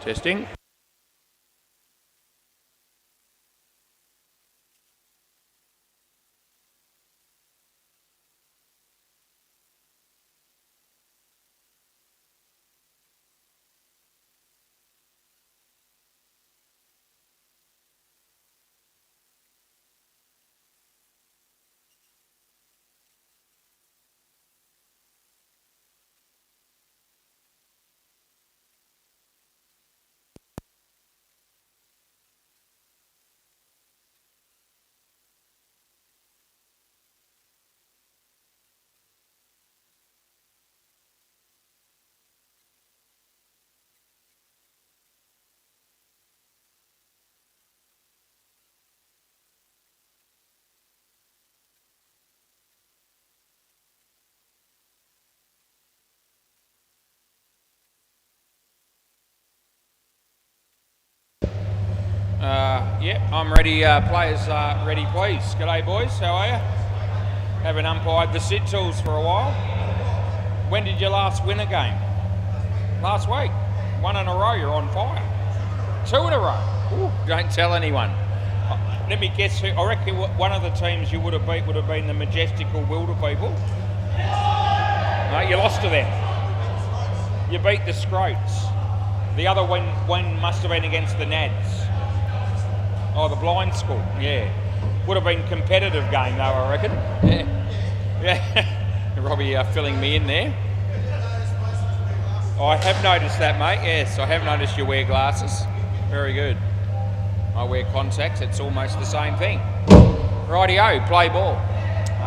Testing. Yep, I'm ready. Players ready, please. G'day, boys. How are you? Haven't umpired the sit tools for a while. When did you last win a game? Last week. 1 in a row. You're on fire. 2 in a row. Ooh, don't tell anyone. Let me guess who. I reckon one of the teams you would have beat would have been the Majestical Wilder people. No, you lost to them. You beat the Scroats. The other one must have been against the Nads. Oh, the blind school, yeah. Would have been a competitive game though, I reckon. Yeah. Robbie filling me in there. I have noticed that, mate. Yes, I have noticed you wear glasses. Very good. I wear contacts. It's almost the same thing. Rightio, play ball.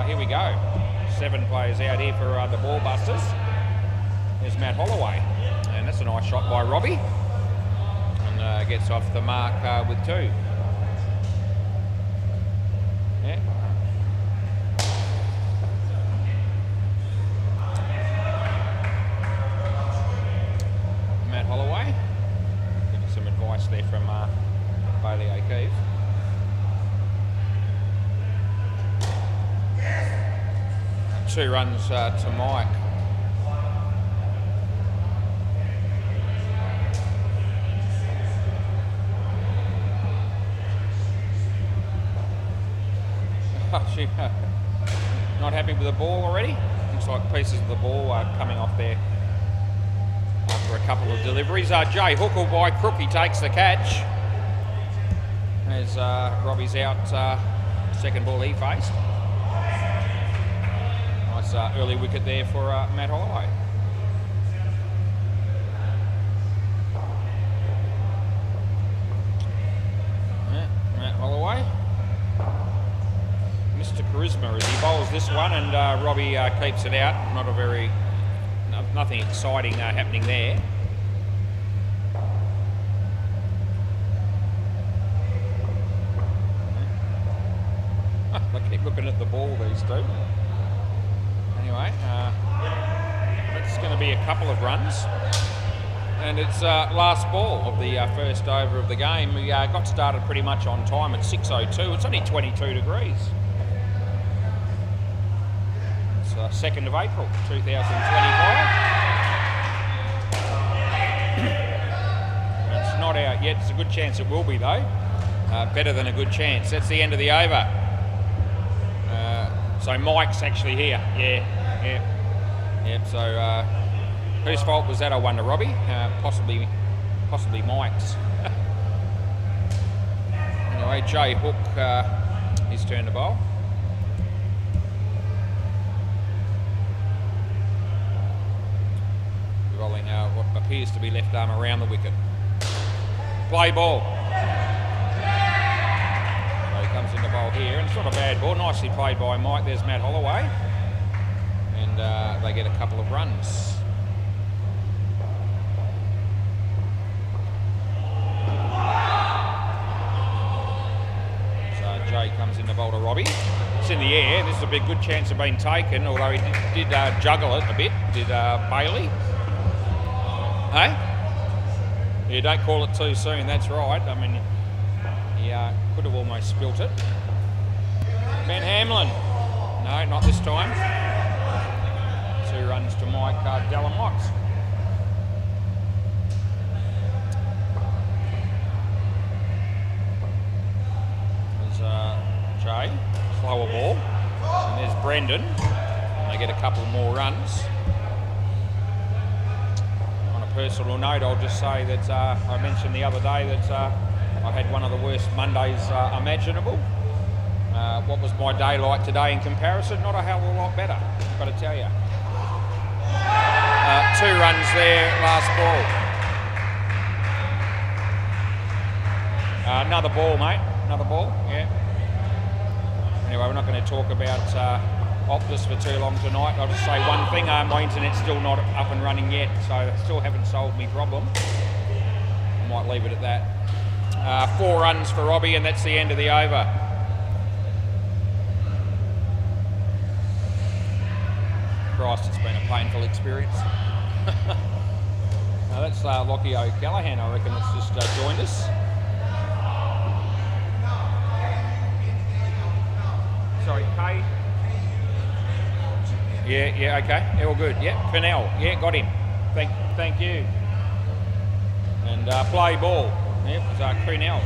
Here we go. 7 players out here for the ball busters. There's Matt Holloway. And that's a nice shot by Robbie. And gets off the mark with 2. Yeah. Matt Holloway. Getting some advice there from Bailey O'Keefe. Two runs to Mike. Not happy with the ball already. Looks like pieces of the ball are coming off there after a couple of deliveries. Jay Hookle by Crook, he takes the catch. As Robbie's out, second ball he faced. Nice early wicket there for Matt Holloway. Yeah, Matt Holloway. Mr. Charisma as he bowls this one, and Robbie keeps it out. Nothing exciting happening there. I keep looking at the ball, these two. Anyway, it's going to be a couple of runs, and it's last ball of the first over of the game. We got started pretty much on time at 6:02. It's only 22 degrees. 2nd of April 2025. It's not out yet. It's a good chance it will be though. Better than a good chance. That's the end of the over. So Mike's actually here. Yep. So whose fault was that, I wonder, Robbie? Possibly Mike's. Anyway, Jay Hook, his turn to bowl. Rolling what appears to be left arm around the wicket. Play ball. So he comes into bowl here, and it's not a bad ball. Nicely played by Mike. There's Matt Holloway. And they get a couple of runs. So Jay comes into bowl to Robbie. It's in the air. This is a big good chance of being taken, although he did juggle it a bit, did Bailey. Hey? Yeah, don't call it too soon, that's right. I mean, he could have almost spilt it. Ben Hamlin. No, not this time. 2 runs to Mike Dallin-Watts. Brendan. They get a couple more runs. On a personal note, I'll just say that I mentioned the other day that I had one of the worst Mondays imaginable. What was my day like today in comparison? Not a hell of a lot better, I've got to tell you. 2 runs there, last ball. Another ball, mate. Another ball, yeah. Anyway, we're not going to talk about Optus for too long tonight. I'll just say one thing. My internet's still not up and running yet, so I still haven't solved my problem. I might leave it at that. 4 runs for Robbie, and that's the end of the over. Christ, it's been a painful experience. Now that's Lockie O'Callaghan, I reckon, that's just joined us. Sorry, Kay. Yeah, okay. Yeah, all good. Yeah, Purnell. Yeah, got him. Thank you. And play ball. Yeah, it was Purnell.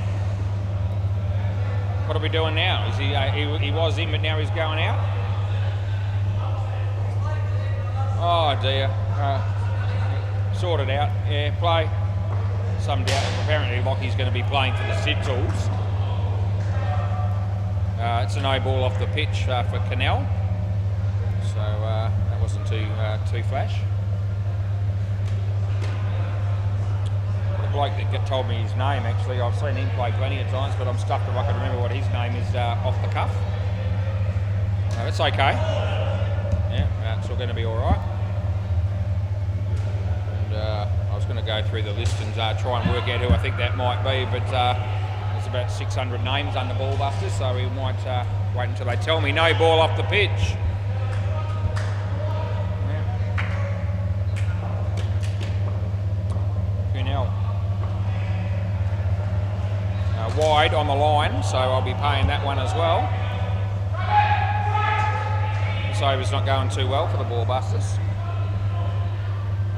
What are we doing now? Is he was in, but now he's going out? Oh dear. Sort it out. Yeah, play. Some doubt. Apparently Lockie's going to be playing for the Sidtals. It's a no ball off the pitch for Canal. So that wasn't too flash. The bloke that told me his name, actually, I've seen him play plenty of times, but I'm stuffed if I can remember what his name is off the cuff. It's okay. Yeah, it's all going to be all right. And I was going to go through the list and try and work out who I think that might be, but there's about 600 names under ball busters, so we might wait until they tell me. No ball off the pitch. Purnell. Wide on the line, so I'll be paying that one as well. This over's not going too well for the ball busters.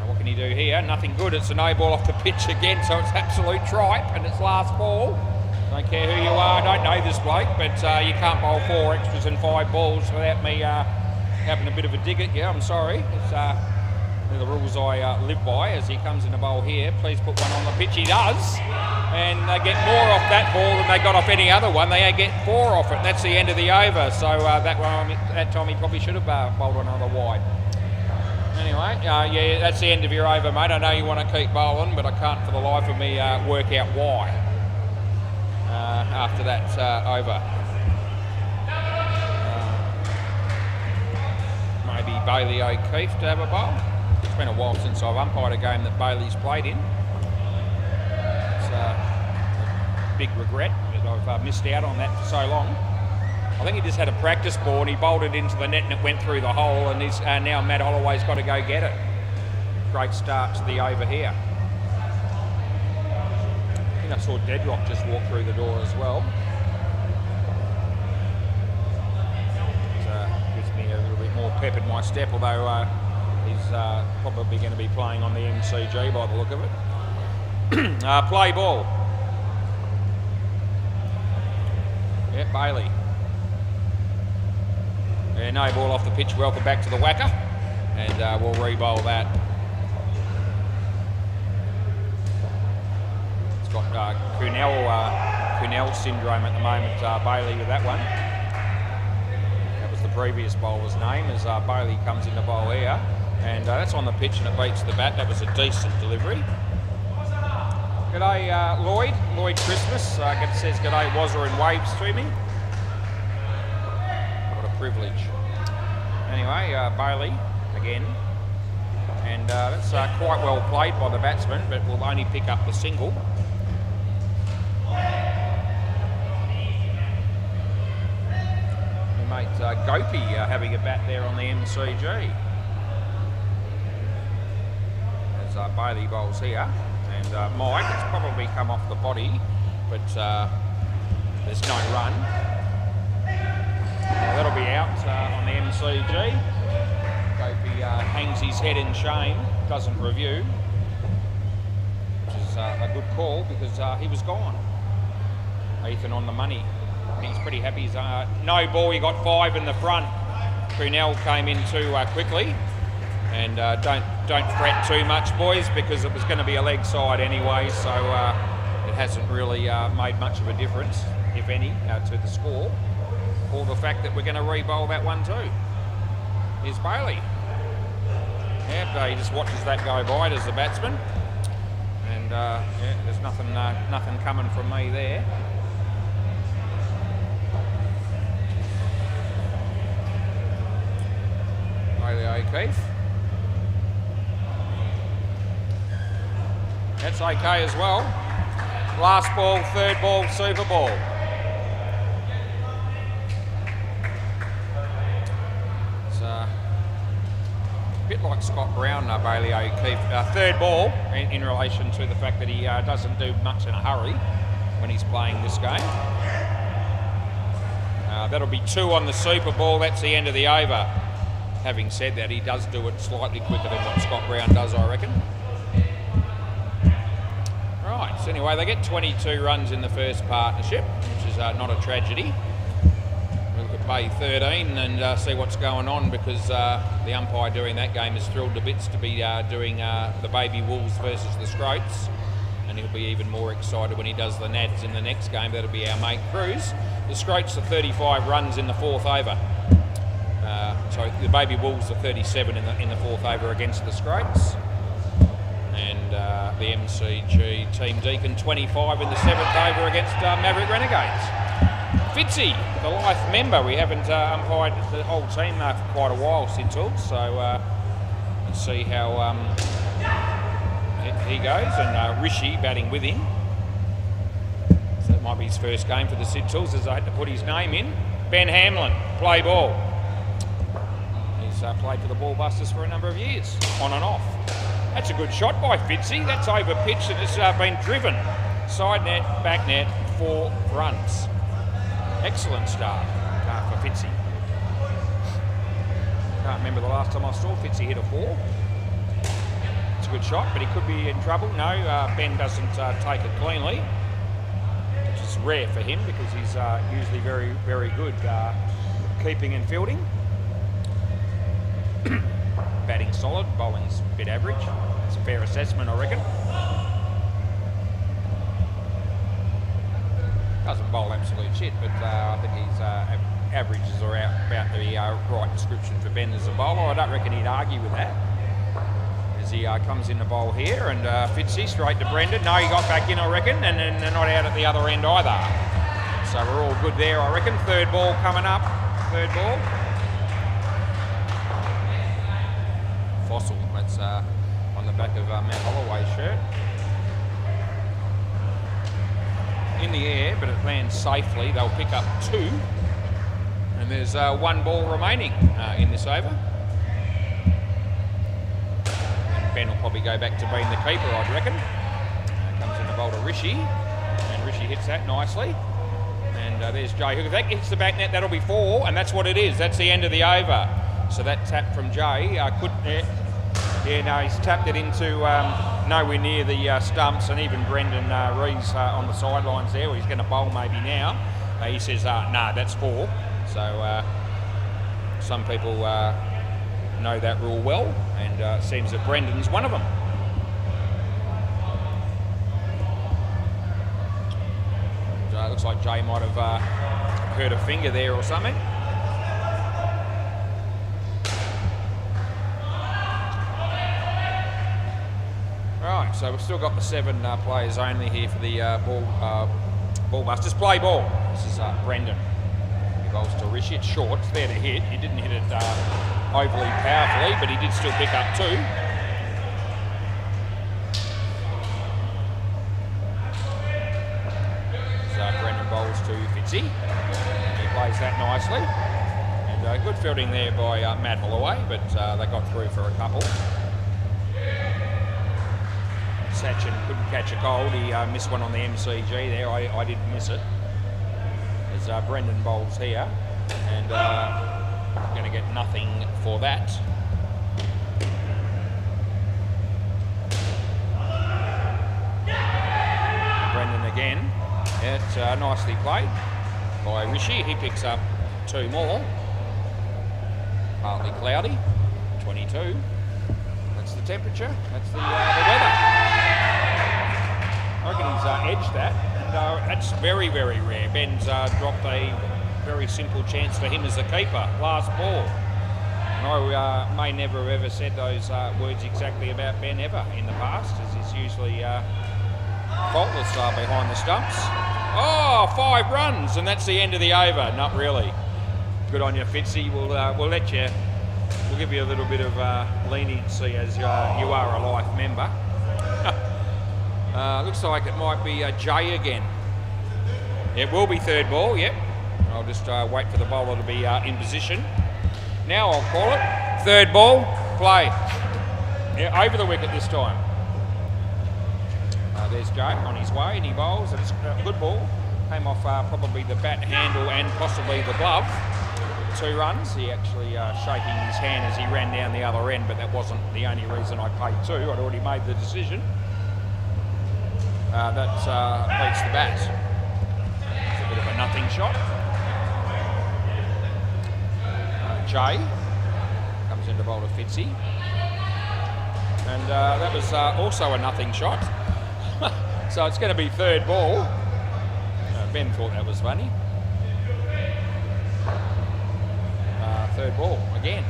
What can you do here? Nothing good. It's a no ball off the pitch again, so it's absolute tripe, and it's last ball. Don't care who you are, I don't know this bloke, but you can't bowl 4 extras and 5 balls without me having a bit of a dig at you. I'm sorry. It's the rules I live by. As he comes in the bowl here, please put one on the pitch. He does, and they get more off that ball than they got off any other one. They get 4 off it, and that's the end of the over. So that time he probably should have bowled another wide. Anyway, yeah, that's the end of your over, mate. I know you want to keep bowling, but I can't for the life of me work out why. After that over. Maybe Bailey O'Keefe to have a bowl. It's been a while since I've umpired a game that Bailey's played in. It's a big regret that I've missed out on that for so long. I think he just had a practice ball and he bowled it into the net and it went through the hole, and now Matt Holloway's got to go get it. Great start to the over here. I saw Deadlock just walk through the door as well. It gives me a little bit more pep in my step, although he's probably going to be playing on the MCG by the look of it. Play ball. Yeah, Bailey. Yeah, no ball off the pitch. Welcome back to the WACA, and we'll re-bowl that. Got Cunell syndrome at the moment, Bailey with that one. That was the previous bowler's name, as Bailey comes in the bowl here. And that's on the pitch and it beats the bat. That was a decent delivery. G'day Lloyd Christmas. Says g'day Wazza and waves to me. What a privilege. Anyway, Bailey again. And that's quite well played by the batsman, but will only pick up the single. Mate Gopi having a bat there on the MCG. As Bailey bowls here, and Mike, it's probably come off the body, but there's no run. That'll be out on the MCG. Gopi hangs his head in shame, doesn't review, which is a good call because he was gone. Ethan on the money. He's pretty happy. He's no ball, he got 5 in the front. Brunel came in too quickly. And don't fret too much, boys, because it was going to be a leg side anyway, so it hasn't really made much of a difference, if any, to the score, or the fact that we're going to re-bowl that one too. Here's Bailey. Yep, he just watches that go by, does the batsman. And yeah, there's nothing coming from me there. Bailey O'Keefe. That's okay as well. Last ball, third ball, super ball. It's a bit like Scott Brown, Bailey O'Keefe. Third ball in relation to the fact that he doesn't do much in a hurry when he's playing this game. That'll be 2 on the super ball. That's the end of the over. Having said that, he does do it slightly quicker than what Scott Brown does, I reckon. Right, so anyway, they get 22 runs in the first partnership, which is not a tragedy. We'll look at Bay 13 and see what's going on, because the umpire doing that game is thrilled to bits to be doing the Baby Wolves versus the Scroats, and he'll be even more excited when he does the Nads in the next game. That'll be our mate Cruz. The Scroats are 35 runs in the 4th over. So the Baby Wolves are 37 in the 4th over against the Scroats. And the MCG Team Deacon 25 in the 7th over against Maverick Renegades. Fitzy, the life member. We haven't umpired the whole team for quite a while since all, so let's see how he goes. And Rishi batting with him. So it might be his first game for the Sidtools, as I had to put his name in. Ben Hamlin, play ball. He's played for the Ballbusters for a number of years, on and off. That's a good shot by Fitzy. That's over pitch and it's been driven. Side net, back net, 4 runs. Excellent start for Fitzy. Can't remember the last time I saw Fitzy hit a 4. It's a good shot, but he could be in trouble. No, Ben doesn't take it cleanly, which is rare for him because he's usually very, very good keeping and fielding. Batting solid, bowling's a bit average. It's a fair assessment, I reckon. Doesn't bowl absolute shit, but I think his averages are about the right description for Ben as a bowler. I don't reckon he'd argue with that. As he comes in the bowl here, and Fitzy straight to Brendan. No, he got back in, I reckon, and then they're not out at the other end either. So we're all good there, I reckon. Third ball coming up. Third ball. Fossil, that's on the back of Matt Holloway's shirt. In the air, but it lands safely. They'll pick up 2, and there's 1 ball remaining in this over. And Ben will probably go back to being the keeper, I'd reckon. Comes in the bowl to Rishi, and Rishi hits that nicely. And there's Jay Hook. If that hits the back net, that'll be 4, and that's what it is. That's the end of the over. So that tap from Jay yeah, no, he's tapped it into nowhere near the stumps, and even Brendan Rees on the sidelines there, where he's going to bowl maybe now. He says, nah, that's 4. So some people know that rule well, and it seems that Brendan's one of them. It looks like Jay might have hurt a finger there or something. Right, so we've still got the 7 players only here for the Ballbusters. Play ball. This is Brendan. He bowls to Rishi. It's short. It's there to hit. He didn't hit it overly powerfully, but he did still pick up 2. So Brendan bowls to Fitzy. He plays that nicely. And good fielding there by Matt Holloway, but they got through for a couple. Sachin couldn't catch a cold. He missed one on the MCG there. I did miss it. As Brendan bowls here, and going to get nothing for that. Brendan again. It's nicely played by Rishi. He picks up 2 more. partly cloudy, 22. That's the temperature, that's the weather. I reckon he's edged that, and that's very, very rare. Ben's dropped a very simple chance for him as a keeper, last ball. And I may never have ever said those words exactly about Ben ever in the past, as he's usually faultless behind the stumps. Oh, 5 runs, and that's the end of the over. Not really. Good on you, Fitzy. We'll let you. We'll give you a little bit of leniency as you are a life member. Looks like it might be Jay again. It will be third ball. Yep. I'll just wait for the bowler to be in position. Now I'll call it. Third ball, play. Yeah, over the wicket this time. There's Jay on his way, and he bowls. It's a good ball. Came off probably the bat handle and possibly the glove. 2 runs. He actually shaking his hand as he ran down the other end, but that wasn't the only reason I paid 2. I'd already made the decision. That beats the bat. It's a bit of a nothing shot. Jay comes into bowl to Fitzy. And that was also a nothing shot. So it's going to be third ball. Ben thought that was funny. Third ball again.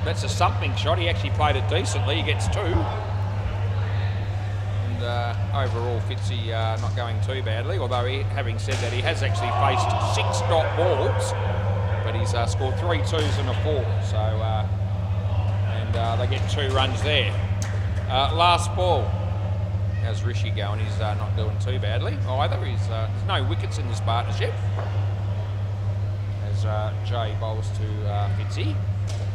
That's a something shot. He actually played it decently. He gets 2. And overall, Fitzy not going too badly. Although, having said that, he has actually faced 6 dot balls. But he's scored 3 2s and a 4. So, and they get 2 runs there. Last ball. How's Rishi going? He's not doing too badly either. There's no wickets in this partnership. As Jay bowls to Fitzy,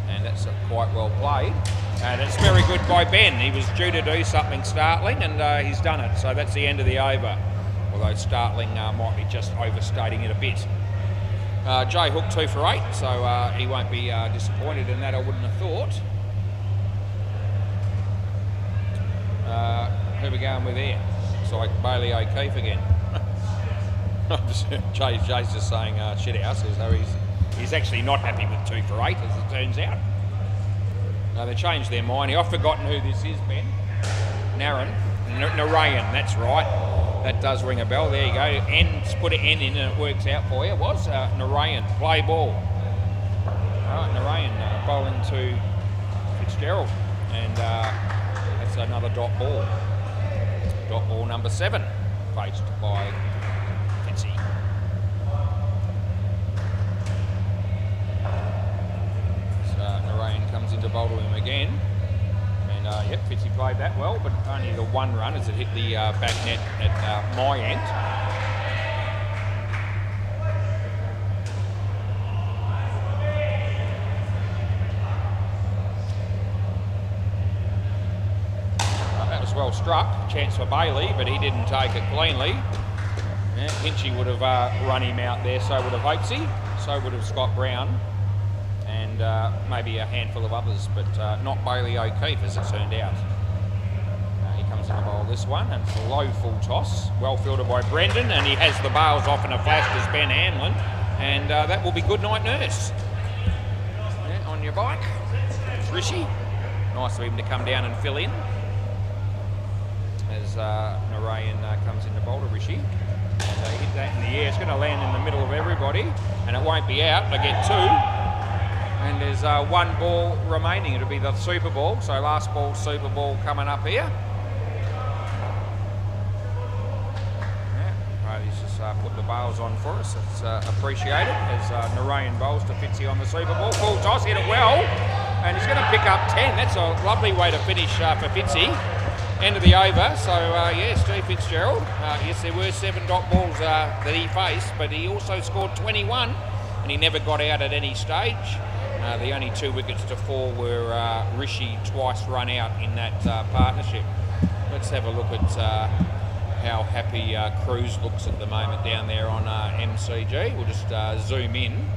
and that's quite well played. And it's very good by Ben. He was due to do something startling, and he's done it. So that's the end of the over. Although startling might be just overstating it a bit. Jay hooked 2 for 8, so he won't be disappointed in that, I wouldn't have thought. Who are we going with there? It's like Bailey O'Keefe again. Jay's just saying shit house, as though he's actually not happy with 2 for 8, as it turns out. They changed their mind. I've forgotten who this is, Ben. Narayan, that's right. That does ring a bell. There you go. Put an N in and it works out for you. It was Narayan. Play ball. All right, Narayan bowling to Fitzgerald. And that's another dot ball. Dot ball number 7, faced by Fitzy. So Narayan comes into bowl to him again. And yep, Fitzy played that well, but only the 1 run as it hit the back net at my end. That was well struck. Chance for Bailey, but he didn't take it cleanly. Yeah, Hinchy would have run him out there, so would have Hopesy, so would have Scott Brown. And maybe a handful of others, but not Bailey O'Keefe as it turned out. He comes in to bowl this one, and it's a low full toss, well fielded by Brendan, and he has the bails off in a flash as Ben Hanlon, and that will be good night nurse. Yeah, on your bike, it's Rishi. Nice of him to come down and fill in as Narayan comes in to bowl to Rishi. And they hit that in the air. It's going to land in the middle of everybody, and it won't be out. They get 2. And there's 1 ball remaining. It'll be the Super Ball. So last ball, Super Ball coming up here. Yeah, he's just put the bails on for us. It's appreciated as Narayan bowls to Fitzy on the Super Ball. Full toss, hit it well. And he's going to pick up 10. That's a lovely way to finish for Fitzy. End of the over. So, yeah, Steve Fitzgerald. Yes, there were 7 dot balls that he faced, but he also scored 21. And he never got out at any stage. The only 2 wickets to fall were Rishi twice run out in that partnership. Let's have a look at how happy Cruz looks at the moment down there on MCG. We'll just zoom in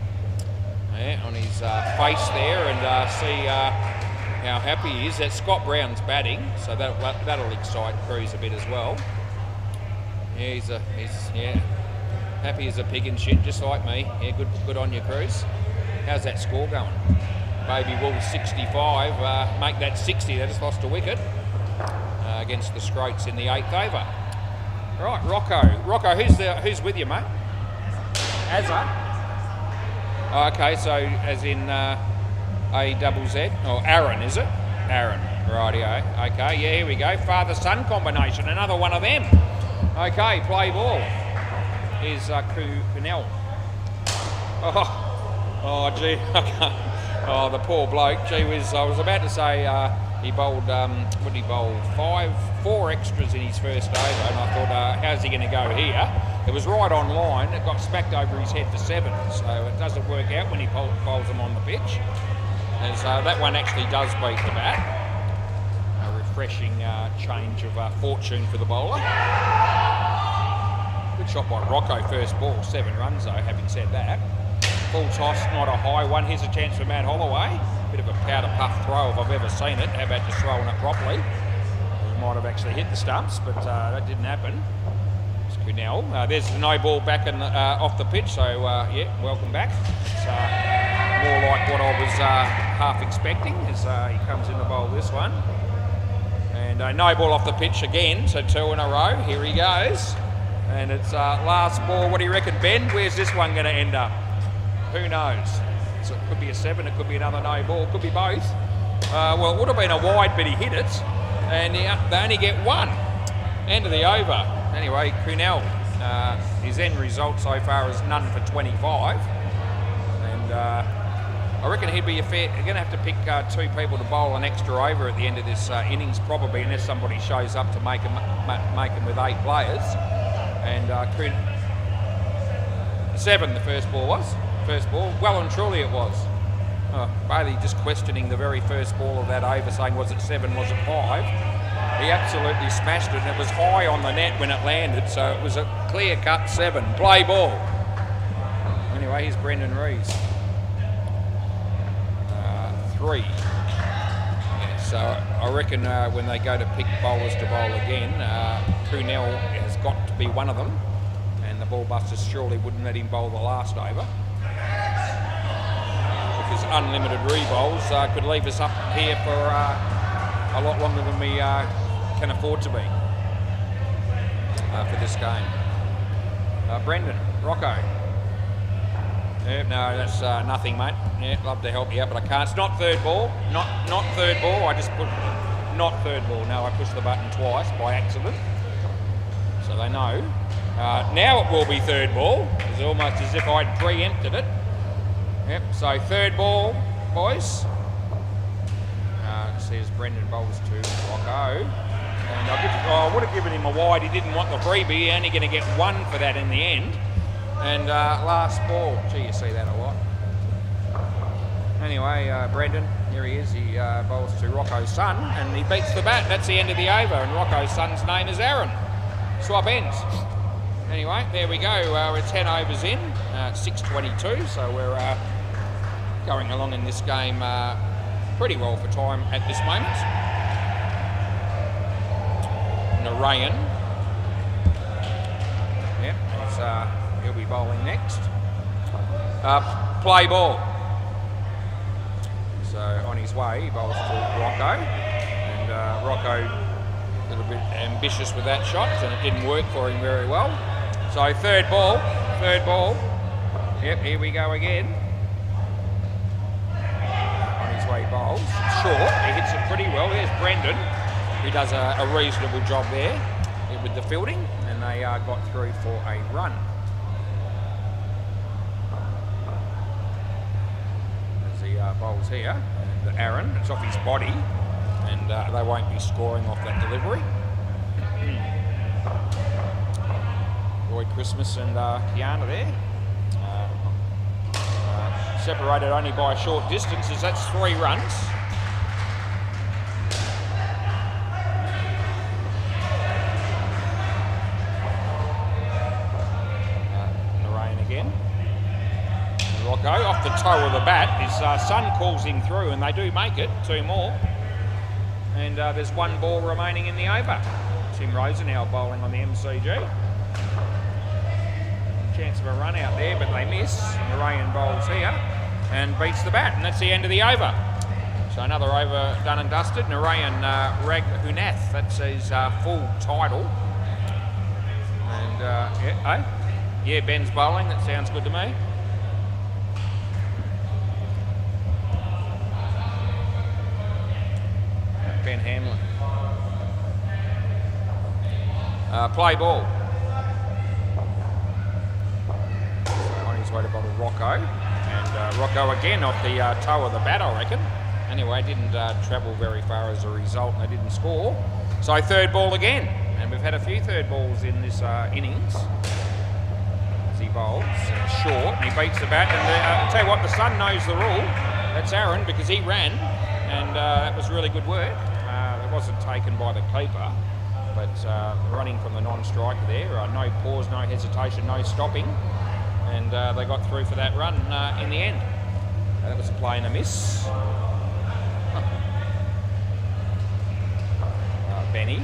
on his face there and see how happy he is. That's Scott Brown's batting, so that'll excite Cruz a bit as well. Yeah, he's happy as a pig in shit, just like me. Yeah, good on you, Cruz. How's that score going? Baby Wolves 65, make that 60. They just lost a wicket against the Scroats in the 8th over. Right, Rocco, who's with you, mate? Azza? Oh, okay, so as in A-double-Z? Or Aaron, is it? Aaron, rightio. Okay, yeah, here we go. Father-son combination, another one of them. Okay, play ball. Here's Cunell. Oh, gee, I can't. Oh, the poor bloke. Gee whiz, I was about to say he bowled, what did he bowl? 4 extras in his first over, and I thought, how's he going to go here? It was right on line. It got smacked over his head for 7, so it doesn't work out when he bowls them on the pitch. And so that one actually does beat the bat. A refreshing change of fortune for the bowler. Good shot by Rocco, first ball, 7 runs though, having said that. Full toss, not a high one. Here's a chance for Matt Holloway. Bit of a powder puff throw if I've ever seen it. How about just throwing it properly? He might have actually hit the stumps, but that didn't happen. It's Cunell. There's the no ball back off the pitch, so yeah, welcome back. It's more like what I was half expecting as he comes in to bowl this one. And no ball off the pitch again, so 2 in a row. Here he goes. And it's last ball. What do you reckon, Ben? Where's this one going to end up? Who knows? So it could be a 7, it could be another no ball, it could be both. Well, it would have been a wide, but he hit it. And they only get 1. End of the over. Anyway, Cunell, his end result so far is none for 25. And I reckon he'd be going to have to pick 2 people to bowl an extra over at the end of this innings, probably, unless somebody shows up to make him with 8 players. And 7 the first ball was. First ball, well and truly it was. Bailey just questioning the very first ball of that over, saying was it 7, was it 5? He absolutely smashed it, and it was high on the net when it landed, so it was a clear-cut 7. Play ball. Anyway, here's Brendan Rees. 3. Yeah, so I reckon when they go to pick bowlers to bowl again, Cunell has got to be one of them, and the ball busters surely wouldn't let him bowl the last over. Because unlimited re-bowls could leave us up here for a lot longer than we can afford to be for this game. Brendan, Rocco. No, that's nothing, mate. Yeah, love to help you out, but I can't. It's not third ball. Not third ball. I just put not third ball. No, I pushed the button twice by accident. So they know. Now it will be third ball. It's almost as if I'd preempted it. Yep, so third ball, boys. Says Brendan bowls to Rocco. And I would have given him a wide. He didn't want the freebie. He's only going to get 1 for that in the end. And last ball. Gee, you see that a lot. Anyway, Brendan, here he is. He bowls to Rocco's son, and he beats the bat. That's the end of the over, and Rocco's son's name is Aaron. Swap ends. Anyway, there we go. We're 10 overs in, 6:22, so we're going along in this game pretty well for time at this moment. Narayan. Yep, he'll be bowling next. Play ball. So on his way, he bowls to Rocco, and Rocco a little bit ambitious with that shot, and it didn't work for him very well. So third ball. Yep, here we go again. On his way, bowls short. He hits it pretty well. There's Brendan, who does a reasonable job there with the fielding, and they got through for a run. As he bowls here, and Aaron, it's off his body, and they won't be scoring off that delivery. Roy Christmas and Kiana there. Separated only by a short distance, as that's 3 runs. Narayan again. And Rocco off the toe of the bat. His son calls him through, and they do make it. 2 more. And there's 1 ball remaining in the over. Tim Rosenau bowling on the MCG. Chance of a run out there, but they miss. Narayan bowls here. and beats the bat, and that's the end of the over. So another over done and dusted. Narayan Raghunath, that's his full title. And yeah, Ben's bowling, that sounds good to me. Ben Hamlin. Play ball. On his way to bowl Rocco. And Rocco again off the toe of the bat, I reckon. Anyway, didn't travel very far as a result, and they didn't score. So third ball again. And we've had a few third balls in this innings. As he bowls, short, and he beats the bat. And I'll tell you what, the son knows the rule. That's Aaron, because he ran, and that was really good work. It wasn't taken by the keeper, but running from the non-striker there, no pause, no hesitation, no stopping, and they got through for that run in the end. That was a play and a miss. Benny.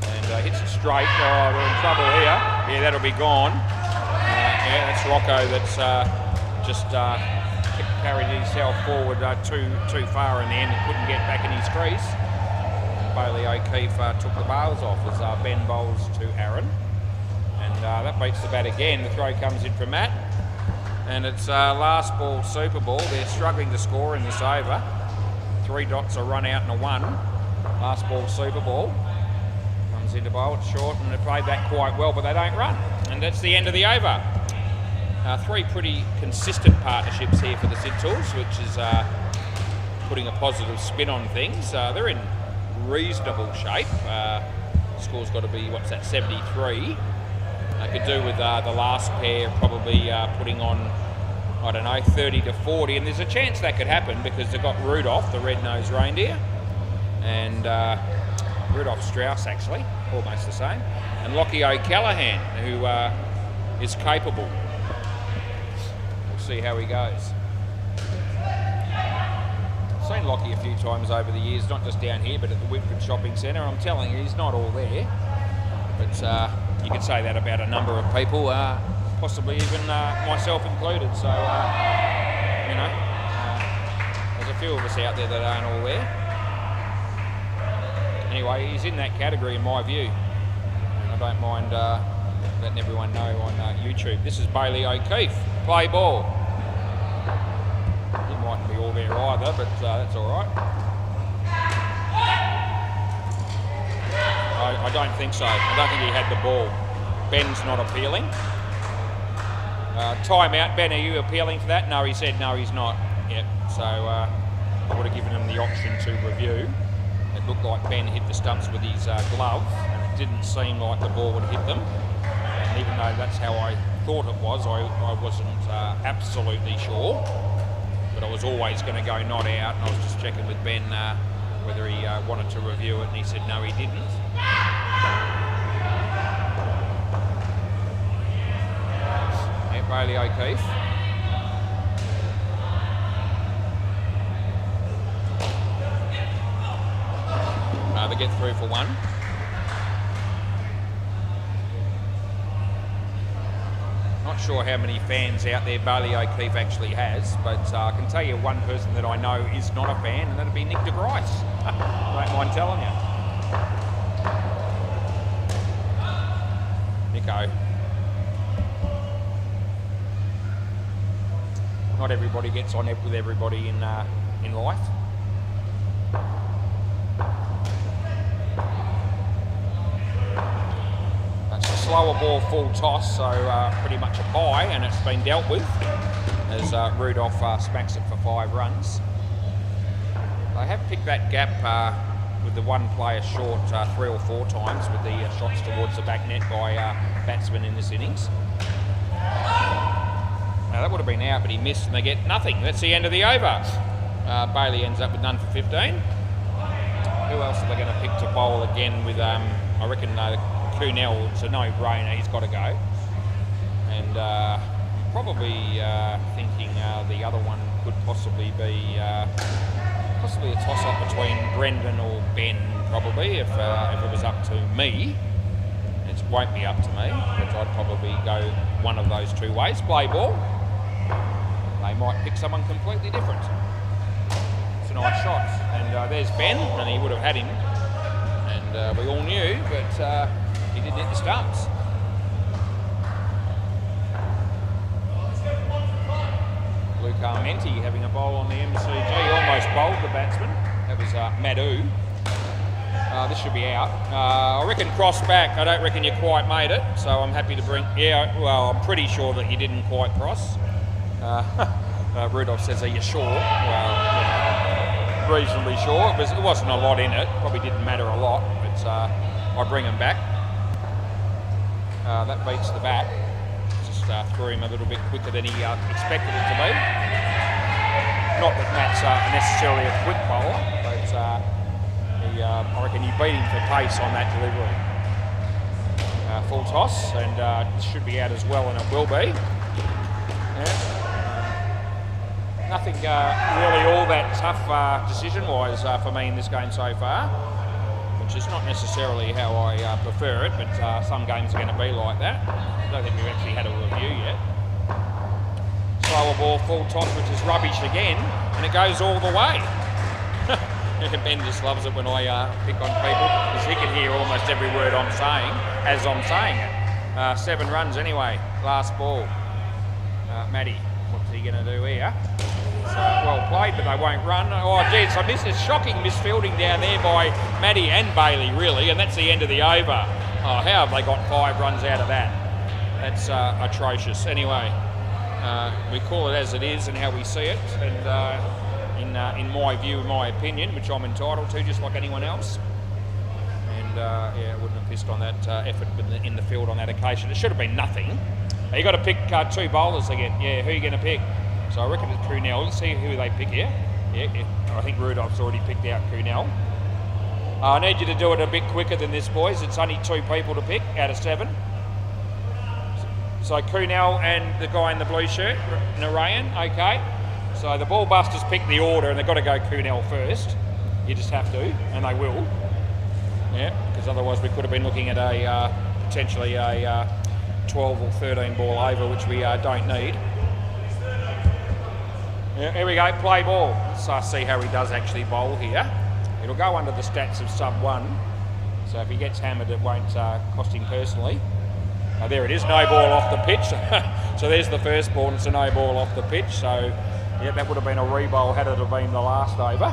And hits it straight. Oh, we're in trouble here. Yeah, that'll be gone. Yeah, that's Rocco that's just carried himself forward too far in the end and couldn't get back in his crease. And Bailey O'Keefe took the bails off as Ben bowls to Aaron. And that beats the bat again. The throw comes in from Matt. And it's last ball, super ball. They're struggling to score in this over. 3 dots, a run out and a 1. Last ball, super ball. Comes into bowl, it's short, and they played that quite well, but they don't run. And that's the end of the over. 3 pretty consistent partnerships here for the Sidtools, which is putting a positive spin on things. They're in reasonable shape. Score's got to be, 73. I could do with the last pair probably putting on, 30 to 40. And there's a chance that could happen because they've got Rudolph, the red-nosed reindeer, and Rudolph Strauss, actually, almost the same, and Lockie O'Callaghan, who is capable. We'll see how he goes. I've seen Lockie a few times over the years, not just down here, but at the Whitford Shopping Centre. I'm telling you, he's not all there. But you could say that about a number of people, possibly even myself included. So, there's a few of us out there that aren't all there. Anyway, he's in that category in my view. And I don't mind letting everyone know on YouTube. This is Bailey O'Keefe. Play ball. He mightn't be all there either, but that's all right. I don't think so. I don't think he had the ball. Ben's not appealing. Time out. Ben, are you appealing for that? No, he said no, he's not. Yep. So I would have given him the option to review. It looked like Ben hit the stumps with his glove, and it didn't seem like the ball would hit them. And even though that's how I thought it was, I wasn't absolutely sure. But I was always going to go not out, and I was just checking with Ben whether he wanted to review it, and he said no, he didn't. Yeah, Bailey O'Keefe. They get through for 1. Not sure how many fans out there Bailey O'Keefe actually has, but I can tell you one person that I know is not a fan, and that'd be Nick de Grice. Don't mind telling you. Nico. Not everybody gets on with everybody in life. Slower ball, full toss, so pretty much a bye, and it's been dealt with as Rudolph smacks it for 5 runs. They have picked that gap with the one player short 3 or 4 times with the shots towards the back net by batsmen in this innings. Now that would have been out, but he missed, and they get nothing. That's the end of the over. Bailey ends up with none for 15. Who else are they going to pick to bowl again with, I reckon, Kunel, it's a no-brainer, he's got to go. And probably thinking the other one could possibly be a toss-up between Brendan or Ben, probably, if it was up to me. It won't be up to me, but I'd probably go one of those 2 ways. Play ball. they might pick someone completely different. It's a nice shot. And there's Ben, and he would have had him. And we all knew, but he didn't hit the stumps. Luke Armenti having a bowl on the MCG, almost bowled the batsman. That was Madhu. This should be out. I reckon cross back. I don't reckon you quite made it, so I'm happy to bring... Yeah, well, I'm pretty sure that you didn't quite cross. Rudolph says, are you sure? Well, yeah, reasonably sure. It wasn't a lot in it. Probably didn't matter a lot, but I bring him back. That beats the bat. Just threw him a little bit quicker than he expected it to be. Not that Matt's necessarily a quick bowler, but I reckon he beat him for pace on that delivery. Full toss, and it should be out as well, and it will be. Yeah. Nothing really all that tough decision-wise for me in this game so far, which is not necessarily how I prefer it, but some games are going to be like that. I don't think we've actually had a review yet. Slower ball, full toss, which is rubbish again, and it goes all the way. Ben just loves it when I pick on people, because he can hear almost every word I'm saying as I'm saying it. 7 runs anyway, last ball. Matty, what's he going to do here? So, well played, but they won't run. Oh, geez, I missed a shocking misfielding down there by Matty and Bailey, really, and that's the end of the over. Oh, how have they got 5 runs out of that? That's atrocious. Anyway, we call it as it is and how we see it, and in my view, in my opinion, which I'm entitled to, just like anyone else. And yeah, I wouldn't have pissed on that effort in the field on that occasion. It should have been nothing. You got to pick 2 bowlers again. Yeah, who are you going to pick? So I reckon it's Kunal. Let's see who they pick here. Yeah. I think Rudolph's already picked out Kunal. I need you to do it a bit quicker than this, boys. It's only 2 people to pick out of 7. So Kunal and the guy in the blue shirt, Narayan, okay. So the ball busters pick the order, and they've got to go Kunal first. You just have to, and they will. Yeah, because otherwise we could have been looking at a potentially a 12 or 13 ball over, which we don't need. Yeah, here we go, play ball. Let's see how he does actually bowl here. It'll go under the stats of sub 1, so if he gets hammered it won't cost him personally. There it is, no ball off the pitch. So there's the first ball, and it's a no ball off the pitch. So yeah, that would have been a re-bowl had it have been the last over.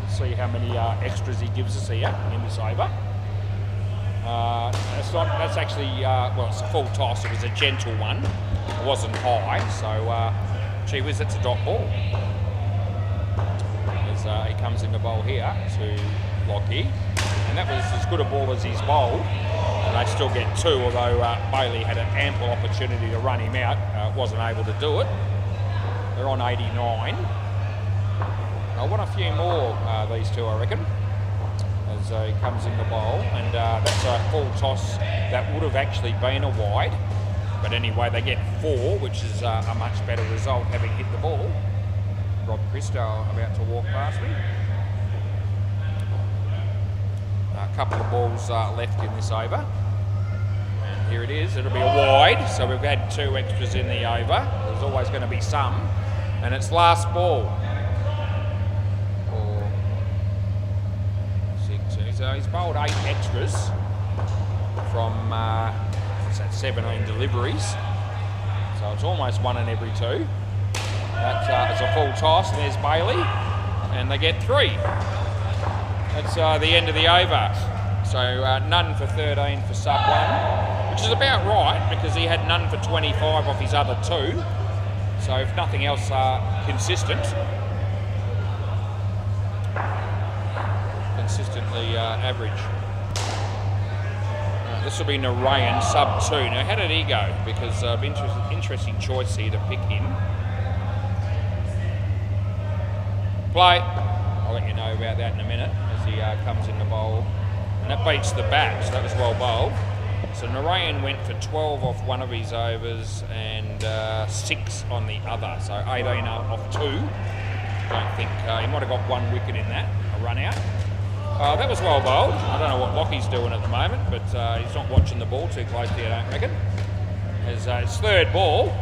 Let's see how many extras he gives us here in this over. That's actually, well, it's a full toss. It was a gentle one. It wasn't high, so gee whiz, that's a dot ball. As he comes in the bowl here to Lockie, and that was as good a ball as his bowl, and they still get 2, although Bailey had an ample opportunity to run him out, wasn't able to do it. They're on 89. I want a few more, these 2, I reckon, as he comes in the bowl, and that's a full toss that would have actually been a wide. But anyway, they get 4, which is a much better result having hit the ball. Rob Christo about to walk past me. A couple of balls left in this over. And here it is, it'll be a wide. So we've had 2 extras in the over. There's always going to be some. And it's last ball. 4, 6, so he's bowled 8 extras from... what's that, 17 deliveries, so it's almost 1 in every 2. That's a full toss, and there's Bailey, and they get 3. That's the end of the over. So none for 13 for sub 1, which is about right, because he had none for 25 off his other 2. So if nothing else, consistently average. This will be Narayan, sub 2. Now, how did he go? Because interesting choice here to pick him. Play. I'll let you know about that in a minute as he comes in the bowl. And that beats the bat, so that was well bowled. So Narayan went for 12 off one of his overs and 6 on the other. So 18 off 2. Don't think he might have got 1 wicket in that, a run out. That was well bowled. I don't know what Lockie's doing at the moment, but he's not watching the ball too closely, I don't reckon. As it's third ball.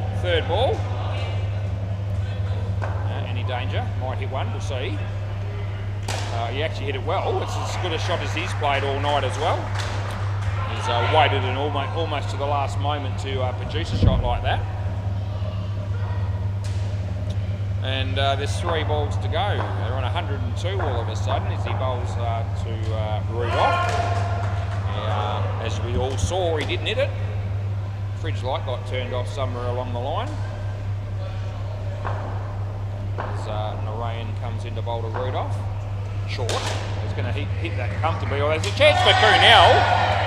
danger. Might hit one, we'll see. He actually hit it well. It's as good a shot as he's played all night as well. He's waited and almost to the last moment to produce a shot like that. And there's 3 balls to go. They're on 102 all of a sudden as he bowls to Rudolph. As we all saw, he didn't hit it. Fridge light got turned off somewhere along the line. As Narayan comes in to bowl to Rudolph. Short. He's going to hit that comfortably. Well, there's a chance for Kunal.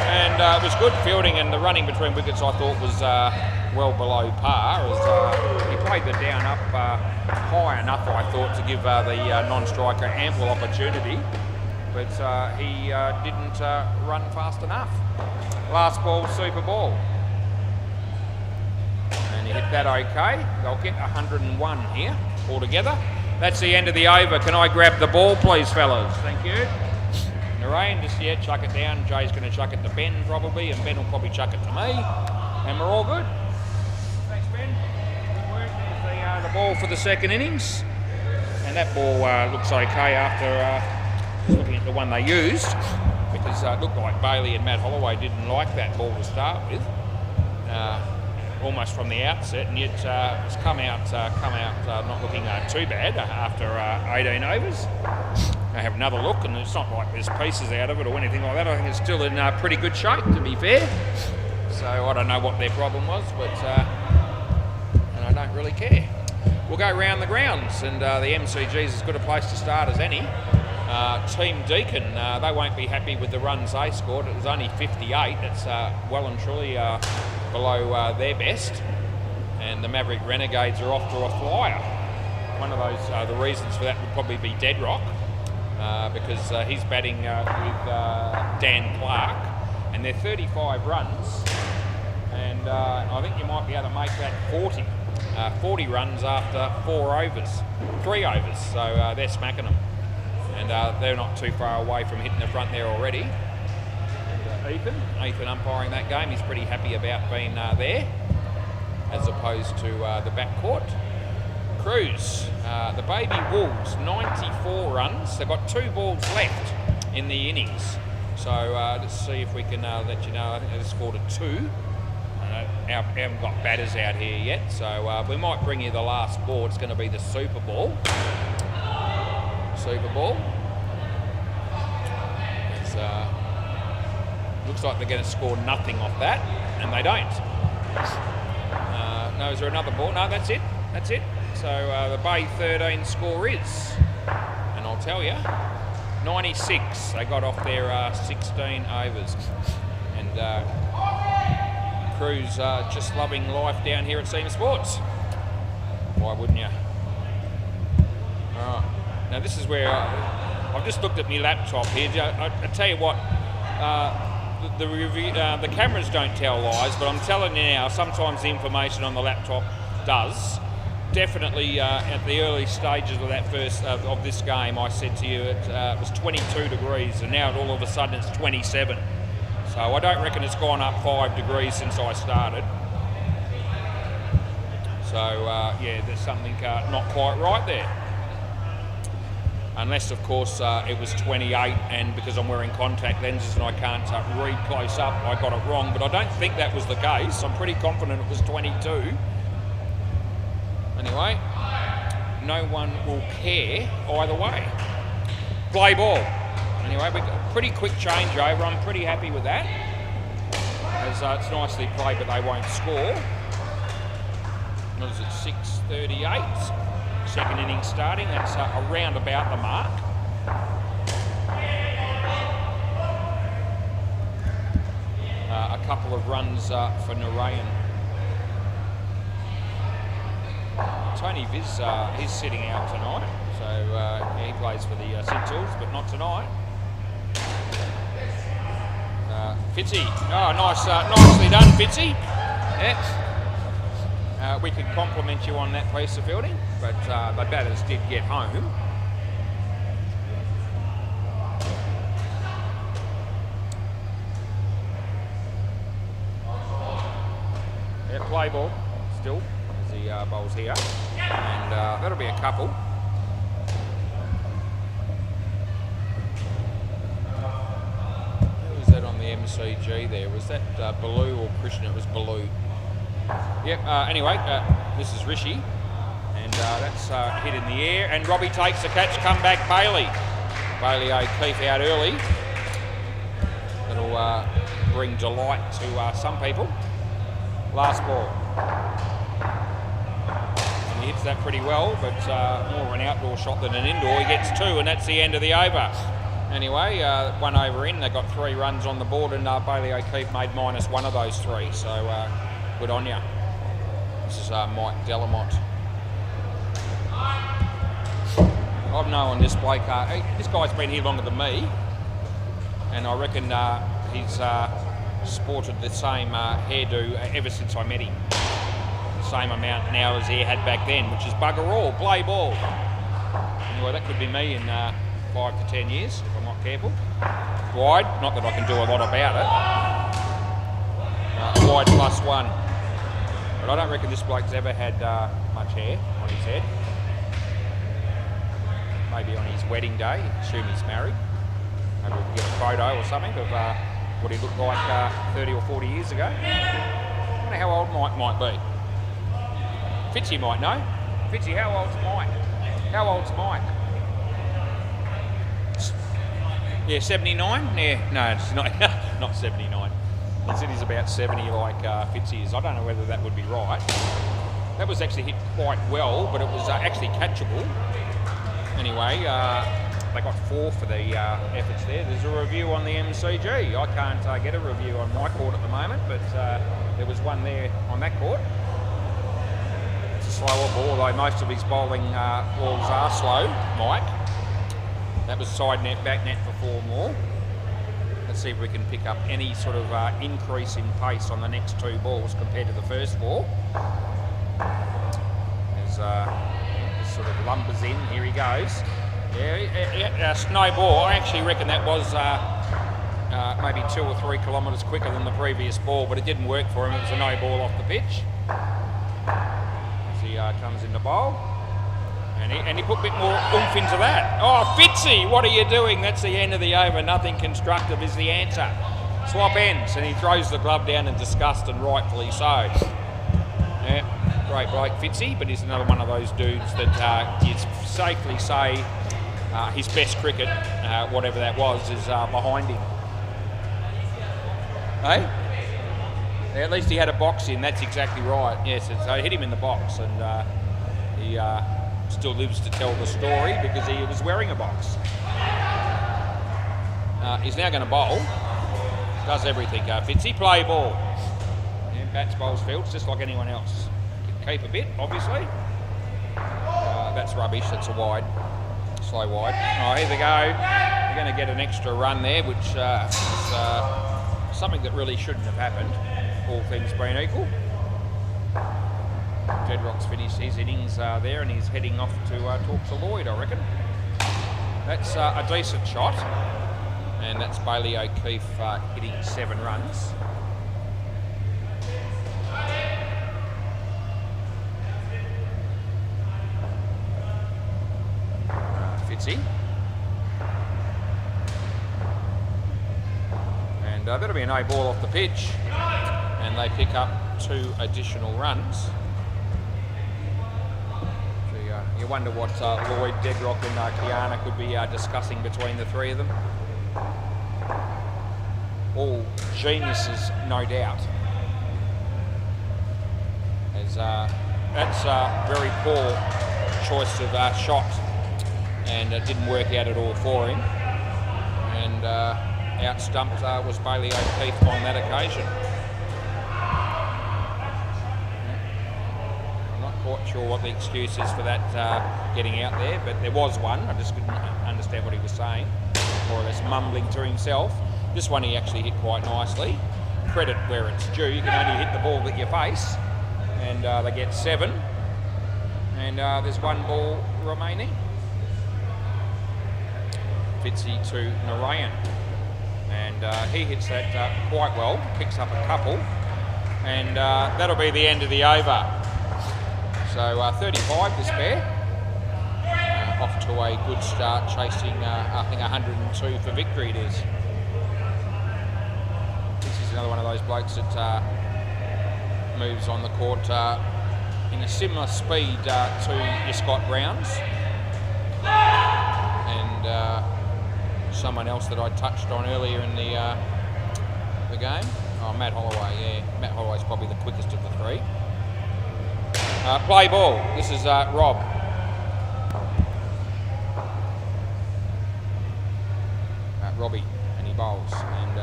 And it was good fielding, and the running between wickets I thought was well below par. As he played the down up high enough, I thought, to give the non-striker ample opportunity. But he didn't run fast enough. Last ball, super ball. And he hit that okay. They'll get 101 here altogether. That's the end of the over. Can I grab the ball, please, fellas? Thank you. Narayan, just yet, chuck it down. Jay's going to chuck it to Ben, probably, and Ben will probably chuck it to me. And we're all good. Thanks, Ben. Good work. There's the ball for the second innings. And that ball looks okay after looking at the one they used, because it looked like Bailey and Matt Holloway didn't like that ball to start with. Almost from the outset, and yet it's come out not looking too bad after 18 overs. I have another look, and it's not like there's pieces out of it or anything like that. I think it's still in pretty good shape, to be fair. So I don't know what their problem was, but and I don't really care. We'll go round the grounds, and the MCG is as good a place to start as any. Team Deakin, they won't be happy with the runs they scored. It was only 58. That's well and truly below their best. And the Maverick Renegades are off to a flyer. One of those, the reasons for that would probably be Deadrock, because he's batting with Dan Clark, and they're 35 runs. And I think you might be able to make that 40. 40 runs after 3 overs. So they're smacking them. And they're not too far away from hitting the front there already. Ethan umpiring that game. He's pretty happy about being there, as opposed to the backcourt. Cruz, the Baby Wolves, 94 runs. They've got 2 balls left in the innings. So let's see if we can let you know. I think they scored a 2. I haven't got batters out here yet, so we might bring you the last ball. It's going to be the Super Ball. It's, looks like they're going to score nothing off that, and they don't. No, is there another ball? No, that's it. So the Bay 13 score is, and I'll tell you, 96. They got off their 16 overs. And Cruz just loving life down here at Seam Sports. Why wouldn't you? All right. Now this is where I've just looked at my laptop here. I tell you what, the cameras don't tell lies, but I'm telling you now, sometimes the information on the laptop does. Definitely at the early stages of that first of this game, I said to you it was 22 degrees, and now all of a sudden it's 27. So I don't reckon it's gone up 5 degrees since I started. So yeah, there's something not quite right there. Unless, of course, it was 28, and because I'm wearing contact lenses and I can't read close up, I got it wrong. But I don't think that was the case. I'm pretty confident it was 22. Anyway, no one will care either way. Play ball. Anyway, we got a pretty quick changeover. I'm pretty happy with that. As it's nicely played, but they won't score. What is it, 6:38? Second innings starting. That's around about the mark. A couple of runs for Narayan. Tony Viz, he's sitting out tonight, so he plays for the Cintils, but not tonight. Fitzy, oh nice, nicely done, Fitzy. Yeah. We could compliment you on that piece of fielding, but the batters did get home. Yeah, play ball still as the bowls here, and that'll be a couple. MCG there. Was that Baloo or Krishna? It was Baloo. Yep, anyway, this is Rishi. And that's hit in the air. And Robbie takes the catch. Come back, Bailey. Bailey O'Keefe out early. That'll bring delight to some people. Last ball. And he hits that pretty well, but more of an outdoor shot than an indoor. He gets 2, and that's the end of the over. Anyway, 1 over in. They got 3 runs on the board, and Bailey O'Keefe made -1 of those 3. So good on you. This is Mike Delamont. I've known this bloke, this guy's been here longer than me, and I reckon he's sported the same hairdo ever since I met him. The same amount now as he had back then, which is bugger all, play ball. Anyway, that could be me in 5 to 10 years, if I'm not careful. Wide, not that I can do a lot about it. Wide +1. But I don't reckon this bloke's ever had much hair on his head. Maybe on his wedding day, assume he's married. Maybe we can get a photo or something of what he looked like 30 or 40 years ago. I wonder how old Mike might be. Fitzy might know. Fitzy, how old's Mike? How old's Mike? Yeah, 79? Yeah, no, it's not, not 79. He said he's about 70 like Fitzy is. I don't know whether that would be right. That was actually hit quite well, but it was actually catchable. Anyway, they got 4 for the efforts there. There's a review on the MCG. I can't get a review on my court at the moment, but there was one there on that court. It's a slower ball, although most of his bowling balls are slow, Mike. That was side net, back net for 4 more. Let's see if we can pick up any sort of increase in pace on the next 2 balls compared to the first ball. As sort of lumbers in, here he goes. Yeah, snow ball. I actually reckon that was maybe 2 or 3 kilometres quicker than the previous ball, but it didn't work for him. It was a no ball off the pitch. As he comes in the bowl. And he put a bit more oomph into that. Oh, Fitzy, what are you doing? That's the end of the over. Nothing constructive is the answer. Swap ends, and he throws the glove down in disgust, and rightfully so. Yeah, great bloke, Fitzy, but he's another one of those dudes that you'd safely say his best cricket, whatever that was, is behind him. Hey? Yeah, at least he had a box in, that's exactly right. Yes, so it hit him in the box, and he still lives to tell the story because he was wearing a box. He's now going to bowl. Does everything, Fitzy. Play ball. Yeah, bats, bowls, fields, just like anyone else. Keep a bit, obviously. That's rubbish, that's a wide. Slow wide. Oh, here we go. You're going to get an extra run there, which is something that really shouldn't have happened, all things being equal. Jedrock's finished his innings there, and he's heading off to talk to Lloyd, I reckon. That's a decent shot, and that's Bailey O'Keefe hitting 7 runs. Fitzy. And that'll be a no ball off the pitch, and they pick up 2 additional runs. You wonder what Lloyd, Dedrock and Kiana could be discussing between the 3 of them. All geniuses, no doubt. As that's a very poor choice of shot, and it didn't work out at all for him. And out-stumped was Bailey O'Keefe on that occasion. Quite sure what the excuse is for that getting out there, but there was one. I just couldn't understand what he was saying, more or less mumbling to himself. This one he actually hit quite nicely. Credit where it's due. You can only hit the ball with your face, and they get 7. And there's 1 ball remaining. Fitzy to Narayan, and he hits that quite well. Picks up a couple, and that'll be the end of the over. So 35 this pair, off to a good start, chasing I think 102 for victory it is. he's another one of those blokes that moves on the court in a similar speed to your Scott Browns. And someone else that I touched on earlier in the game. Oh, Matt Holloway, yeah. Matt Holloway's probably the quickest of the three. Play ball. This is Rob. Robbie, and he bowls. And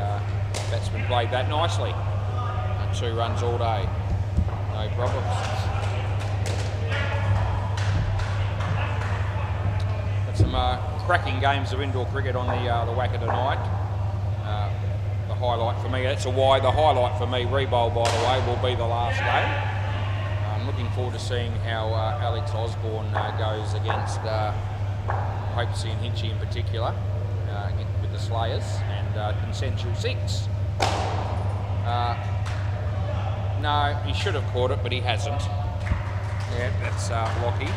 batsman played that nicely. 2 runs all day. No problems. Got some cracking games of indoor cricket on the WACA tonight. The highlight for me, that's a wide. The highlight for me, Rebowl, by the way, will be the last game. I'm looking forward to seeing how Alex Osborne goes against Hopesy and Hinchy in particular, with the Slayers and Consensual 6. No, he should have caught it, but he hasn't. Yeah, that's Lockie.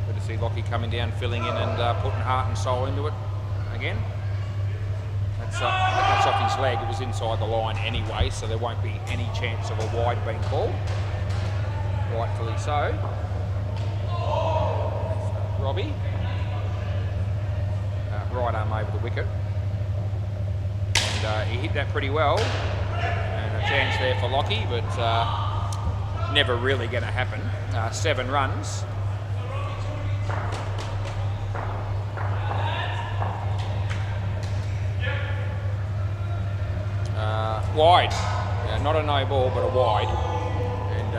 Good to see Lockie coming down, filling in and putting heart and soul into it again. That's off his leg. It was inside the line anyway, so there won't be any chance of a wide being called. Rightfully so. Robbie. Right arm over the wicket. And he hit that pretty well. And a chance there for Lockie, but never really going to happen. 7 runs. Wide. Not a no ball, but a wide. And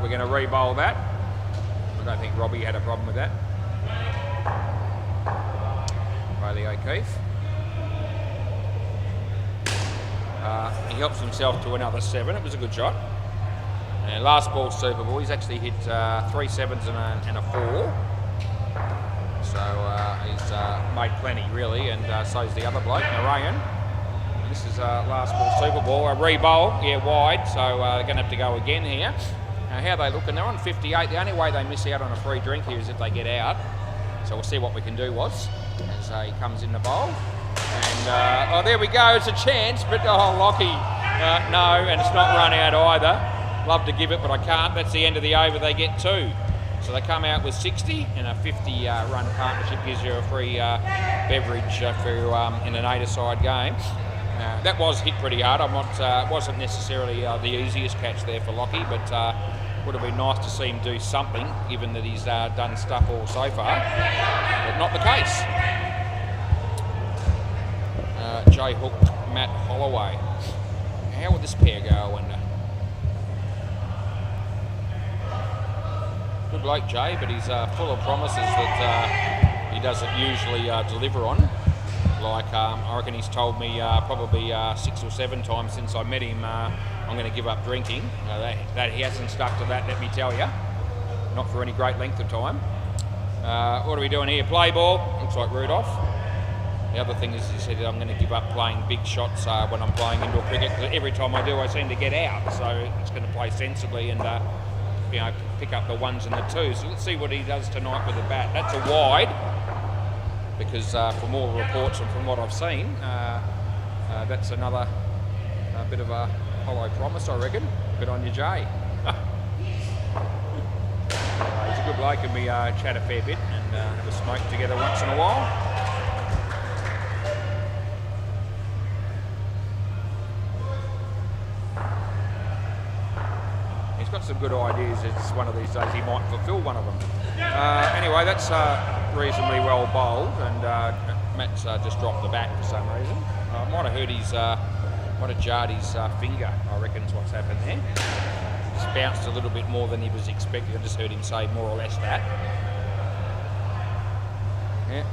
we're going to re-bowl that. I don't think Robbie had a problem with that. Bailey O'Keefe. He helps himself to another 7. It was a good shot. And last ball Super Bowl, he's actually hit 3 7s and a 4. So he's made plenty really, and so's the other bloke, Narayan. This is last ball Super Bowl, a re-bowl, yeah, wide, so they're going to have to go again here. How they looking? They're on 58. The only way they miss out on a free drink here is if they get out. So we'll see what we can do, as he comes in the bowl. And, oh, there we go, it's a chance, but, oh, Lockie, no, and it's not run out either. Love to give it, but I can't. That's the end of the over, they get 2. So they come out with 60, and a 50-run partnership gives you a free beverage in an 8-a-side game. That was hit pretty hard. I'm not. Wasn't necessarily the easiest catch there for Lockie, but would have been nice to see him do something, given that he's done stuff all so far. But not the case. Jay hooked Matt Holloway. How would this pair go, I wonder? Good bloke, Jay, but he's full of promises that he doesn't usually deliver on. Like, I reckon he's told me probably 6 or 7 times since I met him, I'm going to give up drinking. That he hasn't stuck to that, let me tell you. Not for any great length of time. What are we doing here? Play ball. Looks like Rudolph. The other thing is he said I'm going to give up playing big shots when I'm playing indoor cricket. Every time I do, I seem to get out. So he's going to play sensibly and pick up the 1s and the 2s. So let's see what he does tonight with the bat. That's a wide. Because from all the reports and from what I've seen, that's another bit of a hollow promise, I reckon. Good on you, Jay. He's a good bloke, and we chat a fair bit and have a smoke together once in a while. He's got some good ideas. It's one of these days he might fulfil one of them. Anyway, that's reasonably well bowled, and Matt's just dropped the bat for some reason. Might have hurt his, might have jarred his finger, I reckon is what's happened there. Just bounced a little bit more than he was expecting. I just heard him say more or less that. Yeah.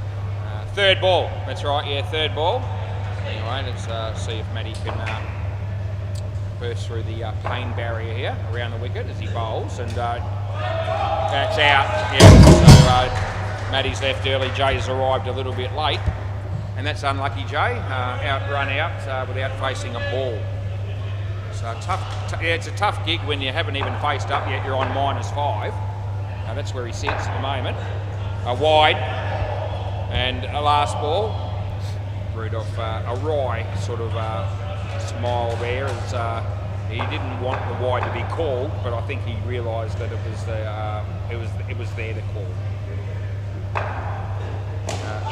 3rd ball, that's right, yeah, 3rd ball. Anyway, let's see if Matty can burst through the pain barrier here around the wicket as he bowls, and that's out. Yeah, so Matty's left early. Jay's arrived a little bit late, and that's unlucky. Jay run out without facing a ball. So it's a tough gig when you haven't even faced up yet. You're on -5. That's where he sits at the moment. Wide, and a last ball. Rudolph, a wry sort of smile there, as he didn't want the wide to be called, but I think he realised that it was there to call.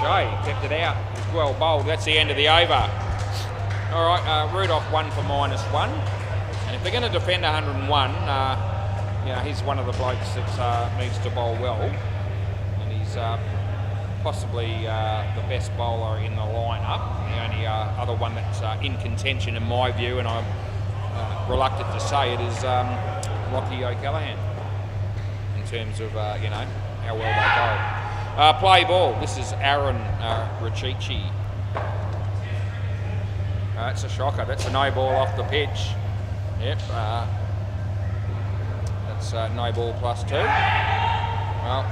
Jay kept it out. It was well bowled. That's the end of the over. All right, Rudolph 1 for -1, and if they're going to defend 101, he's one of the blokes that needs to bowl well, and he's possibly the best bowler in the lineup. The only other one that's in contention, in my view, and I'm reluctant to say it, is Lockie O'Callaghan, in terms of how well they bowl. Play ball. This is Aaron Rachichi. That's a shocker. That's a no ball off the pitch. Yep. That's no ball +2. Well,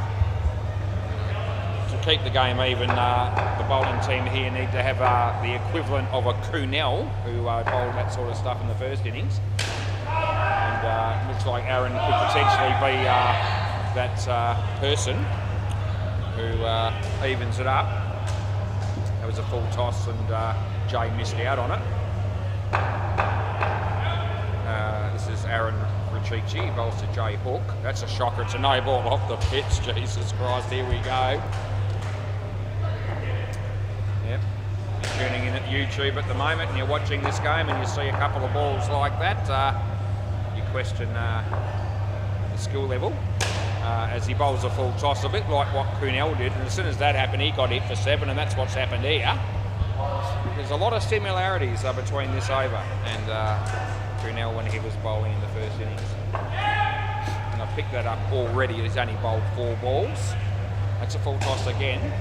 to keep the game even, the bowling team here need to have the equivalent of a Kunel, who bowled that sort of stuff in the first innings. And looks like Aaron could potentially be that person who evens it up. That was a full toss, and Jay missed out on it. This is Aaron Rachichi. He bowls to Jay Hook. That's a shocker. It's a no ball off the pitch. Jesus Christ, here we go. Yep. You're tuning in at YouTube at the moment and you're watching this game and you see a couple of balls like that, you question the skill level. As he bowls a full toss, a bit like what Kunel did, and as soon as that happened, he got hit for 7, and that's what's happened here. There's a lot of similarities between this over and Kunel when he was bowling in the first innings. And I've picked that up already. He's only bowled 4 balls. That's a full toss again.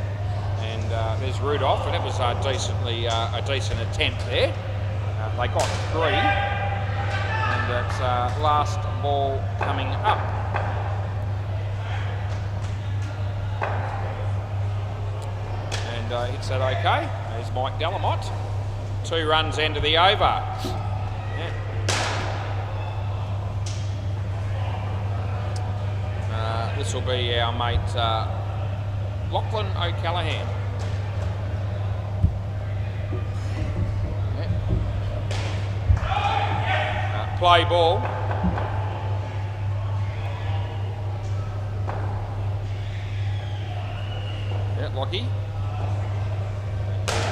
And there's Rudolph, and that was a decent attempt there. They got 3, and that's last ball coming up. And hits that okay. There's Mike Delamont. 2 runs end of the over. Yeah. This will be our mate Lachlan O'Callaghan. Yeah. Play ball. Yeah, Lockie.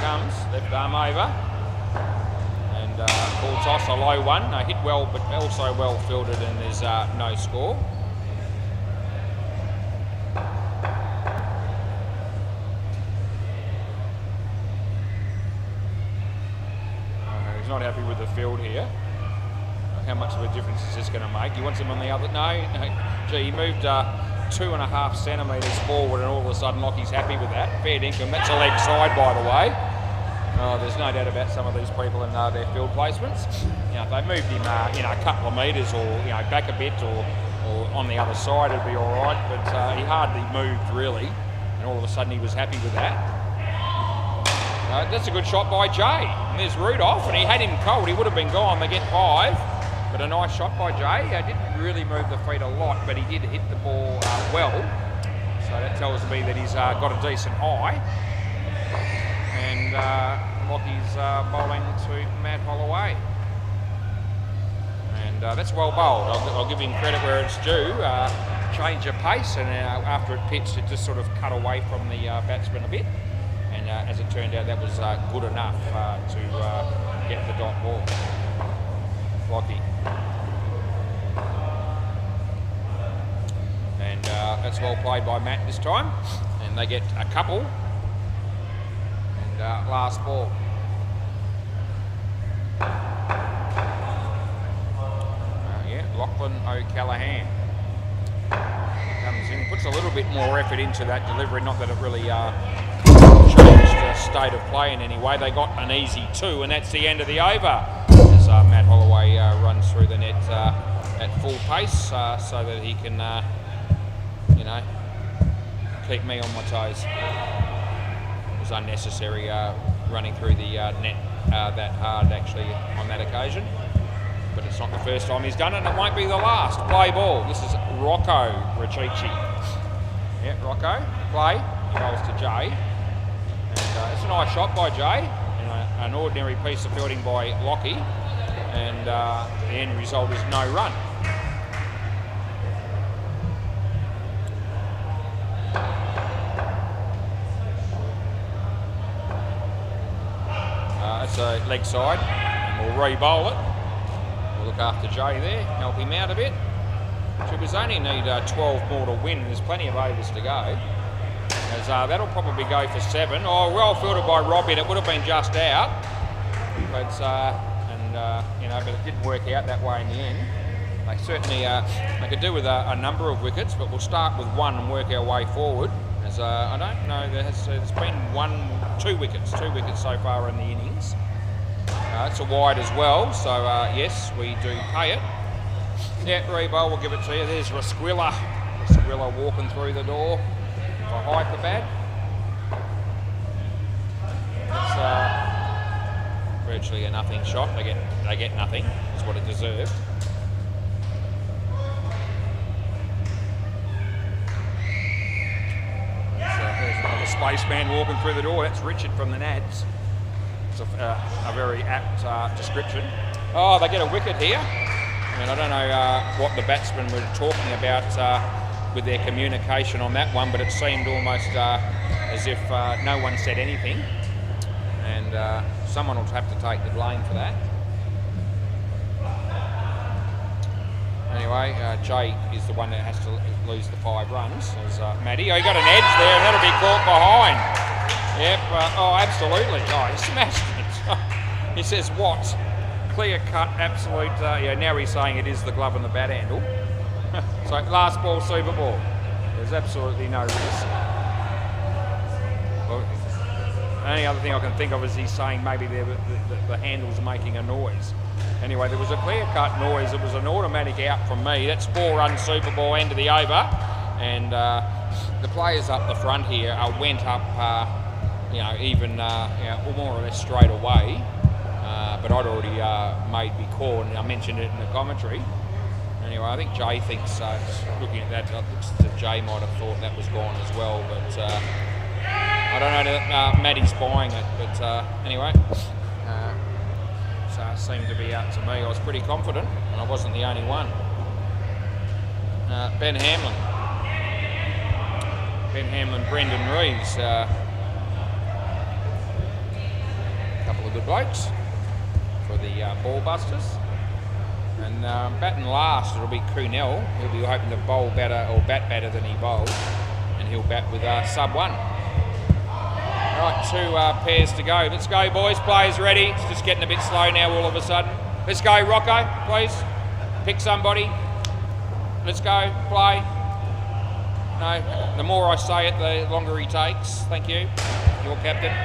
Comes, left arm over, and full toss, a low one, hit well but also well fielded, and there's no score. He's not happy with the field here. How much of a difference is this going to make? He wants him on the other, no, gee, he moved 2.5 centimetres forward, and all of a sudden Lockie's happy with that. Fair dinkum, that's a leg side, by the way. There's no doubt about some of these people and their field placements. If they moved him, a couple of metres, or back a bit, or on the other side, it'd be all right. But he hardly moved really, and all of a sudden he was happy with that. That's a good shot by Jay. And there's Rudolph, and he had him cold. He would have been gone. They get 5, but a nice shot by Jay. Didn't really move the feet a lot, but he did hit the ball well. So that tells me that he's got a decent eye. And Lockie's bowling to Matt Holloway. And that's well bowled. I'll give him credit where it's due. Change of pace, and after it pitched, it just sort of cut away from the batsman a bit. And as it turned out, that was good enough to get the dot ball. Lockie. And that's well played by Matt this time. And they get a couple. Last ball. Lachlan O'Callaghan comes in, puts a little bit more effort into that delivery, not that it really changed the state of play in any way. They got an easy 2, and that's the end of the over. As Matt Holloway runs through the net at full pace so that he can, keep me on my toes. Unnecessary running through the net that hard actually on that occasion, but it's not the first time he's done it, and it won't be the last. Play ball. This is Rocco Rachichi. Yeah, Rocco play. He goes to Jay, and it's a nice shot by Jay. an ordinary piece of fielding by Lockie, and the end result is no run. That's a leg side, and we'll re-bowl it. We'll look after Jay there, help him out a bit. Troopers only need 12 more to win. There's plenty of overs to go. As that'll probably go for 7. Oh, well fielded by Robbie. It would have been just out, but but it didn't work out that way in the end. They certainly they could do with a number of wickets, but we'll start with 1 and work our way forward. As I don't know, there's been 2 wickets so far in the innings. It's a wide as well, so yes, we do pay it. Yeah, Rebo, we'll give it to you. There's Rasquilla. Rasquilla walking through the door for Hyperbad. It's virtually a nothing shot. They get nothing. That's what it deserved. There's another spaceman walking through the door. That's Richard from the Nads. It's a very apt description. Oh, they get a wicket here. And I don't know what the batsmen were talking about with their communication on that one, but it seemed almost as if no one said anything. And someone will have to take the blame for that. Anyway, Jay is the one that has to lose the 5 runs. As Matty, he got an edge there, and that'll be caught behind. Yep, oh, absolutely. Oh, he smashed it. He says, what? Clear cut, absolute. Yeah, now he's saying it is the glove and the bat handle. So, last ball, Super Ball. There's absolutely no risk. Well, the only other thing I can think of is he's saying maybe the handle's making a noise. Anyway, there was a clear-cut noise. It was an automatic out from me. That's 4 runs, Super Ball, end of the over. And the players up the front here went up, even more or less straight away. But I'd already made me call, and I mentioned it in the commentary. Anyway, I think Jay thinks, looking at that, Jay might have thought that was gone as well. But I don't know that Maddie's buying it. But anyway. Seemed to be out to me. I was pretty confident, and I wasn't the only one. Ben Hamlin, Brendan Reeves. A couple of good blokes for the ball busters. And batting last, it'll be Kunel. He'll be hoping to bowl better or bat better than he bowled, and he'll bat with sub 1. Right, 2 pairs to go. Let's go, boys. Players ready. It's just getting a bit slow now all of a sudden. Let's go, Rocco, please. Pick somebody. Let's go. Play. No, the more I say it, the longer he takes. Thank you. Your captain.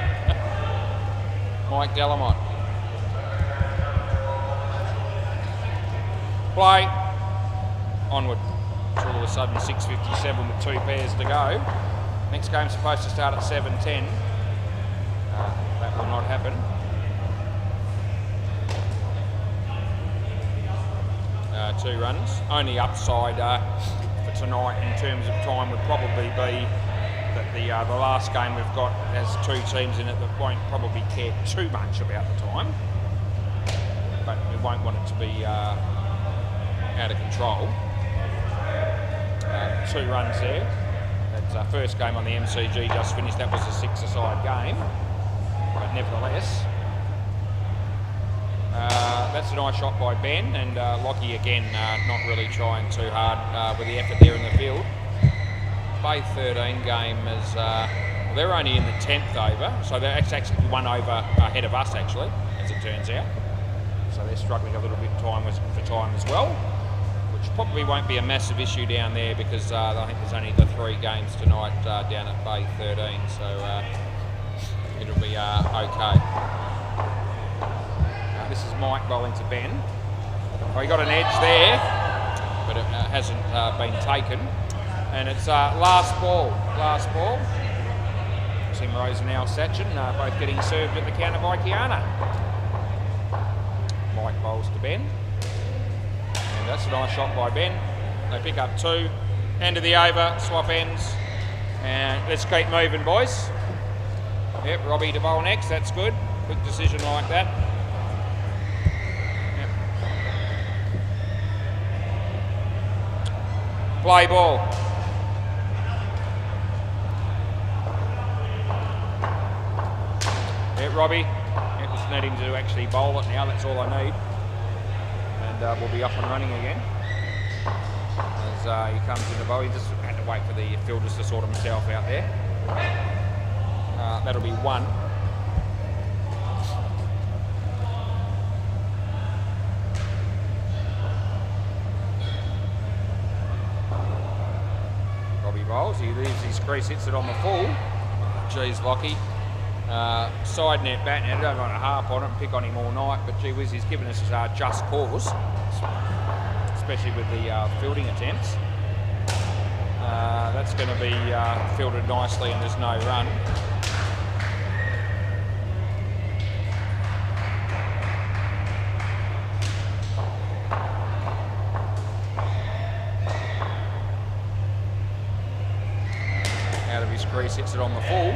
Mike Delamont. Play. Onward. It's all of a sudden 6:57 with 2 pairs to go. Next game's supposed to start at 7:10. That will not happen. Two runs. Only upside for tonight in terms of time would probably be that the last game we've got has 2 teams in it that won't probably care too much about the time. But we won't want it to be out of control. 2 runs there. That first game on the MCG just finished. That was a 6-a-side game. But nevertheless, that's a nice shot by Ben, and Lockie again not really trying too hard with the effort there in the field. Bay 13 game is, they're only in the 10th over, so they're actually 1 over ahead of us actually, as it turns out. So they're struggling a little bit for time as well, which probably won't be a massive issue down there because I think there's only the 3 games tonight down at Bay 13, so it'll be okay. This is Mike bowling to Ben. Oh, he got an edge there, but it hasn't been taken. And it's last ball. Tim Rose and Al Sachin both getting served at the counter by Kiana. Mike bowls to Ben. And that's a nice shot by Ben. They pick up 2. End of the over, swap ends. And let's keep moving, boys. Yep, Robbie to bowl next, that's good. Quick decision like that. Yep. Play ball. Yeah, Robbie. Yeah, just need him to actually bowl it now. That's all I need. And we'll be up and running again. As he comes in the bowl, he just had to wait for the fielders to sort himself out there. That'll be one. Robbie bowls. He leaves his crease, hits it on the full. Geez, Lockie. Side net bat. Now, I don't want to harp on it and pick on him all night, but gee whiz, he's given us just cause, especially with the fielding attempts. That's going to be fielded nicely and there's no run. Out of his crease, hits it on the full.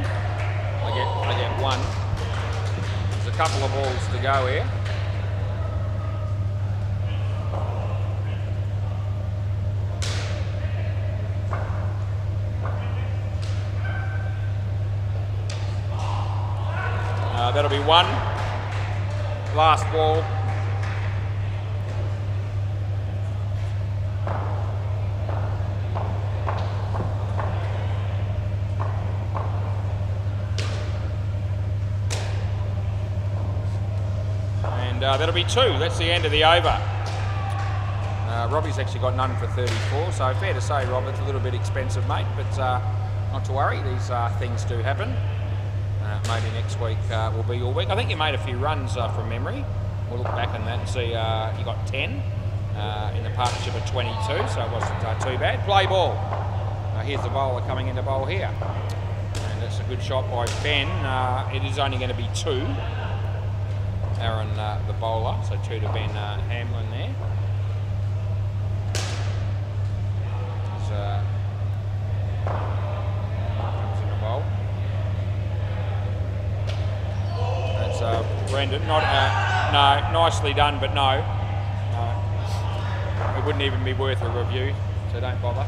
I get one. There's a couple of balls to go here. That'll be one. Last ball. And that'll be two. That's the end of the over. Robbie's actually got none for 34, so fair to say, Rob, it's a little bit expensive, mate, but not to worry, these things do happen. Maybe next week will be your week. I think you made a few runs from memory. We'll look back on that and see you got 10 in the partnership of 22, so it wasn't too bad. Play ball. Here's the bowler coming into bowl here. And that's a good shot by Ben. It is only going to be two. Aaron, the bowler, so two to Ben Hamlin there. Comes in the bowl. Brendan, not no, nicely done, but no, it wouldn't even be worth a review, so don't bother.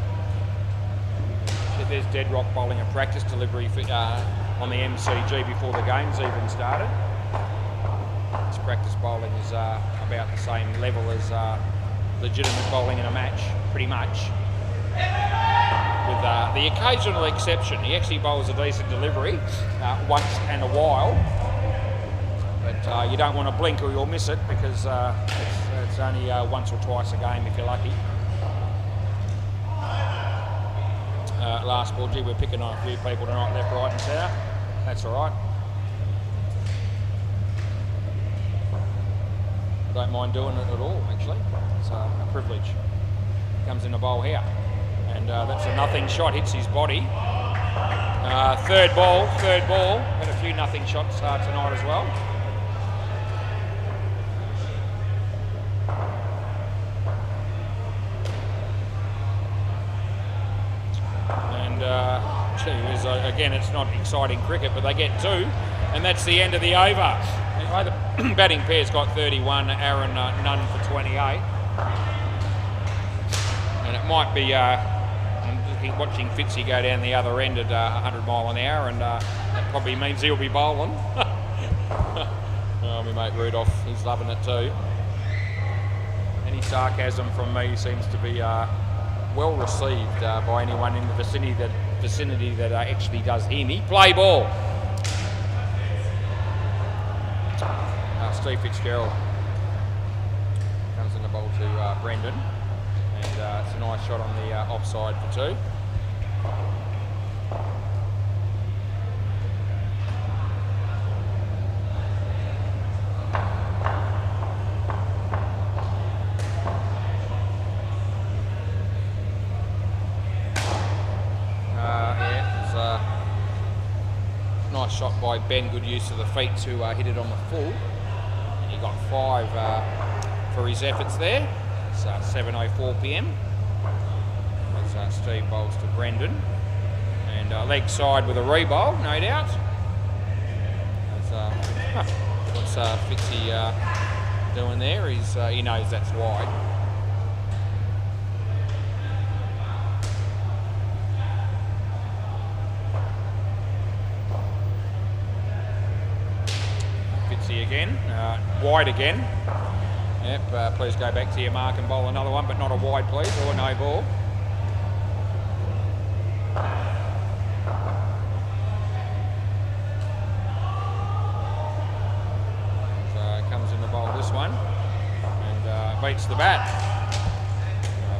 There's dead rock bowling a practice delivery for, on the MCG before the games even started. This practice bowling is about the same level as legitimate bowling in a match, pretty much. With the occasional exception, he actually bowls a decent delivery once in a while. But you don't want to blink or you'll miss it because it's only once or twice a game if you're lucky. Last ball, gee, we're picking on a few people tonight, left, right and centre. That's all right. I don't mind doing it at all, actually. It's a privilege. Comes in the bowl here. And that's a nothing shot, hits his body. Third ball. Had a few nothing shots tonight as well. Again, it's not exciting cricket, but they get two, and that's the end of the over. Anyway, the batting pair's got 31, Aaron none for 28. And it might be, I'm watching Fitzy go down the other end at 100 mile an hour, and that probably means he'll be bowling. My mate Rudolph, he's loving it too. Any sarcasm from me seems to be well received by anyone in the vicinity that actually does hear me. Play ball. Steve Fitzgerald comes in the bowl to Brendan, and it's a nice shot on the offside for two. Nice shot by Ben, good use of the feet to hit it on the full. And he got 5 for his efforts there. It's 7:04 p.m. As Steve bowls to Brendan. And leg side with a re-bowl, no doubt. As, What's Fitzy doing there? He knows that's wide. Fitzy again, wide again. Yep, please go back to your mark and bowl another one, but not a wide, please, or no ball. So comes in the bowl this one, and beats the bat.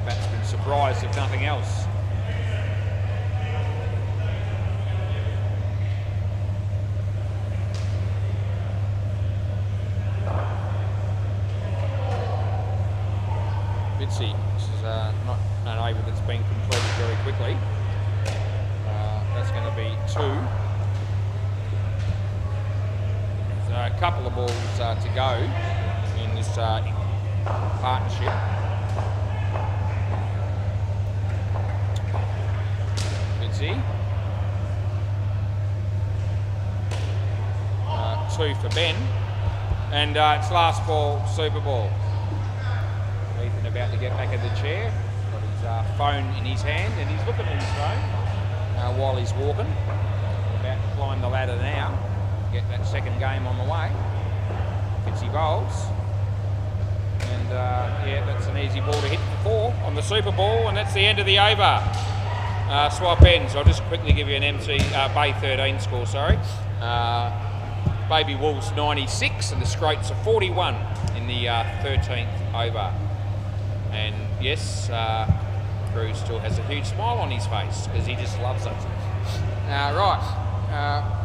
Batsman surprised if nothing else. Fitzy, this is not an over that's been completed very quickly. That's going to be 2. There's a couple of balls to go in this partnership. Fitzy. 2 for Ben. And it's last ball, super ball. Ethan about to get back in the chair, got his phone in his hand, and he's looking at his phone while he's walking. About to climb the ladder now, get that second game on the way. Fitzy bowls, and yeah, that's an easy ball to hit for 4 on the Super Ball, and that's the end of the over. Swap ends. I'll just quickly give you an Bay 13 score. Sorry, Baby Wolves 96, and the Scroats are 41 in the 13th over. And yes, Cruz still has a huge smile on his face because he just loves it. Right,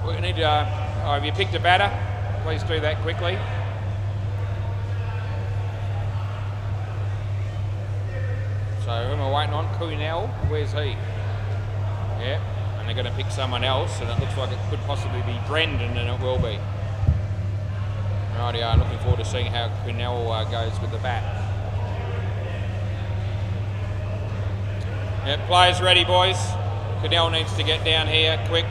we need to. Have you picked a batter? Please do that quickly. So who am I waiting on? Kunal, where's he? Yeah, and they're going to pick someone else, and it looks like it could possibly be Brendan, and it will be. Rightio, I'm looking forward to seeing how Kunal goes with the bat. Yep, players ready, boys. Cadell needs to get down here quick.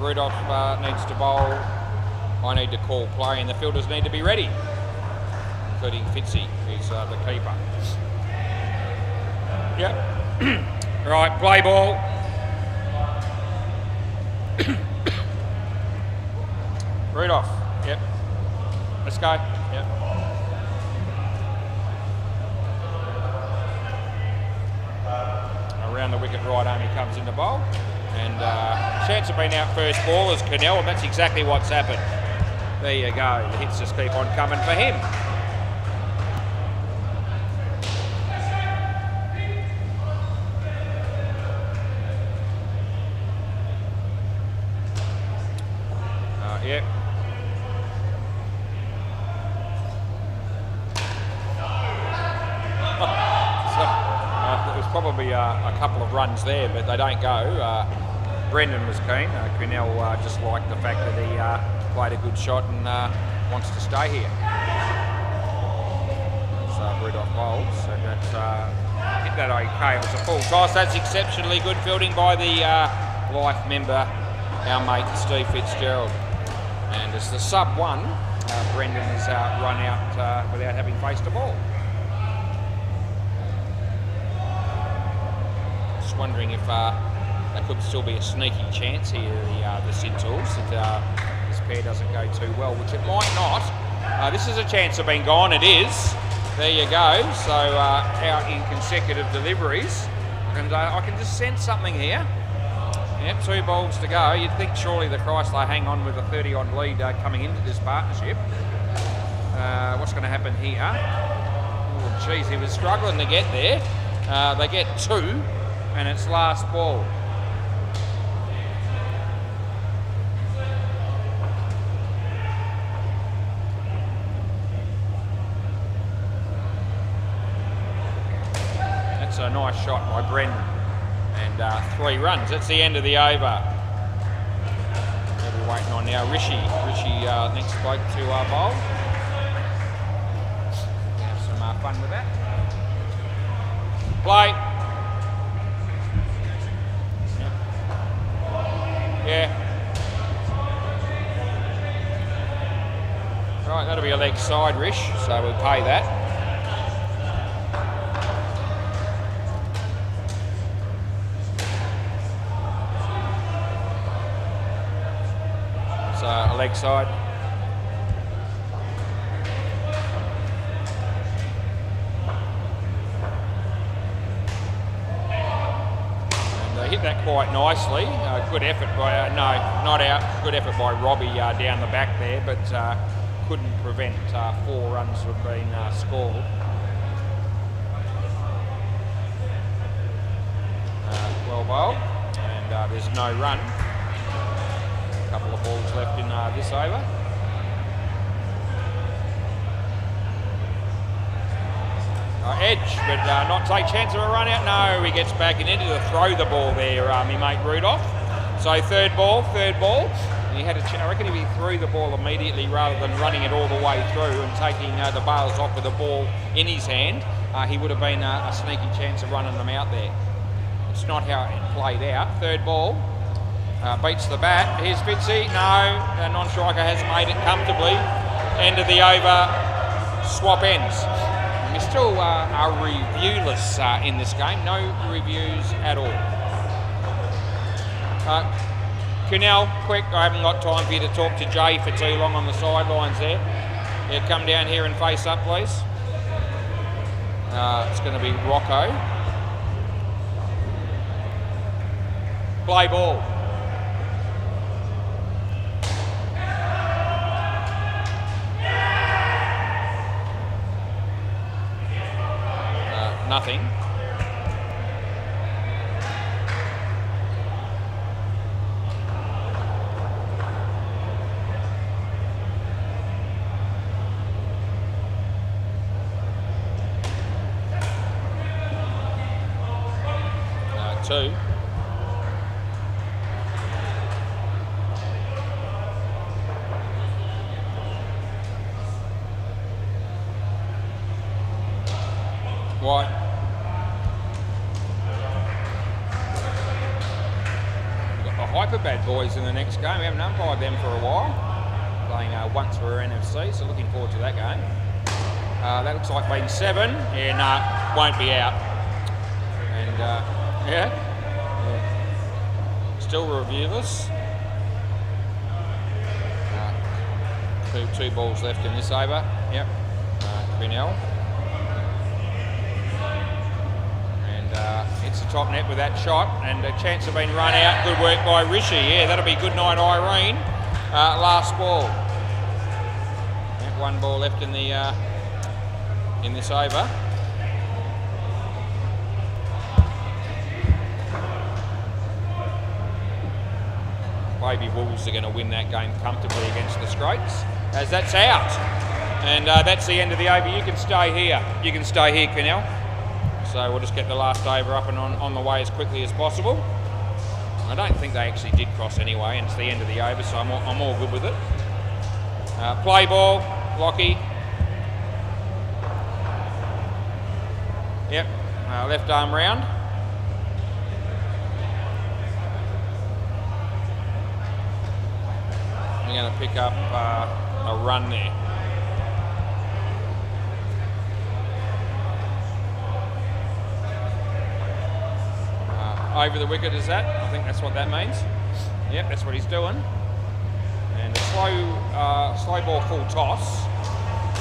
Rudolph needs to bowl. I need to call play, and the fielders need to be ready, including Fitzy, who's the keeper. Yep. Right, play ball. Rudolph. Yep. Let's go. Yep. Around the wicket right arm, he comes in the bowl, and chance of being out first ball is Cannell, and that's exactly what's happened. There you go, the hits just keep on coming for him. Yep. There's probably a couple of runs there, but they don't go. Brendan was keen. Quinnell just liked the fact that he played a good shot and wants to stay here. So Rudolph bowls, so that's hit that okay. It was a full toss. That's exceptionally good fielding by the life member, our mate Steve Fitzgerald. And as the sub-1, Brendan has run out without having faced a ball. Just wondering if there could still be a sneaky chance here, the Sid Tools, if this pair doesn't go too well, which it might not. This is a chance of being gone, it is. There you go, so out in consecutive deliveries. And I can just sense something here. Yep, 2 balls to go. You'd think surely the Chrysler hang on with a 30-odd lead coming into this partnership. What's going to happen here? Oh, geez, he was struggling to get there. They get 2, and it's last ball. That's a nice shot by Brendan. And 3 runs. That's the end of the over. We're waiting on now Rishi. Rishi next bloke to bowl. We have some fun with that. Play. Yeah. Right, that'll be a leg side, Rish, so we'll pay that. So a leg side. Hit that quite nicely. Good effort by, no, not out. Good effort by Robbie down the back there, but couldn't prevent 4 runs from being scored. Well bowled, and there's no run. A couple of balls left in this over. Edge, but not take chance of a run out. No, he gets back and into to throw the ball there, my mate Rudolph. So third ball. And he had I reckon if he threw the ball immediately rather than running it all the way through and taking the bails off with the ball in his hand, he would have been a sneaky chance of running them out there. It's not how it played out. Third ball, beats the bat. Here's Fitzy. No, non-striker has made it comfortably. End of the over, swap ends. We still are reviewless in this game. No reviews at all. Cunell, quick. I haven't got time for you to talk to Jay for too long on the sidelines there. Yeah, come down here and face up, please. It's going to be Rocco. Play ball. Nothing. Two. White. We've got the hyper bad boys in the next game. We haven't umpired them for a while. Playing once for NFC, so looking forward to that game. That looks like being 7. Yeah, no, won't be out. And yeah. Still reviewless. Two balls left in this over. Yep. Grinnell. Hits the top net with that shot, and a chance of being run out. Good work by Rishi. Yeah, that'll be good night, Irene. Last ball. Yep, 1 ball left in the in this over. Baby Wolves are going to win that game comfortably against the Scrates, as that's out. And that's the end of the over. You can stay here. You can stay here, Cunell. So we'll just get the last over up and on the way as quickly as possible. I don't think they actually did cross anyway, and it's the end of the over, so I'm all good with it. Play ball, Lockie. Yep, left arm round. We're going to pick up a run there. Over the wicket is that? I think that's what that means. Yep, that's what he's doing. And a slow ball full toss,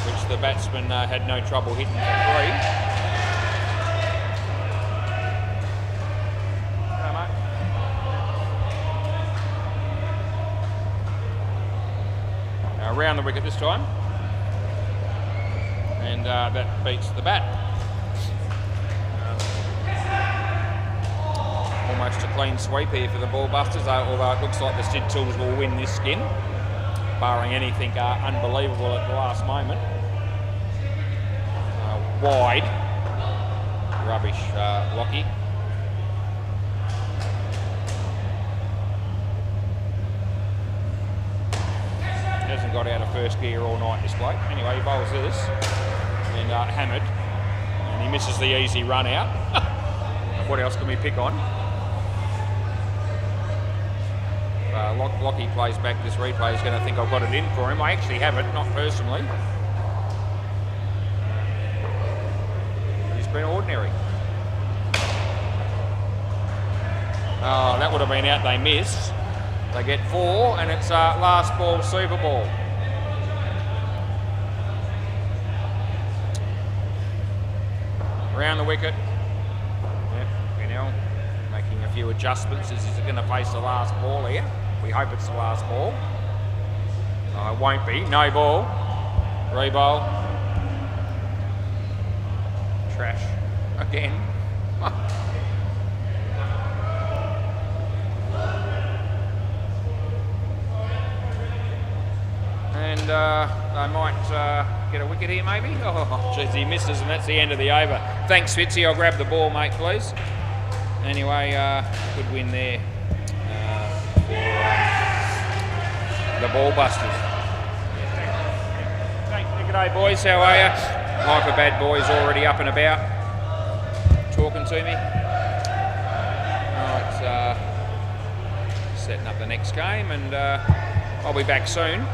which the batsman had no trouble hitting for 3. Around the wicket this time. And that beats the bat. Almost a clean sweep here for the ball busters, although it looks like the Sid Tools will win this skin, barring anything unbelievable at the last moment. Wide. Rubbish, Lockie. Hasn't got out of first gear all night, this bloke. Anyway, he bowls this, and hammered, and he misses the easy run out. What else can we pick on? Lockie plays back this replay, he's going to think I've got it in for him. I actually have it, not personally. He's been ordinary. Oh, that would have been out, they missed. They get 4, and it's last ball, Super Ball. Around the wicket. Yep, Pinell making a few adjustments as he's going to face the last ball here. We hope it's the last ball. Oh, it won't be. No ball. Re-bowl. Trash. Again. And they might get a wicket here maybe. Oh, geez, he misses and that's the end of the over. Thanks, Fitzy. I'll grab the ball, mate, please. Anyway, good win there for the Ball Busters. Good day, boys. How are you? Hyper Bad Boys already up and about, talking to me. Right, setting up the next game, and I'll be back soon.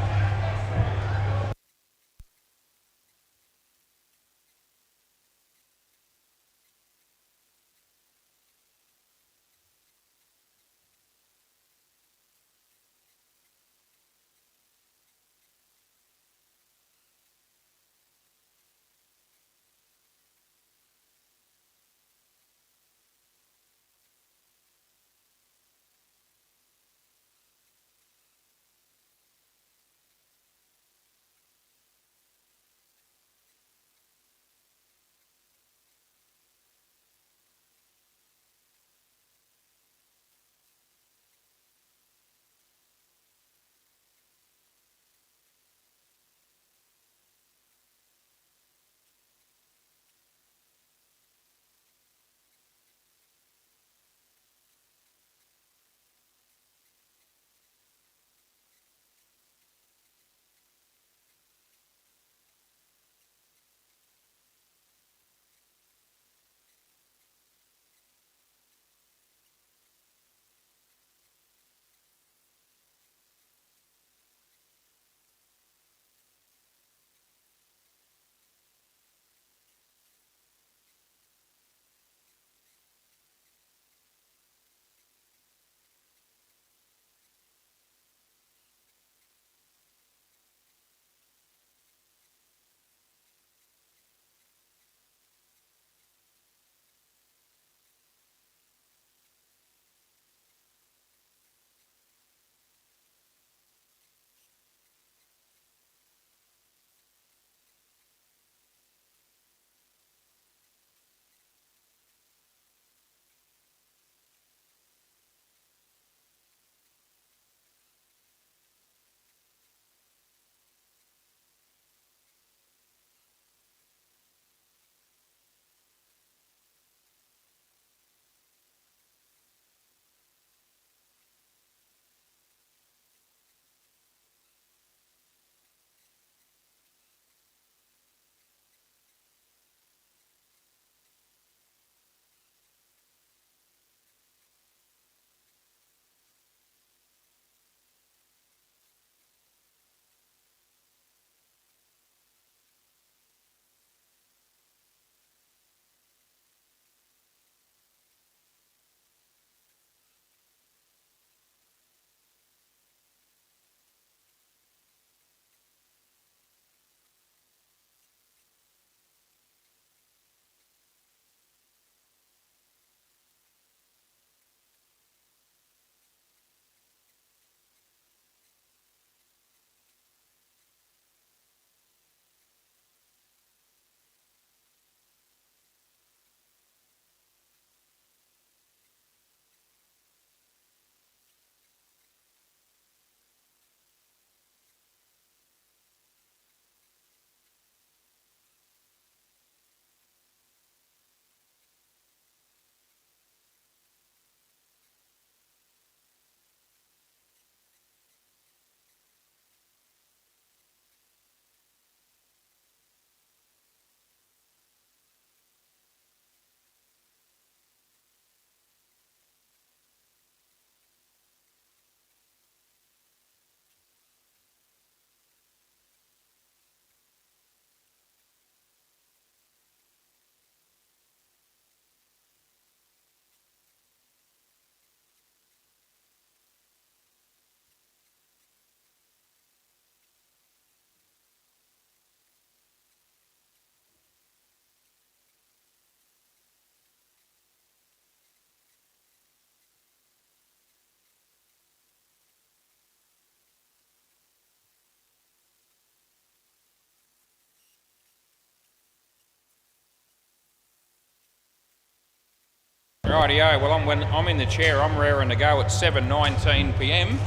Rightio, well I'm in the chair, I'm raring to go at 7:19 p.m.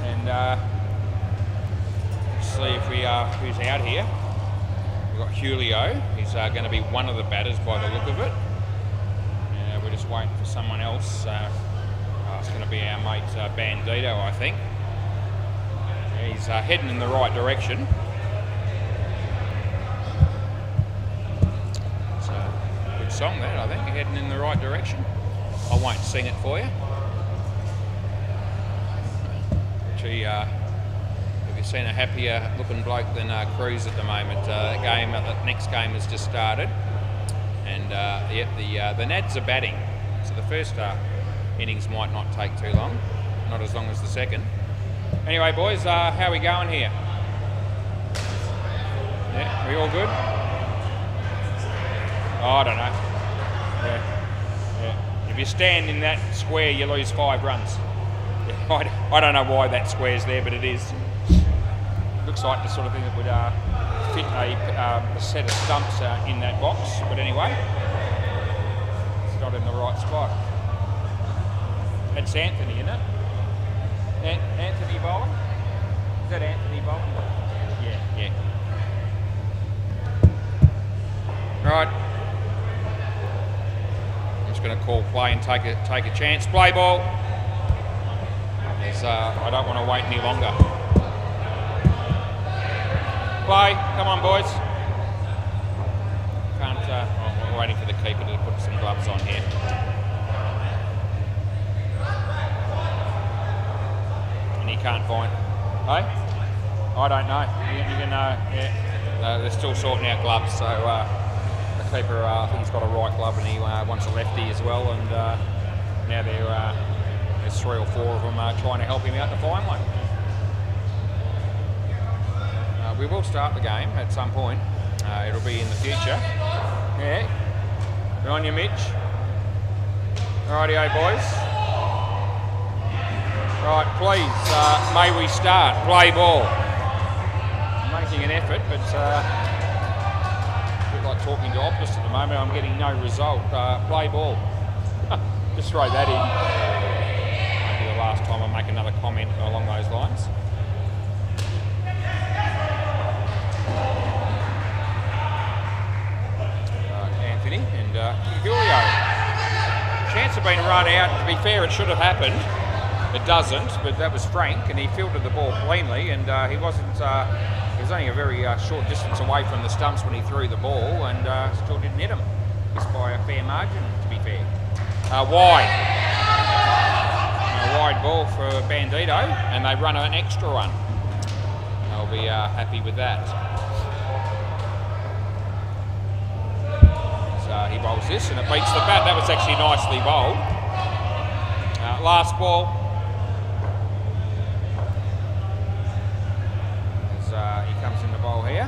and let's see if we who's out here. We've got Julio, he's going to be one of the batters by the look of it. We're just waiting for someone else. It's going to be our mate Bandito, I think. He's heading in the right direction. It's a good song that, I think. You're heading in the right direction. I won't sing it for you. Gee, have you seen a happier looking bloke than Cruz at the moment? The next game has just started. And the Nads are batting. So the first innings might not take too long. Not as long as the second. Anyway, boys, how are we going here? Yeah, we all good? Oh, I don't know. Yeah. If you stand in that square, you lose 5 runs. Yeah, I don't know why that square's there, but it is. Looks like the sort of thing that would fit a set of stumps in that box. But anyway, it's not in the right spot. That's Anthony, isn't it? Anthony bowling? Is that Anthony bowling? Yeah. Right. I'm just going to call play and take a chance. Play ball. I don't want to wait any longer. Play. Come on, boys. We're waiting for the keeper to put some gloves on here. And he can't find. Hey? I don't know. You can yeah. They're still sorting out gloves, so the keeper, I think he's got a right glove and he wants a lefty as well, and now there's 3 or 4 of them trying to help him out to find one. We will start the game at some point. It'll be in the future. Yeah. Good on you, Mitch. Rightio, boys. Right, please, may we start. Play ball. I'm making an effort, but a bit like talking to Optus at the moment. I'm getting no result. Play ball. Just throw that in. Maybe the last time I make another comment along those lines. Anthony and Julio. Chance of being run out. To be fair, it should have happened. It doesn't, but that was Frank, and he fielded the ball cleanly, and he wasn't. He was only a very short distance away from the stumps when he threw the ball, and still didn't hit him. Just by a fair margin, to be fair. Wide. Wide ball for Bandito, and they run an extra one. They'll be happy with that. He bowls this and it beats the bat. That was actually nicely bowled. Last ball. As he comes in the bowl here.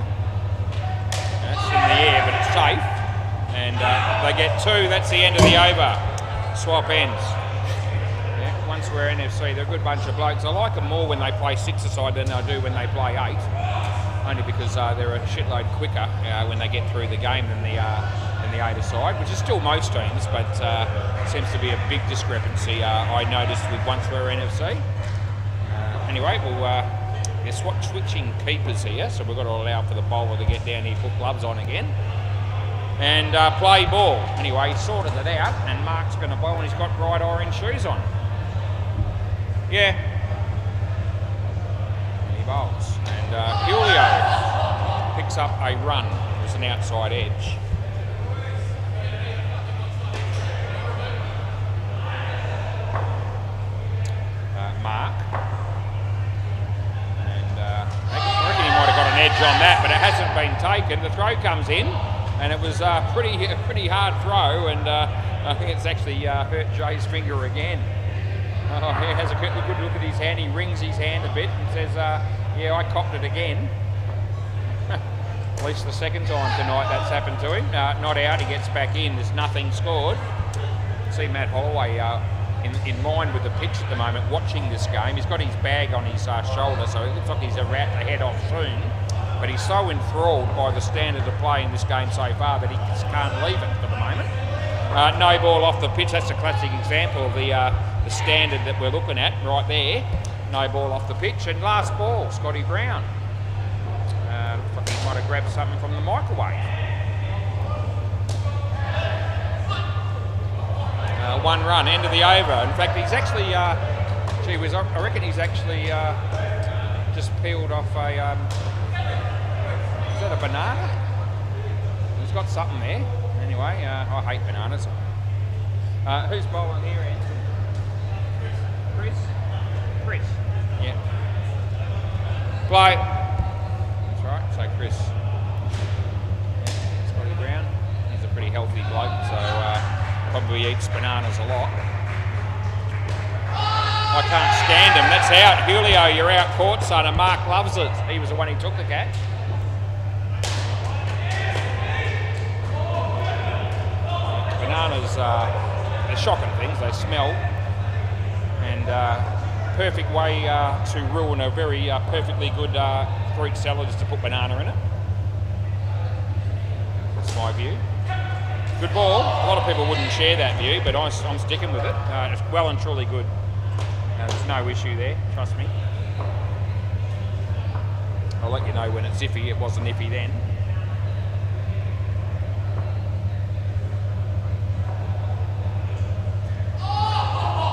It's in the air, but it's safe. And they get 2. That's the end of the over. Swap ends. Yeah, once we're NFC, they're a good bunch of blokes. I like them more when they play 6-a-side than I do when they play 8. Only because they're a shitload quicker when they get through the game than the 8-a-side, which is still most teams, but seems to be a big discrepancy I noticed with once we're NFC. Anyway, we're switching keepers here, so we've got to allow for the bowler to get down here, put gloves on again, and play ball. Anyway, he sorted it out, and Mark's going to bowl, and he's got bright orange shoes on. Yeah. And he bowls, and Julio picks up a run. It was an outside edge. Mark, and I reckon he might have got an edge on that, but it hasn't been taken. The throw comes in, and it was a pretty hard throw, and I think it's actually hurt Jay's finger again. Oh, he has a good look at his hand. He wrings his hand a bit and says, yeah, I copped it again. At least the second time tonight that's happened to him. Not out, he gets back in. There's nothing scored. See Matt Holloway in line with the pitch at the moment, watching this game. He's got his bag on his shoulder, so it looks like he's about to head off soon. But he's so enthralled by the standard of play in this game so far that he just can't leave it for the moment. No ball off the pitch. That's a classic example of the standard that we're looking at right there. No ball off the pitch. And last ball, Scotty Brown. Looks like he might have grabbed something from the microwave. 1 run, end of the over. In fact, he's actually, gee whiz, I reckon he's actually just peeled off a, is that a banana? He's got something there. Anyway, I hate bananas. Who's bowling here, Anson? Chris? Yeah. Play. That's right, so Chris. Yeah, Scotty Brown. He's a pretty healthy bloke, so probably eats bananas a lot. I can't stand him. That's out. Julio, you're out court, son, and Mark loves it. He was the one who took the catch. Bananas, they're shocking things. They smell. And perfect way to ruin a very perfectly good fruit salad is to put banana in it. That's my view. Good ball. A lot of people wouldn't share that view, but I'm sticking with it. It's well and truly good. There's no issue there, trust me. I'll let you know when it's iffy. It wasn't iffy then.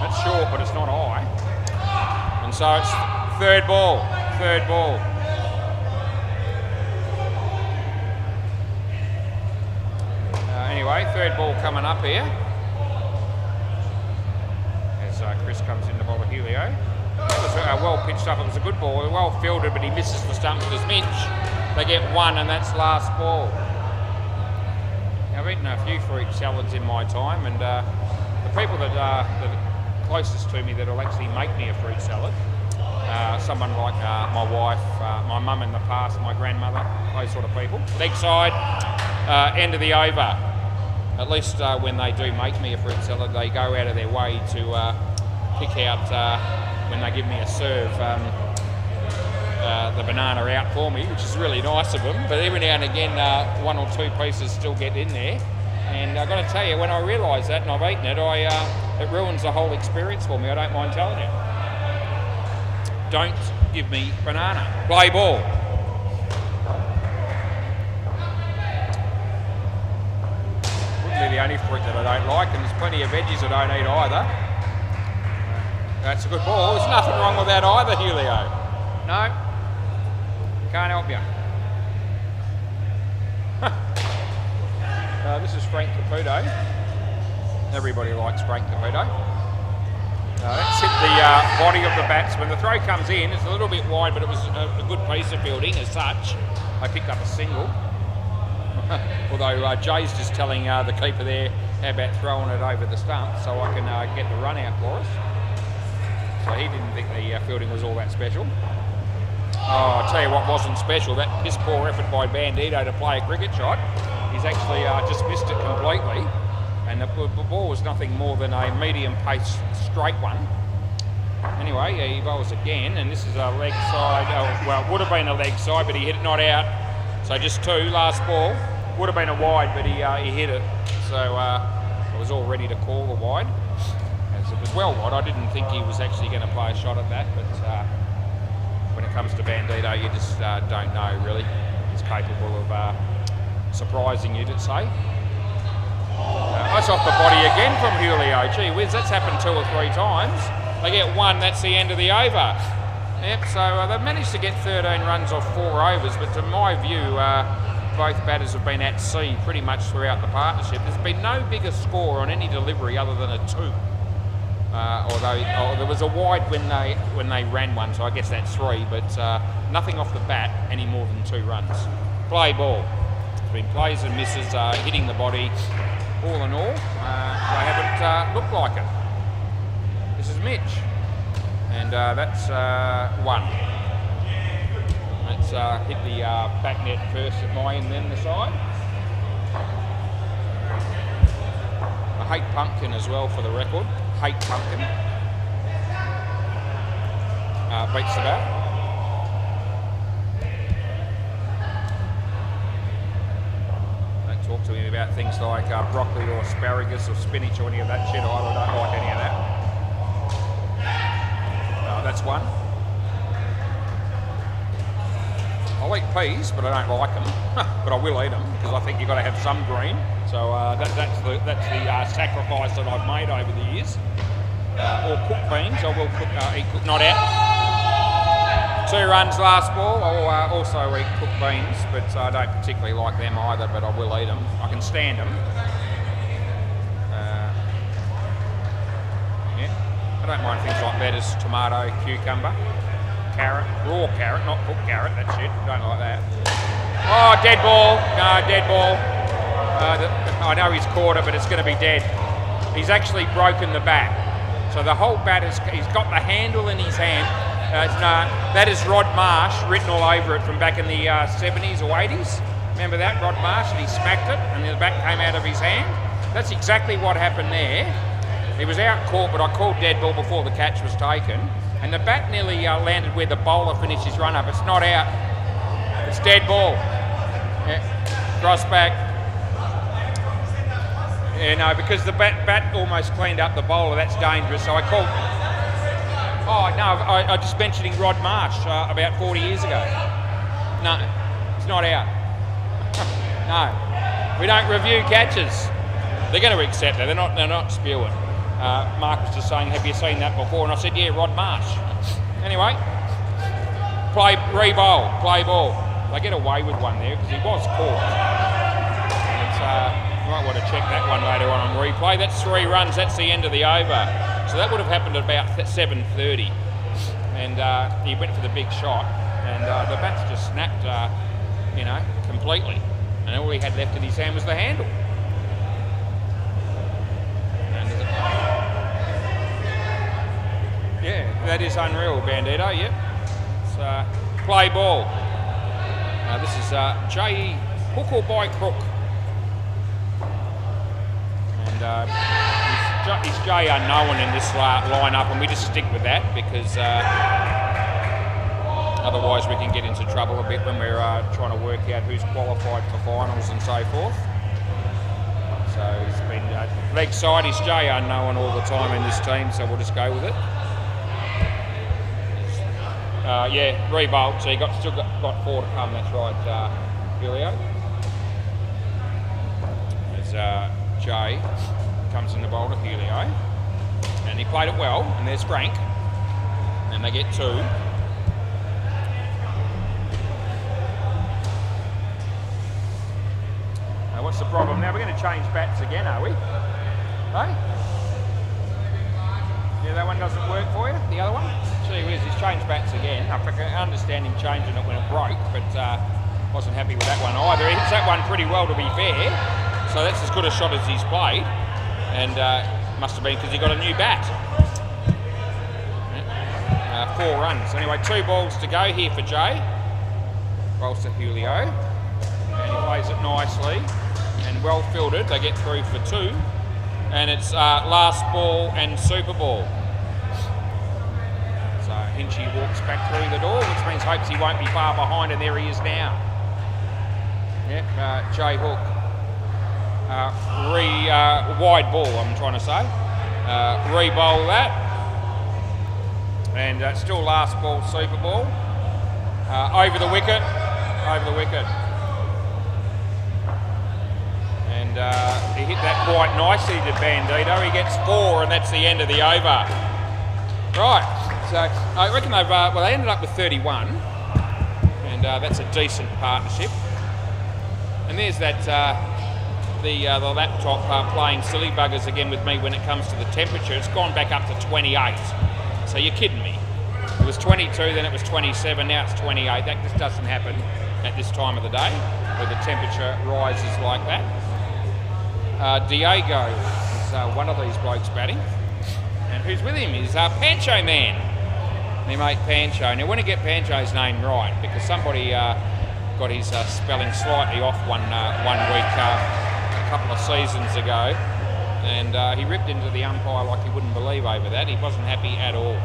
That's short, but it's not high. And so it's third ball. Anyway, third ball coming up here. As Chris comes in to bowl a Helio. It was well pitched up. It was a good ball. Well fielded, but he misses the stumps with his minch. They get 1, and that's last ball. Now, I've eaten a few fruit salads in my time, and the people that are closest to me that will actually make me a fruit salad, someone like my wife, my mum in the past, my grandmother, those sort of people. Leg side, end of the over. At least when they do make me a fruit salad, they go out of their way to pick out, when they give me a serve, the banana out for me, which is really nice of them. But every now and again, 1 or 2 pieces still get in there. And I've got to tell you, when I realise that and I've eaten it, it ruins the whole experience for me. I don't mind telling you. Don't give me banana. Play ball. Wouldn't be the only fruit that I don't like, and there's plenty of veggies I don't eat either. That's a good ball. There's nothing wrong with that either, Julio. No, can't help you. This is Frank Caputo. Everybody likes Frank Caputo. Let's hit the body of the batsman. The throw comes in. It's a little bit wide, but it was a good piece of fielding as such. I picked up a single. Although Jay's just telling the keeper there how about throwing it over the stump so I can get the run out for us. So he didn't think the fielding was all that special. Oh, I'll tell you what wasn't special. That piss poor effort by Bandito to play a cricket shot. He's actually just missed it completely. And the ball was nothing more than a medium pace straight one. Anyway, he bowls again, and this is a leg side. Well, it would have been a leg side, but he hit it not out. So just 2, last ball. Would have been a wide, but he hit it. So I was all ready to call the wide. As it was well wide. I didn't think he was actually going to play a shot at that, but when it comes to Bandito, you just don't know, really. He's capable of surprising you, to say. That's off the body again from Julio. Gee whiz, that's happened 2 or 3 times. They get 1, that's the end of the over. Yep, so they've managed to get 13 runs off 4 overs, but to my view, both batters have been at sea pretty much throughout the partnership. There's been no bigger score on any delivery other than a 2. Although there was a wide when they ran one, so I guess that's 3, but nothing off the bat any more than 2 runs. Play ball. It's been plays and misses, hitting the body. All in all, they haven't looked like it. This is Mitch, and that's 1. Let's hit the back net first at my end, then the side. I hate pumpkin as well, for the record. Hate pumpkin. Beats the bat. talk to him about things like broccoli or asparagus or spinach or any of that shit. I don't like any of that. That's one. I'll eat peas, but I don't like them. But I will eat them because I think you've got to have some green. So that's the sacrifice that I've made over the years. Or cooked beans. I will eat cooked, not out. 2 runs last ball. I'll also eat cooked beans, but I don't particularly like them either, but I will eat them. I can stand them. Yeah, I don't mind things like lettuce, tomato, cucumber, carrot, raw carrot, not cooked carrot, that shit. Don't like that. Oh, dead ball. No, dead ball. I know he's caught it, but it's going to be dead. He's actually broken the bat. So the whole bat he's got the handle in his hand. That is Rod Marsh written all over it from back in the 70s or 80s. Remember that, Rod Marsh? And he smacked it and the bat came out of his hand. That's exactly what happened there. He was out caught, but I called dead ball before the catch was taken. And the bat nearly landed where the bowler finished his run up. It's not out. It's dead ball. Yeah. Cross back. Yeah, no, because the bat almost cleaned up the bowler. That's dangerous. So I called... Oh, no, I just mentioning Rod Marsh about 40 years ago. No, it's not out. No, we don't review catches. They're going to accept that. They're not spewing. Mark was just saying, have you seen that before? And I said, yeah, Rod Marsh. Anyway, play ball. They get away with one there because he was caught. You might want to check that one later on replay. That's 3 runs. That's the end of the over. So that would have happened at about 7:30, and he went for the big shot, and the bat's just snapped, completely, and all he had left in his hand was the handle. And yeah, that is unreal, Bandito. Yep. It's play ball. This is J. Hook or by crook, and. He's J unknown in this lineup, and we just stick with that because otherwise we can get into trouble a bit when we're trying to work out who's qualified for finals and so forth. So he's been leg side. He's J unknown all the time in this team, so we'll just go with it. Yeah, re-bowled, so he still got 4 to come. That's right, Julio. There's J. Comes in the bowl to Julio, and he played it well, and there's Frank, and they get 2. Now what's the problem? Now we're going to change bats again, are we? Hey? Yeah, that one doesn't work for you? The other one? Gee whiz, he's changed bats again. I understand him changing it when it broke, but wasn't happy with that one either. He hits that one pretty well, to be fair, so that's as good a shot as he's played. And must have been because he got a new bat. 4 runs. Anyway, 2 balls to go here for Jay. Rolls to Julio. And he plays it nicely and well fielded. They get through for 2. And it's last ball and super ball. So Hinchy walks back through the door, which means hopes he won't be far behind, and there he is now. Yep, Jay Hook. Wide ball, I'm trying to say. Re-bowl that. And still last ball, super ball. Over the wicket. And he hit that quite nicely to Bandito. He gets 4, and that's the end of the over. Right, so I reckon they ended up with 31. And that's a decent partnership. And there's that... The laptop playing silly buggers again with me when it comes to the temperature. It's gone back up to 28. So you're kidding me. It was 22, then it was 27, now it's 28. That just doesn't happen at this time of the day where the temperature rises like that. Diego is one of these blokes batting. And who's with him is Pancho Man. My mate Pancho. Now, I want to get Pancho's name right because somebody got his spelling slightly off one week a couple of seasons ago, and he ripped into the umpire like you wouldn't believe over that. He wasn't happy at all.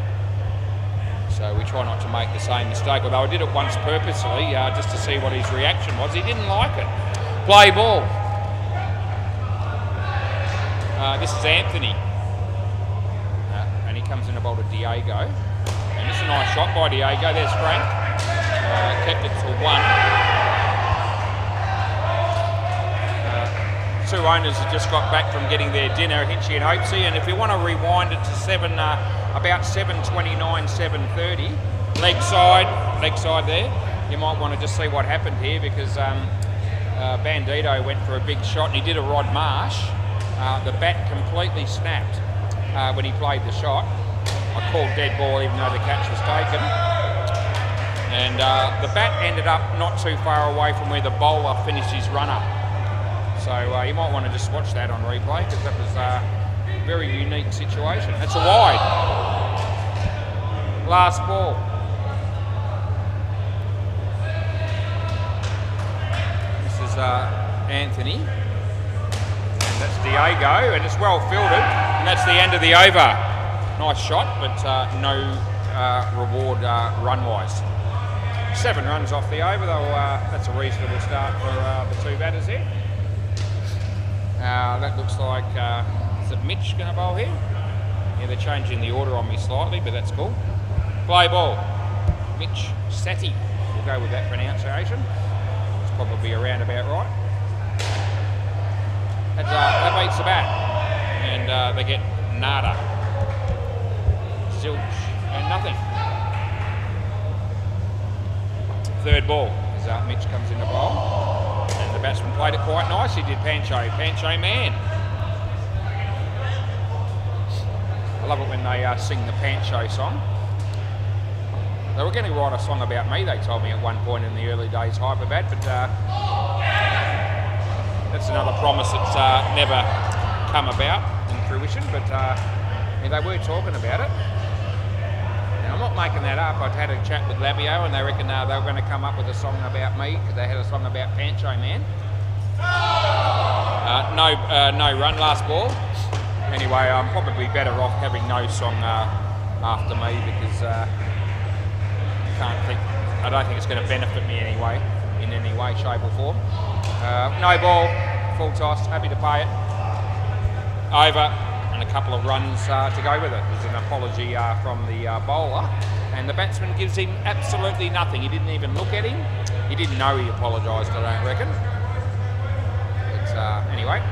So we try not to make the same mistake, although I did it once purposely just to see what his reaction was. He didn't like it. Play ball. This is Anthony. And he comes in about a Diego. And this is a nice shot by Diego. There's Frank. Kept it to 1. Two owners have just got back from getting their dinner, Hinchy and Hopesy, and if you want to rewind it to about 7:29, 7:30, leg side there, you might want to just see what happened here because Bandito went for a big shot and he did a Rod Marsh. The bat completely snapped when he played the shot. I called dead ball even though the catch was taken. And the bat ended up not too far away from where the bowler finished his run-up. So you might want to just watch that on replay because that was a very unique situation. It's a wide. Last ball. This is Anthony. And that's Diego, and it's well fielded. And that's the end of the over. Nice shot, but no reward run-wise. 7 runs off the over, though that's a reasonable start for the two batters here. That looks like, is it Mitch going to bowl here? Yeah, they're changing the order on me slightly, but that's cool. Play ball. Mitch Sati. We'll go with that pronunciation. It's probably around about right. That beats the bat. And they get nada. Zilch and nothing. Third ball as Mitch comes in the bowl. And the batsman played it quite nice. He did Pancho Man. I love it when they sing the Pancho song. They were going to write a song about me, they told me at one point in the early days, Hyperbad, but that's another promise that's never come about in fruition, but yeah, they were talking about it. Now, I'm not making that up. I'd had a chat with Labio and they reckon they were going to come up with a song about me because they had a song about Pancho Man. No run, last ball. Anyway, I'm probably better off having no song after me because I don't think it's going to benefit me anyway, in any way, shape or form. No ball, full toss, happy to pay it. Over, and a couple of runs to go with it. There's an apology from the bowler, and the batsman gives him absolutely nothing. He didn't even look at him. He didn't know he apologised, I don't reckon. But anyway,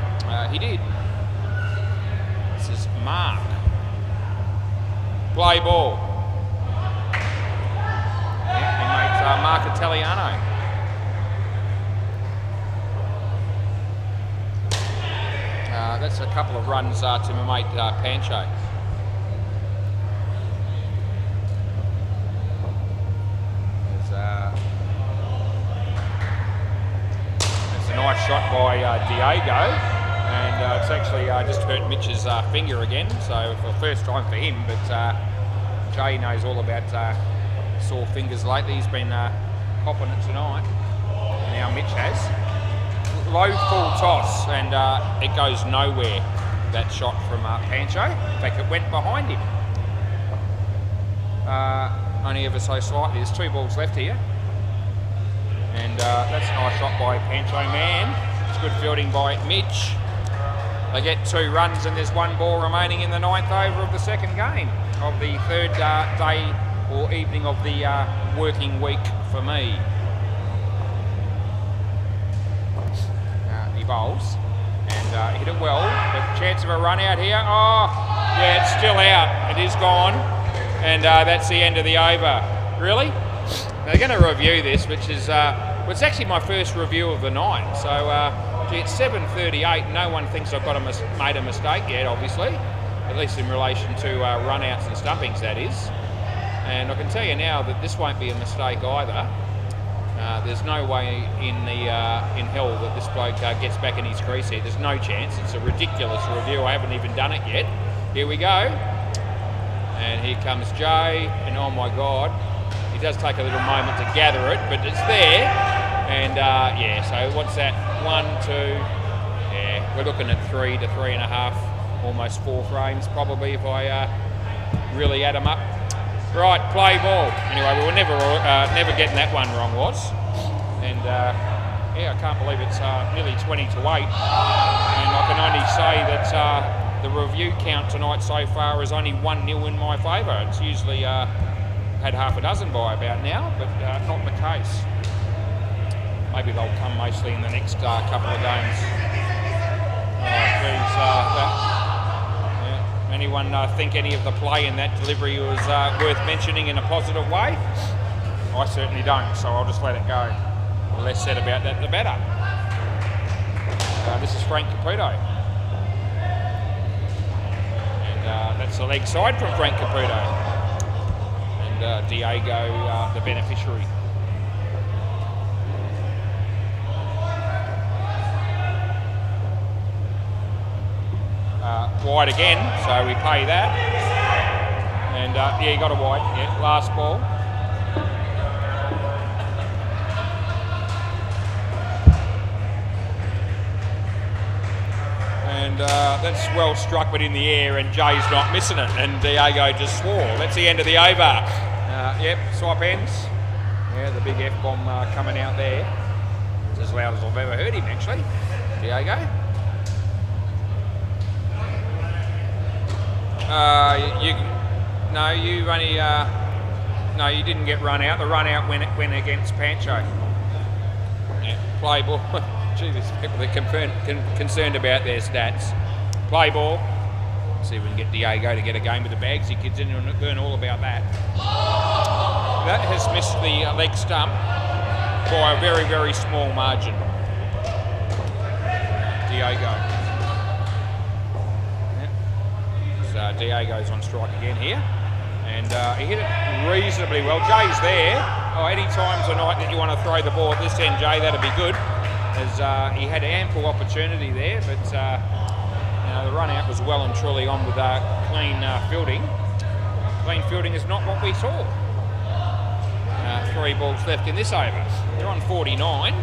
he did. This is Mark. Play ball. Yeah, he makes Mark Italiano. That's a couple of runs to my mate Pancho. It's a nice shot by Diego, and it's actually just hurt Mitch's finger again, so for the first time for him, but Jay knows all about sore fingers lately. He's been copping it tonight, and now Mitch has. Low full toss, and it goes nowhere, that shot from Pancho. In fact, it went behind him. Only ever so slightly. There's 2 balls left here. And that's a nice shot by Pancho Man. It's good fielding by Mitch. They get 2 runs and there's 1 ball remaining in the 9th over of the second game of the 3rd day or evening of the working week for me. He bowls and hit it well, but chance of a run out here. Oh, yeah, it's still out. It is gone, and that's the end of the over. Really? They're going to review this, which is well, it's actually my first review of the night. So, gee, it's 7:38. No one thinks I've made a mistake yet, obviously, at least in relation to run-outs and stumpings, that is. And I can tell you now that this won't be a mistake either. There's no way in hell that this bloke gets back in his crease here. There's no chance. It's a ridiculous review. I haven't even done it yet. Here we go. And here comes Jay. And oh my God, he does take a little moment to gather it, but it's there. And yeah, so what's that? 1, 2. Yeah, we're looking at 3 to 3.5, almost 4 frames probably if I really add them up. Right, play ball. Anyway, we were never getting that one wrong, was. And yeah, I can't believe it's nearly 20 to 8. And I can only say that the review count tonight so far is only 1-0 in my favour. It's usually had half a dozen by about now, but not the case. Maybe they'll come mostly in the next couple of games. Anyone think any of the play in that delivery was worth mentioning in a positive way? I certainly don't, so I'll just let it go. The less said about that, the better. This is Frank Caputo. And that's the leg side from Frank Caputo. And Diego, the beneficiary. Wide again, so we pay that. And yeah, he got a wide. Yeah, last ball. And that's well struck, but in the air, and Jay's not missing it. And Diego just swore. That's the end of the over. Yep, swap ends. Yeah, the big F-bomb coming out there. It's as loud as I've ever heard him, actually. Diego. You didn't get run out. The run out went against Pancho. Yeah, play ball. Gee, these people are concerned about their stats. Play ball. See if we can get Diego to get a game with the bags. He kids in and learn all about that. That has missed the leg stump by a very, very small margin. Diego. Diego's on strike again here, and he hit it reasonably well. Jay's there. Any time tonight that you want to throw the ball at this end, Jay, that'd be good, as he had ample opportunity there, but the run out was well and truly on with clean fielding. Clean fielding is not what we saw. 3 balls left in this over. They're on 49,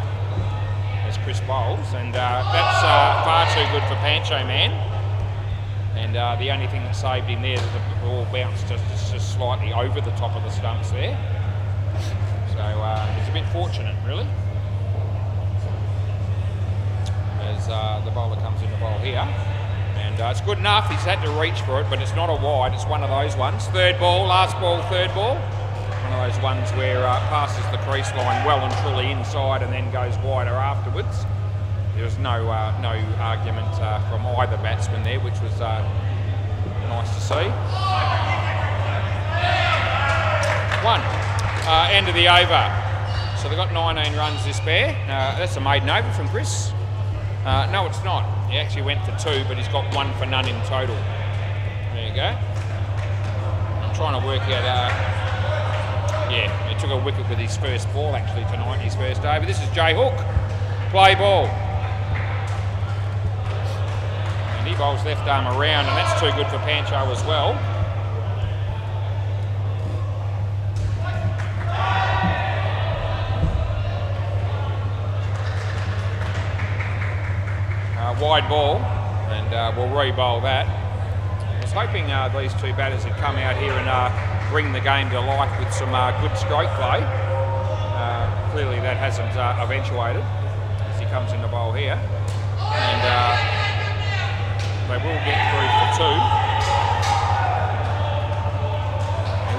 as Chris bowls, and that's far too good for Pancho, man. And the only thing that saved him there is that the ball bounced just slightly over the top of the stumps there. So it's a bit fortunate, really. As the bowler comes in the bowl here. And it's good enough, he's had to reach for it, but it's not a wide, it's one of those ones. Third ball, last ball, third ball. One of those ones where passes the crease line well and truly inside and then goes wider afterwards. There was no argument from either batsman there, which was nice to see. End of the over. So they've got 19 runs this pair. That's a maiden over from Chris. No, it's not. He actually went for 2, but he's got 1 for none in total. There you go. I'm trying to work out... yeah, he took a wicket with his first ball actually tonight, his first over. This is Jay Hook. Play ball. He bowls left arm around, and that's too good for Pancho as well. Wide ball, and we'll re-bowl that. I was hoping these two batters would come out here and bring the game to life with some good stroke play. Clearly that hasn't eventuated as he comes in the bowl here. And they will get through for 2.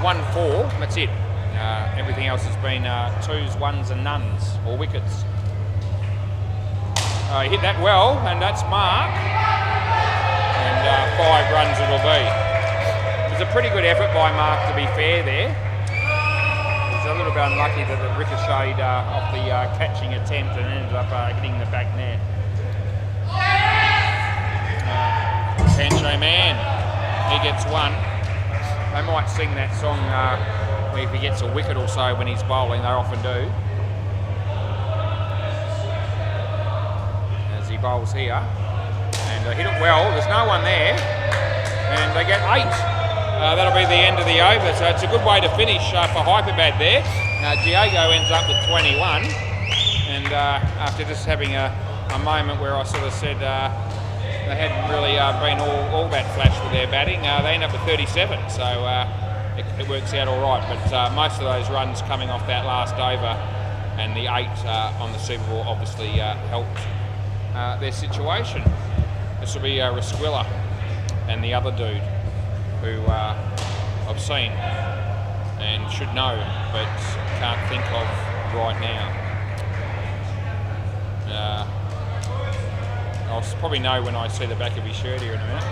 1-4, that's it. Everything else has been 2s, 1s and nones, or wickets. He hit that well, and that's Mark. And 5 runs it'll be. It was a pretty good effort by Mark, to be fair there. He's a little bit unlucky that it ricocheted off the catching attempt and ended up hitting the back net. Pancho man, he gets 1. They might sing that song where if he gets a wicket or so when he's bowling, they often do. As he bowls here, and hit it well, there's no one there, and they get 8. That'll be the end of the over, so it's a good way to finish for Hyperbad there. Diego ends up with 21, and after just having a moment where I sort of said they hadn't really been all that flash with their batting, they end up with 37, so it works out all right. But most of those runs coming off that last over, and the 8 on the Super Bowl obviously helped their situation. This will be Rasquilla and the other dude who I've seen and should know, but can't think of right now. I'll probably know when I see the back of his shirt here in a minute.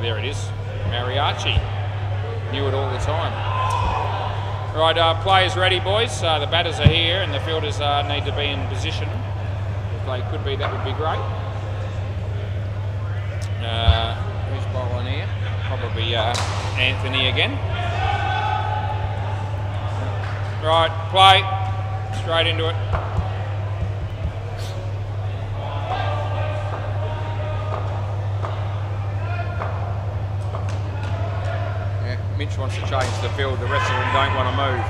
There it is, Mariachi. Knew it all the time. Right, players ready, boys. The batters are here and the fielders need to be in position. If they could be, that would be great. Who's bowling here? Probably Anthony again. Right, play. Straight into it. Mitch wants to change the field, the rest of them don't want to move.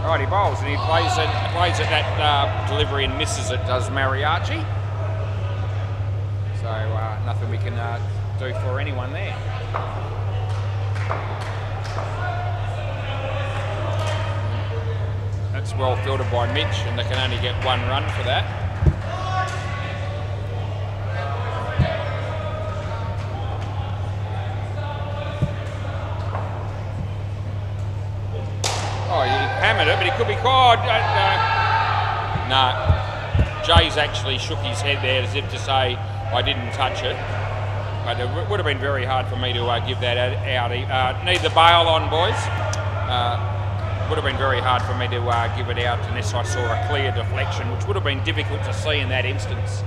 Right, he bowls and he plays at that delivery and misses it, does Mariachi. So nothing we can do for anyone there. That's well fielded by Mitch and they can only get one run for that. Oh, he hammered it, but he could be caught. No. Jay's actually shook his head there as if to say, I didn't touch it. But it would have been very hard for me to give that out. Need the bail on, boys. Would have been very hard for me to give it out unless I saw a clear deflection, which would have been difficult to see in that instance.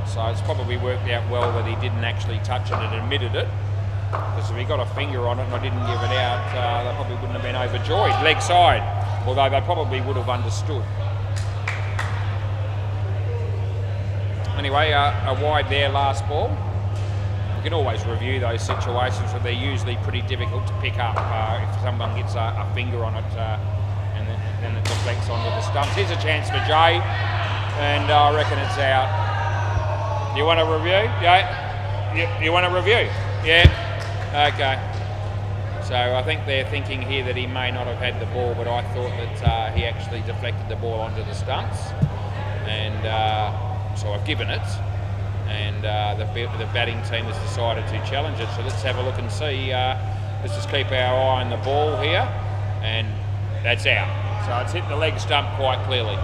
So it's probably worked out well that he didn't actually touch it and admitted it. Because if he got a finger on it and I didn't give it out, they probably wouldn't have been overjoyed. Leg side, although they probably would have understood. Anyway, a wide there, last ball. We can always review those situations, but they're usually pretty difficult to pick up if someone gets a finger on it and then it deflects onto the stumps. Here's a chance for Jay, and I reckon it's out. You want a review? Yeah. You want a review? Yeah. Okay, so I think they're thinking here that he may not have had the ball, but I thought that he actually deflected the ball onto the stumps, and so I've given it, and the batting team has decided to challenge it. So let's have a look and see. Let's just keep our eye on the ball here, and that's out. So it's hit the leg stump quite clearly,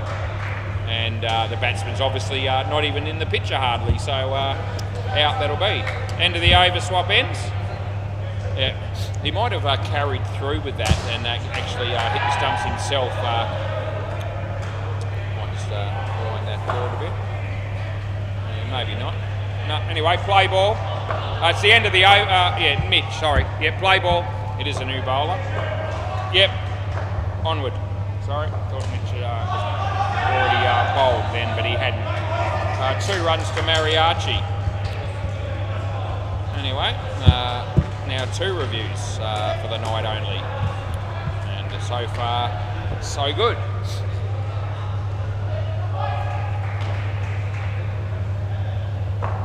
and the batsman's obviously not even in the picture hardly, so out that'll be. End of the over, swap ends. Yeah, he might have carried through with that and actually hit the stumps himself. Might just wind that forward a bit. Yeah, maybe not. No, anyway, play ball. It's the end of the over. Yeah, Mitch, sorry. Yeah, play ball. It is a new bowler. Yep, onward. Sorry, thought Mitch had already bowled then, but he hadn't. 2 runs to Mariachi. Anyway, now 2 reviews for the night only, and so far so good.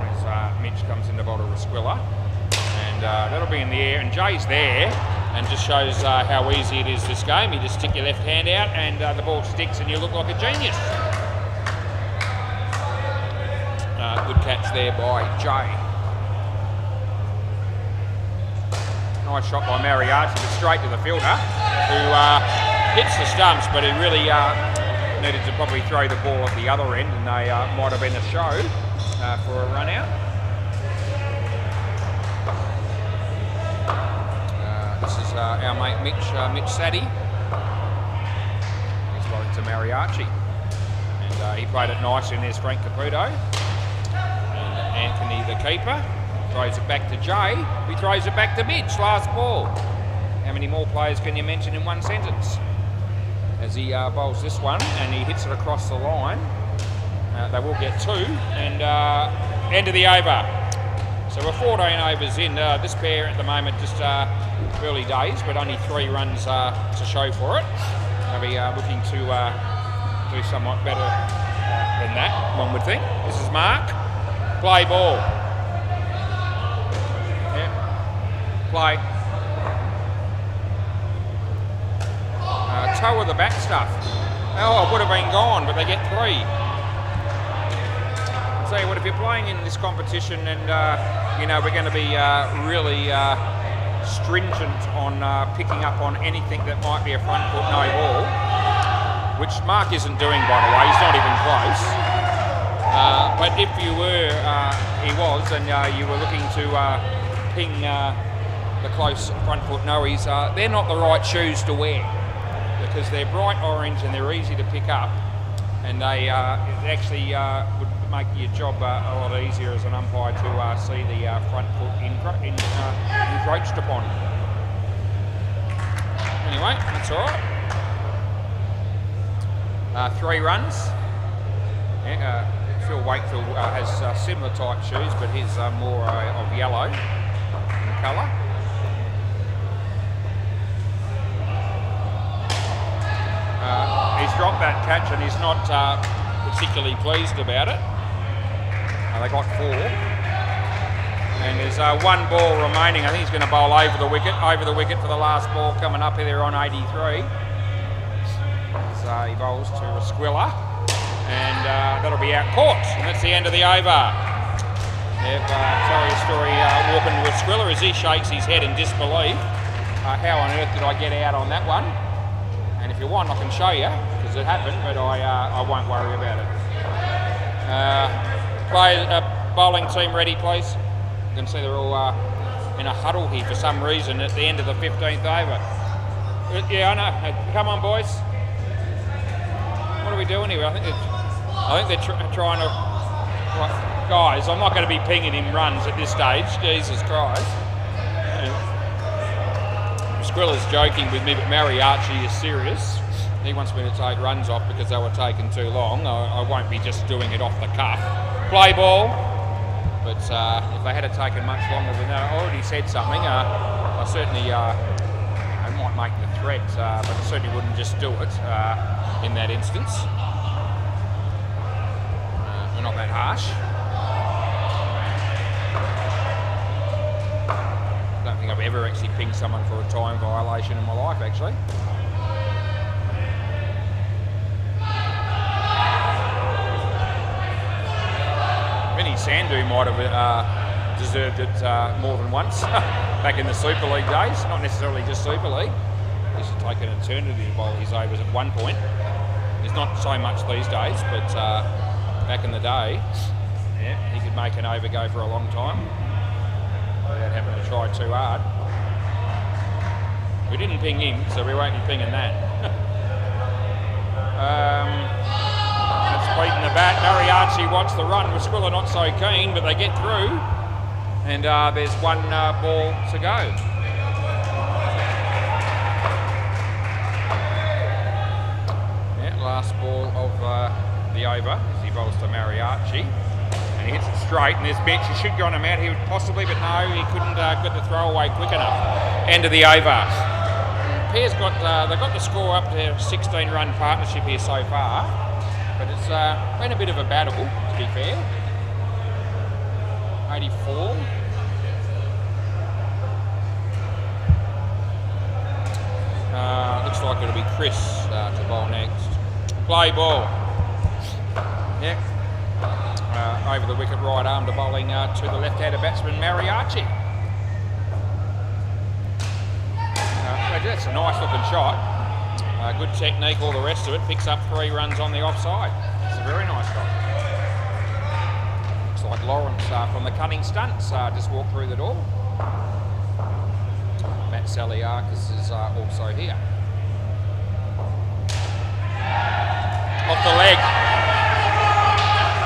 As Mitch comes in to bowl to Rasquilla, and that'll be in the air, and Jay's there and just shows how easy it is this game. You just stick your left hand out and the ball sticks and you look like a genius. Good catch there by Jay. Nice shot by Mariachi, but straight to the fielder, who hits the stumps, but he really needed to probably throw the ball at the other end, and they might have been a show for a run out. This is our mate Mitch Saddy. He's bowling to Mariachi, and he played it nicely, and there's Frank Caputo, and Anthony the keeper. Throws it back to Jay, who throws it back to Mitch, last ball. How many more players can you mention in one sentence? As he bowls this one and he hits it across the line, they will get 2, and end of the over. So we're 14 overs in. This pair at the moment just early days, but only 3 runs to show for it. They'll be looking to do somewhat better than that, one would think. This is Mark. Play ball. Play. Toe of the back stuff. Oh, it would have been gone, but they get 3. tell you what, if you're playing in this competition and, you know, we're going to be really stringent on picking up on anything that might be a front foot no ball, which Mark isn't doing, by the way, he's not even close. But if you were, he was, and you were looking to ping the close front foot noes, they're not the right shoes to wear because they're bright orange and they're easy to pick up, and they it actually would make your job a lot easier as an umpire to see the front foot encroached upon. Anyway, that's all right. 3 runs. Yeah, Phil Wakefield has similar type shoes, but his are more of yellow in colour. He's dropped that catch and he's not particularly pleased about it. They got 4. And there's 1 ball remaining. I think he's going to bowl over the wicket for the last ball coming up here on 83. So he bowls to a squiller. And that'll be out caught. And that's the end of the over. Yep, tell you a story walking to a squiller as he shakes his head in disbelief. How on earth did I get out on that one? And if you want, I can show you, because it happened, but I won't worry about it. Bowling team ready, please. You can see they're all in a huddle here for some reason at the end of the 15th over. Yeah, I know. Come on, boys. What are we doing here? I think they're trying to... Right, guys, I'm not going to be pinging him runs at this stage. Jesus Christ. Squiller's joking with me, but Mariachi is serious. He wants me to take runs off because they were taking too long. I won't be just doing it off the cuff. Play ball. But if they had taken much longer than that, I already said something. I certainly I might make the threat, but I certainly wouldn't just do it in that instance. We're not that harsh. I don't think I've ever actually pinged someone for a time violation in my life, actually. Vinny Sandhu might have deserved it more than once back in the Super League days. Not necessarily just Super League. He used to take an eternity to bowl his overs at one point. It's not so much these days, but back in the day, yeah, he could make an over go for a long time without having to try too hard. We didn't ping him, so we won't be pinging that. That's beating the bat. Mariachi wants the run. Squiller not so keen, but they get through. And there's 1 ball to go. Yeah, last ball of the over as he bowls to Mariachi. And he hits it straight, and this bench, he should go on him out here possibly, but no, he couldn't get the throw away quick enough. End of the over. Pair's got, they've got the score up to a 16-run partnership here so far, but it's been a bit of a battle, to be fair. 84. Looks like it'll be Chris to bowl next. Play ball. Yeah. Over the wicket, right arm to bowling to the left-handed batsman Mariachi. That's a nice looking shot. Good technique, all the rest of it. Picks up 3 runs on the offside. It's a very nice shot. Looks like Lawrence from the Cunning Stunts just walked through the door. Matt Saliakis is also here. Off the leg.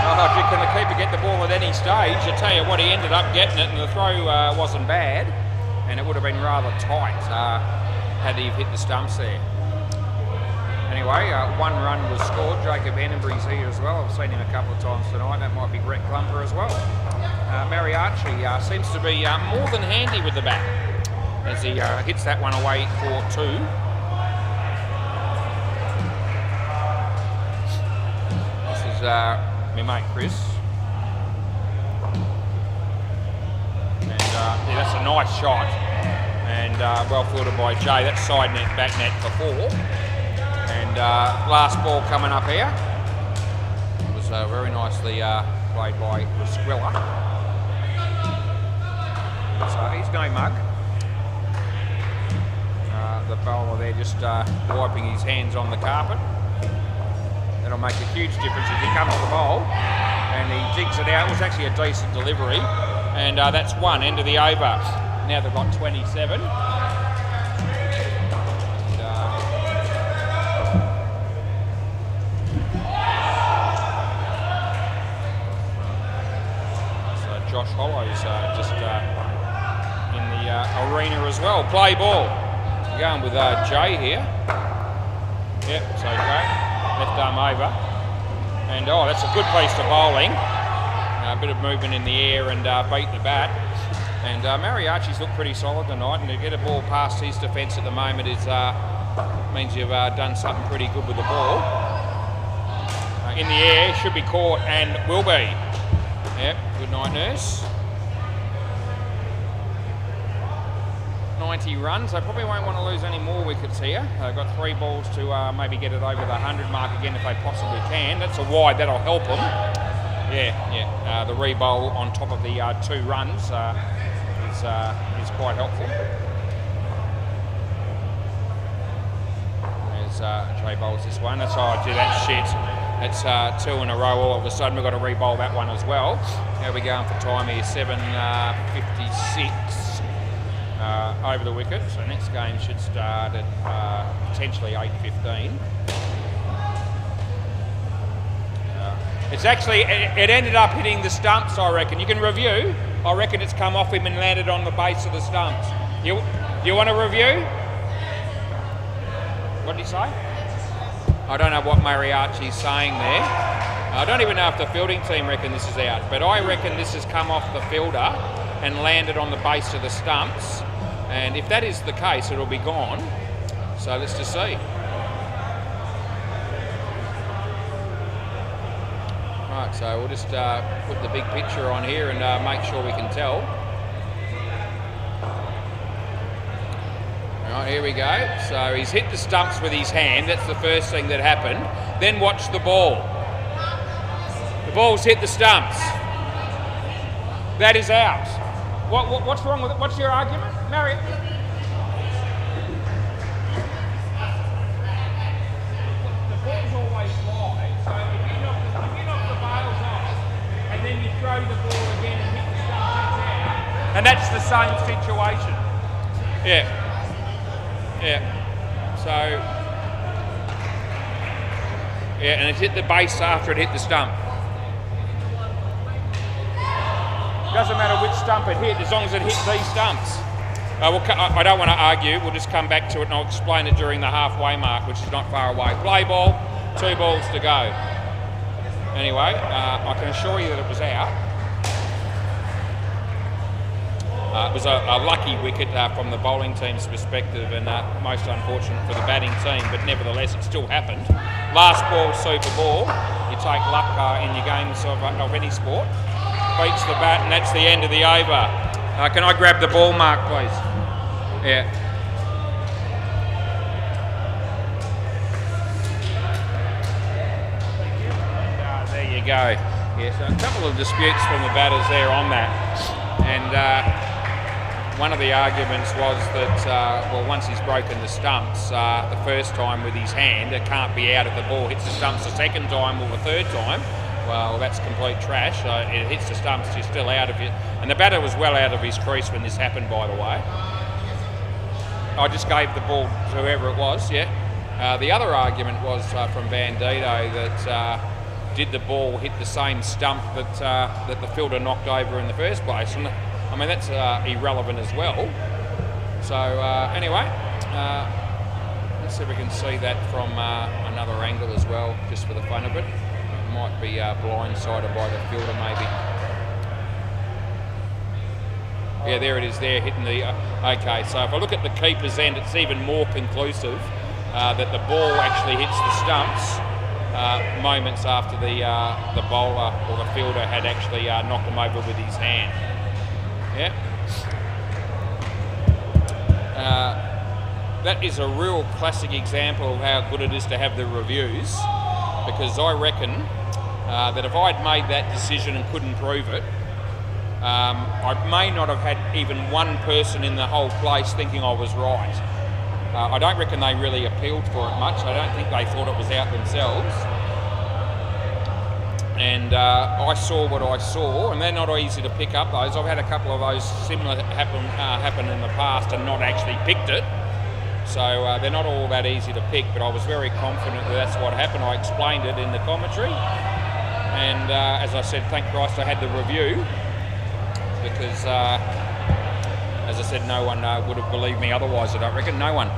Oh, can the keeper get the ball at any stage? I tell you what, he ended up getting it, and the throw wasn't bad, and it would have been rather tight had he hit the stumps there. Anyway, 1 run was scored. Jacob Annenbury's here as well. I've seen him a couple of times tonight. That might be Brett Clumper as well. Mariachi seems to be more than handy with the bat as he hits that one away for 2. This is my mate Chris. And yeah, that's a nice shot. And well fielded by Jay. That's side net, back net for 4. And last ball coming up here was So very nicely played by Resquilla. So he's no mug. The bowler there just wiping his hands on the carpet. That'll make a huge difference as he comes to bowl. And he digs it out. It was actually a decent delivery. And that's one, end of the over. Now they've got 27. Josh Hollow's just in the arena as well. Play ball. We're going with Jay here. Yep, so great. Left arm over. And that's a good piece to bowling. A bit of movement in the air and beat the bat. And Mariachi's looked pretty solid tonight, and to get a ball past his defence at the moment is means you've done something pretty good with the ball. In the air, should be caught and will be. Yep, good night, nurse. 90 runs. They probably won't want to lose any more wickets here. They've got 3 balls to maybe get it over the 100 mark again if they possibly can. That's a wide, that'll help them. Yeah. The re-bowl on top of the 2 runs is quite helpful. There's Jay bowls this one. That's that shit. That's 2 in a row. All of a sudden we've got to re-bowl that one as well. How are we going for time here? 7:56 over the wicket. So next game should start at potentially 8:15. It's actually, it ended up hitting the stumps, I reckon. You can review. I reckon it's come off him and landed on the base of the stumps. You want to review? What did he say? I don't know what Mariachi's saying there. I don't even know if the fielding team reckon this is out, but I reckon this has come off the fielder and landed on the base of the stumps. And if that is the case, it'll be gone. So let's just see. Right, so we'll just put the big picture on here and make sure we can tell. Right, here we go. So he's hit the stumps with his hand. That's the first thing that happened. Then watch the ball. The ball's hit the stumps. That is out. What's wrong with it? What's your argument? Marriott? The ball's always wide. So if you knock the bails off and then you throw the ball again and hit the stumps, it's out. And that's the same situation. Yeah. So, and it hit the base after it hit the stump. Doesn't matter which stump it hit, as long as it hit these stumps. I don't want to argue, we'll just come back to it and I'll explain it during the halfway mark, which is not far away. Play ball, 2 balls to go. Anyway, I can assure you that it was out. It was a lucky wicket from the bowling team's perspective and most unfortunate for the batting team, but nevertheless it still happened. Last ball, super ball. You take luck in your games of any sport. Beats the bat and that's the end of the over. Can I grab the ball mark, please? Yeah. There you go. Yeah, so a couple of disputes from the batters there on that. And one of the arguments was that, once he's broken the stumps, the first time with his hand, it can't be out if the ball hits the stumps the second time or the third time. Well, that's complete trash. It hits the stumps, you're still out of it. And the batter was well out of his crease when this happened, by the way. I just gave the ball to whoever it was, yeah. The other argument was from Bandito that did the ball hit the same stump that the fielder knocked over in the first place? And I mean, that's irrelevant as well. So anyway, let's see if we can see that from another angle as well, just for the fun of it. It might be blindsided by the fielder maybe. Yeah, there it is there, hitting the... okay, so if I look at the keeper's end, it's even more conclusive that the ball actually hits the stumps moments after the bowler or the fielder had actually knocked him over with his hand. Yeah. That is a real classic example of how good it is to have the reviews, because I reckon that if I'd made that decision and couldn't prove it, I may not have had even one person in the whole place thinking I was right. I don't reckon they really appealed for it much. I don't think they thought it was out themselves. And I saw what I saw, and they're not easy to pick up those. I've had a couple of those similar happen in the past and not actually picked it. So they're not all that easy to pick, but I was very confident that that's what happened. I explained it in the commentary. And as I said, thank Christ I had the review, because as I said, no one would have believed me otherwise, I don't reckon. No one.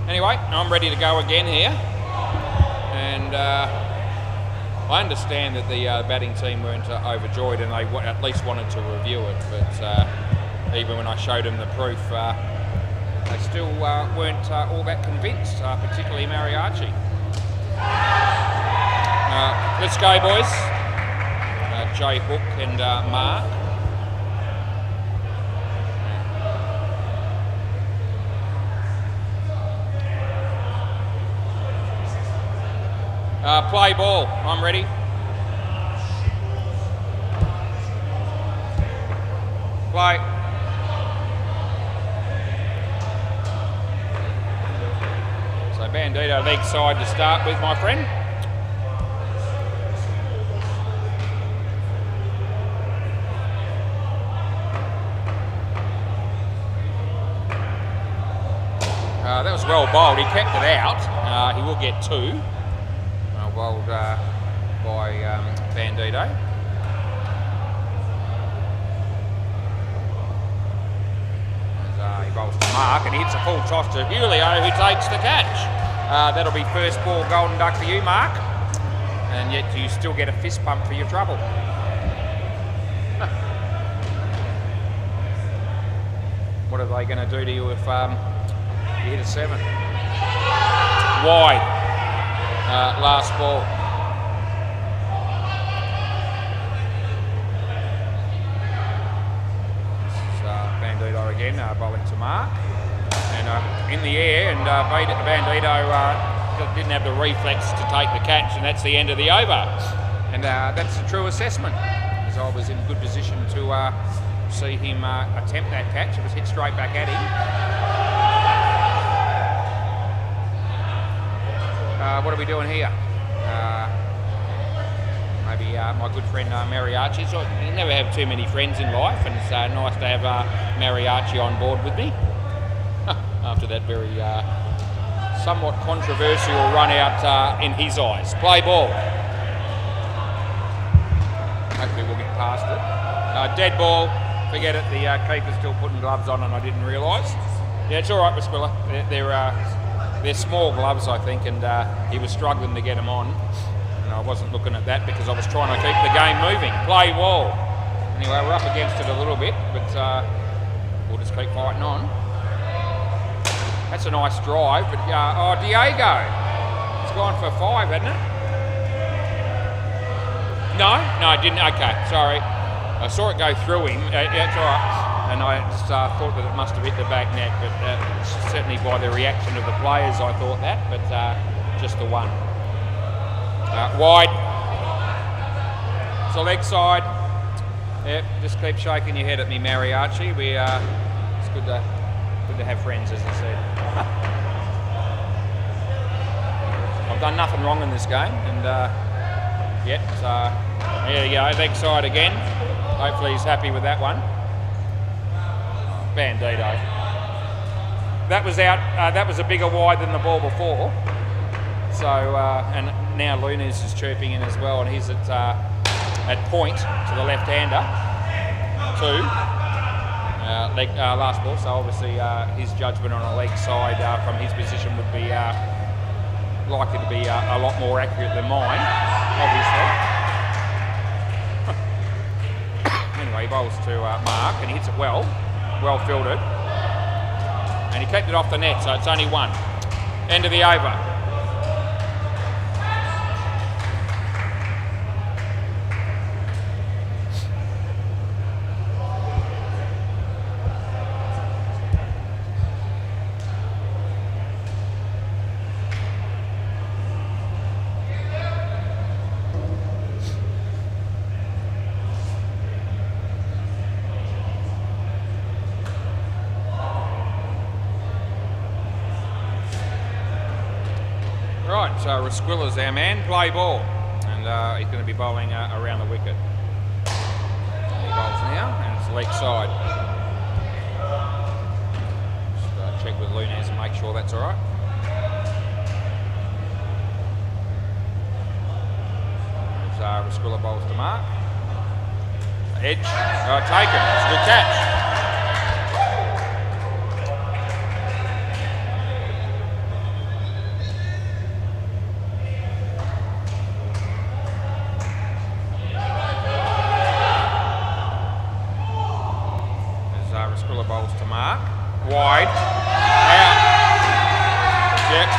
Anyway, I'm ready to go again here. And I understand that the batting team weren't overjoyed and they at least wanted to review it, but even when I showed them the proof, they still weren't all that convinced, particularly Mariachi. Let's go, boys. Jay Hook and Mark. Play ball. I'm ready. Play. So Bandito leg side to start with, my friend. That was well bowled. He kept it out. He will get two. Bowled by Bandito. He bowls to Mark and he hits a full toss to Julio, who takes the catch. That'll be first ball golden duck for you, Mark. And yet you still get a fist pump for your trouble. What are they going to do to you if you hit a 7? Wide. Last ball. This is Bandito again, bowling to Mark. And in the air, and Bandito didn't have the reflex to take the catch, and that's the end of the over. And that's a true assessment, as I was in good position to see him attempt that catch. It was hit straight back at him. What are we doing here? Maybe my good friend Mariachi. So you never have too many friends in life, and it's nice to have Mariachi on board with me. After that very somewhat controversial run out in his eyes. Play ball. Hopefully we'll get past it. Dead ball. Forget it. The keeper's still putting gloves on, and I didn't realise. Yeah, it's all right, Pasquilla. They're small gloves, I think, and he was struggling to get them on. And I wasn't looking at that because I was trying to keep the game moving. Play ball. Anyway, we're up against it a little bit, but we'll just keep fighting on. That's a nice drive, but oh, Diego. It's gone for 5, hasn't it? No, it didn't. Okay, sorry. I saw it go through him. Yeah, it's all right. And I just thought that it must have hit the back net, but certainly by the reaction of the players I thought that, but just the one. Wide. It's a leg side. Yep, just keep shaking your head at me, Mariachi. It's good to have friends, as I said. I've done nothing wrong in this game, and there you go, leg side again. Hopefully he's happy with that one. Bandito. That was out. That was a bigger wide than the ball before. So and now Lunas is chirping in as well, and he's at point to the left-hander. 2. Last ball. So obviously his judgment on a leg side from his position would be likely to be a lot more accurate than mine, obviously. Anyway, he bowls to Mark, and he hits it well fielded, and he kept it off the net, so it's only 1. End of the over. Rasquilla's our man. Play ball. And he's going to be bowling around the wicket. He bowls now, and it's leg side. Just check with Lunez and make sure that's all right. Rasquilla bowls to Mark. Edge. Taken. It's a good catch. Rasquilla bowls to Mark. Wide. Out. Yep.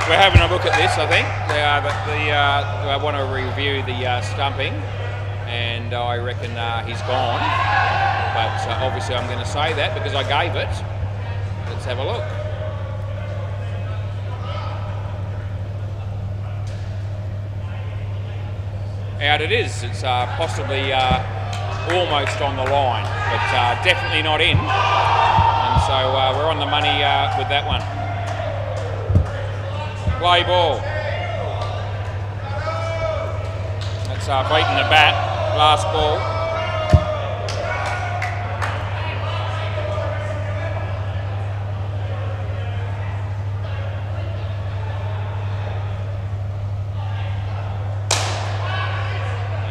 We're having a look at this, I think. I want to review the stumping, and I reckon he's gone. But obviously I'm going to say that because I gave it. Let's have a look. Out it is. It's possibly almost on the line, but definitely not in. And so we're on the money with that one. Play ball. That's beating the bat. Last ball.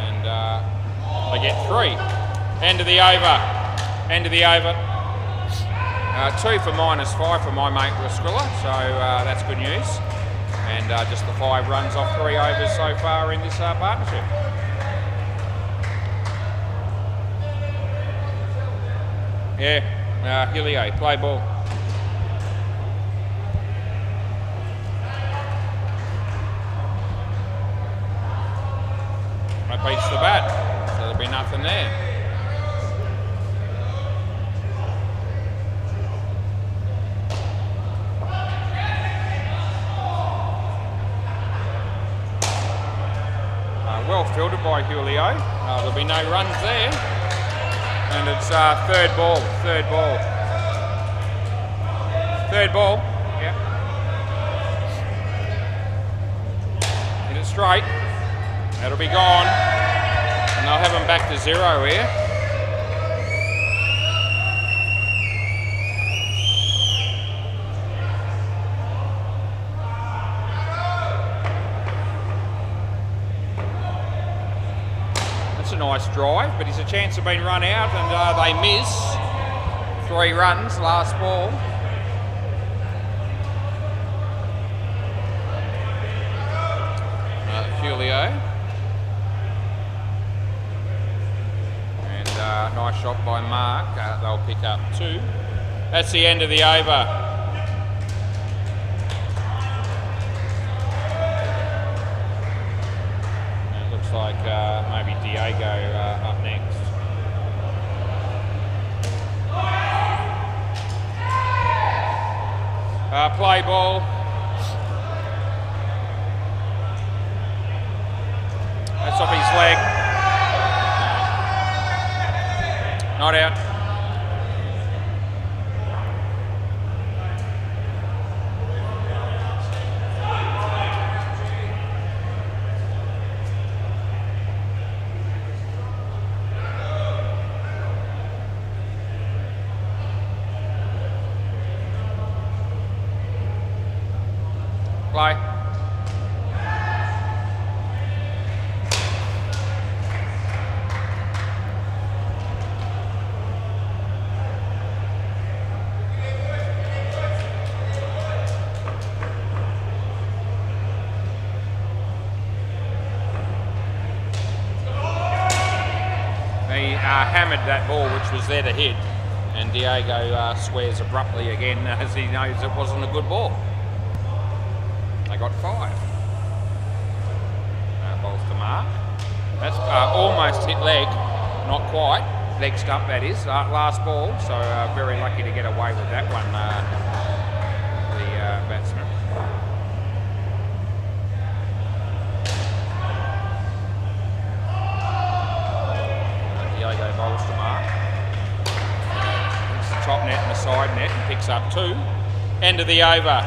And they get 3. End of the over. End of the over. 2 for -5 for my mate Rasquilla, so that's good news. And just the 5 runs off 3 overs so far in this partnership. Yeah, Helio, play ball. That beats the bat, so there'll be nothing there. Well fielded by Julio. There'll be no runs there. And it's third ball. Third ball. Third ball. Yeah. Hit it straight. That'll be gone. And they'll have them back to 0 here. A nice drive, but he's a chance of being run out, and they miss. 3 runs, last ball. Julio. And nice shot by Mark. They'll pick up 2. That's the end of the over. Like maybe Diego up next. Play ball. That's off his leg. Not out. Play. He hammered that ball, which was there to hit, and Diego swears abruptly again as he knows it wasn't a good ball. They got 5. Balls to Mark. That's almost hit leg, not quite. Leg stump, that is. Last ball, so very lucky to get away with that one, the batsman. Diego bowls to Mark. Hits the top net and the side net and picks up 2. End of the over.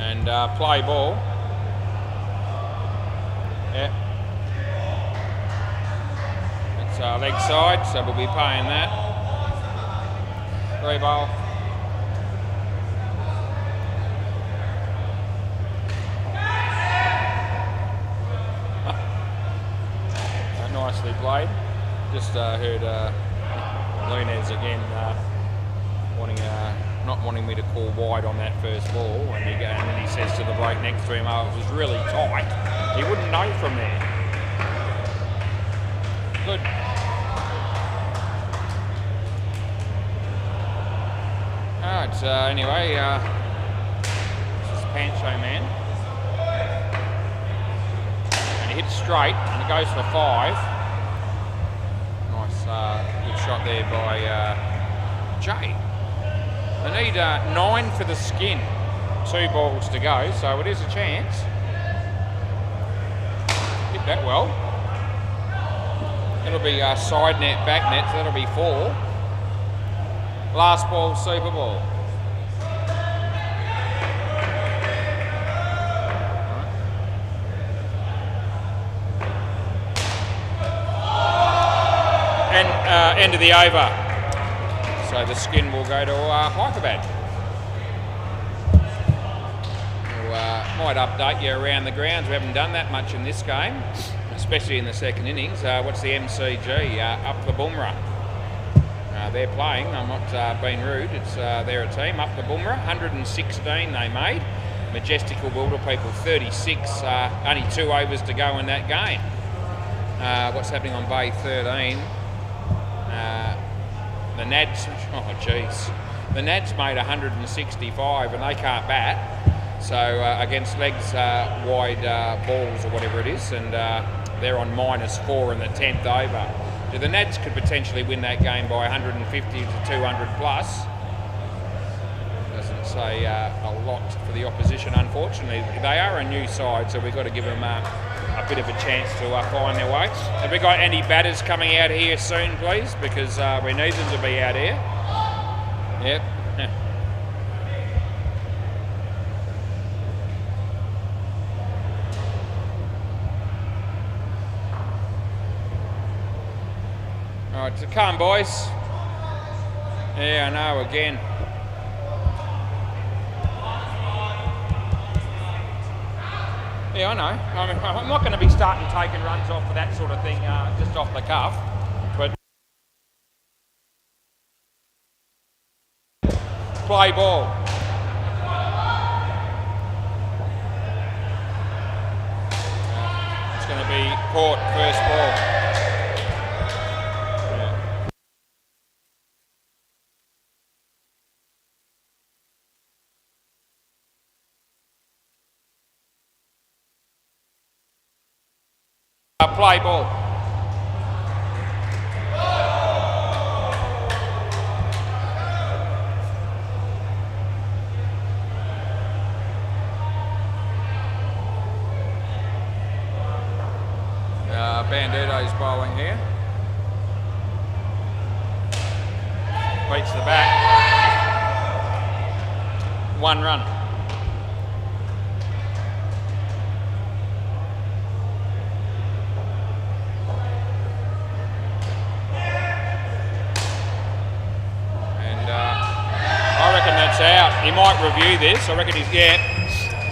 And play ball. Yeah. It's leg side, so we'll be paying that. 3 ball. Nicely played. Just heard Lunez again not wanting me to call wide on that first ball, and then he says to the bloke next to him, "Oh, it was really tight." He wouldn't know from there. Good. Alright, anyway, this is Pancho Man. And he hits straight, and it goes for 5. Nice, good shot there by Jay. They need 9 for the skin. 2 balls to go, so it is a chance. Hit that well. It'll be side net, back net, so that'll be 4. Last ball, super ball. And end of the over. So the skin will go to Hyperbad. We'll, might update you around the grounds. We haven't done that much in this game, especially in the second innings. What's the MCG? Up the Boomerang. They're playing. I'm not being rude. It's they're a team. Up the Boomerang. 116 they made. Majestical Wilder People 36. Only 2 overs to go in that game. What's happening on Bay 13? The Nads, oh jeez, the Nads made 165 and they can't bat, so against legs wide balls or whatever it is, and they're on -4 in the 10th over. So the Nads could potentially win that game by 150 to 200 plus. Doesn't say a lot for the opposition, unfortunately. They are a new side, so we've got to give them a bit of a chance to find their way. Have we got any batters coming out here soon, please? Because we need them to be out here. Yep. All right, so come on, boys. Yeah, I know, again. Yeah, I know. I mean, I'm not going to be starting taking runs off for that sort of thing just off the cuff. But play ball. It's going to be Court first ball. Play ball. Bandito's bowling here. Beats the bat. 1 run. Out. He might review this. I reckon he's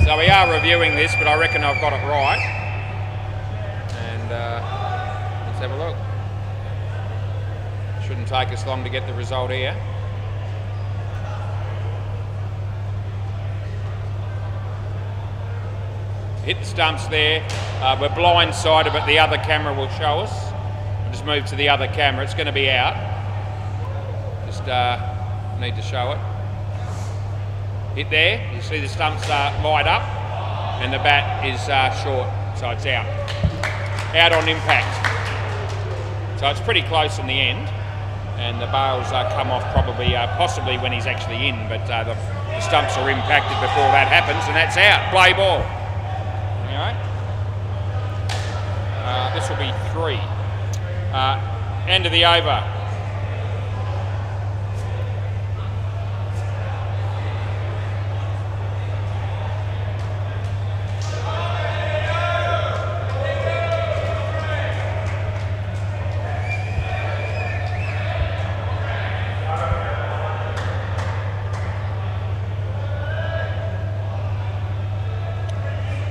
So we are reviewing this, but I reckon I've got it right. And let's have a look. Shouldn't take us long to get the result here. Hit the stumps there. We're blindsided, but the other camera will show us. We'll just move to the other camera. It's going to be out. Just need to show it. Hit there. You see the stumps light up, and the bat is short, so it's out. Out on impact. So it's pretty close in the end, and the bails come off probably, possibly when he's actually in, but the stumps are impacted before that happens, and that's out. Play ball. All right. This will be 3. End of the over.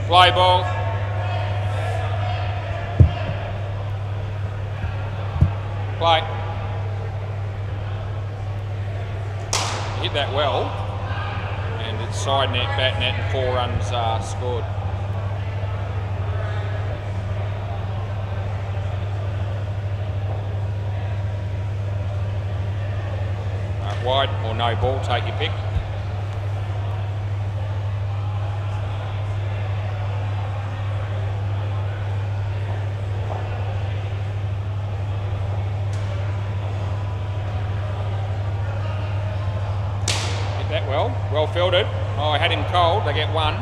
Play ball. Play. Hit that well. And it's side net, back net, and 4 runs scored. Wide or no ball, take your pick. Hit that well fielded. Oh, I had him cold, they get 1.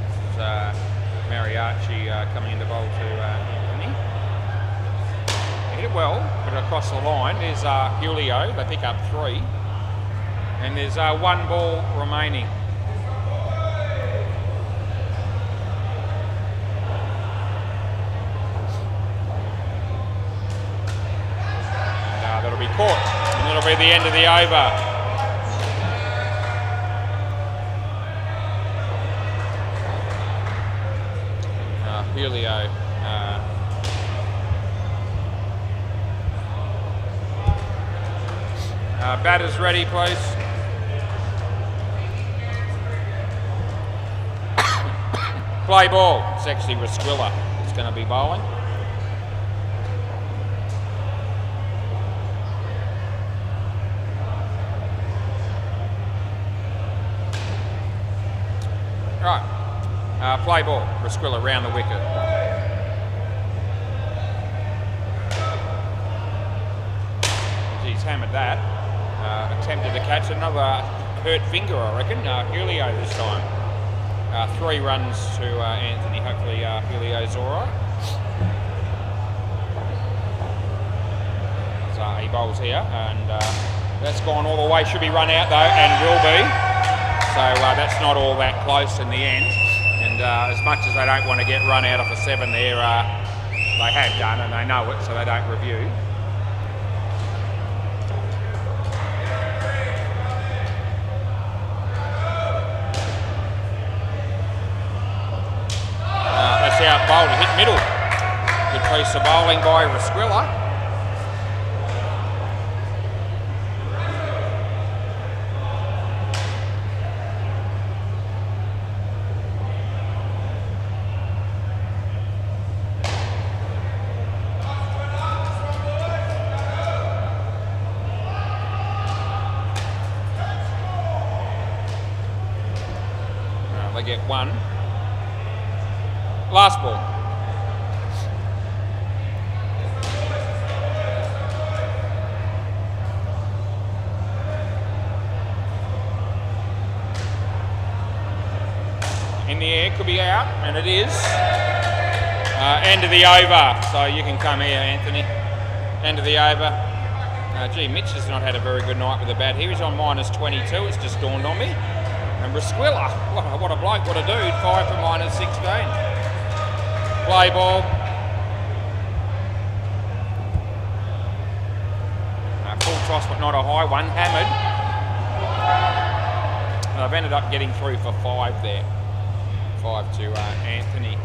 This is Mariachi coming in the bowl to Anthony. Hit it well, but across the line there's Julio. They pick up 3, and there's 1 ball remaining. And, that'll be caught, and it'll be the end of the over. Julio. Batters ready, please. Play ball. It's actually Resquilla that's going to be bowling. Right. Play ball. Resquilla round the wicket. He's hammered that. Attempted to catch another hurt finger, I reckon. Julio this time. 3 runs to Anthony. Hopefully Julio's alright. So he bowls here, and that's gone all the way. Should be run out though, and will be. So that's not all that close in the end. And as much as they don't want to get run out of a 7 there, they have done, and they know it, so they don't review. Out bowled, hit middle. Good piece of bowling by Resquilla. They get 1. Last ball. In the air, could be out, and it is. End of the over, so you can come here, Anthony. End of the over. Gee, Mitch has not had a very good night with the bat here. He's on -22, it's just dawned on me. And Resquilla, what a bloke, what a dude, 5 for -16. Play ball. Full toss, but not a high one. Hammered. I've ended up getting through for 5 there. 5 to Anthony.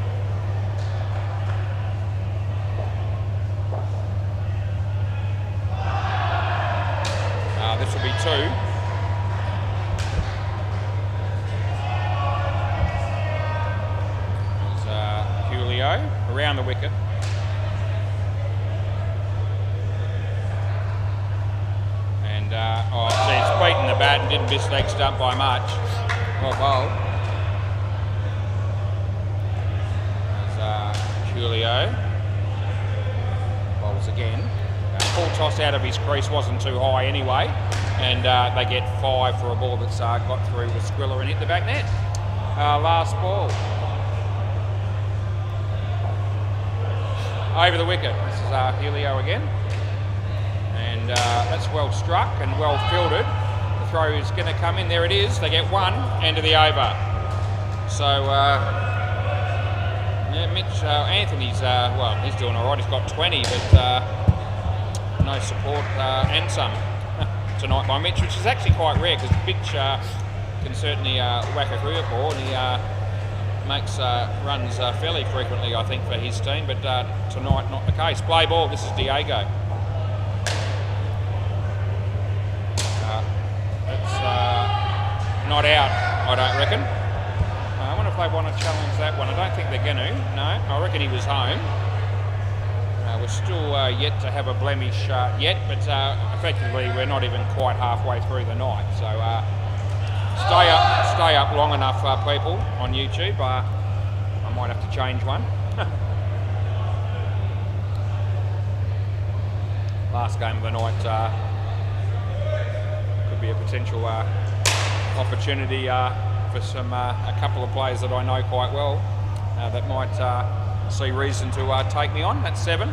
This will be 2. Around the wicket. And see, it's beaten the bat and didn't miss leg stump by much. Well bowled. There's Julio. Bowls again. Full toss out of his crease wasn't too high anyway. And they get 5 for a ball that's got through with Resquilla and hit the back net. Last ball. Over the wicket. This is Julio again. And that's well struck and well fielded. The throw is going to come in. There it is. They get 1. End of the over. So, yeah, Mitch, Anthony's, well, he's doing all right. He's got 20, but no support and some. tonight by Mitch, which is actually quite rare because Mitch can certainly whack a career ball, and he makes runs fairly frequently, I think, for his team, but tonight not the case. Play ball, this is Diego. It's not out, I don't reckon. I wonder if they want to challenge that one. I don't think they're going to. No, I reckon he was home. We're still yet to have a blemish yet, but effectively we're not even quite halfway through the night. So stay up long enough, people on YouTube. I might have to change one. Last game of the night could be a potential opportunity for some a couple of players that I know quite well that might see reason to take me on. That's 7.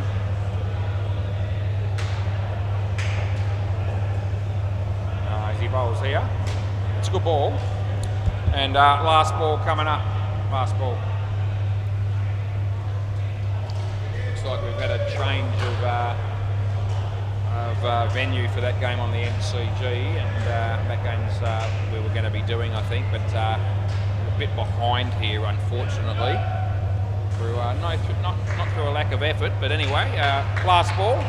As he bowls here, it's a good ball, and last ball coming up. Last ball. Looks like we've had a change of venue for that game on the MCG, and that game's we were going to be doing, I think, but a bit behind here, unfortunately. Through not through a lack of effort, but anyway, last ball.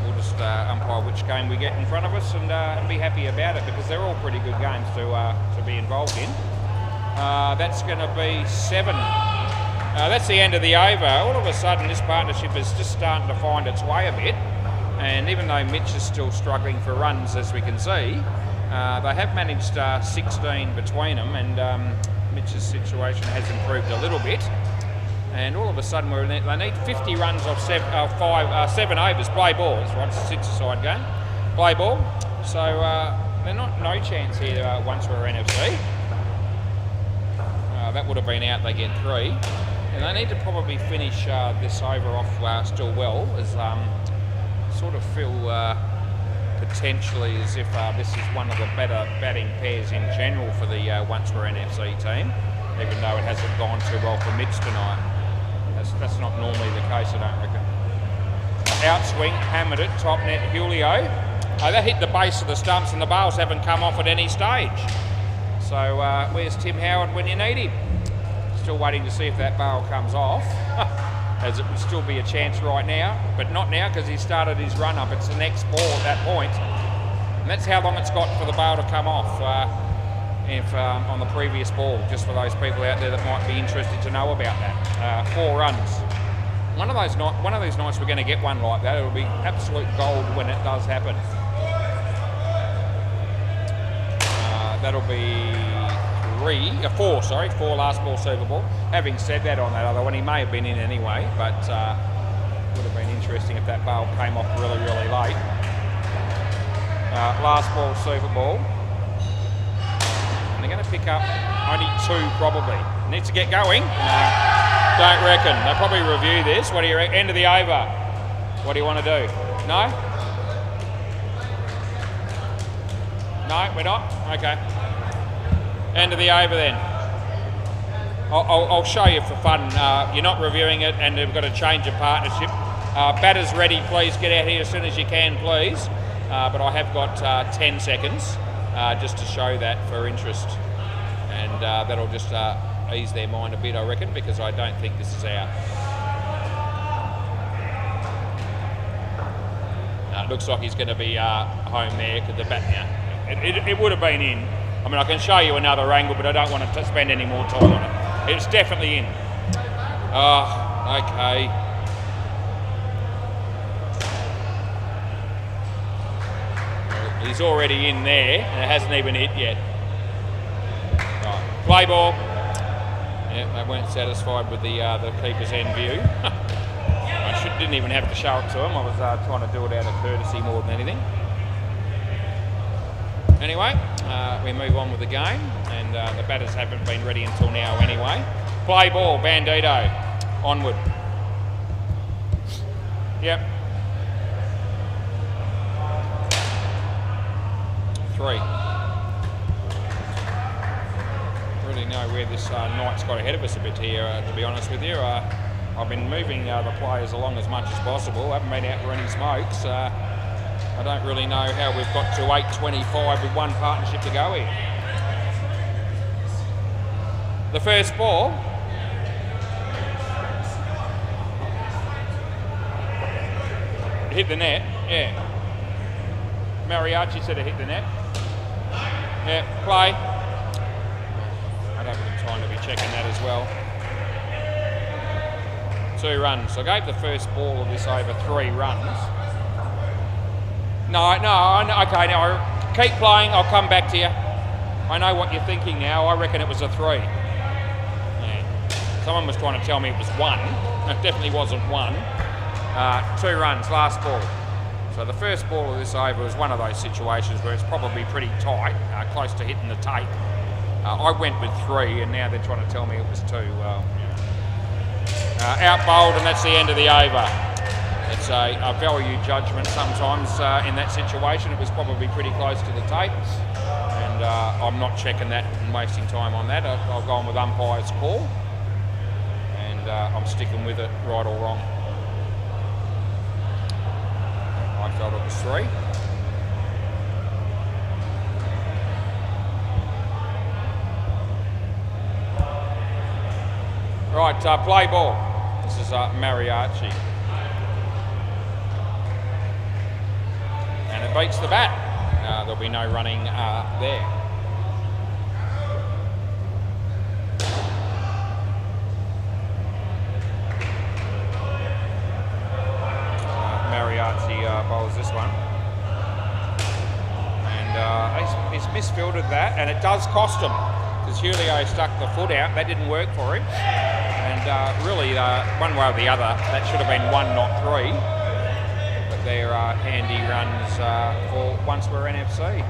We'll just umpire which game we get in front of us and be happy about it, because they're all pretty good games to be involved in. That's going to be 7. That's the end of the over. All of a sudden, this partnership is just starting to find its way a bit. And even though Mitch is still struggling for runs, as we can see, they have managed 16 between them, and Mitch's situation has improved a little bit. And all of a sudden, they need 50 runs off 7 overs. Play ball, that's right, it's a 6-a-side game. Play ball. So they're not no chance here once we're NFC. That would have been out, they get 3. And they need to probably finish this over off still well, as sort of feel potentially as if this is one of the better batting pairs in general for the once we're NFC team, even though it hasn't gone too well for Mitch tonight. That's not normally the case, I don't reckon. Outswing, hammered it, top net, Julio. That hit the base of the stumps, and the bails haven't come off at any stage. So where's Tim Howard when you need him? Still waiting to see if that bail comes off. As it would still be a chance right now, but not now because he started his run up. It's the next ball at that point. And that's how long it's got for the bail to come off on the previous ball, just for those people out there that might be interested to know about that. 4 runs. One of these nights we're going to get one like that. It'll be absolute gold when it does happen. That'll be 4 last ball Super Ball. Having said that, on that other one, he may have been in anyway, but would have been interesting if that bail came off really, really late. Last ball Super Ball. And they're going to pick up only 2 probably. Needs to get going. Don't reckon. They'll probably review this. What do you reckon? End of the over. What do you want to do? No? No, we're not? Okay. End of the over then. I'll show you for fun. You're not reviewing it, and we've got a change of partnership. Batters ready, please get out here as soon as you can, please. But I have got 10 seconds just to show that for interest. And that'll just ease their mind a bit, I reckon, because I don't think this is out. It looks like he's going to be home there because the bat now. It would have been in. I mean, I can show you another angle, but I don't want to spend any more time on it. It's definitely in. Oh, okay. Well, he's already in there, and it hasn't even hit yet. Right, play ball. Yeah, they weren't satisfied with the keeper's end view. I didn't even have to show it to him. I was trying to do it out of courtesy more than anything. Anyway, we move on with the game, and the batters haven't been ready until now anyway. Play ball, Bandito. Onward. Yep. 3. Really know where this night's got ahead of us a bit here, to be honest with you. I've been moving the players along as much as possible. I haven't been out for any smokes. I I don't really know how we've got to 8:25 with one partnership to go here. The first ball. It hit the net, yeah. Mariachi said it hit the net. Yeah, play. I don't have time to be checking that as well. 2 runs. I gave the first ball of this over 3 runs. No, okay, now keep playing, I'll come back to you. I know what you're thinking now, I reckon it was a 3. Yeah. Someone was trying to tell me it was 1. It definitely wasn't 1. 2 runs, last ball. So the first ball of this over was one of those situations where it's probably pretty tight, close to hitting the tape. I went with 3 and now they're trying to tell me it was 2. Well, out bowled and that's the end of the over. It's a value judgment sometimes in that situation. It was probably pretty close to the tape and I'm not checking that and wasting time on that. I'll go on with umpire's call and I'm sticking with it right or wrong. I felt it was 3. Right, play ball. This is Mariachi. And it beats the bat. There'll be no running there. Mariachi bowls this one. And he's misfielded that, and it does cost him. Because Julio stuck the foot out, that didn't work for him. And really, one way or the other, that should have been 1, not 3. But they're handy runs for once we're NFC.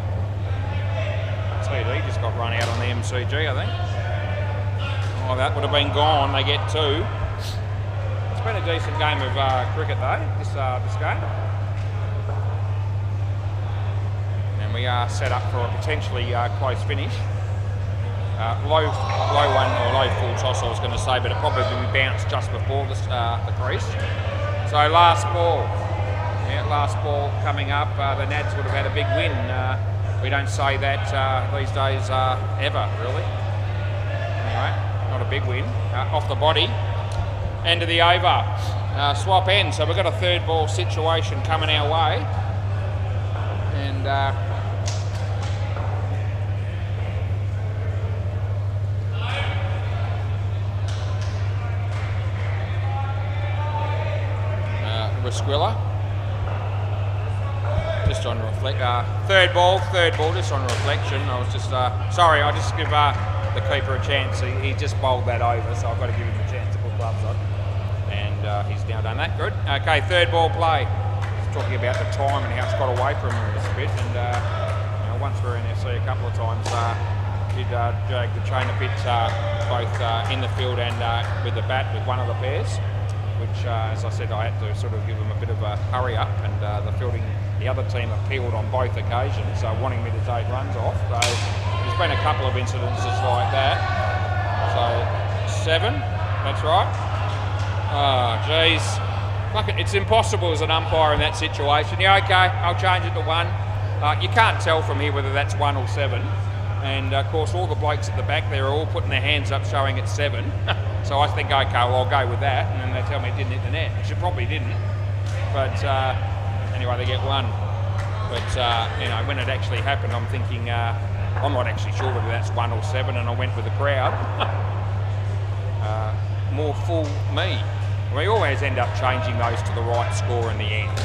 TD just got run out on the MCG, I think. Oh, that would have been gone. They get 2. It's been a decent game of cricket though, this game. And we are set up for a potentially close finish. Low one or low full toss I was going to say, but it probably bounced just before the crease. So last ball. Yeah, last ball coming up. The Nads would have had a big win. We don't say that these days ever, really. Anyway, not a big win. Off the body. End of the over. Swap end. So we've got a 3rd ball situation coming our way. And Squilla. Just on reflect. 3rd ball, just on reflection. I was just sorry. I just give the keeper a chance. He just bowled that over, so I've got to give him a chance to put gloves on. And he's now done that. Good. Okay, 3rd ball play. Just talking about the time and how it's got away from him a bit. And you know, once we're in NFC a couple of times, did drag the chain a bit, both in the field and with the bat with one of the pairs. Which, as I said, I had to sort of give them a bit of a hurry up, and the other team appealed on both occasions, wanting me to take runs off. So there's been a couple of incidences like that. So 7, that's right. Oh, geez. Look, it's impossible as an umpire in that situation. Yeah, okay, I'll change it to 1. You can't tell from here whether that's 1 or 7. And of course, all the blokes at the back there are all putting their hands up showing it's 7. So I think, okay, well, I'll go with that. And then they tell me it didn't hit the net, which it probably didn't. But anyway, they get 1. But, you know, when it actually happened, I'm thinking, I'm not actually sure whether that's 1 or 7, and I went with the crowd. More fool me. We always end up changing those to the right score in the end.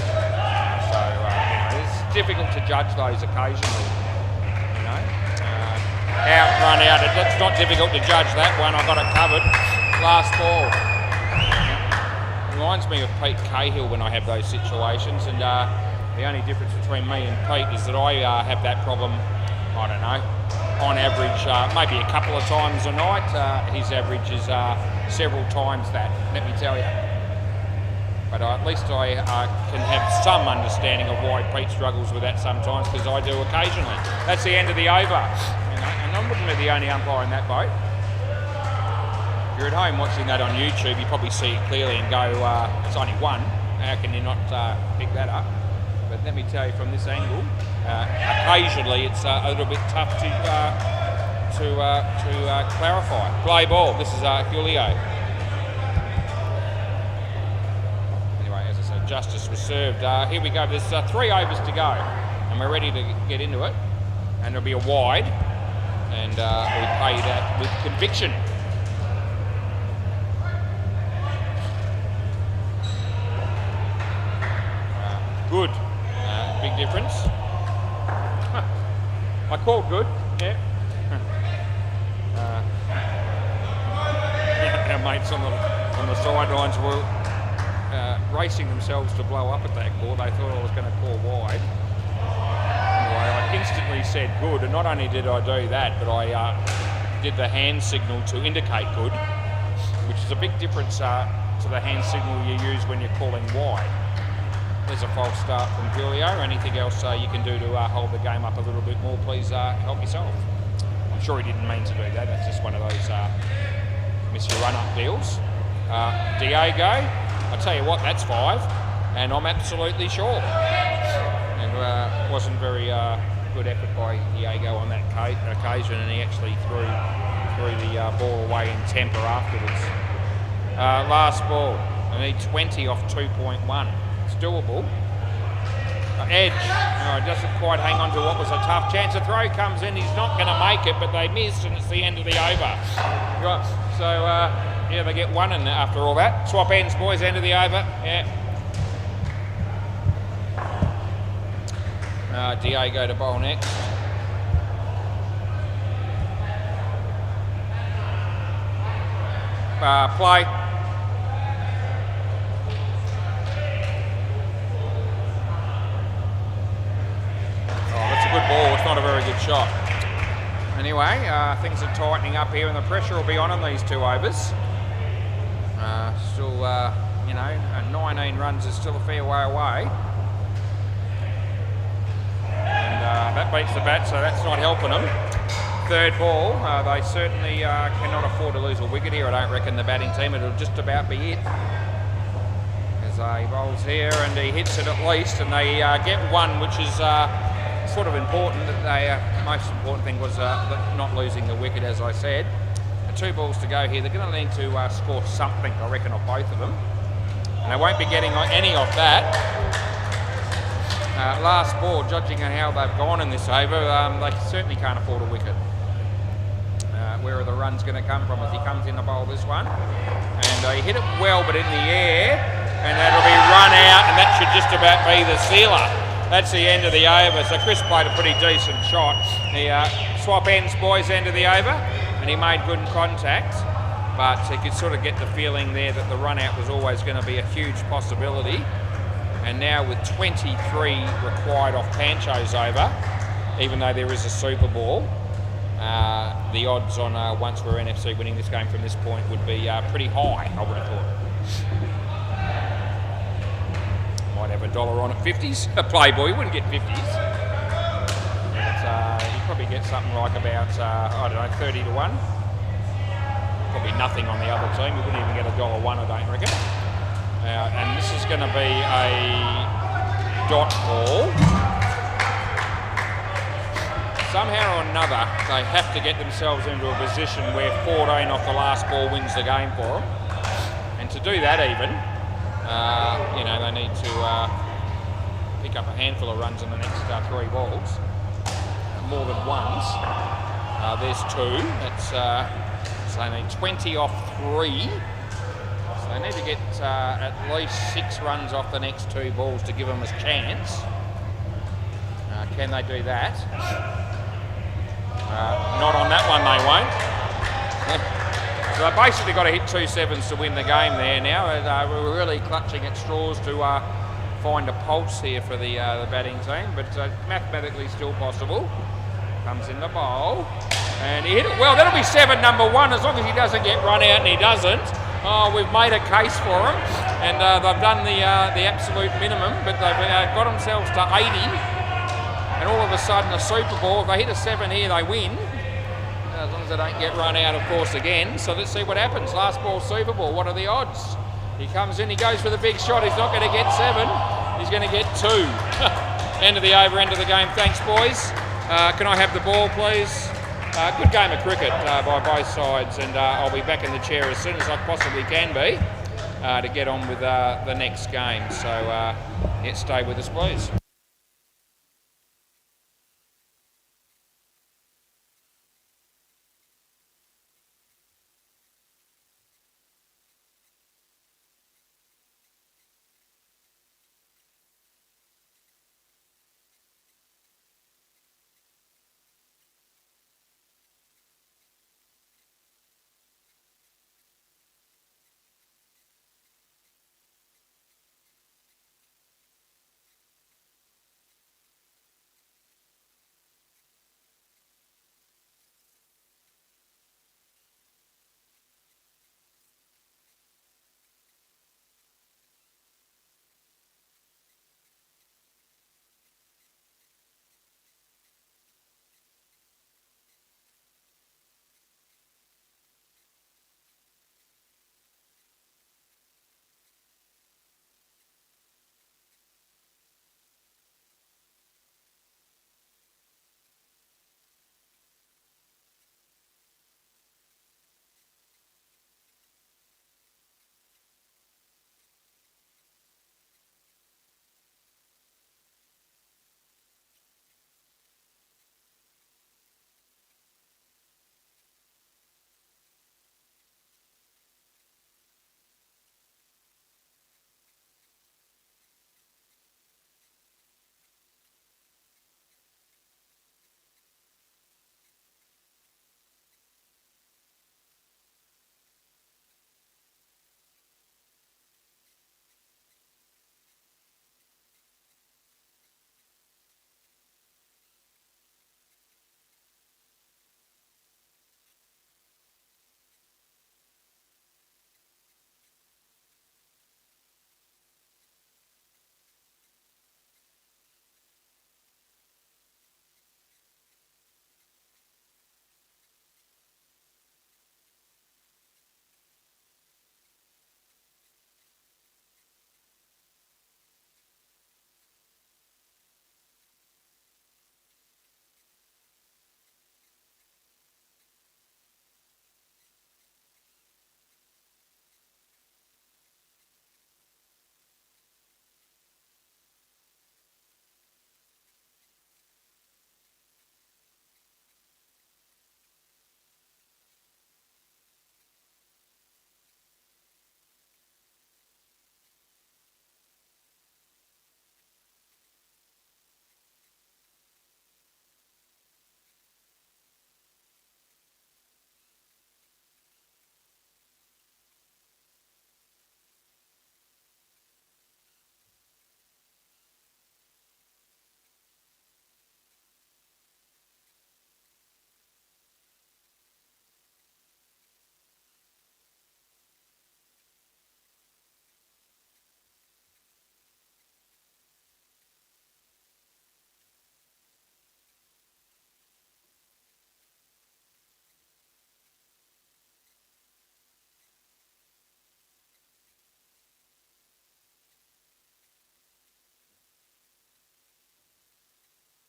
So, you know, it's difficult to judge those occasionally, you know. Out, run out. It's not difficult to judge that one. I got it covered. Last ball. Reminds me of Pete Cahill when I have those situations, and the only difference between me and Pete is that I have that problem, I don't know, on average maybe a couple of times a night. His average is several times that, let me tell you. But at least I can have some understanding of why Pete struggles with that sometimes, because I do occasionally. That's the end of the over. You know, and I wouldn't be the only umpire in that boat. If you're at home watching that on YouTube, you probably see it clearly and go, it's only 1. How can you not pick that up? But let me tell you, from this angle, occasionally it's a little bit tough to clarify. Play ball. This is Julio. Anyway, as I said, justice was served. Here we go. There's 3 overs to go, and we're ready to get into it. And there'll be a wide, and we pay that with conviction. Good. Big difference. I called good. Yeah. Our mates on the sidelines were racing themselves to blow up at that call. They thought I was going to call wide. Anyway, I instantly said good, and not only did I do that, but I did the hand signal to indicate good, which is a big difference to the hand signal you use when you're calling wide. There's a false start from Julio. Anything else you can do to hold the game up a little bit more, please help yourself. I'm sure he didn't mean to do that. That's just one of those miss your run-up deals. Diego, I tell you what, that's 5, and I'm absolutely sure. And it wasn't very good effort by Diego on that occasion, and he actually threw the ball away in temper afterwards. Last ball, I need 20 off 2.1. It's doable. Edge, doesn't quite hang on to what was a tough chance. A throw comes in, he's not going to make it, but they missed, and it's the end of the over. Right, so, yeah, they get 1 in after all that. Swap ends, boys, end of the over. Yeah. Diego to bowl next. Play. Good ball. It's not a very good shot. Anyway, things are tightening up here, and the pressure will be on these 2 overs. Still, 19 runs is still a fair way away, and that beats the bat, so that's not helping them. 3rd ball, they certainly cannot afford to lose a wicket here. I don't reckon the batting team. It'll just about be it. As he bowls here, and he hits it at least, and they get 1, which is sort of important. That they most important thing was not losing the wicket, as I said. 2 balls to go here. They're going to need to score something, I reckon, off both of them, and they won't be getting any off that. Last ball, judging on how they've gone in this over, they certainly can't afford a wicket. Where are the runs going to come from as he comes in to bowl this one? And he hit it well, but in the air, and that'll be run out, and that should just about be the sealer. That's the end of the over. So Chris played a pretty decent shot. He swap ends, boys, end of the over, and he made good contact, but he could sort of get the feeling there that the run out was always going to be a huge possibility. And now with 23 required off Pancho's over, even though there is a Super Bowl, the odds on once we're NFC winning this game from this point would be pretty high, I would have thought. Might have $1 on at 50s. A Playboy, you wouldn't get 50s. But you'd probably get something like about, I don't know, 30 to 1. Probably nothing on the other team. You wouldn't even get $1.01, I don't reckon. And this is going to be a dot ball. Somehow or another, they have to get themselves into a position where 14 off the last ball wins the game for them. And to do that even, they need to pick up a handful of runs in the next 3 balls. More than once. There's 2. That's so they need 20 off 3. So they need to get at least 6 runs off the next 2 balls to give them a chance. Can they do that? Not on that one, they won't. So they've basically got to hit 2 7s to win the game there now. We're really clutching at straws to find a pulse here for the batting team, but mathematically still possible. Comes in the bowl, and he hit it well. That'll be 7 number 1, as long as he doesn't get run out, and he doesn't. Oh, we've made a case for him, and they've done the absolute minimum, but they've got themselves to 80, and all of a sudden a Super Bowl. If they hit a 7 here, they win. As long as they don't get run out, of course, again. So let's see what happens. Last ball, Super Bowl. What are the odds? He comes in, he goes for the big shot. He's not going to get 7. He's going to get 2. End of the over, end of the game. Thanks, boys. Can I have the ball, please? Good game of cricket by both sides, and I'll be back in the chair as soon as I possibly can be to get on with the next game. So yeah, stay with us, please.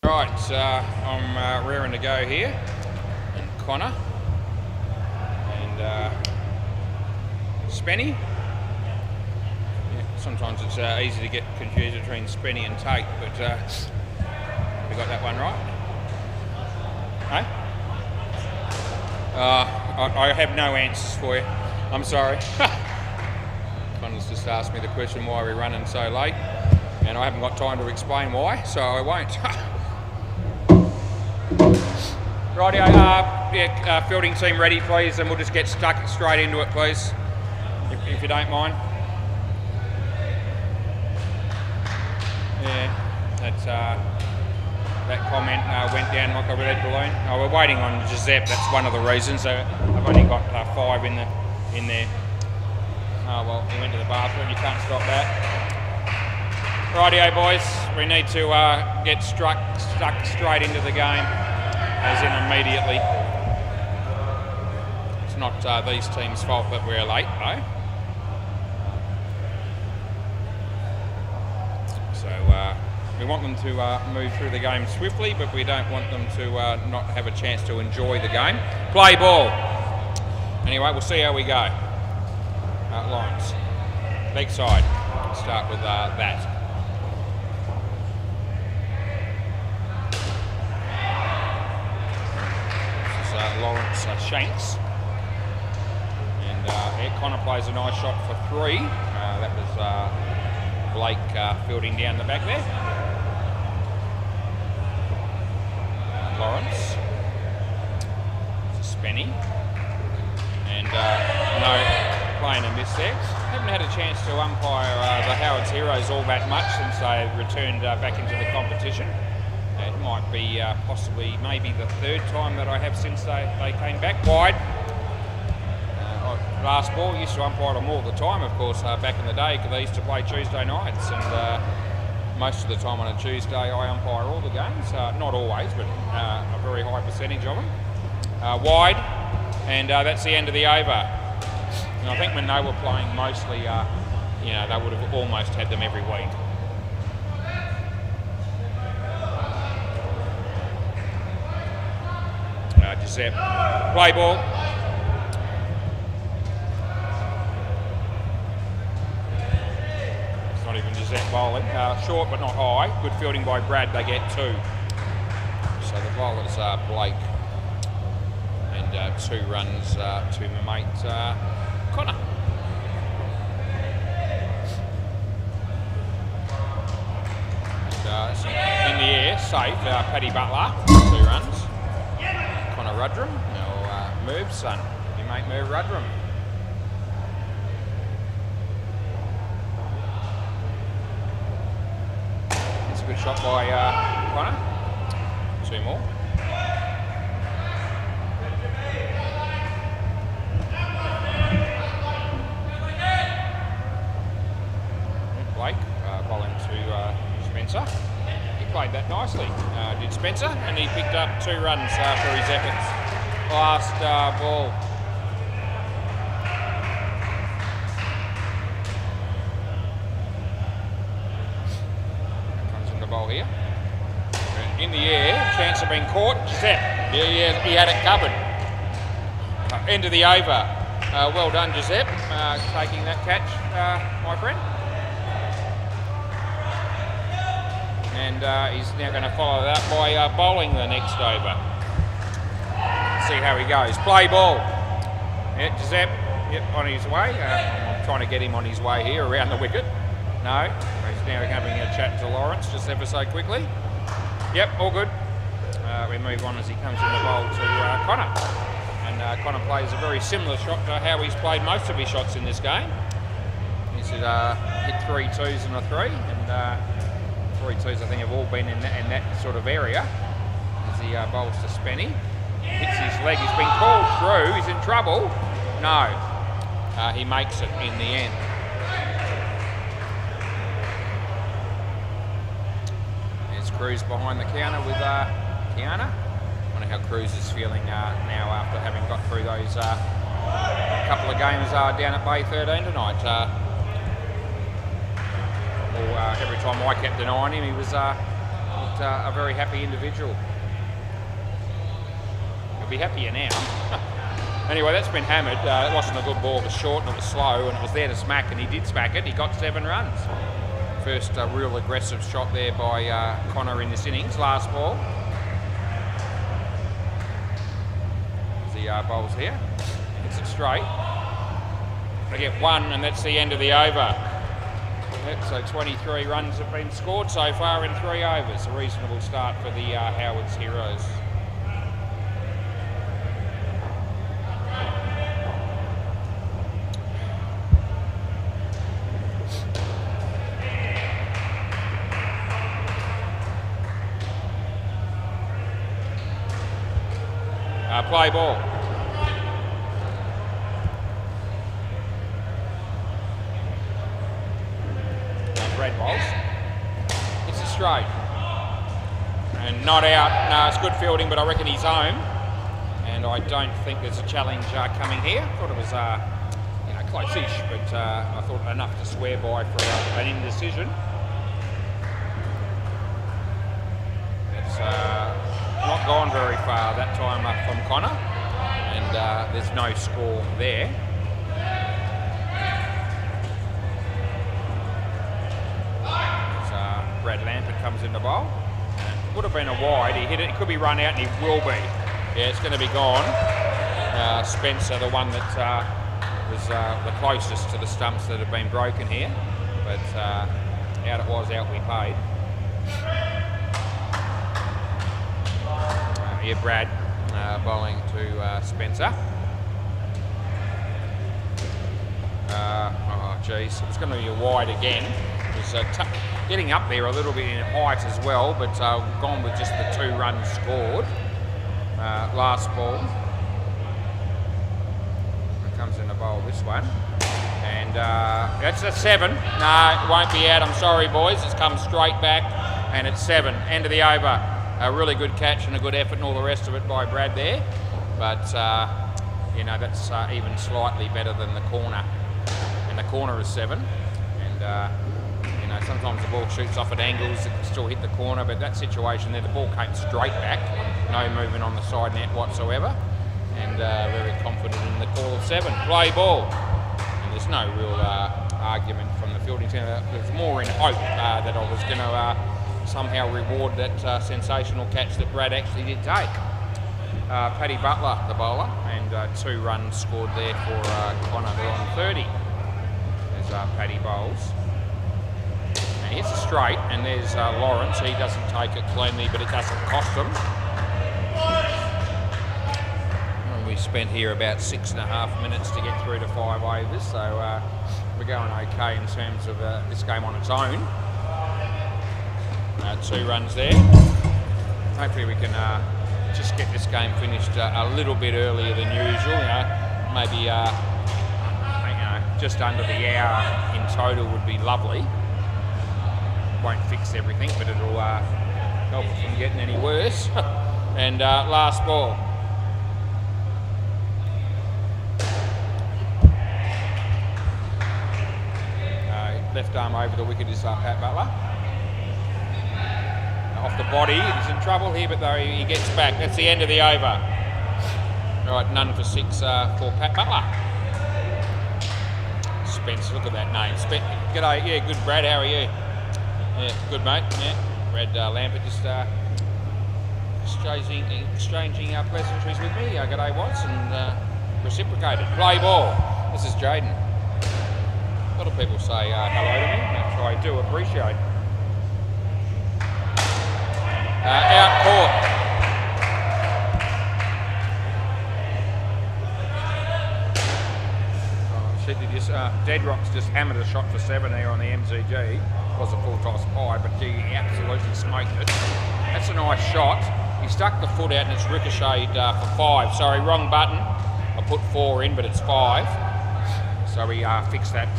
Right, I'm raring to go here, and Connor, and Spenny. Yeah, sometimes it's easy to get confused between Spenny and Tate, but we got that one right. Hey? I have no answers for you. I'm sorry. Connor's just asked me the question, why are we running so late? And I haven't got time to explain why, so I won't. Rightio, yeah, fielding team ready, please, and we'll just get stuck straight into it, please, if you don't mind. Yeah, that's that comment went down like a red balloon. Oh, we're waiting on Giuseppe. That's one of the reasons. So I've only got 5 in there. Oh well, he went to the bathroom. You can't stop that. Rightio, boys. We need to get stuck straight into the game, as in immediately. It's not these teams' fault that we're late, though. So We want them to move through the game swiftly, but we don't want them to not have a chance to enjoy the game. Play ball. Anyway, we'll see how we go. Lawrence. Leg side. Start with that. This is Lawrence Shanks. And Connor plays a nice shot for 3. That was Blake fielding down the back there. Lawrence. It's a Spenny. And no playing a miss there. Haven't had a chance to umpire the Howard's Heroes all that much since they returned back into the competition. It might be possibly maybe the 3rd time that I have since they came back. Wide. Last ball, used to umpire them all the time, of course, back in the day, because they used to play Tuesday nights, and most of the time on a Tuesday I umpire all the games, not always, but a very high percentage of them. Wide, and that's the end of the over. And I think when they were playing mostly, they would have almost had them every week. Giuseppe, play ball. Not even Giuseppe bowling. Short but not high. Good fielding by Brad. They get 2. So the bowlers are Blake and 2 runs to my mate Connor. And in the air, safe. Paddy Butler, 2 runs. Connor Rudrum. Now Merv son. You mate Merv Rudrum. Good shot by Connor. 2 more. Blake bowling to Spencer. He played that nicely, did Spencer, and he picked up 2 runs for his efforts. Last ball. Ball here. In the air, chance of being caught. Giuseppe, he had it covered. End of the over. Well done, Giuseppe, taking that catch, my friend. And he's now going to follow that by bowling the next over. See how he goes. Play ball. Yeah, Giuseppe, on his way. I'm trying to get him on his way here around the wicket. No, he's now having a chat to Lawrence just ever so quickly. Yep, all good. We move on as he comes in the bowl to Connor. And Connor plays a very similar shot to how he's played most of his shots in this game. He's hit 3 2s and a 3, and 3 2s I think have all been in that sort of area. As he bowls to Spenny. Hits his leg, he's been called through, he's in trouble. No, he makes it in the end. Cruz behind the counter with Kiana. I wonder how Cruz is feeling now after having got through those couple of games down at Bay 13 tonight. Every time I kept an eye on him, he was a very happy individual. He'll be happier now. Anyway, that's been hammered. It wasn't a good ball, it was short and it was slow, and it was there to smack, and he did smack it. He got 7 runs. First real aggressive shot there by Connor in this innings. Last ball. As he bowls here. Hits it straight. They get 1, and that's the end of the over. Yep, so 23 runs have been scored so far in 3 overs. A reasonable start for the Howard's Heroes. Play ball. Red balls. It's a straight. And not out. No, it's good fielding, but I reckon he's home. And I don't think there's a challenge coming here. Thought it was, close-ish, but I thought enough to swear by for an indecision. gone very far that time from Connor, and there's no score there. As Brad Lampert comes in the bowl. Would have been a wide. He hit it. It could be run out, and he will be. Yeah, it's going to be gone. Spencer, the one that was the closest to the stumps that have been broken here, but out it was, out we paid. Yeah, Brad bowling to Spencer. Oh, geez, it was going to be a wide again. It was getting up there a little bit in height as well, but gone with just the 2 runs scored. Last ball. It comes in the bowl, this one. And that's a 7. No, it won't be out. I'm sorry, boys. It's come straight back, and it's 7. End of the over. A really good catch and a good effort and all the rest of it by Brad there. But, you know, that's even slightly better than the corner. And the corner is 7. And, you know, sometimes the ball shoots off at angles. It can still hit the corner. But that situation there, the ball came straight back. No movement on the side net whatsoever. And very confident in the call of 7. Play ball. And there's no real argument from the fielding centre. There's more in hope that I was going to somehow reward that sensational catch that Brad actually did take. Paddy Butler, the bowler, and 2 runs scored there for Connor. They're on 30 as Paddy bowls. And here's a straight, and there's Lawrence. He doesn't take it cleanly, but it doesn't cost him. And we spent here about 6.5 minutes to get through to 5 overs, so we're going okay in terms of this game on its own. 2 runs there. Hopefully we can just get this game finished a little bit earlier than usual. You know, maybe you know, just under the hour in total would be lovely. Won't fix everything, but it'll help it from getting any worse. And last ball. Left arm over the wicket is Pat Butler. Off the body, he's in trouble here, but though he gets back. That's the end of the over. All right, none for 6 for Pat Butler. Spence, look at that name. G'day, yeah, good Brad, how are you? Yeah, good mate, yeah. Brad Lampert just exchanging pleasantries with me. G'day once and reciprocated. Play ball. This is Jaden. A lot of people say hello to me, which I do appreciate. Out court. Dead Rocks just hammered a shot for 7 there on the MCG. Was a full toss high, but he absolutely smoked it. That's a nice shot. He stuck the foot out and it's ricocheted for 5. Sorry, wrong button. I put 4 in, but it's 5. So we fixed that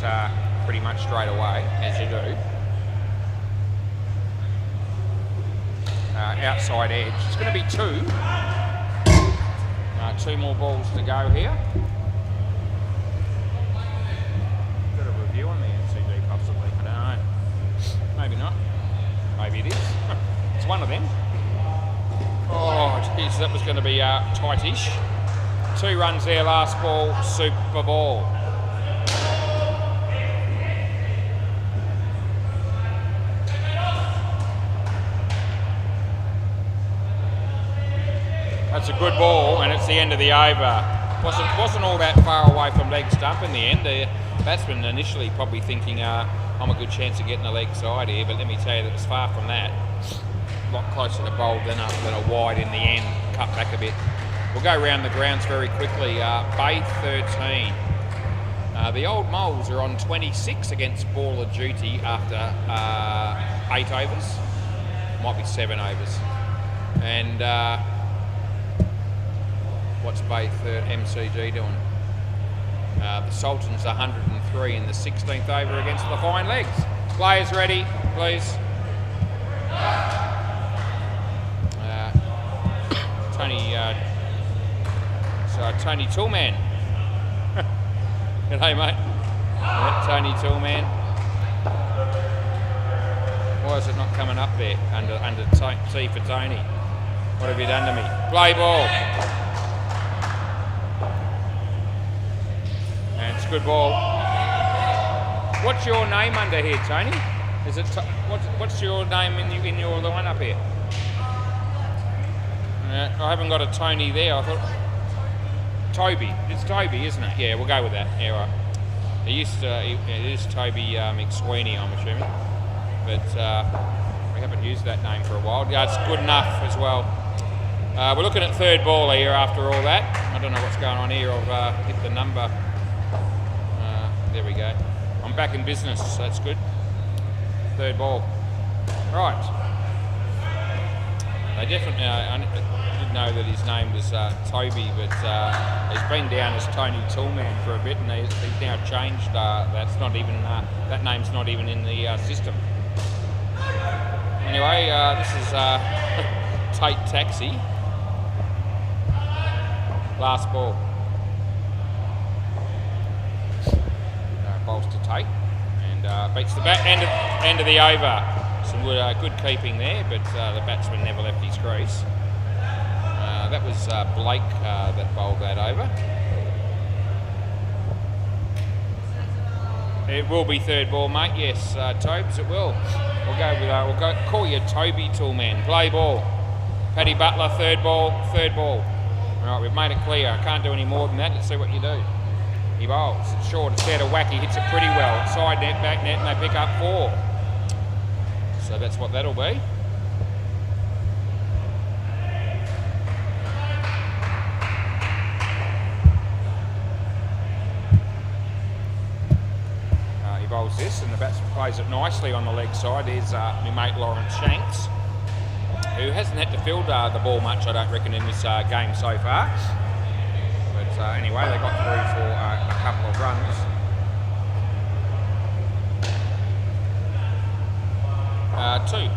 pretty much straight away, as you do. Outside edge. It's going to be 2. 2 more balls to go here. Got a review on the MCG possibly. I don't know. Maybe not. Maybe it is. It's one of them. Oh, geez, that was going to be tightish. 2 runs there, last ball, super ball. That's a good ball, and it's the end of the over. Wasn't all that far away from leg stump in the end. The batsman initially probably thinking I'm a good chance of getting a leg side here, but let me tell you that it's far from that. A lot closer to bowl than a wide in the end. Cut back a bit. We'll go round the grounds very quickly. Bay 13. The old Moles are on 26 against Baller Duty after 8 overs. Might be 7 overs. And what's Bay 13 MCG doing? The Sultans 103 in the 16th over against the Fine Legs. Players ready, please. Tony Toolman. G'day, mate. Yeah, Tony Toolman. Why is it not coming up there under T for Tony? What have you done to me? Play ball. And it's a good ball. What's your name under here, Tony? Is it what's your name in your lineup here? I haven't got a Tony there. I thought Toby. It's Toby, isn't it? Yeah, we'll go with that. Yeah, right. It is Toby McSweeney, I'm assuming, but we haven't used that name for a while. Yeah, it's good enough as well. We're looking at third ball here after all that. I don't know what's going on here. I've hit the number. There we go. I'm back in business, so that's good. Third ball. Right. They definitely, I didn't know that his name was Toby, but he's been down as Tony Toolman for a bit, and he's now changed. That's not even, that name's not even in the system. Anyway, this is Tate Taxi. Last ball. Bowls to Tate, and beats the bat. End of the over. Some good keeping there, but the batsman never left his crease. That was Blake that bowled that over. It will be third ball, mate. Yes, Tobes, it will. We'll call you Toby Toolman. Play ball. Paddy Butler, third ball. All right, we've made it clear. I can't do any more than that. Let's see what you do. He bowls. It's short. It's there to whack. He hits it pretty well. Side net, back net, and they pick up 4. So that's what that'll be. He bowls this, and the batsman plays it nicely on the leg side. Here's my mate Lawrence Shanks, who hasn't had to field the ball much, I don't reckon, in this game so far. But anyway, they got through for a couple of runs. Two.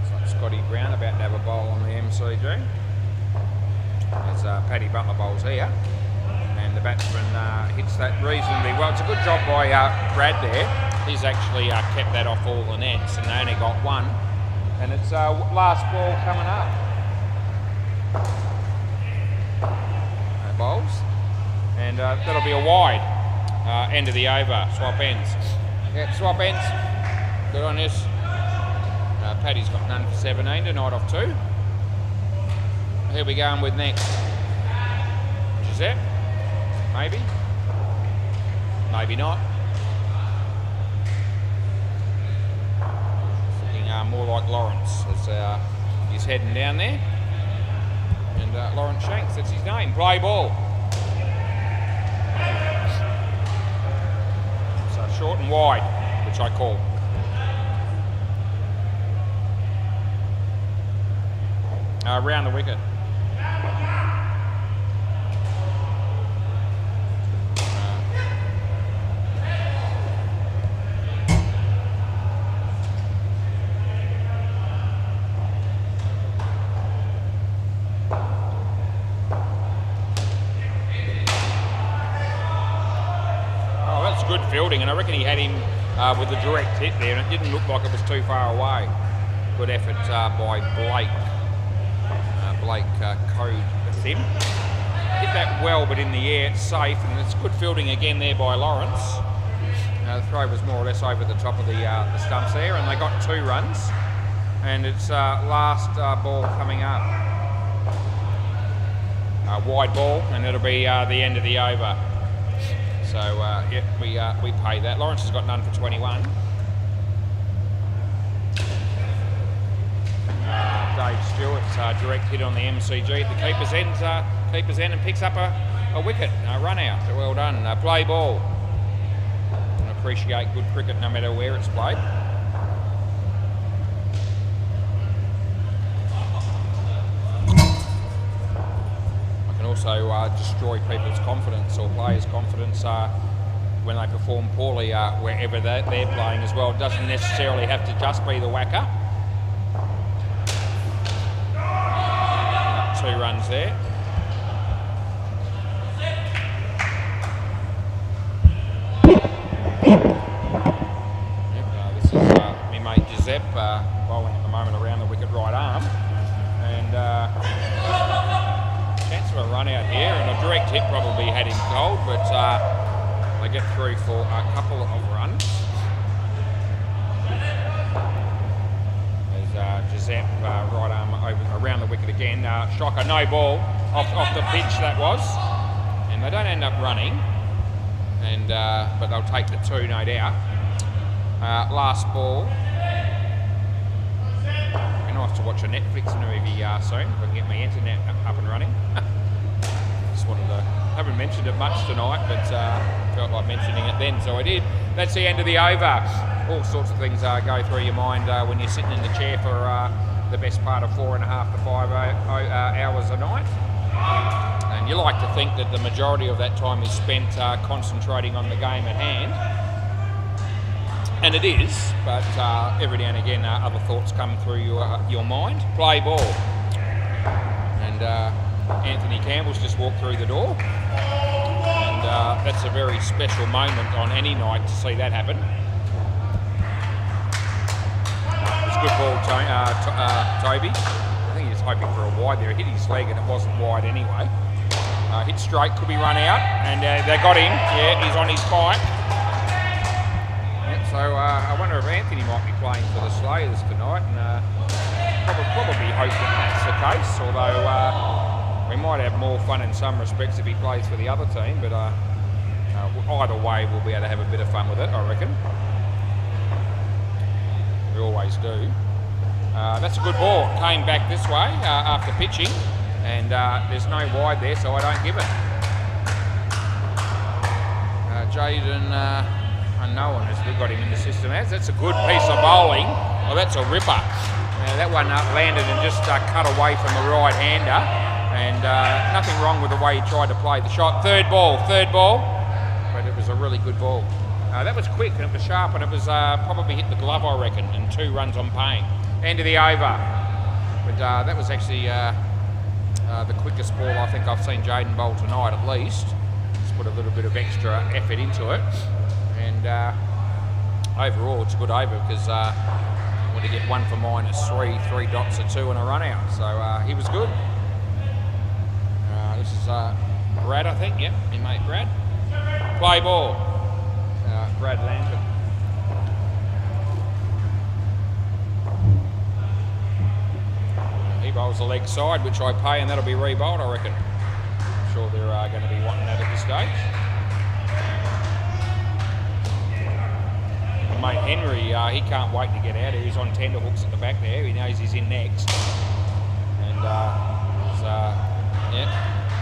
It's like Scotty Brown about to have a bowl on the MCG. As Paddy Butler bowls here. And the batsman hits that reasonably well. It's a good job by Brad there. He's actually kept that off all the nets, and they only got 1. And it's last ball coming up. Bowls, and that'll be a wide. End of the over. Swap ends. Yep, swap ends. Good on this. Paddy's got none for 17 tonight off 2. Who are we going with next? Giuseppe? Maybe. Maybe not. Looking more like Lawrence as he's heading down there. And Lawrence Shanks, that's his name. Play ball. So short and wide, which I call. Round the wicket. Good fielding, and I reckon he had him with a direct hit there, and it didn't look like it was too far away. Good effort by Blake. Blake code him. Hit that well, but in the air, it's safe, and it's good fielding again there by Lawrence. The throw was more or less over the top of the stumps there, and they got 2 runs. And it's last ball coming up. Wide ball, and it'll be the end of the over. So, yeah, we pay that. Lawrence has got none for 21. Dave Stewart's direct hit on the MCG at the keeper's end and picks up a wicket, a run out. Well done. Play ball. And appreciate good cricket no matter where it's played. Also destroy people's confidence or players' confidence when they perform poorly wherever they're playing as well. It doesn't necessarily have to just be the WACA. 2 runs there. Yep, this is my mate Giuseppe bowling at the moment around the wicket right arm. And chance of a run out here, and a direct hit probably had him cold, but they get through for a couple of runs. As Giuseppe right arm over, around the wicket again. Shocker, no ball off the pitch that was. And they don't end up running, and but they'll take the 2, no doubt. Last ball. Be nice to watch a Netflix movie soon, if I can get my internet up and running. Just wanted to, haven't mentioned it much tonight, but felt like mentioning it then, so I did. That's the end of the over. All sorts of things go through your mind when you're sitting in the chair for the best part of 4.5 to 5 hours a night. And you like to think that the majority of that time is spent concentrating on the game at hand. And it is, but every now and again other thoughts come through your mind. Play ball. And Anthony Campbell's just walked through the door. And that's a very special moment on any night to see that happen. It was a good ball, Toby. I think he was hoping for a wide there. He hit his leg and it wasn't wide anyway. Hit straight, could be run out, and they got him. Yeah, he's on his bike. So I wonder if Anthony might be playing for the Slayers tonight, and probably hope that that's the case, although we might have more fun in some respects if he plays for the other team, but either way we'll be able to have a bit of fun with it, I reckon. We always do. That's a good ball. Came back this way after pitching, and there's no wide there, so I don't give it. Jaden... no one has got him in the system. That's a good piece of bowling. Well, that's a ripper. That one landed and just cut away from the right-hander, and nothing wrong with the way he tried to play the shot. Third ball, but it was a really good ball. That was quick and it was sharp, and it was probably hit the glove, I reckon, and 2 runs on Payne. End of the over. But that was actually the quickest ball I think I've seen Jaden bowl tonight, at least. Just put a little bit of extra effort into it. And overall, it's a good over because I want to get 1 for -3, 3 dots at 2 and a run out. So he was good. This is Brad, I think. Yep, your mate Brad. Play ball. Brad Lantern. He bowls the leg side, which I pay, and that'll be re-bowled, I reckon. I'm sure they're going to be wanting that at this stage. Mate Henry, he can't wait to get out here. He's on tender hooks at the back there. He knows he's in next. And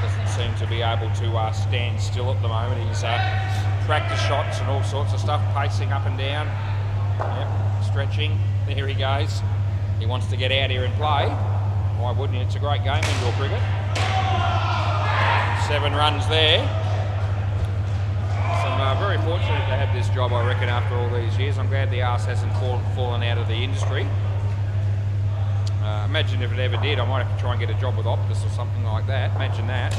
doesn't seem to be able to stand still at the moment. He's practice shots and all sorts of stuff, pacing up and down. Yep, stretching. There he goes. He wants to get out here and play. Why wouldn't he? It's a great game, indoor cricket. 7 runs there. I'm very fortunate to have this job, I reckon, after all these years. I'm glad the arse hasn't fallen out of the industry. Imagine if it ever did, I might have to try and get a job with Optus or something like that. Imagine that.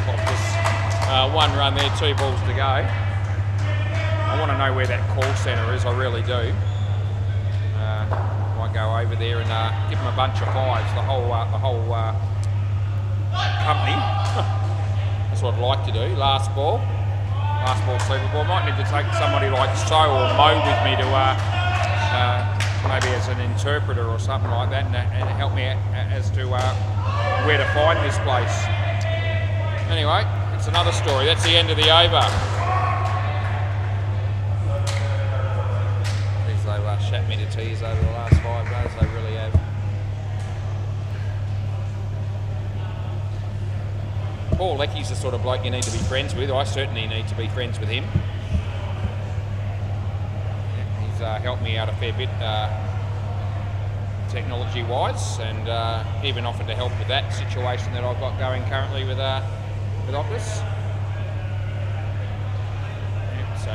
Optus, 1 run there, 2 balls to go. I want to know where that call centre is, I really do. Might go over there and give them a bunch of 5s, the whole company. That's what I'd like to do. Last ball, super ball. Might need to take somebody like So or Mo with me to maybe as an interpreter or something like that, and help me as to where to find this place. Anyway, it's another story. That's the end of the over. These they've shat me to tears over the last 5 days. They really have. Paul Leckie's the sort of bloke you need to be friends with. I certainly need to be friends with him. He's helped me out a fair bit technology-wise, and even offered to help with that situation that I've got going currently with Optus. So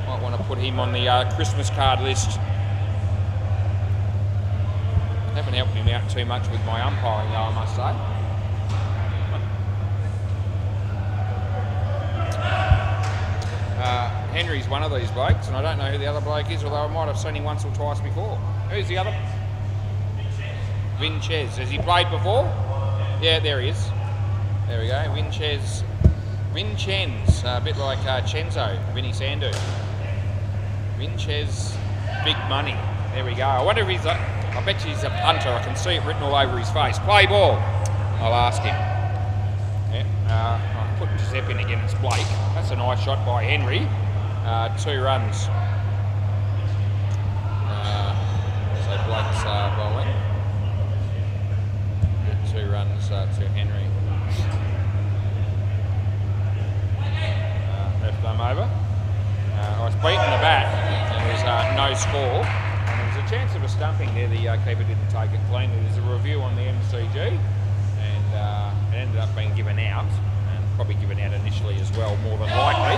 might want to put him on the Christmas card list. Haven't helped him out too much with my umpiring, though, I must say. Henry's one of these blokes, and I don't know who the other bloke is, although I might have seen him once or twice before. Who's the other? Vinchez. Has he played before? Yeah, there he is. There we go. Vinchez. A bit like Chenzo, Vinny Sandu. Vinchez, big money. There we go. I wonder if he's I bet you he's a punter. I can see it written all over his face. Play ball. I'll ask him. Yeah. I put Giuseppe in against Blake. That's a nice shot by Henry. 2 runs. So Blake's bowling. 2 runs to Henry. Left them over. I was beaten the bat and there was no score. And there was a chance of a stumping there. The keeper didn't take it cleanly. There's a review on the MCG and it ended up being given out, and probably given out initially as well, more than likely.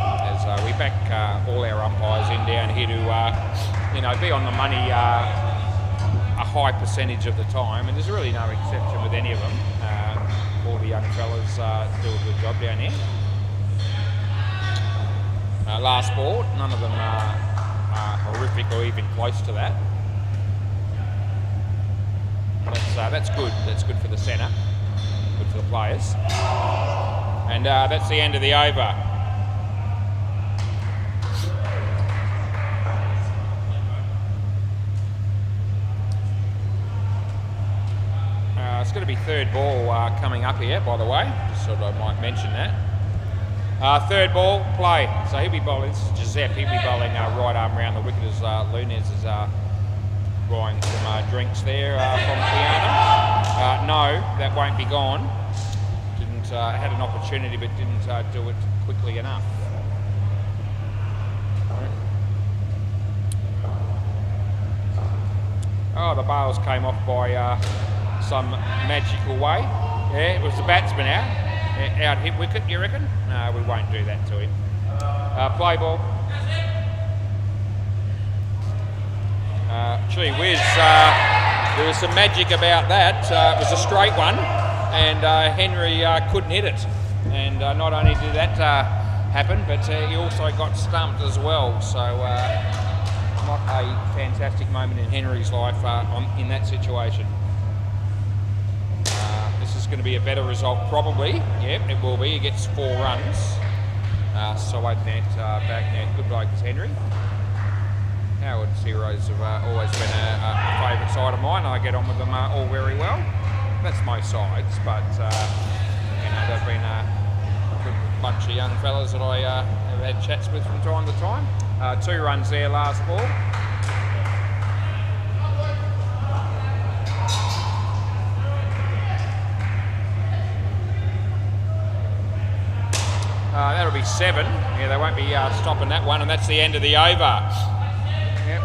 As we back all our umpires in down here to be on the money a high percentage of the time, and there's really no exception with any of them. All the young fellas do a good job down here. Last ball, none of them are horrific or even close to that. That's good. That's good for the centre, good for the players. And that's the end of the over. It's going to be 3rd ball coming up here, by the way. Just thought I might mention that. 3rd ball, play. So he'll be bowling, this is Giuseppe, he'll be bowling right arm round the wicket as Lunez is buying some drinks there from Fiona. No, that won't be gone. Had an opportunity but didn't do it quickly enough. Oh, the bails came off by some magical way. Yeah, it was the batsman out. Out hit wicket, you reckon? No, we won't do that to him. Play ball. Gee whiz, there was some magic about that. It was a straight one, and Henry couldn't hit it. And not only did that happen, but he also got stumped as well. So not a fantastic moment in Henry's life in that situation. This is going to be a better result, probably. Yep, it will be. He gets 4 runs. Solid net, back net. Good bloke is Henry. Howard's Heroes have always been a favourite side of mine. I get on with them all very well. That's most sides, but they've been a good bunch of young fellas that I have had chats with from time to time. 2 runs there, last ball. That'll be 7. Yeah, they won't be stopping that one, and that's the end of the over. Yep.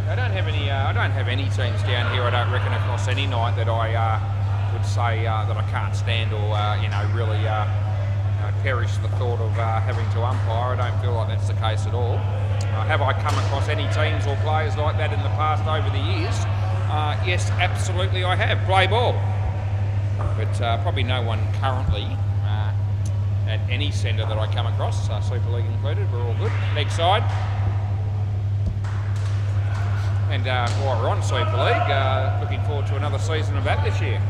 I don't have any teams down here. I don't reckon across any night that I would say that I can't stand or really perish the thought of having to umpire. I don't feel like that's the case at all. Have I come across any teams or players like that in the past over the years? Yes, absolutely I have. Play ball, but probably no one currently. At any centre that I come across, Super League included, we're all good. Leg side. And while we're on Super League, looking forward to another season of that this year.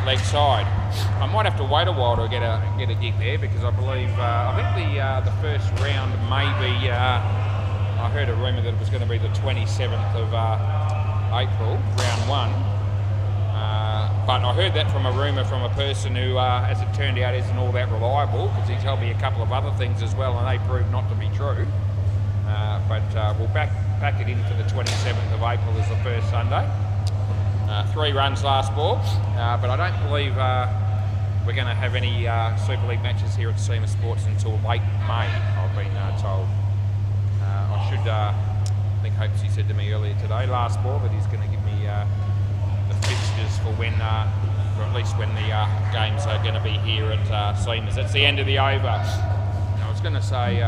Leg side. I might have to wait a while to get a gig there because I believe, I think the first round may be, I heard a rumour that it was going to be the 27th of April, round 1. But I heard that from a rumour from a person who, as it turned out, isn't all that reliable because he told me a couple of other things as well and they proved not to be true. But we'll back it in for the 27th of April as the first Sunday. 3 runs last ball, but I don't believe we're going to have any Super League matches here at SEMA Sports until late May, I've been told. I think Hopesy said to me earlier today, last ball, that he's going to give me the fixtures for when, or at least when the games are going to be here at SEMA's. That's the end of the over. I was going to say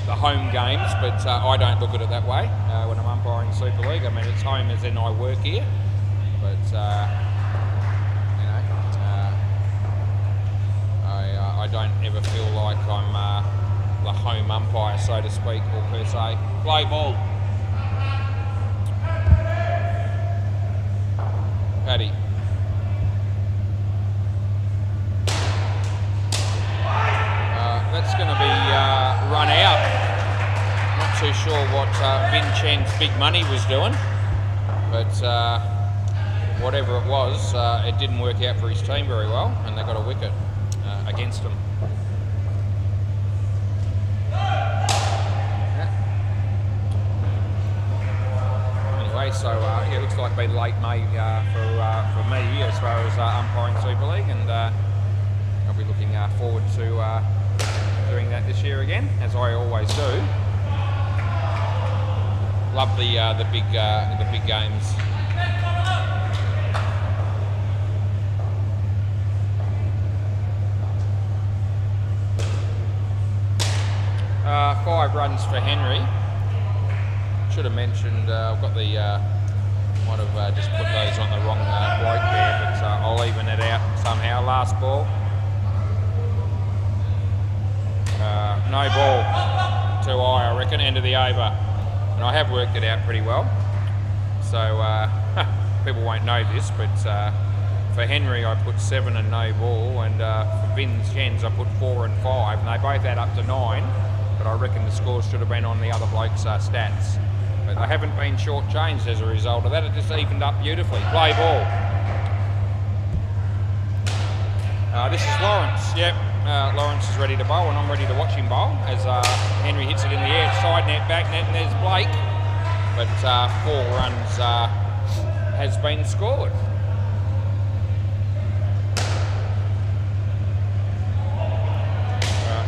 the home games, but I don't look at it that way when I'm umpiring Super League. I mean, it's home as in I work here, but don't ever feel like I'm the home umpire, so to speak, or per se. Play ball. Paddy. That's going to be run out. Not too sure what Vin Chen's big money was doing, but whatever it was, it didn't work out for his team very well, and they got a wicket against him. Anyway, so yeah, it looks like been late May for me as far as umpiring Super League, and I'll be looking forward to doing that this year again, as I always do. Love the big games. Five runs for Henry. Should have mentioned I've got the might have just put those on the wrong bloke there, but I'll even it out somehow. Last ball. No ball to I reckon, end of the over. And I have worked it out pretty well. So people won't know this, but for Henry I put 7 and no ball, and for Vin Chen's I put 4 and 5, and they both add up to 9, but I reckon the scores should have been on the other bloke's stats. But they haven't been short-changed as a result of that, it just evened up beautifully. Play ball. This is Lawrence, yep. Lawrence is ready to bowl, and I'm ready to watch him bowl as Henry hits it in the air, side net, back net, and there's Blake. But 4 runs has been scored.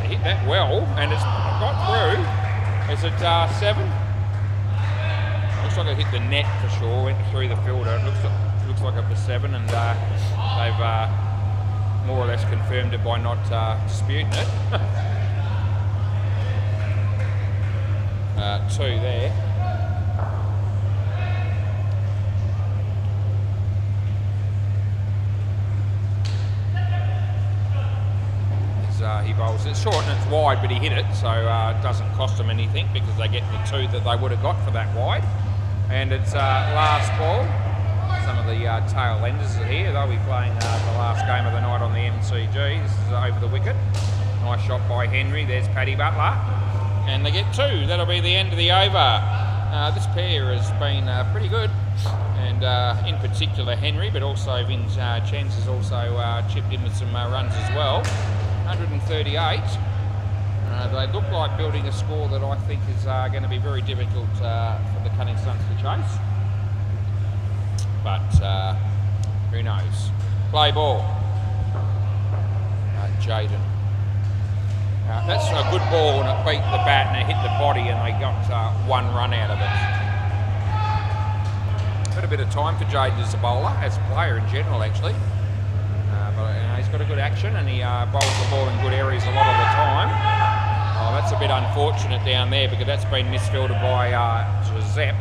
Hit that well, and it's got through. Is it 7? Looks like it hit the net for sure, went through the fielder. It looks like it was 7, and they've more or less confirmed it by not disputing it. 2 there. He bowls it short and it's wide, but he hit it, so it doesn't cost them anything because they get the 2 that they would have got for that wide. And it's last ball. Some of the tail enders are here. They'll be playing the last game of the night on the MCG. This is over the wicket. Nice shot by Henry. There's Paddy Butler. And they get 2. That'll be the end of the over. This pair has been pretty good. And in particular Henry, but also Vin Chen's has also chipped in with some runs as well. 138. They look like building a score that I think is going to be very difficult for the Cunning Suns to chase. But who knows? Play ball. Jaden. That's a good ball, and it beat the bat and it hit the body, and they got 1 run out of it. Got a bit of time for Jaden as a bowler, as a player in general actually. But he's got a good action, and he bowls the ball in good areas a lot of the time. Oh, that's a bit unfortunate down there because that's been misfielded by Giuseppe,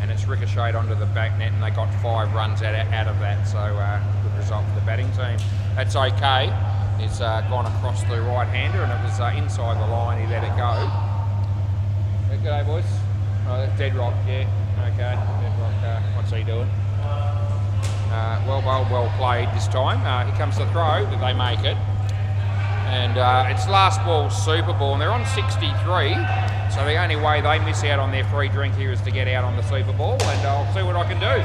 and it's ricocheted onto the back net, and they got 5 runs out of that. So good result for the batting team. That's okay. It's gone across the right-hander, and it was inside the line. He let it go. G'day, boys. Oh, that's Dead Rock, yeah. Okay, Dead Rock. What's he doing? Well bowled, well played this time. Here comes the throw, but they make it. And it's last ball, Super Ball, and they're on 63. So the only way they miss out on their free drink here is to get out on the Super Ball, and I'll see what I can do.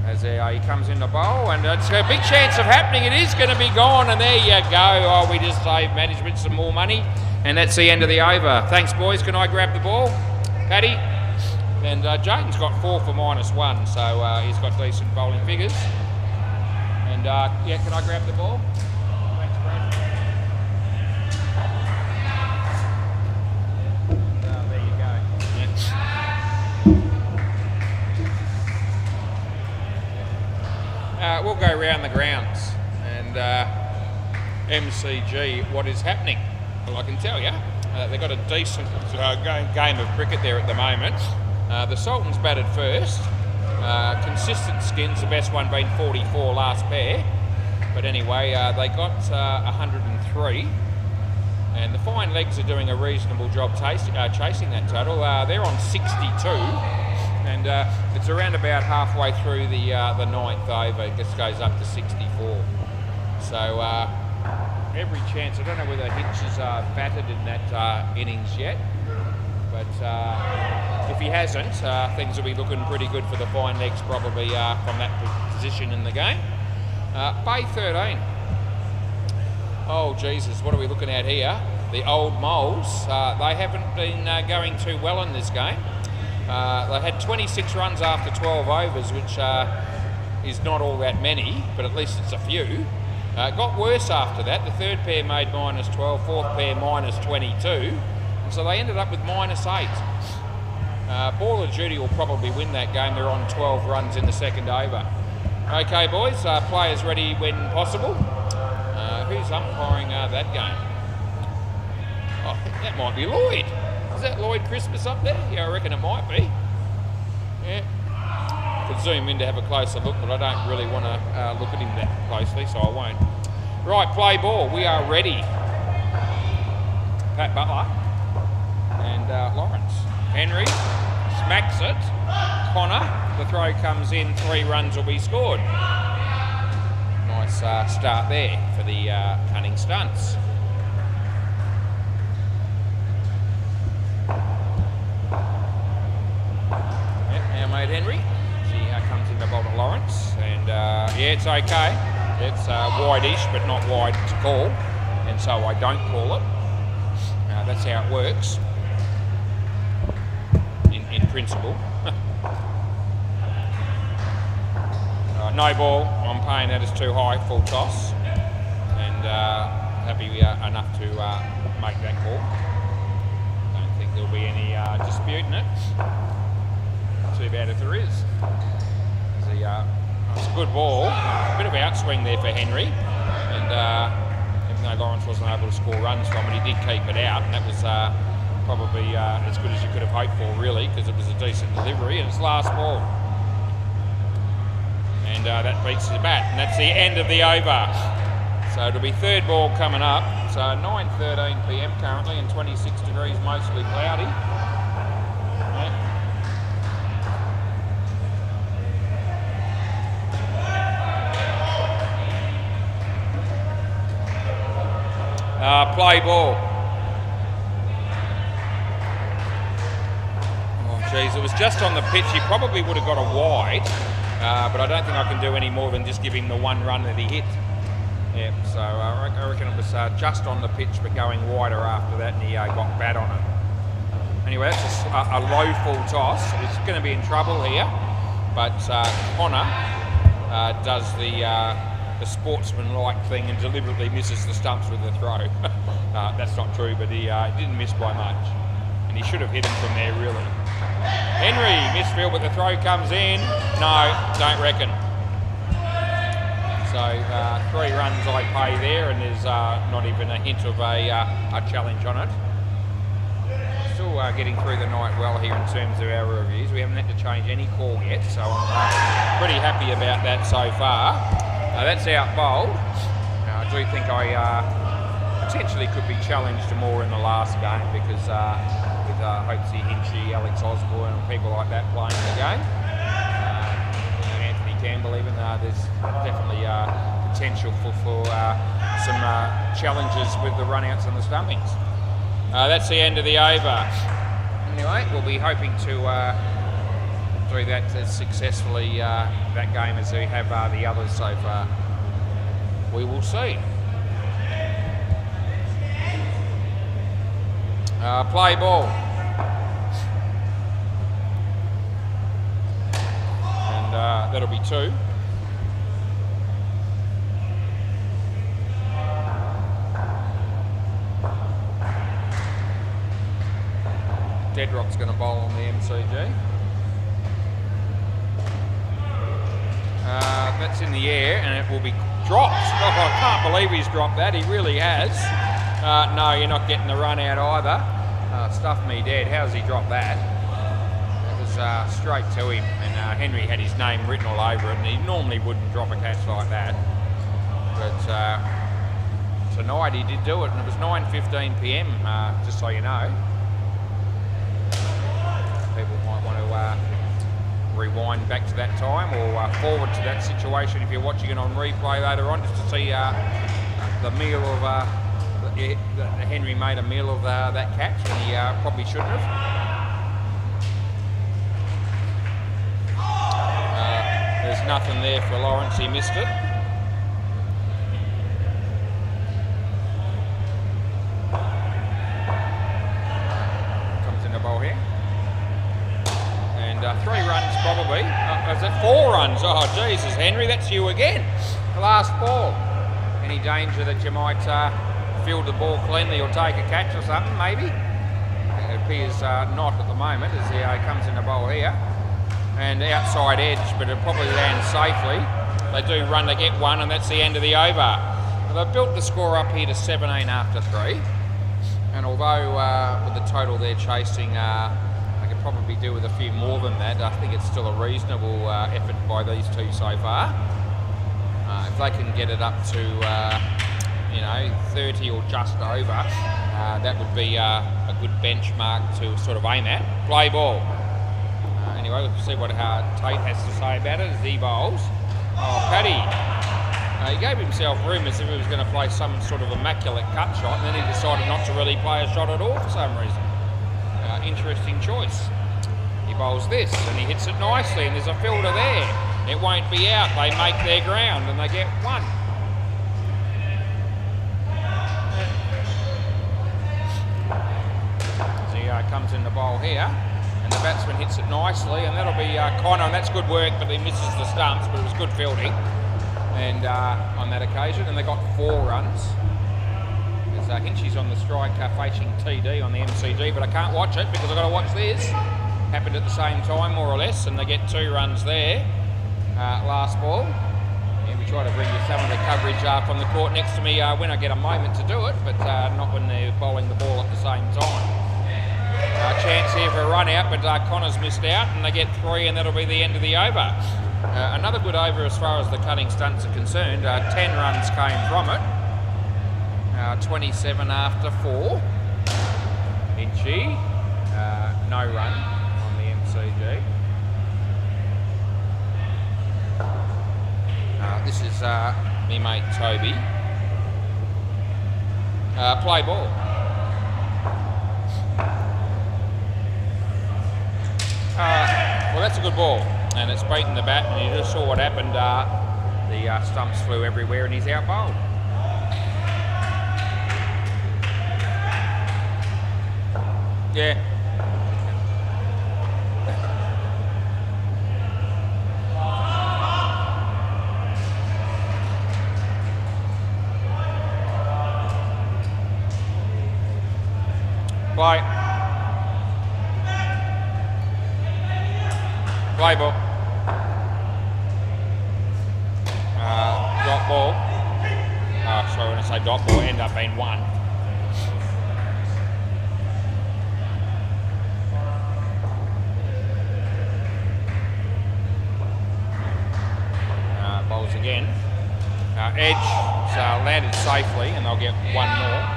As he comes in the bowl, and it's a big chance of happening. It is going to be gone, and there you go. Oh, we just saved management some more money, and that's the end of the over. Thanks, boys. Can I grab the ball? Paddy? And Jaden's got 4 for -1, so he's got decent bowling figures. And yeah, can I grab the ball? Thanks, Brad. There you go. We'll go round the grounds and MCG, what is happening? Well, I can tell you, they've got a decent game of cricket there at the moment. The Sultans batted first. Consistent skins, the best one being 44 last pair. But anyway, they got 103, and the Fine Legs are doing a reasonable job chasing that total. They're on 62, and it's around about halfway through the ninth over. It just goes up to 64. So every chance. I don't know whether Hitch is battered in that innings yet, but if he hasn't, things will be looking pretty good for the Fine Legs probably from that position in the game. Bay 13. Oh Jesus, what are we looking at here? The Old Moles. They haven't been going too well in this game. They had 26 runs after 12 overs, which is not all that many, but at least it's a few. It got worse after that. The third pair made -12, fourth pair -22, and so they ended up with -8. Ball of Duty will probably win that game. They're on 12 runs in the second over. Okay, boys, players ready when possible. Who's umpiring that game? Oh, that might be Lloyd. Is that Lloyd Christmas up there? Yeah, I reckon it might be. Yeah. Could zoom in to have a closer look, but I don't really want to look at him that closely, so I won't. Right, play ball. We are ready. Pat Butler and Lawrence. Henry smacks it. Connor, the throw comes in, 3 runs will be scored. Nice start there for the Cunning Stunts. Yep, now made Henry. See how comes in the bowl to Lawrence, and yeah, it's okay. It's wide-ish, but not wide to call, and so I don't call it. That's how it works in principle. No ball, I'm paying that as too high, full toss, and happy enough to make that call. Don't think there'll be any dispute in it. Too bad if there is. It's a good ball, a bit of outswing there for Henry, and even though Lawrence wasn't able to score runs from it, he did keep it out, and that was probably as good as you could have hoped for, really, because it was a decent delivery, and it's last ball. And that beats the bat, and that's the end of the over. So it'll be third ball coming up. So 9:13 p.m. currently, and 26 degrees, mostly cloudy. Play ball. Oh geez, it was just on the pitch. He probably would have got a wide. But I don't think I can do any more than just give him the 1 run that he hit. Yeah, so I reckon it was just on the pitch, but going wider after that, and he got bat on it. Anyway, that's a low full toss. He's going to be in trouble here, but Connor does the sportsman-like thing and deliberately misses the stumps with the throw. That's not true, but he didn't miss by much, and he should have hit him from there, really. Henry, misfield, but the throw comes in. No, don't reckon. So 3 runs I pay there, and there's not even a hint of a challenge on it. Still getting through the night well here in terms of our reviews. We haven't had to change any call yet, so I'm pretty happy about that so far. That's out bowled. I do think I potentially could be challenged more in the last game because with Hopesy, Hinchy, Alex Osborne and people like that playing the game. Anthony Campbell even, there's definitely potential for some challenges with the run-outs and the stumpings. That's the end of the over. Anyway, we'll be hoping to do that as successfully that game as we have the others so far. We will see. Play ball. And that'll be 2. Deadrock's going to bowl on the MCG. That's in the air and it will be dropped. Oh, I can't believe he's dropped that. He really has. No, you're not getting the run out either. Stuff me dead. How's he dropped that? It was straight to him, and Henry had his name written all over it, and he normally wouldn't drop a catch like that. But tonight he did do it, and it was 9:15 p.m. Just so you know. People might want to rewind back to that time or forward to that situation if you're watching it on replay later on, just to see the meal of Henry made a meal of that catch, and he probably shouldn't have. There's nothing there for Lawrence, he missed it. Comes in the bowl here. And 3 runs probably. Is it 4 runs? Oh Jesus, Henry, that's you again. The last ball. Any danger that you might field the ball cleanly or take a catch or something, maybe? It appears not at the moment as he comes in the bowl here. And outside edge, but it probably lands safely. They do run to get 1, and that's the end of the over. Well, they've built the score up here to 17 after 3. And although with the total they're chasing, they could probably do with a few more than that. I think it's still a reasonable effort by these two so far. If they can get it up to, 30 or just over, that would be a good benchmark to sort of aim at. Play ball. Anyway, we'll see what Tate has to say about it as he bowls. Oh, Paddy. He gave himself room as if he was going to play some sort of immaculate cut shot, and then he decided not to really play a shot at all for some reason. Interesting choice. He bowls this, and he hits it nicely, and there's a fielder there. It won't be out. They make their ground, and they get 1. So he comes in the bowl here. The batsman hits it nicely, and that'll be Connor, and that's good work, but he misses the stumps, but it was good fielding and on that occasion, and they got 4 runs. There's Hinchy's on the strike facing TD on the MCG, but I can't watch it because I've got to watch this. Happened at the same time, more or less, and they get 2 runs there. Last ball. And we try to bring you some of the coverage from the court next to me when I get a moment to do it, but not when they're bowling the ball at the same time. Chance here for a run out, but Connor's missed out, and they get 3, and that'll be the end of the over. Another good over as far as the cutting stunts are concerned. 10 runs came from it. 27 after 4. Hinchy, no run on the MCG. This is me mate Toby. Play ball. Well, that's a good ball, and it's beaten the bat, and you just saw what happened. The stumps flew everywhere, and he's out bowled. Yeah. Play. Play ball. Dot ball. Sorry, when I say dot ball, end up being 1. Bowls again. Edge landed safely, and they'll get 1 more.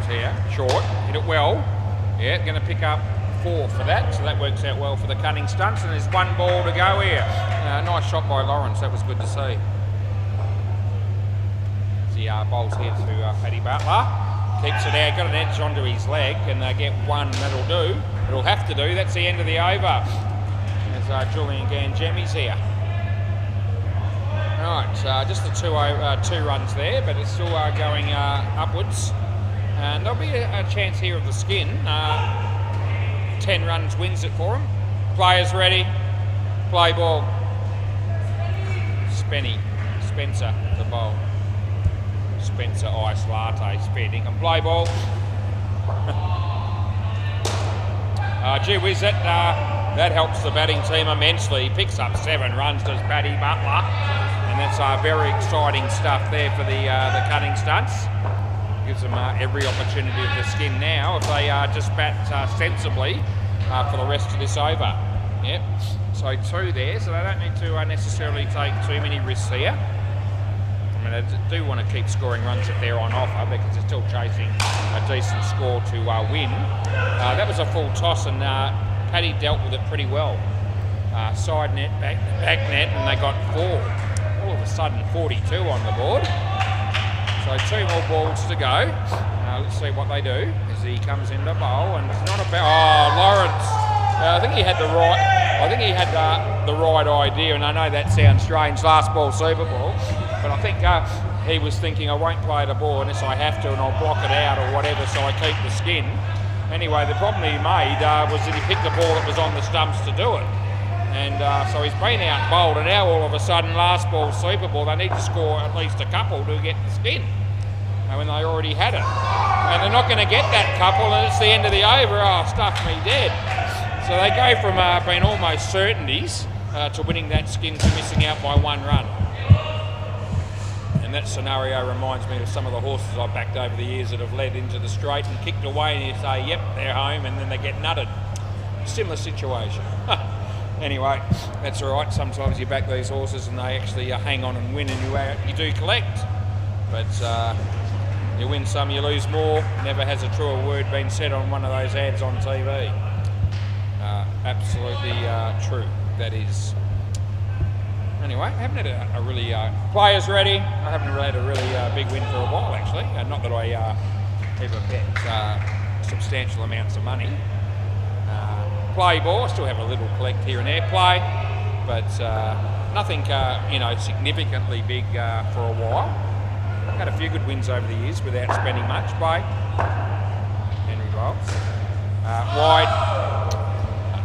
Here, short, hit it well. Yeah, going to pick up 4 for that, so that works out well for the cutting stunts, and there's 1 ball to go here. Nice shot by Lawrence, that was good to see. The bowls here to Paddy Butler, keeps it out, got an edge onto his leg, and they get 1, that'll do. It'll have to do, that's the end of the over. There's Julian Ganjemi's here. Right, just the 2 runs there, but it's still going upwards. And there'll be a chance here of the skin. 10 runs wins it for him. Players ready. Play ball. Spencer to bowl. Spencer ice latte spinning and play ball. Gee whiz, that helps the batting team immensely. He picks up 7 runs, does Paddy Butler, and that's very exciting stuff there for the cutting stunts. gives them every opportunity of the skin now if they just bat sensibly for the rest of this over. Yep. So 2 there, so they don't need to necessarily take too many risks here. I mean, I do want to keep scoring runs if they're on offer because they're still chasing a decent score to win. That was a full toss and Paddy dealt with it pretty well. Side net, back net, and they got 4. All of a sudden 42 on the board. So 2 more balls to go. Let's see what they do as he comes into bowl, and it's not about. Oh, Lawrence. I think he had the right. I think he had the right idea, and I know that sounds strange. Last ball, Super Bowl, but I think he was thinking I won't play the ball unless I have to, and I'll block it out or whatever, so I keep the skin. Anyway, the problem he made was that he picked the ball that was on the stumps to do it. And so he's been out bowled, and now all of a sudden, last ball, Super Ball, they need to score at least a couple to get the skin when they already had it. And they're not going to get that couple, and it's the end of the over. Oh, stuff me dead. So they go from being almost certainties to winning that skin to missing out by 1 run. And that scenario reminds me of some of the horses I've backed over the years that have led into the straight and kicked away, and you say, yep, they're home, and then they get nutted. Similar situation. Anyway, that's all right. Sometimes you back these horses and they actually hang on and win, and you do collect. But you win some, you lose more. Never has a truer word been said on one of those ads on TV. Absolutely true, that is. Anyway, I haven't had a really... players ready. I haven't really had a really big win for a while, actually. Not that I ever bet substantial amounts of money. Play ball, I still have a little collect here and there. Play, but nothing, significantly big for a while. I've had a few good wins over the years without spending much. Play, Henry Bowles. Wide,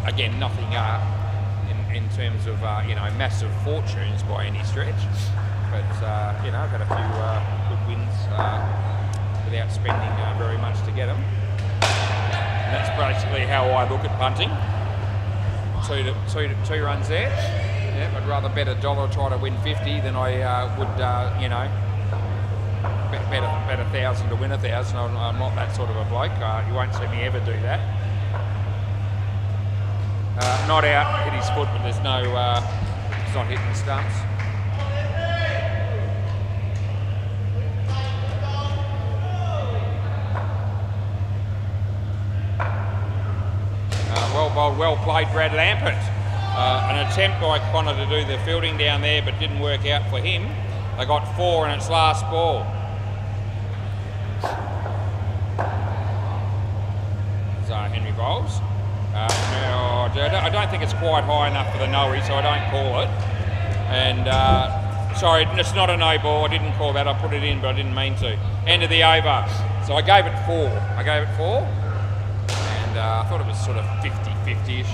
again, nothing in terms of, massive fortunes by any stretch. But, I've had a few good wins without spending very much to get them. That's basically how I look at punting. Two runs there. Yeah, I'd rather bet $1 try to win 50 than I would, bet 1,000 to win 1,000. I'm not that sort of a bloke. You won't see me ever do that. Not out, hit his foot, but there's no, he's not hitting the stumps. Well played, Brad Lampert. An attempt by Connor to do the fielding down there, but didn't work out for him. They got 4 in its last ball. So Henry Bowles. I don't think it's quite high enough for the no-y, so I don't call it. And sorry, it's not a no ball. I didn't call that. I put it in, but I didn't mean to. End of the over. So I gave it 4. And I thought it was sort of 50-50-ish.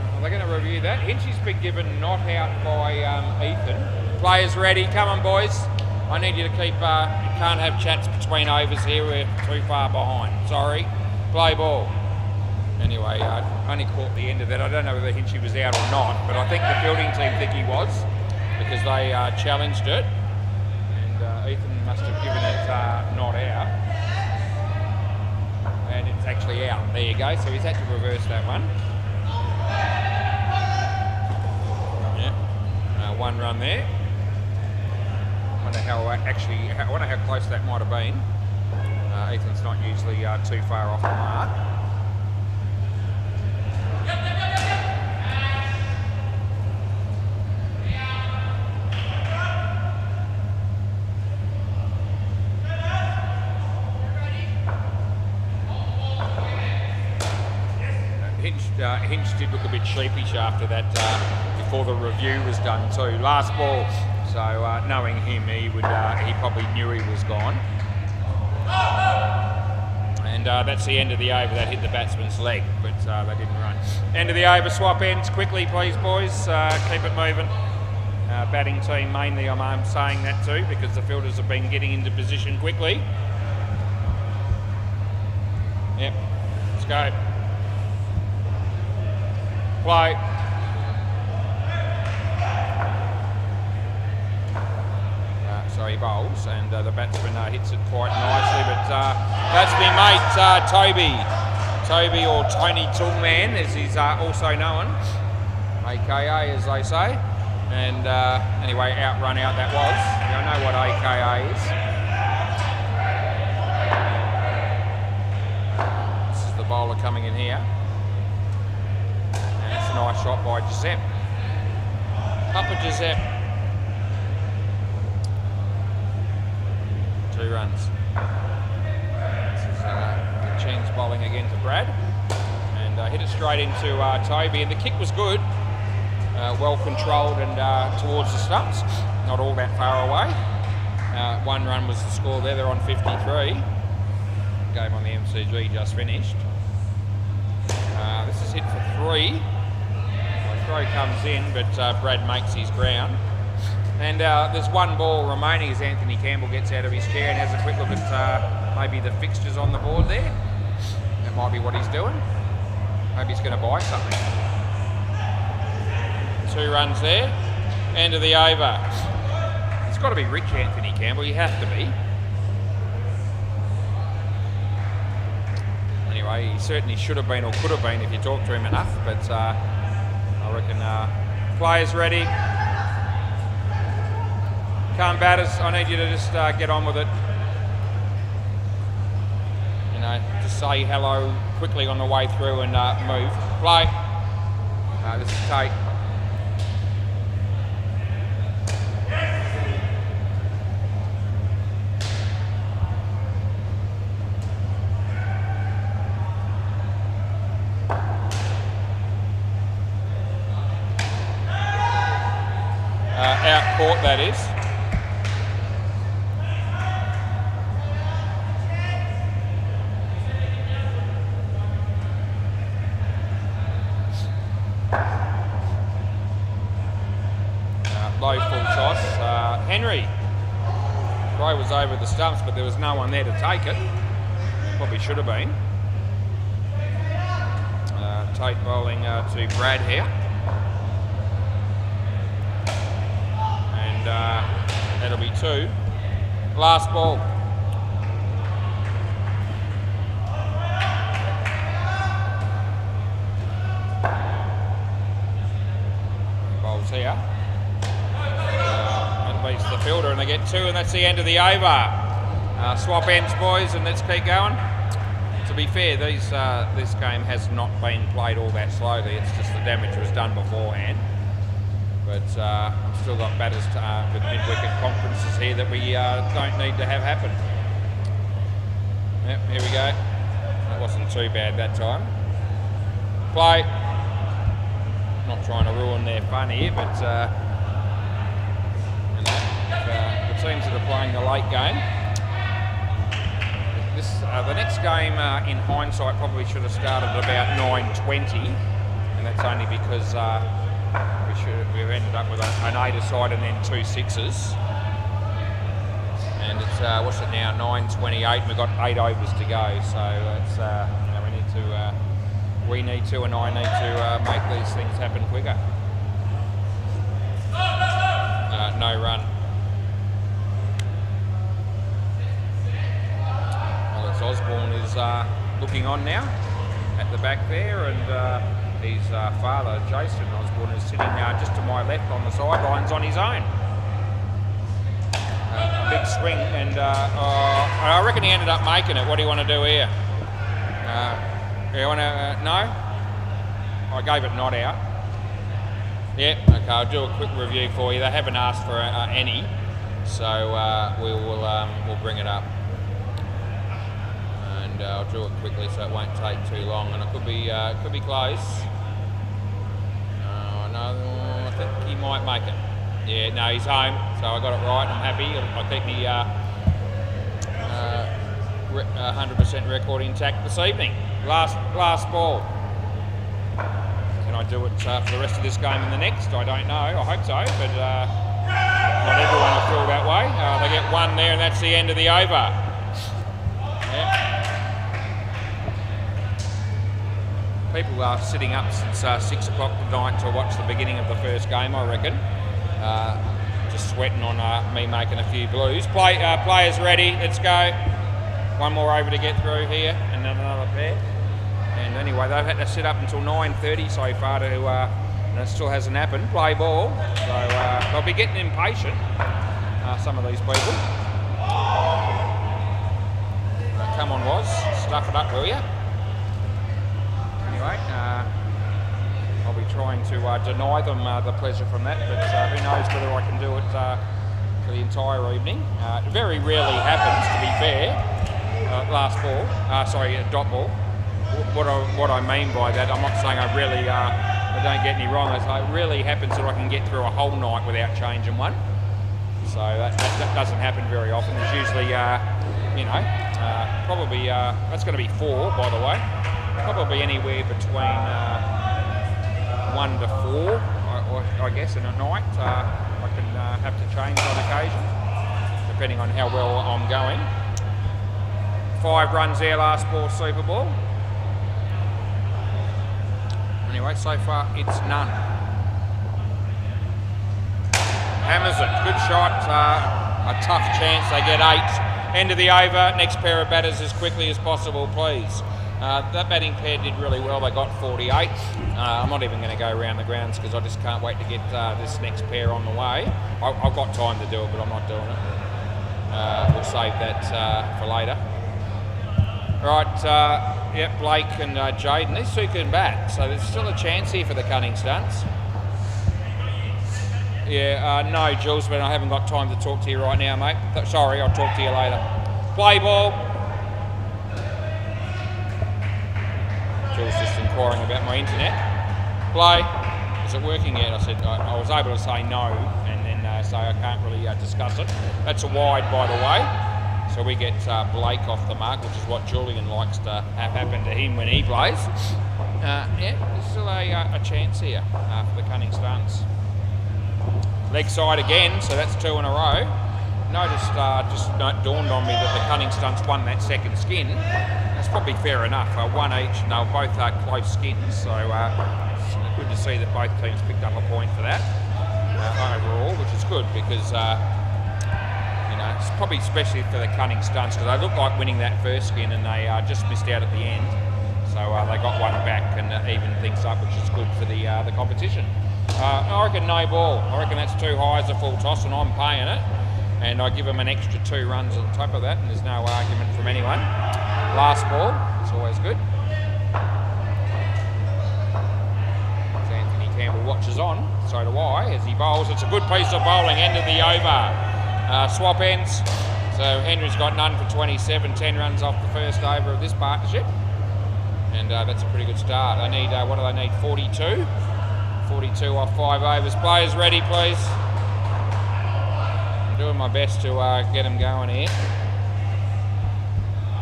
Are they going to review that? Hinchy's been given not out by Ethan. Players ready. Come on, boys. I need you to keep... you can't have chats between overs here. We're too far behind. Sorry. Play ball. Anyway, I only caught the end of that. I don't know whether Hinchy was out or not, but I think the fielding team think he was because they challenged it. And Ethan must have given it not out. And it's actually out. There you go. So he's had to reverse that one. Yeah. 1 run there. I wonder how close that might have been. Ethan's not usually too far off the mark. Hinch did look a bit sheepish after that before the review was done too. Last ball, so knowing him, he probably knew he was gone. And that's the end of the over. That hit the batsman's leg, but they didn't run. End of the over, swap ends quickly, please, boys. Keep it moving. Batting team mainly, I'm saying that too, because the fielders have been getting into position quickly. Yep, let's go. Play. so he bowls, and the batsman hits it quite nicely, but that's my mate, Toby, or Tony Toolman, as he's also known, AKA as they say. And anyway, outrun out that was. I know what AKA is. This is the bowler coming in here. And it's a nice shot by Giuseppe. Papa Giuseppe. 2 runs. This is Chen's bowling again to Brad. And hit it straight into Toby. And the kick was good. Well controlled and towards the stumps, not all that far away. 1 run was the score there, they're on 53. Game on the MCG just finished. This is hit for 3. The throw comes in, but Brad makes his ground. And there's 1 ball remaining as Anthony Campbell gets out of his chair and has a quick look at maybe the fixtures on the board there. That might be what he's doing. Maybe he's going to buy something. 2 runs there, end of the over. It's got to be rich, Anthony Campbell, you have to be. Anyway, he certainly should have been or could have been if you talk to him enough, but I reckon players ready. Calm batters, I need you to just get on with it. You know, just say hello quickly on the way through and move. Play. This is Tate. Out court, that is. Low full toss. Henry. Throw was over the stumps, but there was no one there to take it. Probably should have been. Tate bowling to Brad here. That'll be 2. Last ball. Bowls here. That beats the fielder and they get 2 and that's the end of the over. Swap ends, boys, and let's keep going. To be fair, this game has not been played all that slowly. It's just the damage was done beforehand. But I've still got batters with mid-wicket conferences here that we don't need to have happen. Yep, here we go. That wasn't too bad that time. Play. Not trying to ruin their fun here, but you know, the teams that are playing the late game. The next game, in hindsight, probably should have started at about 9:20, and that's only because we've ended up with an 8-a-side and then 2 6s. And it's what's it now? 9:28. We've got 8 overs to go, so it's you know, we need to, and I need to make these things happen quicker. No run. Alex Osborne is looking on now at the back there, and his father, Jason Osborne, is sitting just to my left on the sidelines on his own. A big swing, and I reckon he ended up making it. What do you want to do here? You want to, no? I gave it not out. Yeah, okay, I'll do a quick review for you. They haven't asked for any, so we'll bring it up. And I'll do it quickly so it won't take too long, and it could be close. No, I think he might make it. Yeah, no, he's home, so I got it right. I'm happy. I'll keep me 100% record intact this evening. Last ball. Can I do it for the rest of this game and the next? I don't know. I hope so, but not everyone will feel that way. They get 1 there, and that's the end of the over. Yeah. People are sitting up since 6 o'clock tonight to watch the beginning of the first game, I reckon. just sweating on me making a few blues. Players ready, let's go. One more over to get through here, and then another pair. And anyway, they've had to sit up until 9:30 so far to, and it still hasn't happened. Play ball, so they'll be getting impatient, some of these people. Come on, Woz, stuff it up, will you? Anyway, I'll be trying to deny them the pleasure from that, but who knows whether I can do it for the entire evening. It very rarely happens, to be fair. Last ball, dot ball. What I mean by that, I'm not saying I really, don't get me wrong, it really happens that I can get through a whole night without changing one. So that doesn't happen very often. There's usually, probably, that's going to be 4, by the way. Probably anywhere between 1 to 4, I guess, in a night. I can have to change on occasion, depending on how well I'm going. 5 runs there, last ball, Super Ball. Anyway, so far it's none. Hammers it, good shot, a tough chance, they get 8. End of the over, next pair of batters as quickly as possible, please. That batting pair did really well, they got 48. I'm not even going to go around the grounds because I just can't wait to get this next pair on the way. I've got time to do it, but I'm not doing it. We'll save that for later. Right, yep, Blake and Jaden, these two can bat, so there's still a chance here for the cunning stunts. Yeah, no, Jules, but I haven't got time to talk to you right now, mate. Sorry, I'll talk to you later. Play ball. Jules just inquiring about my internet. Play. Is it working yet? I said I was able to say no, and then say I can't really discuss it. That's a wide, by the way. So we get Blake off the mark, which is what Julian likes to have happen to him when he plays. Yeah, there's still a chance here for the cunning stunts. Leg side again, so that's 2 in a row. Noticed, just dawned on me that the cunning stunts won that second skin. That's probably fair enough. 1 each, and they were both close skins, so it's good to see that both teams picked up a point for that overall, which is good because it's probably especially for the cunning stunts because they looked like winning that first skin and they just missed out at the end. So they got one back and evened things up, which is good for the competition. I reckon no ball. I reckon that's too high as a full toss and I'm paying it. And I give them an extra 2 runs on top of that and there's no argument from anyone. Last ball, it's always good. As Anthony Campbell watches on, so do I, as he bowls. It's a good piece of bowling, end of the over. Swap ends. So Henry's got none for 27, 10 runs off the first over of this partnership. And that's a pretty good start. They need, what do they need, 42? 42 off 5 overs. Players ready, please. I'm doing my best to get them going here.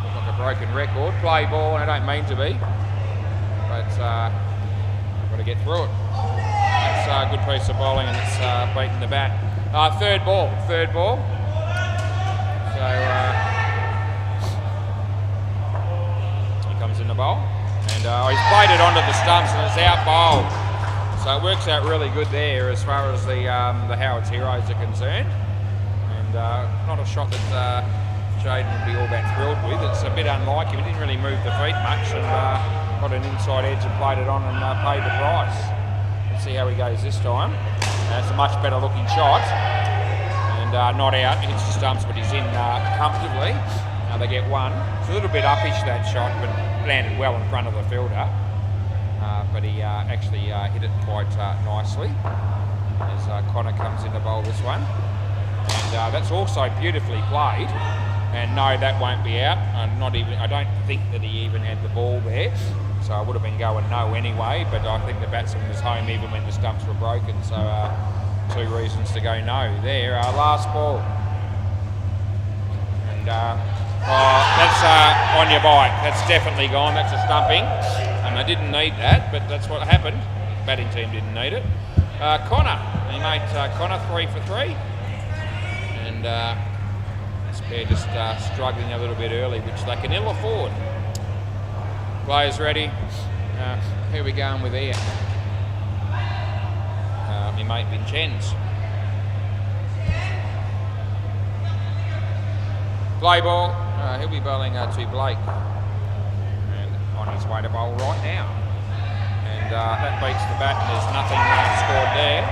Look like a broken record. Play ball, and I don't mean to be. But I've got to get through it. That's a good piece of bowling, and it's beating the bat. Third ball. So he comes in the bowl. And he's played it onto the stumps, and it's out bowled. So it works out really good there as far as the Howard's Heroes are concerned. And not a shot that Jaden would be all that thrilled with. It's a bit unlike him. He didn't really move the feet much and got an inside edge and played it on and paid the price. Let's see how he goes this time. It's a much better looking shot. And not out, hits the stumps, but he's in comfortably. They get 1. It's a little bit uppish that shot, but landed well in front of the fielder. But he actually hit it quite nicely as Connor comes in to bowl this one. And that's also beautifully played. And no, that won't be out. I don't think that he even had the ball there. So I would have been going no anyway, but I think the batsman was home even when the stumps were broken. So 2 reasons to go no there. Last ball. And that's on your bike. That's definitely gone. That's a stumping. And they didn't need that, but that's what happened. The batting team didn't need it. Connor. He made Connor 3 for 3. And this pair just struggling a little bit early, which they can ill afford. Players ready. Who are we going with here? My mate Vincenz. Play ball. He'll be bowling to Blake. And on his way to bowl right now. And that beats the bat. There's nothing scored there.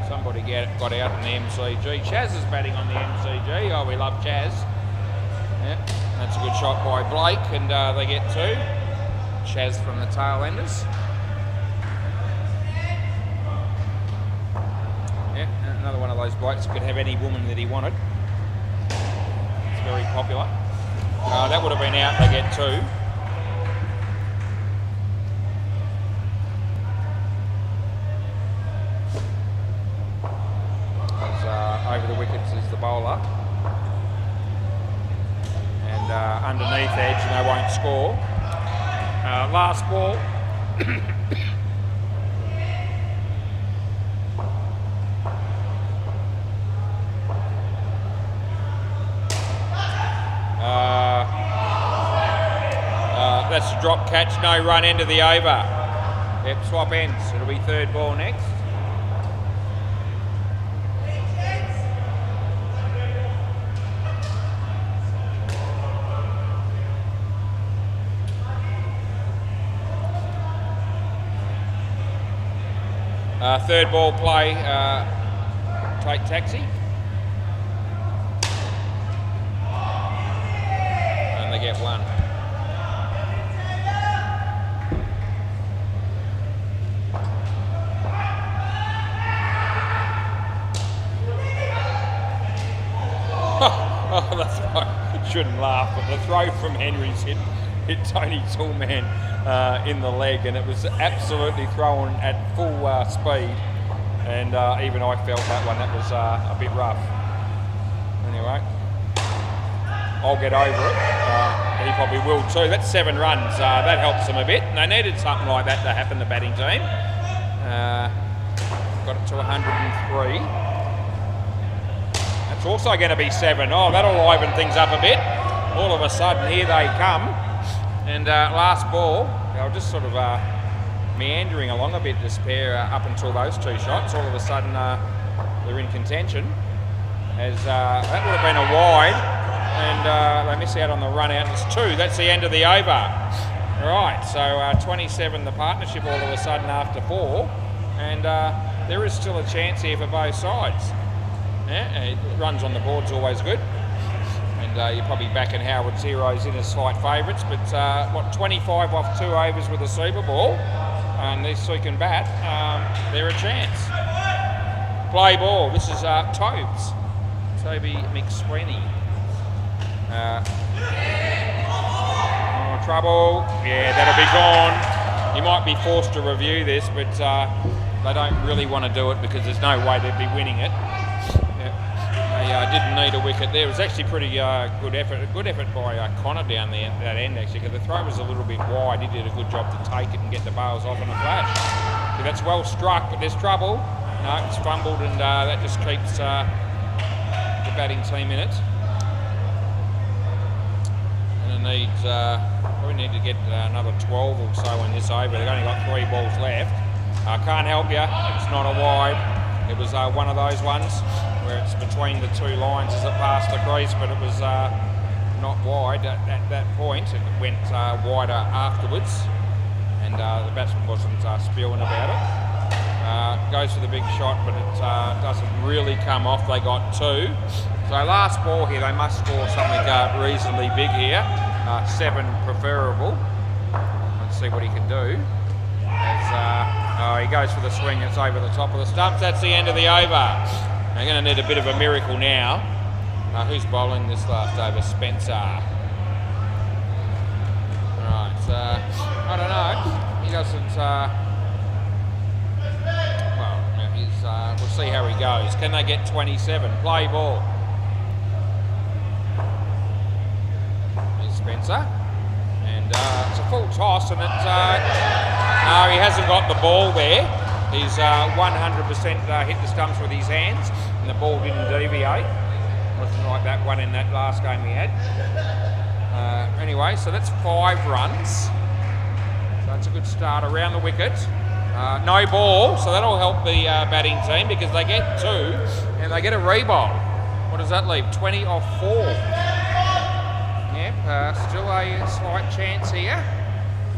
Somebody got out in the MCG. Chaz is batting on the MCG. Oh, we love Chaz. Yeah, that's a good shot by Blake, and they get 2. Chaz from the tail enders. Yeah, another one of those blokes who could have any woman that he wanted. It's very popular. That would have been out. They get 2. Over the wickets is the bowler, and underneath edge, and they won't score. Last ball. That's a drop catch, no run end of the over. Yep, swap ends. It'll be 3rd ball next. Third ball play, take taxi. And they get 1. Oh, the throw. Shouldn't laugh, but the throw from Henry's hit Tony Toolman in the leg, and it was absolutely thrown at full speed, and even I felt that one. That was a bit rough. Anyway, I'll get over it. He probably will too. That's 7 runs. That helps them a bit. They needed something like that to happen, the batting team. Got it to 103. That's also going to be 7. Oh, that'll liven things up a bit. All of a sudden, here they come. And last ball, they'll just sort of meandering along a bit, this pair, up until those 2 shots. All of a sudden, they're in contention. As that would have been a wide, and they miss out on the run out. It's 2. That's the end of the over. Right, so 27 the partnership all of a sudden after 4, and there is still a chance here for both sides. Yeah, runs on the board's always good. You're probably backing Howard's Heroes in as slight favourites, but 25 off 2 overs with a Super Ball, and these 2 can bat, they're a chance. Play ball. This is Tobes, Toby McSweeney. Trouble. Yeah, that'll be gone. You might be forced to review this, but they don't really want to do it because there's no way they'd be winning it. Didn't need a wicket there. It was actually pretty good effort. A good effort by Connor down there that end actually, because the throw was a little bit wide. He did a good job to take it and get the bails off in a flash. So that's well struck, but there's trouble. No, it's fumbled, and that just keeps the batting team in it. And it needs probably need to get another 12 or so in this over. They've only got 3 balls left. Can't help you. It's not a wide. It was one of those ones where it's between the 2 lines as it passed the crease, but it was not wide at that point. It went wider afterwards, and the batsman wasn't spewing about it. Goes for the big shot, but it doesn't really come off. They got 2. So last ball here, they must score something reasonably big here. 7 preferable. Let's see what he can do. As he goes for the swing, it's over the top of the stumps. That's the end of the over. They're going to need a bit of a miracle now. Who's bowling this last over? Spencer. Right, I don't know. He doesn't... we'll see how he goes. Can they get 27? Play ball. Here's Spencer. And it's a full toss, and it's... no, he hasn't got the ball there. He's 100% hit the stumps with his hands, and the ball didn't deviate. Wasn't like that one in that last game we had. Anyway, so that's 5 runs. So that's a good start around the wicket. No ball, so that'll help the batting team because they get 2 and they get a re-bowl. What What does that leave? 20 off 4. Yep, still a slight chance here.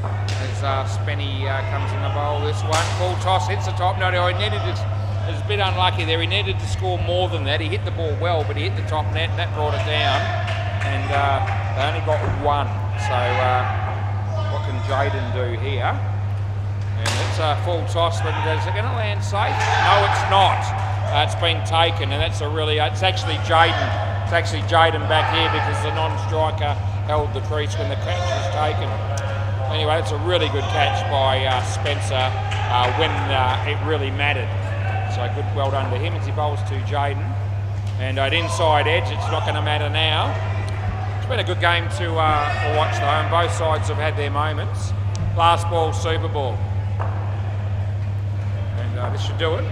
As Spenny comes in the bowl this one. Full toss, hits the top. No, he needed to, it was a bit unlucky there. He needed to score more than that. He hit the ball well, but he hit the top net and that brought it down. And they only got 1. So what can Jaden do here? And it's a full toss, but is it going to land safe? No, it's not. It's been taken, and that's a really, it's actually Jaden. It's actually Jaden back here because the non-striker held the crease when the catch was taken. Anyway, it's a really good catch by Spencer when it really mattered. So good, well done to him as he bowls to Jaden. And at inside edge, it's not going to matter now. It's been a good game to watch though, and both sides have had their moments. Last ball, Super Ball. And this should do it.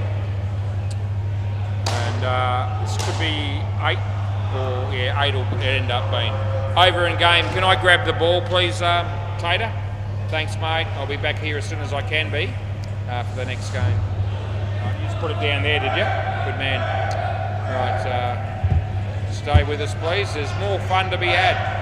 And this could be 8, or yeah, 8 will end up being. Over in game. Can I grab the ball, please, Tater? Thanks, mate. I'll be back here as soon as I can be for the next game. You just put it down there, did you? Good man. Right, stay with us, please. There's more fun to be had.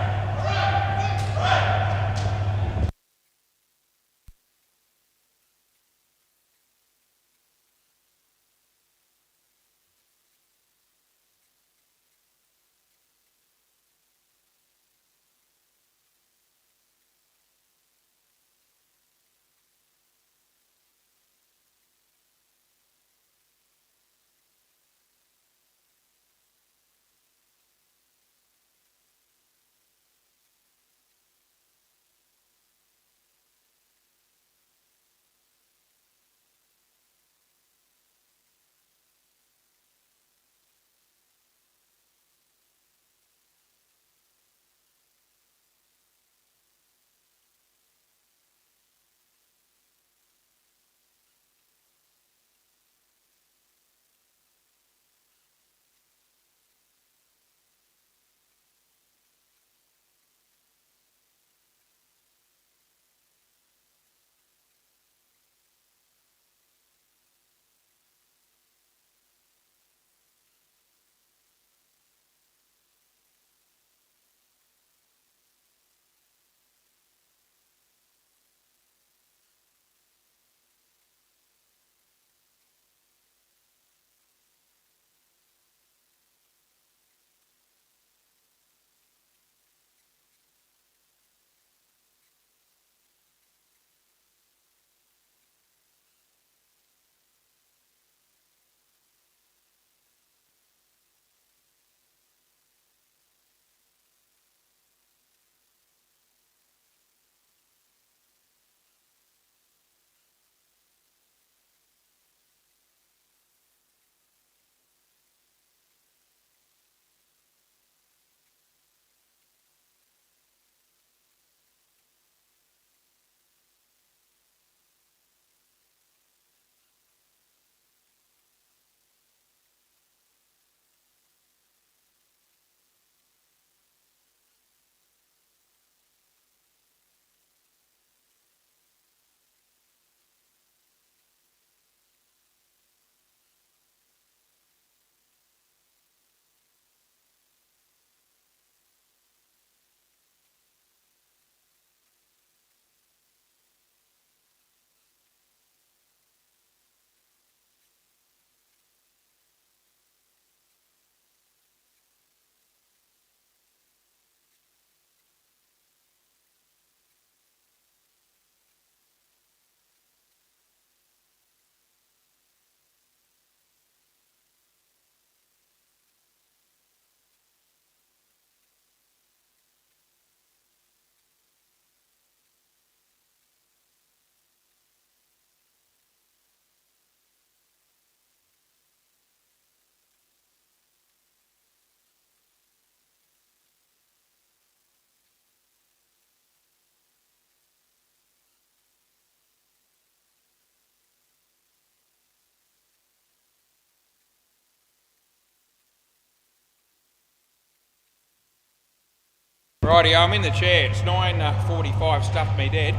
Righty, I'm in the chair. It's 9:45, stuffed me dead,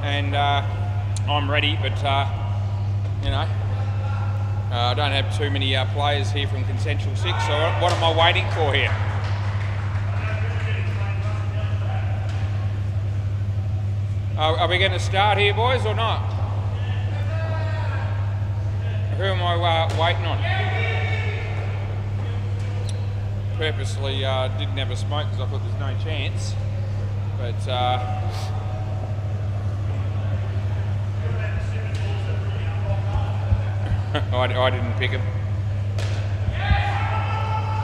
and I'm ready. But you know, I don't have too many players here from Consensual 6, so what am I waiting for here? Are we going to start here, boys, or not? Who am I waiting on? Purposely didn't have a smoke because I thought there's no chance, but I didn't pick him.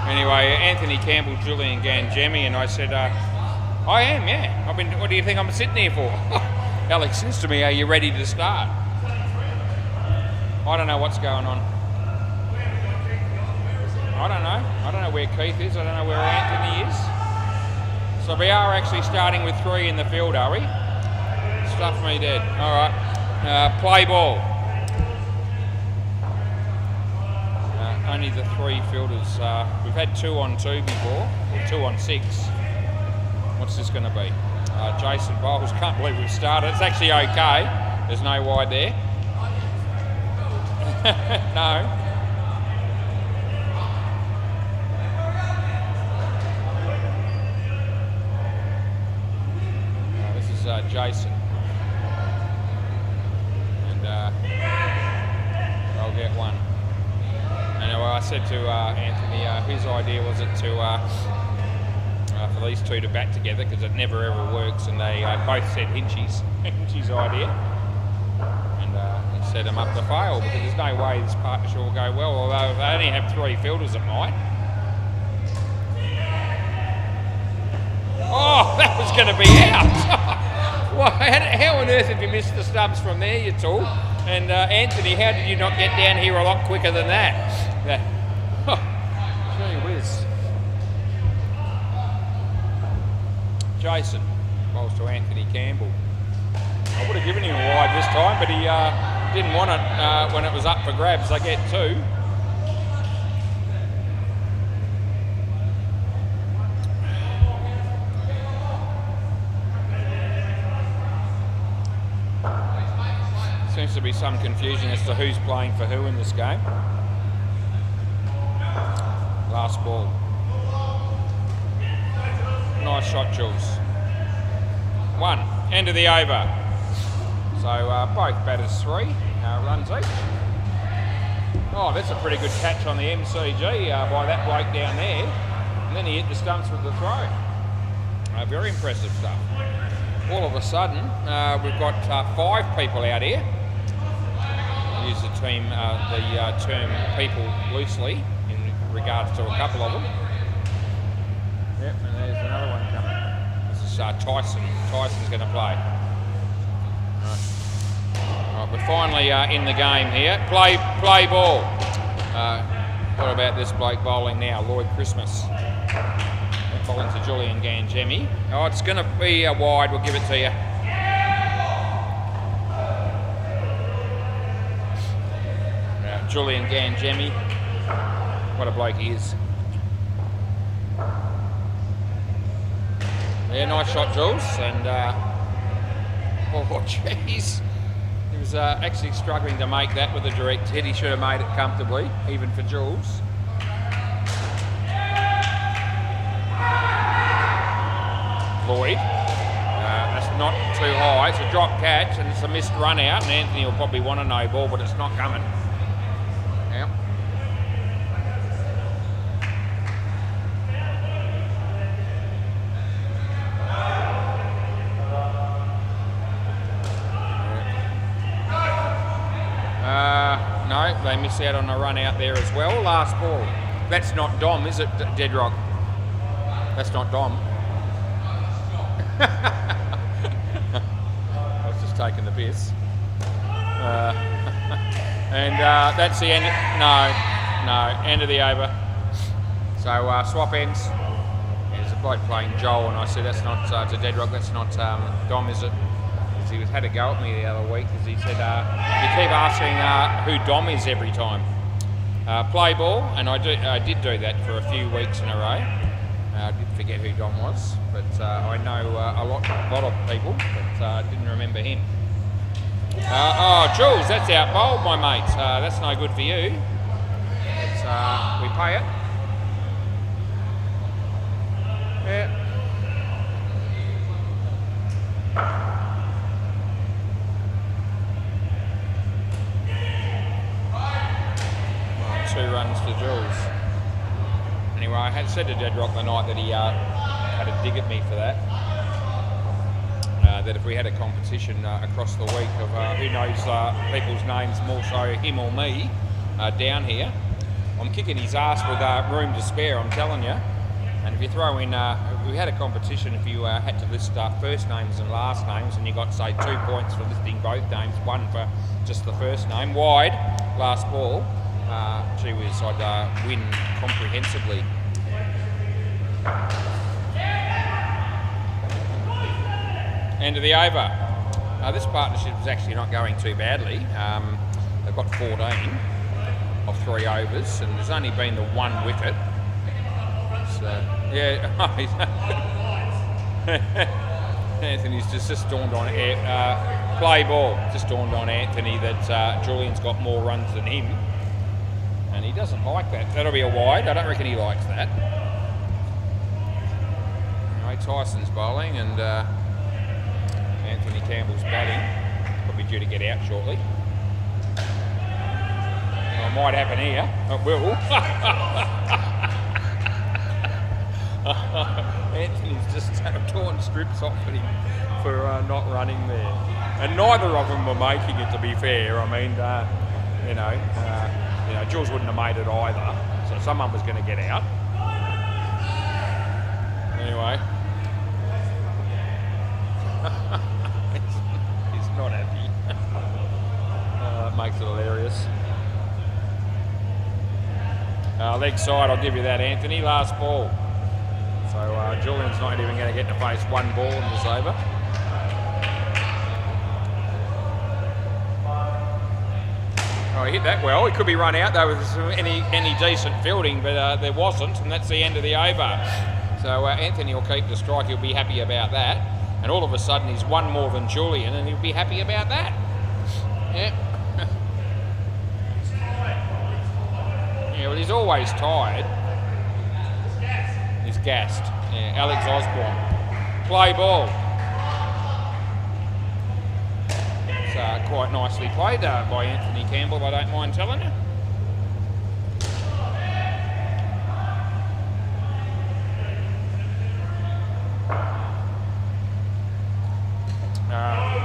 Anyway, Anthony Campbell, Julian Gangemi, and I said, I am, yeah. What do you think I'm sitting here for? Alex says to me, are you ready to start? I don't know what's going on. I don't know. I don't know where Keith is. I don't know where Anthony is. So we are actually starting with 3 in the field, are we? Stuff me dead. All right. Play ball. Only the 3 fielders. We've had 2 on 2 before, or 2 on 6. What's this going to be? Jason Bowles. Can't believe we've started. It's actually okay. There's no wide there. No. This is Jason. And I'll get one. And I said to Anthony, whose idea was it to for these 2 to bat together, because it never ever works, and they both said Hinchy's idea, and he set them up to fail, because there's no way this partnership will go well, although if they only have 3 fielders it might. Oh, that was going to be out! Well, how on earth have you missed the stumps from there, you tool? And Anthony, how did you not get down here a lot quicker than that? Gee whiz. Jason bowls to Anthony Campbell. I would have given him a wide this time, but he didn't want it when it was up for grabs. They get 2. Seems to be some confusion as to who's playing for who in this game. Last ball. Nice shot, Jules. 1. End of the over. So both batters 3 runs each. Oh, that's a pretty good catch on the MCG by that bloke down there. And then he hit the stumps with the throw. Very impressive stuff. All of a sudden, we've got 5 people out here. I use the term people loosely in regards to a couple of them. Yep, and there's another one coming. This is Tyson. Tyson's going to play. Right, we're finally in the game here. Play ball. What about this bloke bowling now? Lloyd Christmas. Bowling to Julian Gangemi. Oh, it's going to be a wide. We'll give it to you. Julian Gangemi. What a bloke he is. Yeah, nice shot, Jules. And, oh, jeez. He was actually struggling to make that with a direct hit. He should have made it comfortably, even for Jules. Lloyd. That's not too high. It's a drop catch and it's a missed run out, and Anthony will probably want a no ball, but it's not coming. Yeah. No, they miss out on a run out there as well. Last ball. That's not Dom, is it, Deadrock? That's not Dom. I was just taking the piss. And that's the end. No, end of the over. So swap ends. There's a bloke playing Joel, and I said that's not to Deadrock. That's not Dom, is it? Because he had a go at me the other week, because he said you keep asking who Dom is every time. Play ball, and I did do that for a few weeks in a row. I did forget who Dom was, but I know a lot of people, but didn't remember him. Oh, Jules, that's out bowled, my mates. That's no good for you. we pay it. Yeah. 2 runs to Jules. Anyway, I had said to Dead Rock the night that he had a dig at me for that. That if we had a competition across the week of who knows people's names more so him or me down here, I'm kicking his ass with room to spare, I'm telling you. And if you throw in, if we had a competition, if you had to list first names and last names, and you got, say, 2 points for listing both names, 1 for just the first name, wide, last ball, gee whiz, I'd win comprehensively. End of the over. This partnership is actually not going too badly. They've got 14 of 3 overs, and there's only been the 1 wicket. So, yeah, Anthony's just dawned on play ball. Just dawned on Anthony that Julian's got more runs than him, and he doesn't like that. That'll be a wide. I don't reckon he likes that. Anyway, Tyson's bowling, and Anthony Campbell's batting. Probably due to get out shortly. Well, it might happen here. It will. Anthony's just torn strips off at him for not running there, and neither of them were making it. To be fair, I mean, Jules wouldn't have made it either, so someone was going to get out. Anyway, he's not happy. It makes it hilarious. Leg side, I'll give you that, Anthony. Last ball. So Julian's not even going to get to face 1 ball in this over. Oh, he hit that well. He could be run out though with any decent fielding, but there wasn't, and that's the end of the over. So Anthony will keep the strike. He'll be happy about that. And all of a sudden he's 1 more than Julian, and he'll be happy about that. Yeah. Yeah, well, he's always tired. He's gassed. Yeah, Alex Osborne. Play ball. It's quite nicely played by Anthony Campbell, I don't mind telling you.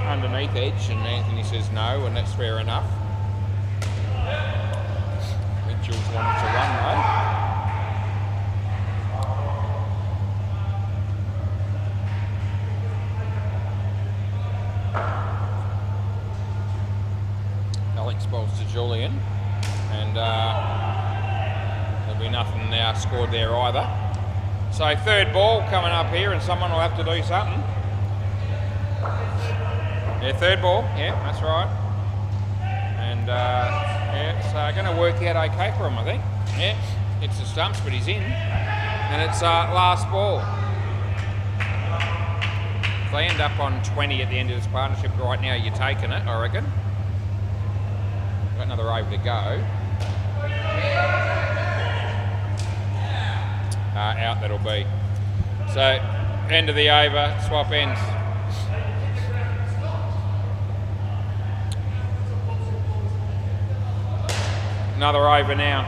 Underneath edge, and Anthony says no, and that's fair enough. I think Jules wanted to run though. Alex bowls to Julian, and there'll be nothing now scored there either. So 3rd ball coming up here, and someone will have to do something. Yeah, 3rd ball. Yeah, that's right. And yeah, it's going to work out okay for him, I think. Yeah, hits the stumps, but he's in, and it's last ball. If they end up on 20 at the end of this partnership right now, you're taking it, I reckon. Got another over to go. Out that'll be. So, end of the over, swap ends. Another over now.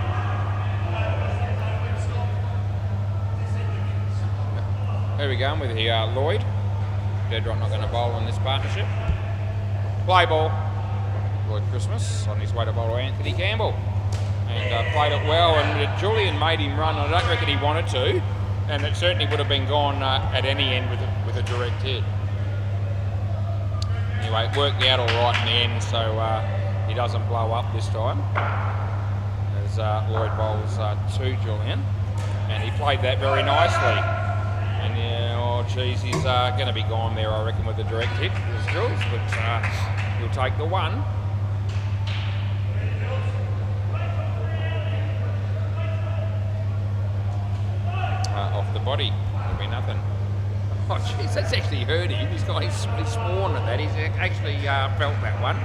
Who are we going with here? Lloyd. Dead right not going to bowl in this partnership. Play ball. Lloyd Christmas on his way to bowl to Anthony Campbell. And played it well, and Julian made him run. I don't reckon he wanted to, and it certainly would have been gone at any end with a direct hit. Anyway, it worked out all right in the end, so he doesn't blow up this time. As Lloyd bowls to Julian, and he played that very nicely. And oh geez, he's going to be gone there, I reckon, with a direct hit, as Jules, but he'll take the 1. Off the body, there'll be nothing. Oh jeez, that's actually hurt him. He's sworn at that. He's actually felt that one.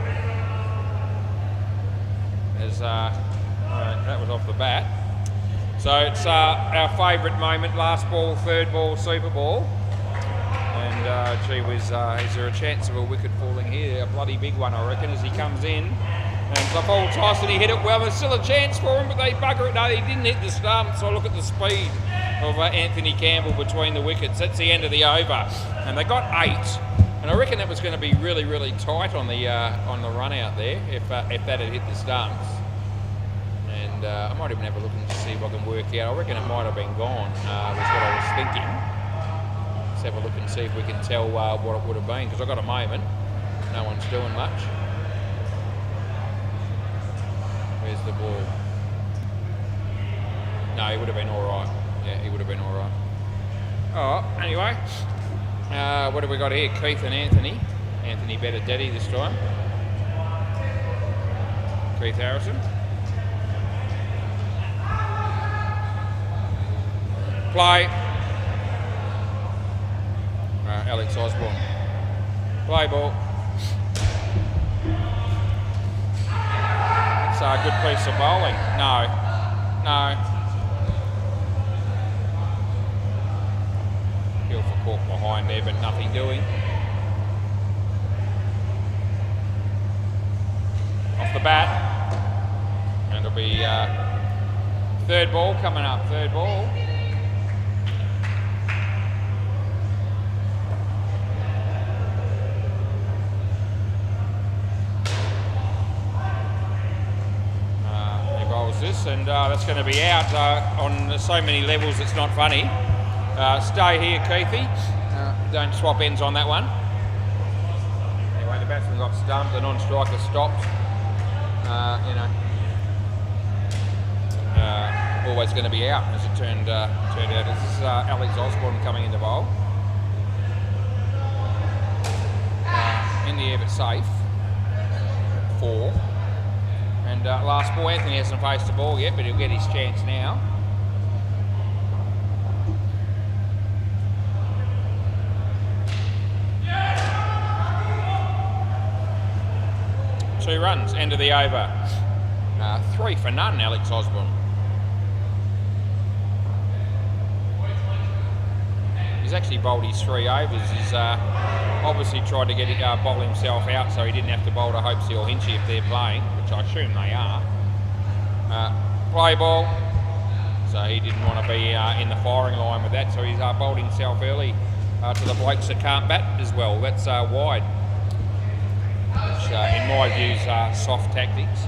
As That was off the bat. So it's our favourite moment, last ball, third ball, super ball. And gee whiz, is there a chance of a wicket falling here? A bloody big one, I reckon, as he comes in. And it's a full toss and he hit it well. There's still a chance for him, but they bugger it. No, he didn't hit the stump. So look at the speed of Anthony Campbell between the wickets. That's the end of the over. And they got 8. And I reckon that was going to be really, really tight on the run out there if that had hit the stumps. And I might even have a look and see if I can work out. I reckon it might have been gone, was what I was thinking. Let's have a look and see if we can tell what it would have been, because I've got a moment. No one's doing much. Where's the ball? No, he would have been all right. Yeah, he would have been all right. Oh, anyway, what have we got here? Keith and Anthony. Anthony Benedetti this time. Keith Harrison. Play. Alex Osborne. Play ball. It's a good piece of bowling. No. Hill for caught behind there, but nothing doing. Off the bat. And it'll be third ball coming up. Third ball. This, and that's going to be out on so many levels it's not funny. Stay here, Keithy. Don't swap ends on that one. Anyway, the batsman got stumped, the non-striker stopped. Always going to be out, as it turned out. This is Alex Osborne coming into bowl. In the air but safe. 4. And last ball, Anthony hasn't faced the ball yet, but he'll get his chance now. Two runs, end of the over. 3 for none, Alex Osborne. He's actually bowled his 3 overs. He's obviously tried to get bowl himself out so he didn't have to bowl to Hopesy or Hinchy if they're playing, which I assume they are. Play ball. So he didn't want to be in the firing line with that, so he's bowled himself early to the blokes that can't bat as well. That's wide, which in my view is soft tactics.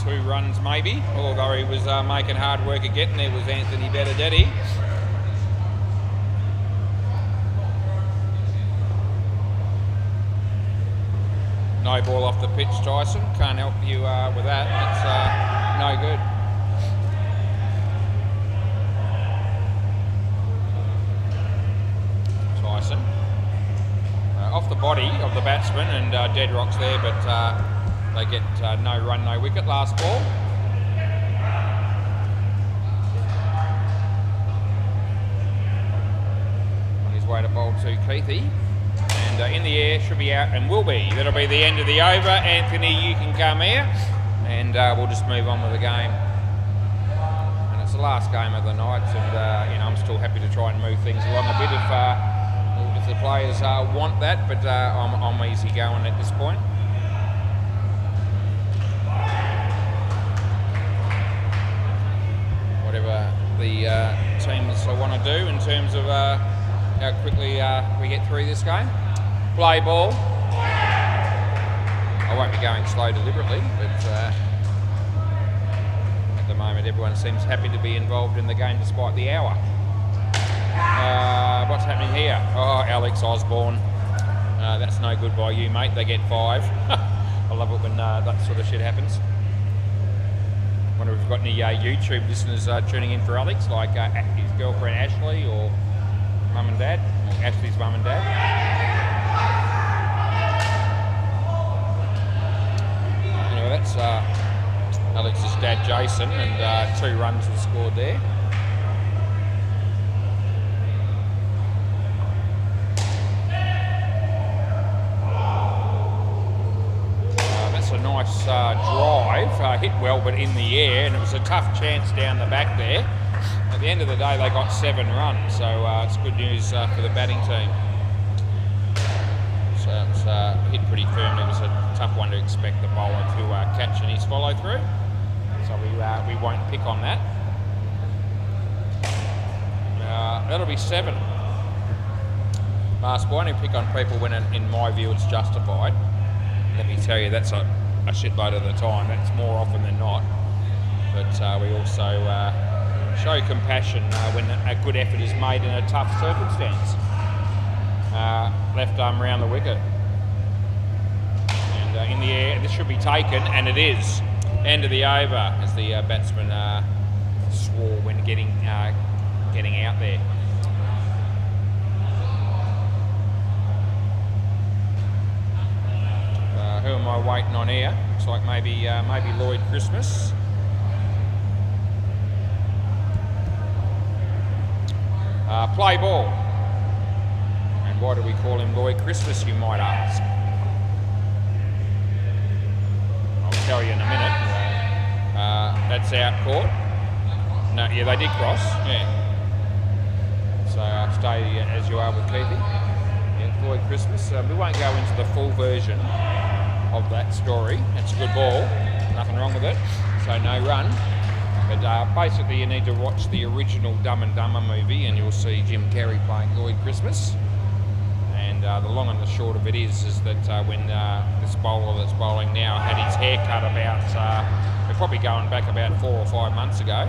Two runs maybe, although he was making hard work of getting there was Anthony Benedetti. No ball off the pitch, Tyson. Can't help you with that. It's no good. Tyson. Off the body of the batsman, and Deadrock's there, but they get no run, no wicket. Last ball. On his way to bowl to Keithy. And in the air, should be out and will be. That'll be the end of the over. Anthony, you can come here. And we'll just move on with the game. And it's the last game of the night. And I'm still happy to try and move things along a bit if the players want that. But I'm easy going at this point. Whatever the teams want to do in terms of how quickly we get through this game. Play ball. I won't be going slow deliberately, but at the moment everyone seems happy to be involved in the game despite the hour. What's happening here? Oh, Alex Osborne. That's no good by you, mate. They get 5. I love it when that sort of shit happens. Wonder if we've got any YouTube listeners tuning in for Alex, like his girlfriend Ashley or mum and dad, or Ashley's mum and dad. Anyway, that's Alex's dad Jason, and 2 runs were scored there. drive, hit well but in the air, and it was a tough chance down the back there. At the end of the day, they got 7 runs, so it's good news for the batting team. So it's hit pretty firmly. It was a tough one to expect the bowler to catch in his follow through, so we won't pick on that. That'll be 7. Last ball. I only pick on people when, in my view, it's justified. Let me tell you, that's a shitload of the time. That's more often than not. But we also show compassion when a good effort is made in a tough circumstance. Left arm round the wicket. And in the air, this should be taken, and it is. End of the over, as the batsman swore when getting out there. Who am I waiting on here? Looks like maybe Lloyd Christmas. Play ball. And why do we call him Lloyd Christmas, you might ask? I'll tell you in a minute. That's out court. No, yeah, they did cross. Yeah. So stay as you are with Keithy. Yeah, Lloyd Christmas. We won't go into the full version of that story. It's a good ball, nothing wrong with it, so no run. But basically you need to watch the original Dumb and Dumber movie and you'll see Jim Carrey playing Lloyd Christmas. And the long and the short of it is that when this bowler that's bowling now had his hair cut about, we're probably going back about 4 or 5 months ago,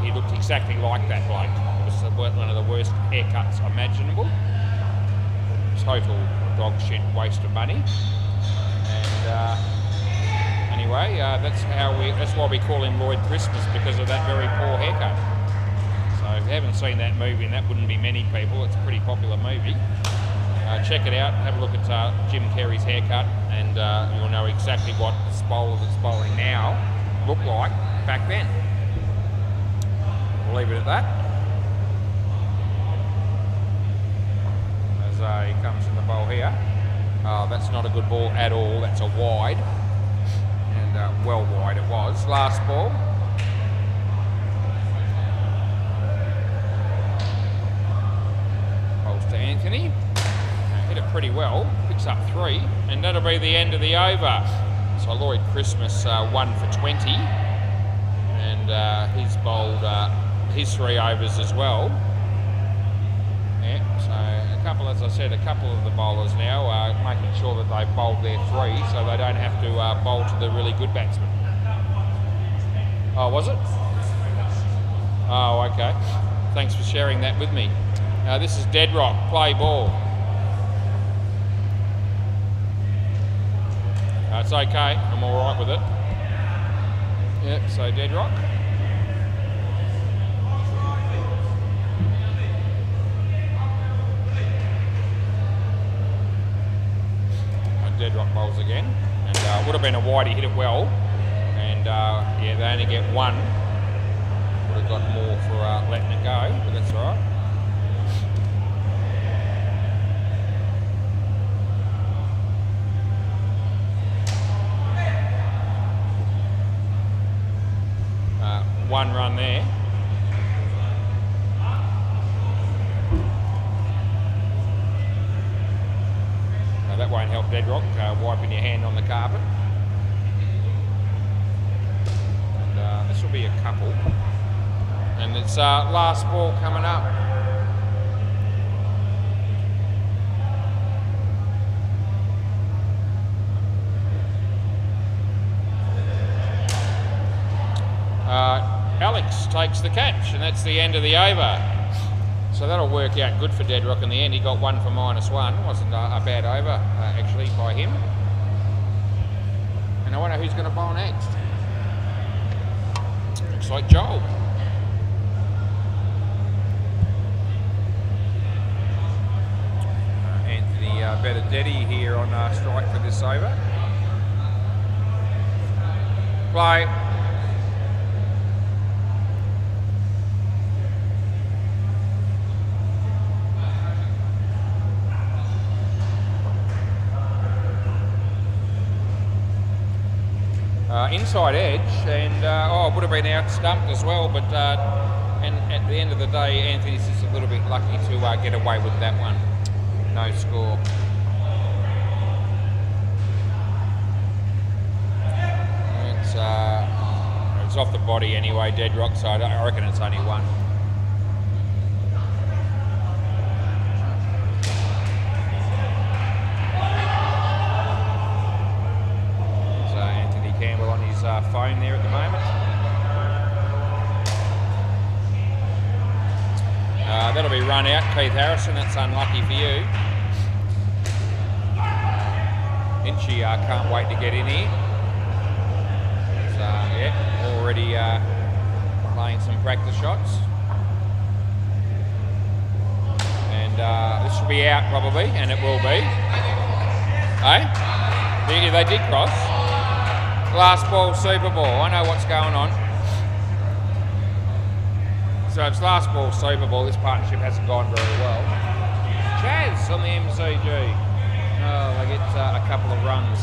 he looked exactly like that bloke. It was one of the worst haircuts imaginable. Total dog shit waste of money. And anyway, that's why we call him Lloyd Christmas, because of that very poor haircut. So if you haven't seen that movie, and that wouldn't be many people, it's a pretty popular movie. Check it out, have a look at Jim Carrey's haircut, and you'll know exactly what this bowler that's bowling now looked like back then. We'll leave it at that. As he comes in the bowl here. That's not a good ball at all. That's a wide, and well wide it was. Last ball. Bowls to Anthony. Hit it pretty well. Picks up 3, and that'll be the end of the over. So Lloyd Christmas 1 for 20, and he's bowled his 3 overs as well. Yeah, so as I said, a couple of the bowlers now are making sure that they've bowled their 3 so they don't have to bowl to the really good batsmen. Oh, was it? Oh, okay. Thanks for sharing that with me. This is Dead Rock, play ball. It's okay, I'm all right with it. Yep, so Dead Rock. Dead Rock bowls again, and would have been a wide. He hit it well, and yeah, they only get 1. Would have got more for letting it go, but that's all right. One run there. That won't help Dead Rock, wiping your hand on the carpet. And this will be a couple. And it's last ball coming up. Alex takes the catch, and that's the end of the over. So that'll work out good for Dead Rock in the end. He got 1 for -1. Wasn't a bad over, actually, by him. And I wonder who's going to bowl next. Looks like Joel. Anthony Benedetti here on strike for this over. Play. inside edge, and it would have been out stumped as well, but and at the end of the day, Anthony's just a little bit lucky to get away with that one. No score. It's off the body anyway, dead rock, so I reckon it's only one. So Anthony Campbell on his phone there at the moment. That'll be run out, Keith Harrison, that's unlucky for you. Hinchy can't wait to get in here. Already playing some practice shots. And this will be out probably, and it will be. Hey? They did cross. Last ball, Super Ball. I know what's going on. So it's last ball, Super Ball. This partnership hasn't gone very well. Chaz on the MCG. Oh, they get a couple of runs.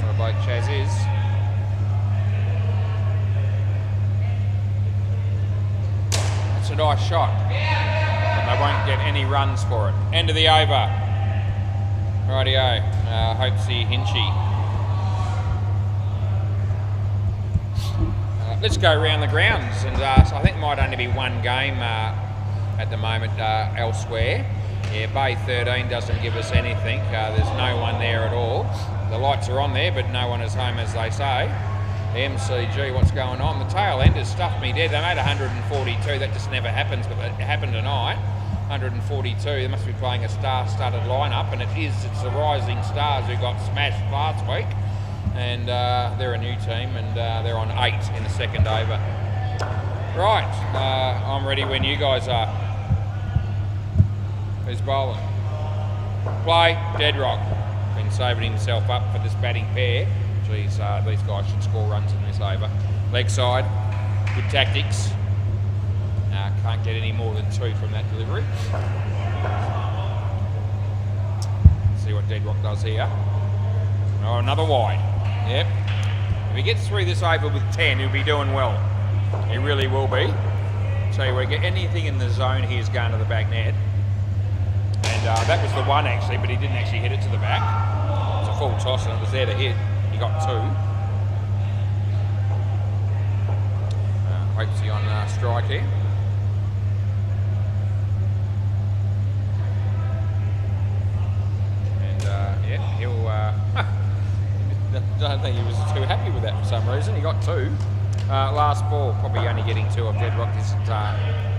What a bloke Chaz is. It's a nice shot, but they won't get any runs for it. End of the over. Rightio. Hope to see Hinchy. Let's go around the grounds, and so I think it might only be one game at the moment elsewhere. Yeah, Bay 13 doesn't give us anything. There's no one there at all. The lights are on there, but no one is home, as they say. The MCG, what's going on? The tail end has stuffed me dead. They made 142. That just never happens, but it happened tonight. 142. They must be playing a star-studded lineup, and it's the Rising Stars who got smashed last week. And they're a new team, and they're on 8 in the second over. Right, I'm ready when you guys are. Who's bowling? Play, dead rock. Been saving himself up for this batting pair. Geez, these guys should score runs in this over. Leg side, good tactics. Can't get any more than 2 from that delivery. See what dead rock does here. Oh, another wide. Yep. If he gets through this over with 10, he'll be doing well. He really will be. Tell you what, get anything in the zone, he's going to the back net. And that was the one actually, but he didn't actually hit it to the back. It's a full toss and it was there to hit. He got 2. Hope to see on strike here. And yeah, he'll. I don't think he was too happy with that for some reason. He got 2. Last ball, probably only getting 2 of dead rock. Isn't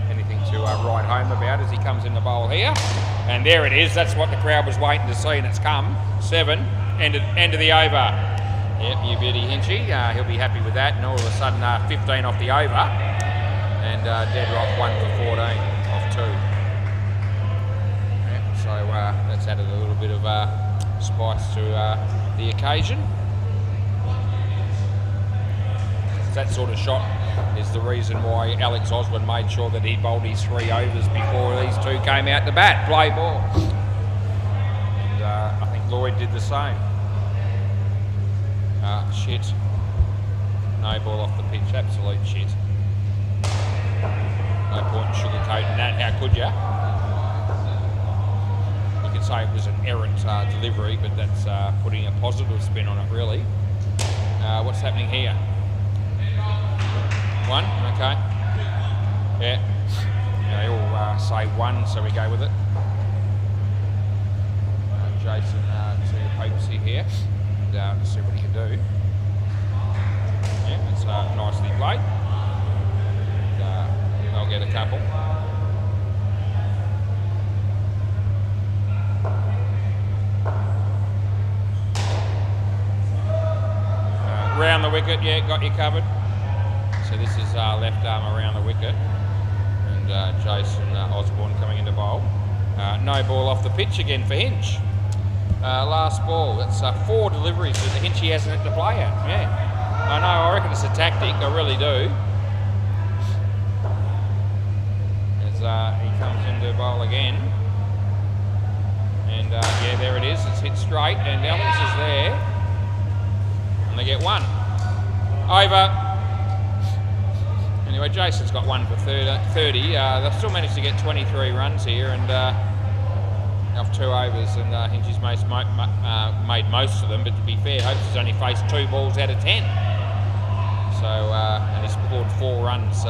anything to write home about as he comes in the bowl here. And there it is. That's what the crowd was waiting to see, and it's come. 7. End of the over. Yep, you beauty Hinchy. He'll be happy with that. And all of a sudden, 15 off the over. And dead rock 1 for 14 off 2. Yep, so that's added a little bit of spice to the occasion. That sort of shot is the reason why Alex Osborne made sure that he bowled his 3 overs before these 2 came out to bat. Play ball. And I think Lloyd did the same. Shit. No ball off the pitch. Absolute shit. No point in sugarcoating that. How could you? You could say it was an errant delivery, but that's putting a positive spin on it, really. What's happening here? 1, okay. Yeah. They all say 1, so we go with it. Jason to Hopesy here. And see what he can do. Yeah, it's nicely played. They'll get a couple. Round the wicket, yeah, got you covered. So this is left arm around the wicket. And Jason Osborne coming into bowl. No ball off the pitch again for Hinch. Last ball, that's 4 deliveries that Hinchy hasn't had to play at. Yeah, I know, I reckon it's a tactic, I really do. As he comes into bowl again. And yeah, there it is, it's hit straight, and Alex is there. And they get 1. Over. Anyway, Jason's got one for 30. They've still managed to get 23 runs here and off 2 overs, and Hinchy's made most of them, but to be fair, Hopes has only faced 2 balls out of 10. So, and he's scored 4 runs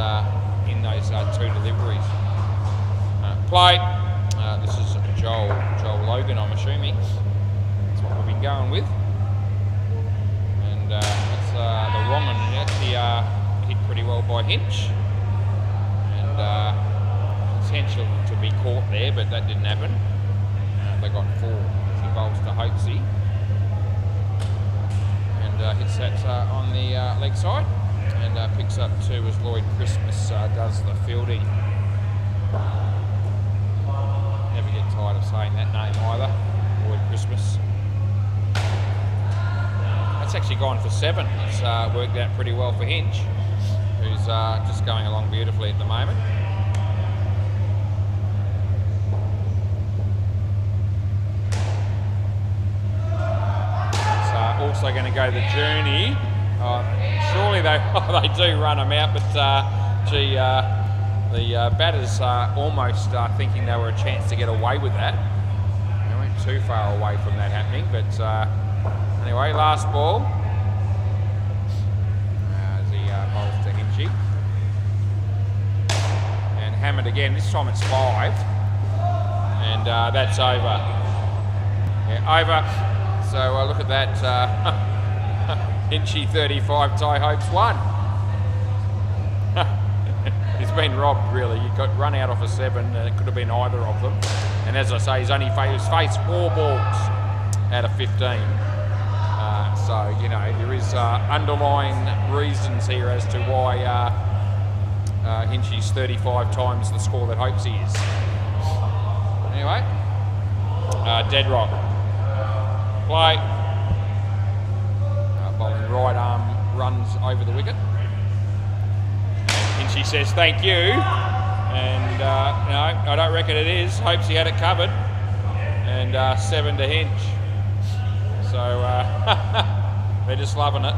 in those 2 deliveries. Play. This is Joel Logan, I'm assuming. That's what we've been going with. And that's the wrong one. Actually hit pretty well by Hinch. And potential to be caught there, but that didn't happen. They got 4 as he bowls to Hopesy. And hits that on the leg side. And picks up 2 as Lloyd Christmas does the fielding. Never get tired of saying that name either, Lloyd Christmas. That's actually gone for 7. It's worked out pretty well for Hinch, who's just going along beautifully at the moment. It's also going to go the journey. Surely they do run them out, but gee, the batters are almost thinking they were a chance to get away with that. They weren't too far away from that happening, but anyway, last ball. As he bowls to Hinchy. And hammered again, this time it's 5. And that's over. Yeah, over. So look at that. Hinchy 35, Ty Hopes 1. He's been robbed, really. He got run out off a 7, and it could have been either of them. And as I say, he's only faced 4 balls out of 15. So, you know, there is underlying reasons here as to why Hinchy's 35 times the score that Hopesy is. Anyway, dead rock. Play. Bowling right arm runs over the wicket. Hinchy says thank you, and no, I don't reckon it is. Hopes he had it covered, and 7 to Hinch. So they're just loving it.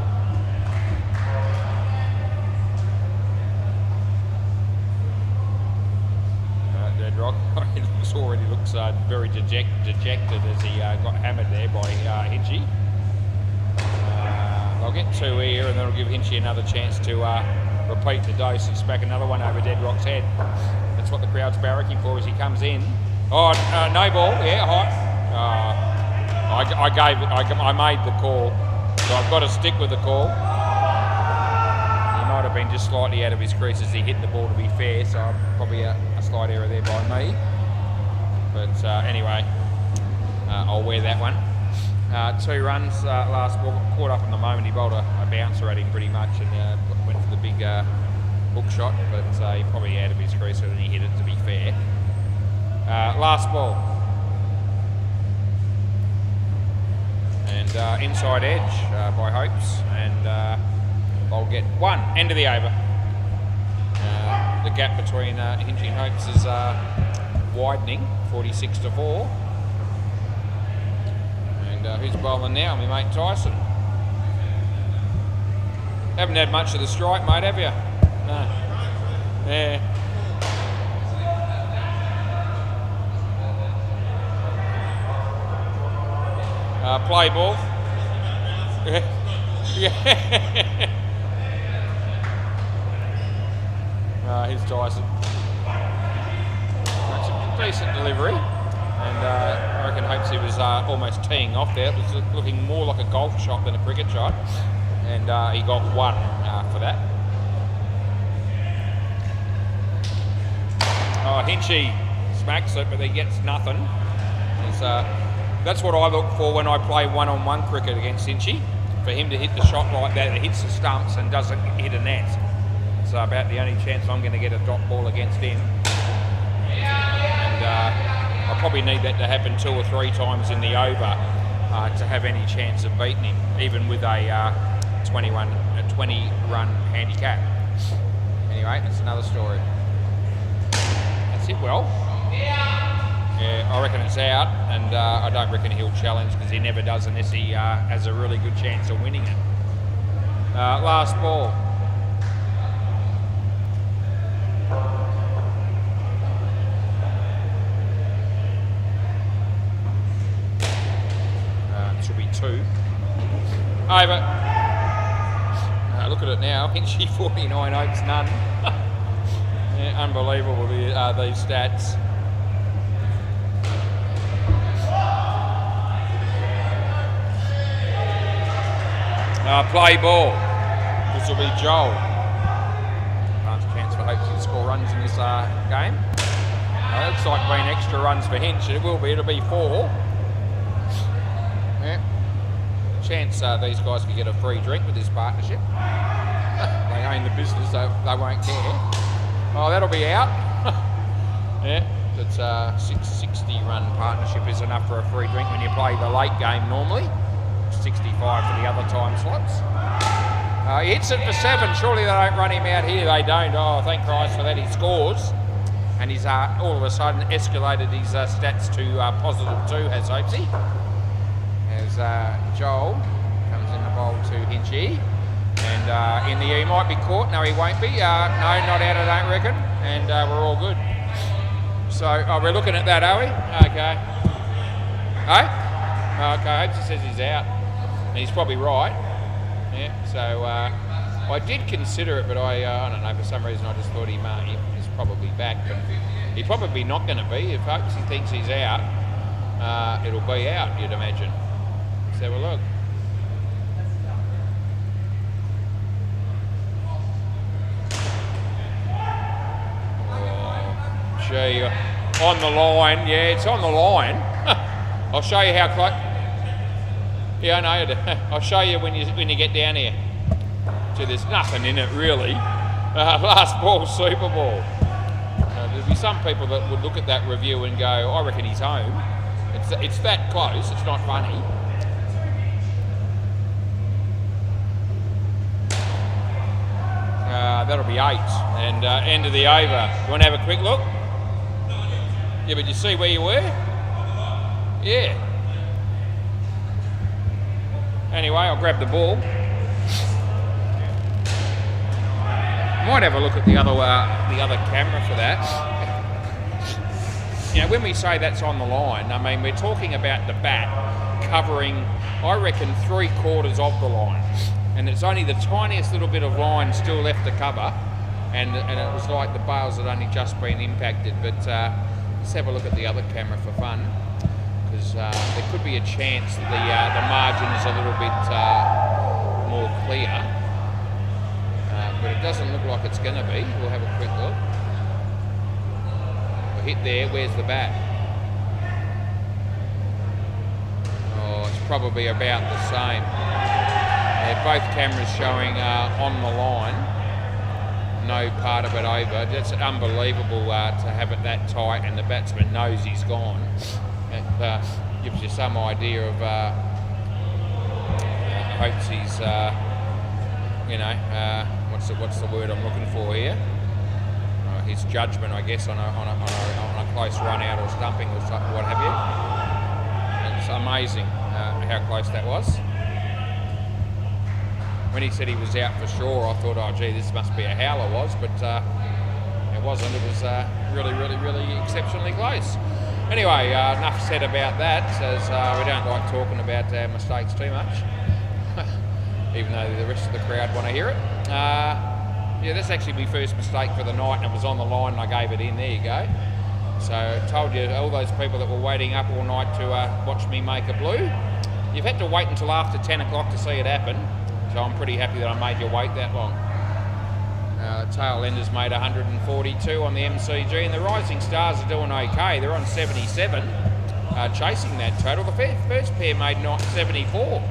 Dead rock. He already looks very dejected as he got hammered there by Hinchy. I'll get 2 here, and that'll give Hinchy another chance to repeat the dose and smack another one over Dead Rock's head. That's what the crowd's barracking for as he comes in. Oh, no ball, yeah, hot. I made the call, so I've got to stick with the call. He might have been just slightly out of his crease as he hit the ball, to be fair, so probably a slight error there by me. But anyway, I'll wear that one. 2 runs last ball, caught up in the moment. He bowled a bouncer at him pretty much and went for the big hook shot, but he probably out of his crease and he hit it, to be fair. Last ball. And inside edge by Hopes, and I'll get 1. End of the over. The gap between Hinchy and Hopes is widening, 46 to 4. Who's bowling now? My mate Tyson. Haven't had much of the strike, mate, have you? No. Yeah. Play ball. Yeah. Here's Tyson. That's a decent delivery. And I reckon Hopes he was almost teeing off there. It was looking more like a golf shot than a cricket shot. And he got 1 for that. Oh, Hinchy smacks it, but he gets nothing. That's what I look for when I play one-on-one cricket against Hinchy. For him to hit the shot like that, it hits the stumps and doesn't hit a net. It's about the only chance I'm going to get a dot ball against him. And I probably need that to happen 2 or 3 times in the over to have any chance of beating him, even with a 20-run handicap. Anyway, that's another story. That's hit well. Yeah, I reckon it's out, and I don't reckon he'll challenge because he never does unless he has a really good chance of winning it. Last ball. It should be 2. Over. Look at it now. Hinchy 49, Oaks none. Yeah, unbelievable these stats. Play ball. This will be Joel. Last chance for Hope to score runs in this game. It looks like being extra runs for Hinch. It will be. It'll be 4. Yeah. Chance these guys could get a free drink with this partnership. They own the business, so they won't care. Oh, that'll be out. Yeah, it's a 660 run partnership is enough for a free drink when you play the late game normally. 65 for the other time slots. He hits it for 7. Surely they don't run him out here. They don't. Oh, thank Christ for that. He scores. And he's all of a sudden escalated his stats to +2, has Hopesy. As Joel comes in the bowl to Hinchy. And in the he might be caught. No, he won't be. No, not out, I don't reckon. And we're all good. So, we're looking at that, are we? Okay. Hey? Okay, Hopesy says he's out. And he's probably right. Yeah, so I did consider it, but I don't know, for some reason I just thought he's probably back. But he's probably not going to be. If Hopesy thinks he's out, it'll be out, you'd imagine. Let's have a look. Oh, gee, on the line. Yeah, it's on the line. I'll show you how close. Yeah, I know. I'll show you when you get down here. So there's nothing in it really. Last ball, Super Ball. There'll be some people that would look at that review and go, "I reckon he's home." It's that close. It's not funny. That'll be 8 and end of the over. You want to have a quick look? Yeah, but you see where you were? Yeah. Anyway, I'll grab the ball. Might have a look at the other camera for that. You know, when we say that's on the line, I mean, we're talking about the bat covering, I reckon, 3/4 of the line. And it's only the tiniest little bit of line still left to cover. And it was like the bales had only just been impacted. But let's have a look at the other camera for fun. Because there could be a chance that the margin is a little bit more clear. But it doesn't look like it's going to be. We'll have a quick look. We'll hit there. Where's the bat? Oh, it's probably about the same. Yeah, both cameras showing on the line. No part of it over. That's unbelievable to have it that tight and the batsman knows he's gone. It gives you some idea of Hopesy's, what's the word I'm looking for here? His judgment, I guess, on a close run out or stumping or something, what have you. It's amazing how close that was. When he said he was out for sure, I thought, oh gee, this must be a howler, but it wasn't. It was really, really, really exceptionally close. Anyway, enough said about that, as we don't like talking about our mistakes too much, even though the rest of the crowd want to hear it. Yeah, that's actually my first mistake for the night, and it was on the line and I gave it in. There you go. So I told you, all those people that were waiting up all night to watch me make a blue, you've had to wait until after 10 o'clock to see it happen, so I'm pretty happy that I made you wait that long. Tail enders made 142 on the MCG, and the Rising Stars are doing okay. They're on 77, chasing that total. The first pair made 74,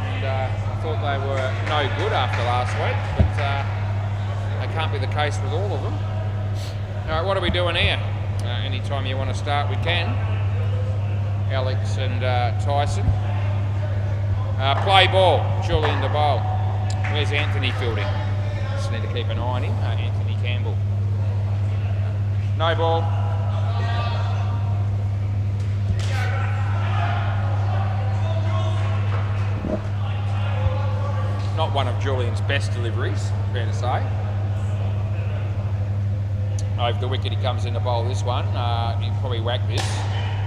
and I thought they were no good after last week, but they can't be the case with all of them. All right, what are we doing here? Anytime you want to start, we can. Alex and Tyson. Play ball, surely in the bowl. Where's Anthony fielding? Just need to keep an eye on him. Anthony Campbell. No ball. not one of Julian's best deliveries, fair to say. Over the wicket he comes in to bowl this one. He'll probably whack this.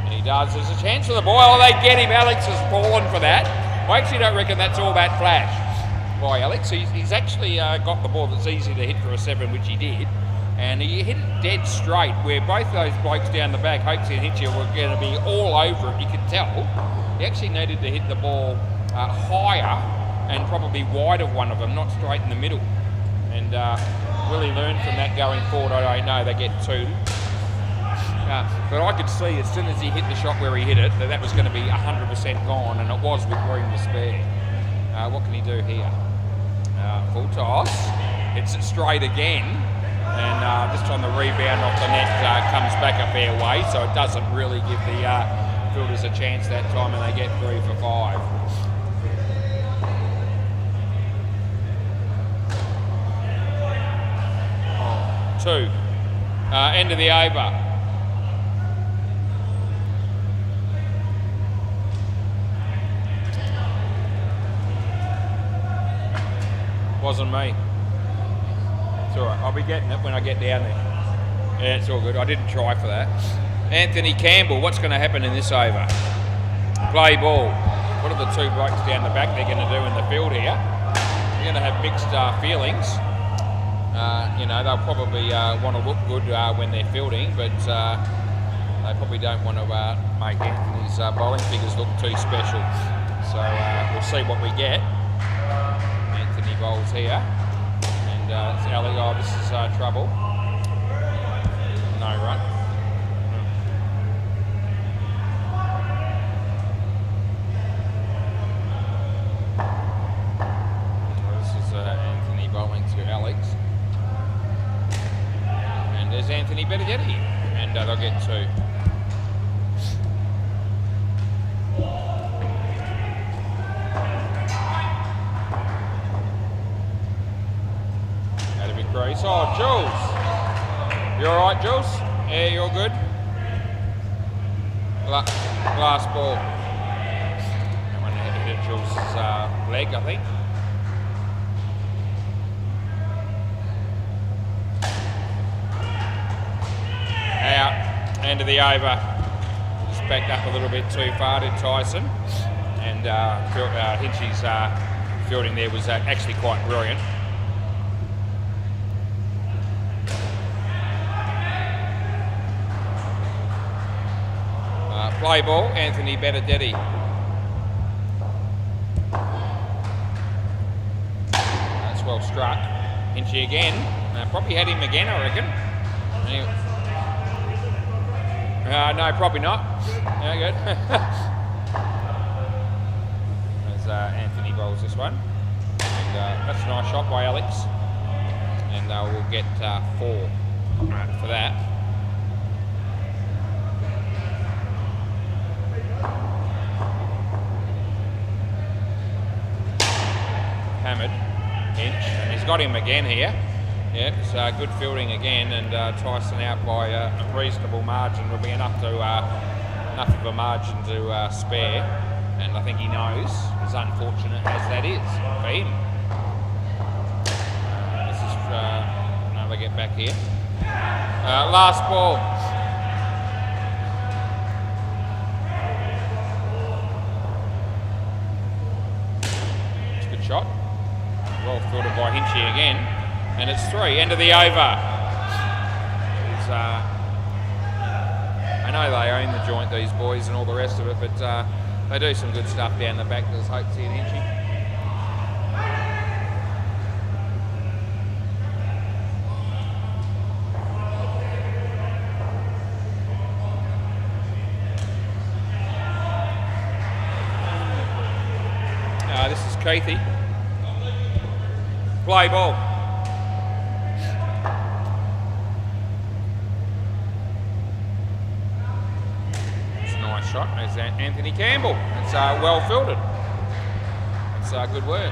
And he does. There's a chance for the ball. Oh, they get him. Alex has fallen for that. I actually don't reckon that's all that flash by Alex. He's actually got the ball that's easy to hit for a 7, which he did. And he hit it dead straight, where both those blokes down the back, Hoaxie and Hitcher, were going to be all over it. You could tell. He actually needed to hit the ball higher and probably wide of one of them, not straight in the middle. And will he learn from that going forward? I don't know. They get 2. But I could see as soon as he hit the shot where he hit it, that was going to be 100% gone, and it was with room to spare. What can he do here? Full toss. Hits it straight again. And this time the rebound off the net comes back a fair way, so it doesn't really give the fielders a chance that time, and they get 3 for 5. Two. End of the over. Wasn't me. It's alright, I'll be getting it when I get down there. Yeah, it's all good. I didn't try for that. Anthony Campbell, what's going to happen in this over? Play ball. What are the 2 blokes down the back they're going to do in the field here? They're going to have mixed feelings. They'll probably want to look good when they're fielding, but they probably don't want to make Anthony's bowling figures look too special. So we'll see what we get. Anthony bowls here, and it's Ali. Oh, this is trouble. No run. This is Anthony bowling to Alex. And there's Anthony Benedetti, and they'll get 2. Had a big crease. Oh, Jules. You alright, Jules? Yeah, you're good. Last ball. That one hit Jules' leg, I think. Out, end of the over. Just backed up a little bit too far to Tyson, and Hinchy's fielding there was actually quite brilliant. Play ball, Anthony Benedetti. That's well struck. Hinchy again. Probably had him again, I reckon. Anyway. No, probably not. Yeah, good. As Anthony bowls this one. And that's a nice shot by Alex. And we'll get 4 for that. Hammered, Hinch, and he's got him again here. Yeah, it's good fielding again, and Tyson out by a reasonable margin will be enough of a margin to spare, and I think he knows, as unfortunate as that is for him. This is now they get back here. Last ball. It's a good shot. Well fielded by Hinchy again, and it's 3. End of the over. I know they own the joint, these boys, and all the rest of it, but they do some good stuff down the back. There's Hoaxie and Hinchy. This is Keithy. Play ball. It's a nice shot. There's Anthony Campbell. It's well fielded. It's good work.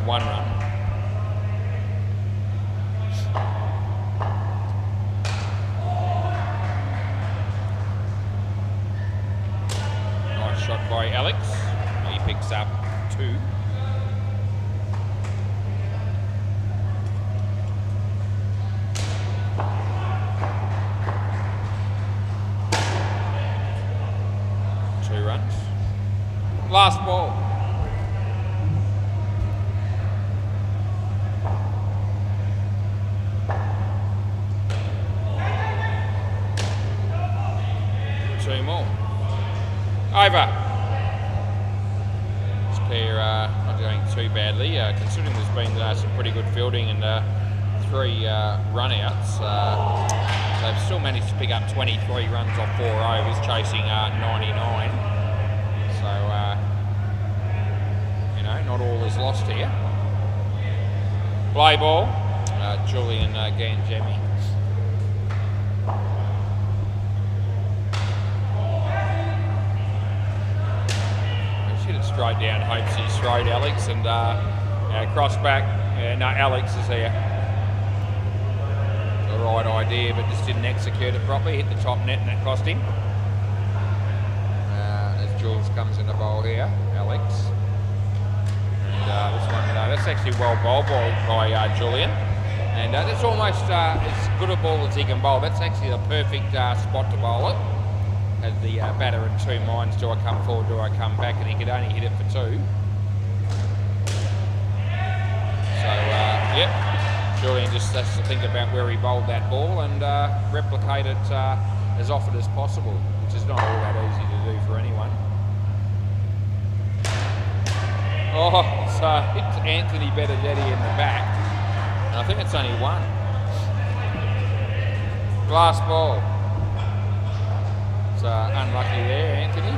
One run. shot by Alex. He picks up 2. Runs. Last ball. Two more. Over. This pair not doing too badly, considering there's been some pretty good fielding and 3 run-outs. They've still managed to pick up 23 runs off 4 overs, chasing 99. So, you know, not all is lost here. Play ball, Julian Ganjemi. Shoot it straight down, hopes he's straight, Alex, and cross back. Yeah, no, Alex is here. The right idea, but just didn't execute it properly. Hit the top net and that cost him. As Jules comes in the bowl here, Alex. And this one, that's actually well bowled by Julian. And that's almost as good a ball as he can bowl. That's actually the perfect spot to bowl it. Had the batter in 2 minds, do I come forward, do I come back? And he could only hit it for 2. So, yep. Julian just has to think about where he bowled that ball and replicate it as often as possible, which is not all that easy to do for anyone. Oh, so it's Anthony Benedetti in the back. And I think it's only 1. Glass ball. It's unlucky there, Anthony.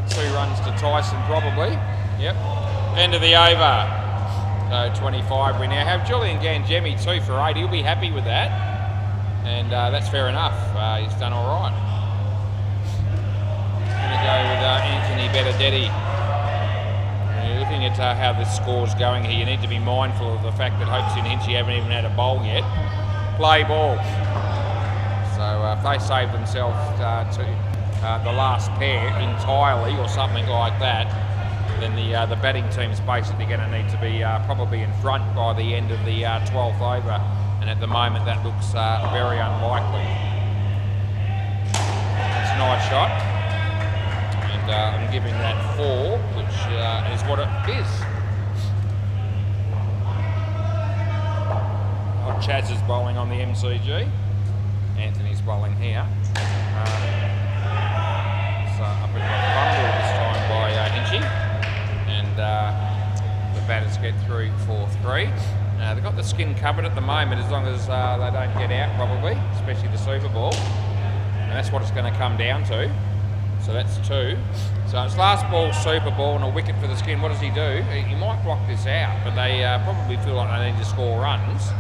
2 runs to Tyson probably. Yep. End of the over. So 25 we now have. Julian Ganjemi 2 for 8. He'll be happy with that. And that's fair enough. He's done all right. Going to go with Anthony Benedetti. And you're looking at how this score's going here. You need to be mindful of the fact that Hopes and Hinchy haven't even had a bowl yet. Play ball. So if they save themselves to the last pair entirely or something like that, then the batting team's basically going to need to be probably in front by the end of the 12th over, and at the moment that looks very unlikely. It's a nice shot, and I'm giving that 4, which is what it is. Chaz is bowling on the MCG. Anthony's bowling here. So up in the fumble this time by Hinchy. And the batters get through for 3. They've got the skin covered at the moment as long as they don't get out probably, especially the Super Ball. And that's what it's going to come down to. So that's 2. So it's last ball, Super Ball and a wicket for the skin. What does he do? He might block this out, but they probably feel like they need to score runs.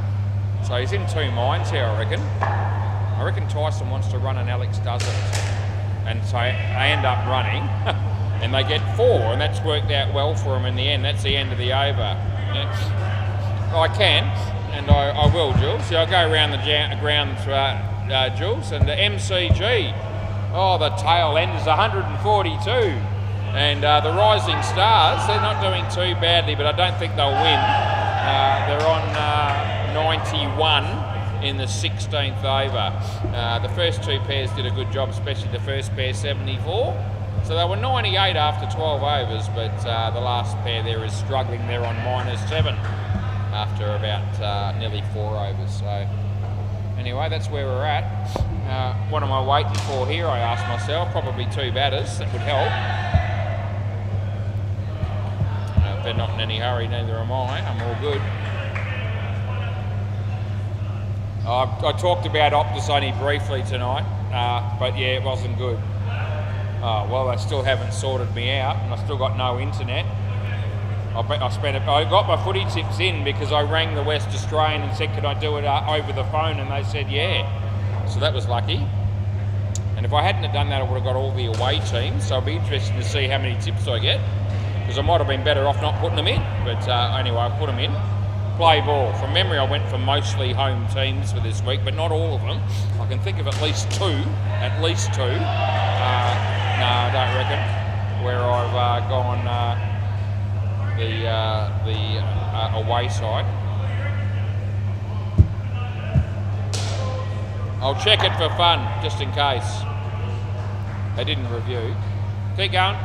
So he's in 2 minds here, I reckon. I reckon Tyson wants to run and Alex doesn't. And so they end up running and they get 4, and that's worked out well for them in the end. That's the end of the over. Yeah. I can, and I will, Jules. So I'll go around the ground, Jules, and the MCG. Oh, the tail end is 142. And the Rising Stars, they're not doing too badly, but I don't think they'll win. They're on 91 in the 16th over. The first 2 pairs did a good job, especially the first pair, 74. So they were 98 after 12 overs, but the last pair there is struggling. They're on -7 after about nearly 4 overs. So anyway, that's where we're at. What am I waiting for here, I asked myself. Probably 2 batters, that would help. If they're not in any hurry, neither am I. I'm all good. I talked about Optus only briefly tonight, but yeah, it wasn't good. Well, they still haven't sorted me out, and I still got no internet. I got my footy tips in because I rang the West Australian and said, could I do it over the phone? And they said, yeah. So that was lucky. And if I hadn't have done that, I would have got all the away teams. So I'll be interested to see how many tips I get, because I might have been better off not putting them in. But anyway, I put them in. play ball. From memory, I went for mostly home teams for this week, but not all of them. I can think of at least two. No, I don't reckon. Where I've gone the away side. I'll check it for fun, just in case. They didn't review. Keep going.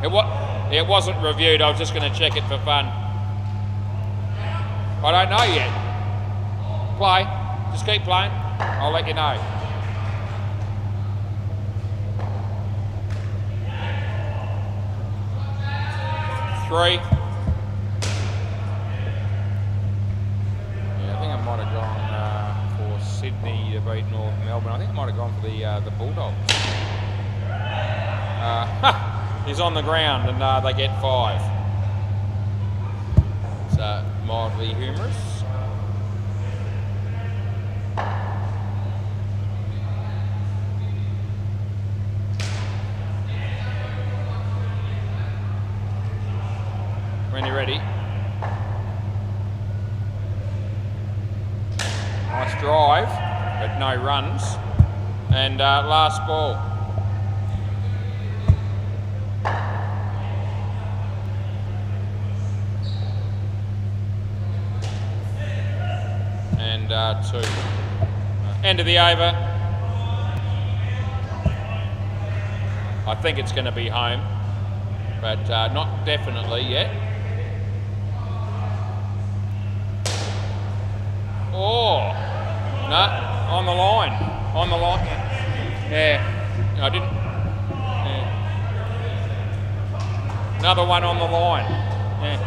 It wasn't reviewed. I was just going to check it for fun. I don't know yet. Play. Just keep playing. I'll let you know. Three. Yeah, I think I might have gone for Sydney to beat North Melbourne. I think I might have gone for the Bulldogs. He's on the ground and they get 5. It's mildly humorous. When you're ready. Nice drive, but no runs. And last ball. And 2. End of the over. I think it's going to be home, but not definitely yet. Oh, no, on the line. Yeah, I didn't. Yeah. Another one on the line. Yeah.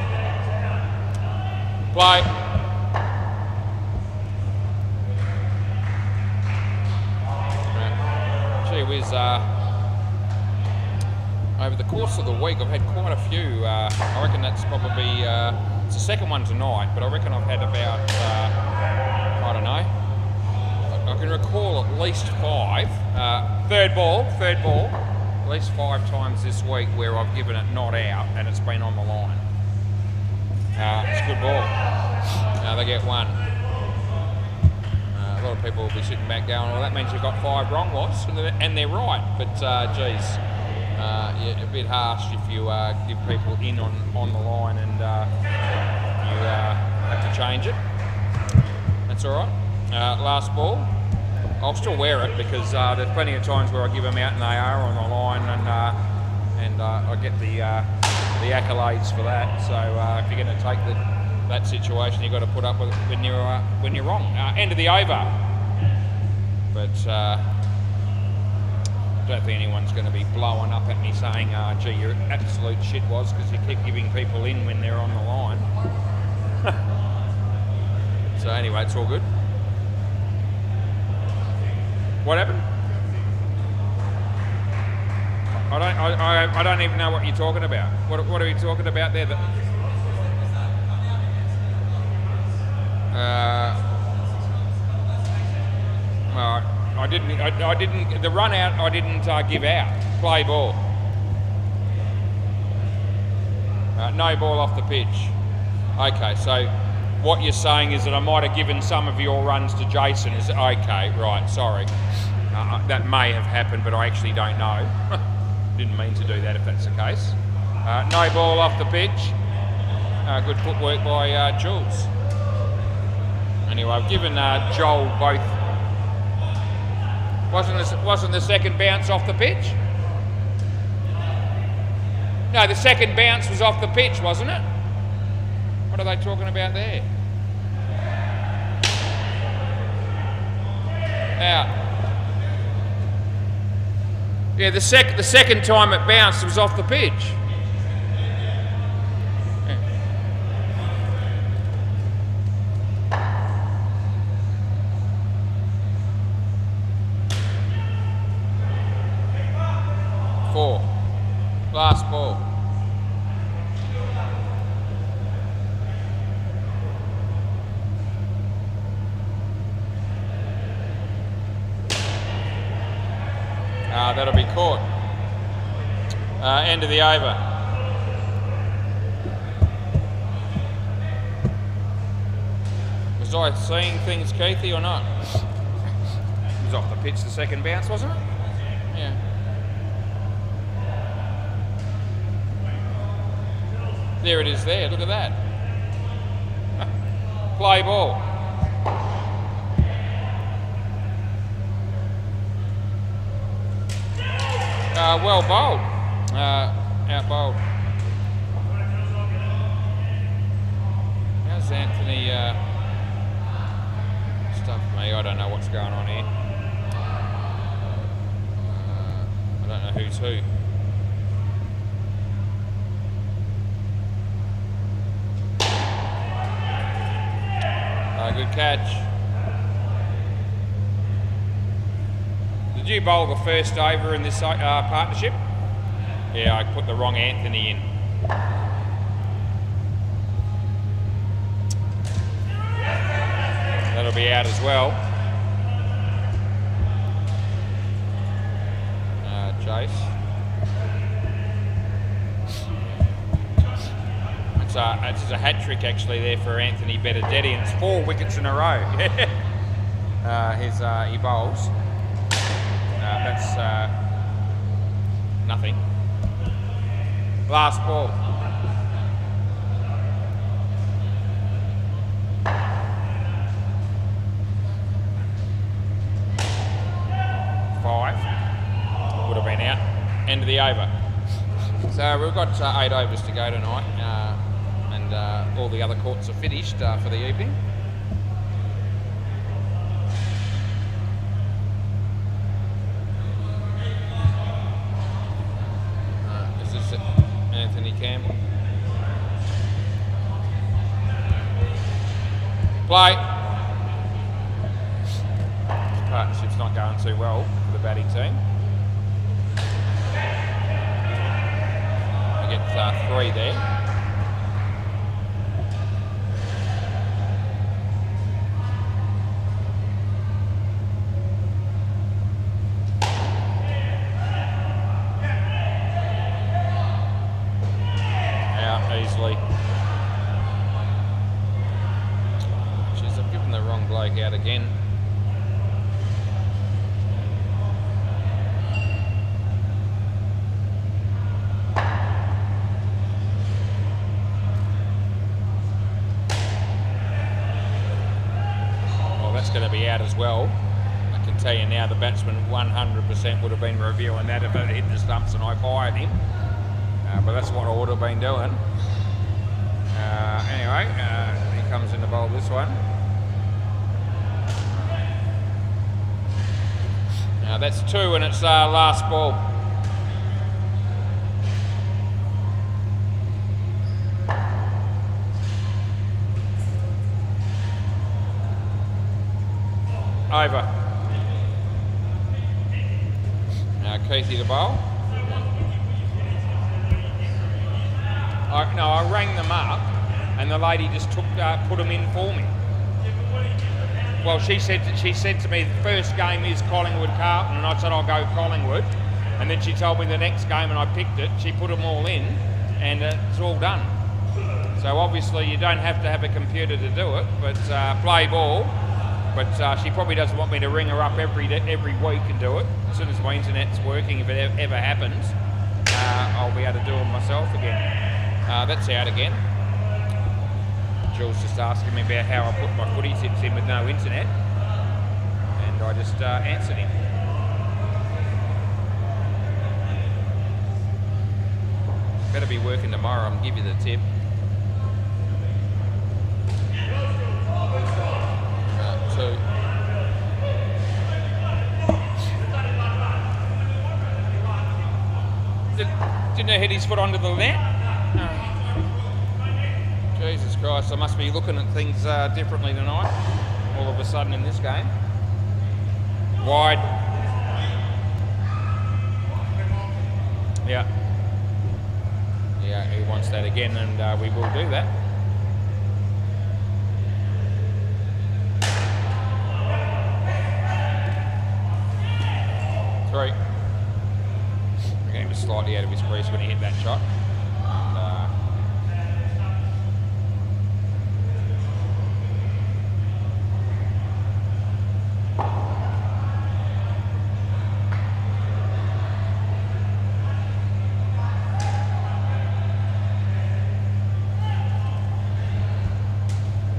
Play. Gee whiz, over the course of the week I've had quite a few. I reckon that's probably, it's the second one tonight, but I reckon I've had about, I don't know, I can recall at least 5. Third ball, at least 5 times this week where I've given it not out and it's been on the line. It's a good ball. They get 1. A lot of people will be sitting back going, well, that means you've got 5 wrong, was, and they're right. But geez, yeah, a bit harsh if you give people in on the line and you have to change it. That's all right. Last ball. I'll still wear it because there's plenty of times where I give them out and they are on the line, and I get the accolades for that. So if you're going to take that situation, you've got to put up with it when you're wrong. End of the over. But I don't think anyone's going to be blowing up at me saying, gee, you're absolute shit was because you keep giving people in when they're on the line. So anyway, it's all good. What happened? I don't even know what you're talking about. What are you talking about there? Well, I didn't. The run out, I didn't give out. Play ball. No ball off the pitch. Okay, so what you're saying is that I might have given some of your runs to Jason. Is okay? Right. Sorry. That may have happened, but I actually don't know. Didn't mean to do that if that's the case. No ball off the pitch. Good footwork by Jules. Anyway, I've given Joel both. Wasn't the second bounce off the pitch? No, the second bounce was off the pitch, wasn't it? What are they talking about there? Out. Yeah, the second time it bounced, it was off the pitch. Yeah. 4. Last ball. That'll be caught. End of the over. Was I seeing things, Keithy, or not? It was off the pitch, the second bounce, wasn't it? Yeah. There it is there, look at that. Play ball. Well bowled. Out bowled. How's Anthony stuff me? I don't know what's going on here. I don't know who's who. Good catch. Did you bowl the first over in this partnership? Yeah, I put the wrong Anthony in. That'll be out as well. Chase. It's a hat trick actually there for Anthony Benedetti, and it's 4 wickets in a row. He bowls. That's nothing. Last ball. Would have been out. End of the over. So we've got 8 overs to go tonight, and all the other courts are finished for the evening. Is this Anthony Campbell? Play. This partnership's not going too well for the batting team. We get 3 there. Out easily. Jeez, I've given the wrong bloke out again. Going to be out as well. I can tell you now the batsman 100% would have been reviewing that if it hit the stumps and I fired him. But that's what I would have been doing. Anyway, he comes in to bowl this one. That's 2 and it's last ball. Over. Now Keithy to bowl. I rang them up and the lady just put them in for me. Well, she said to me the first game is Collingwood Carlton, and I said I'll go Collingwood, and then she told me the next game and I picked it. She put them all in and it's all done. So obviously you don't have to have a computer to do it, but play ball. But she probably doesn't want me to ring her up every week and do it. As soon as my internet's working, if it ever happens, I'll be able to do it myself again. That's out again. Jules just asking me about how I put my footy tips in with no internet, and I just answered him. Better be working tomorrow, I'll give you the tip. Didn't hit his foot onto the net. Jesus Christ, I must be looking at things differently tonight, all of a sudden in this game. Wide. Yeah. Yeah, he wants that again, and we will do that. Three. He was slightly out of his crease when he hit that shot. And,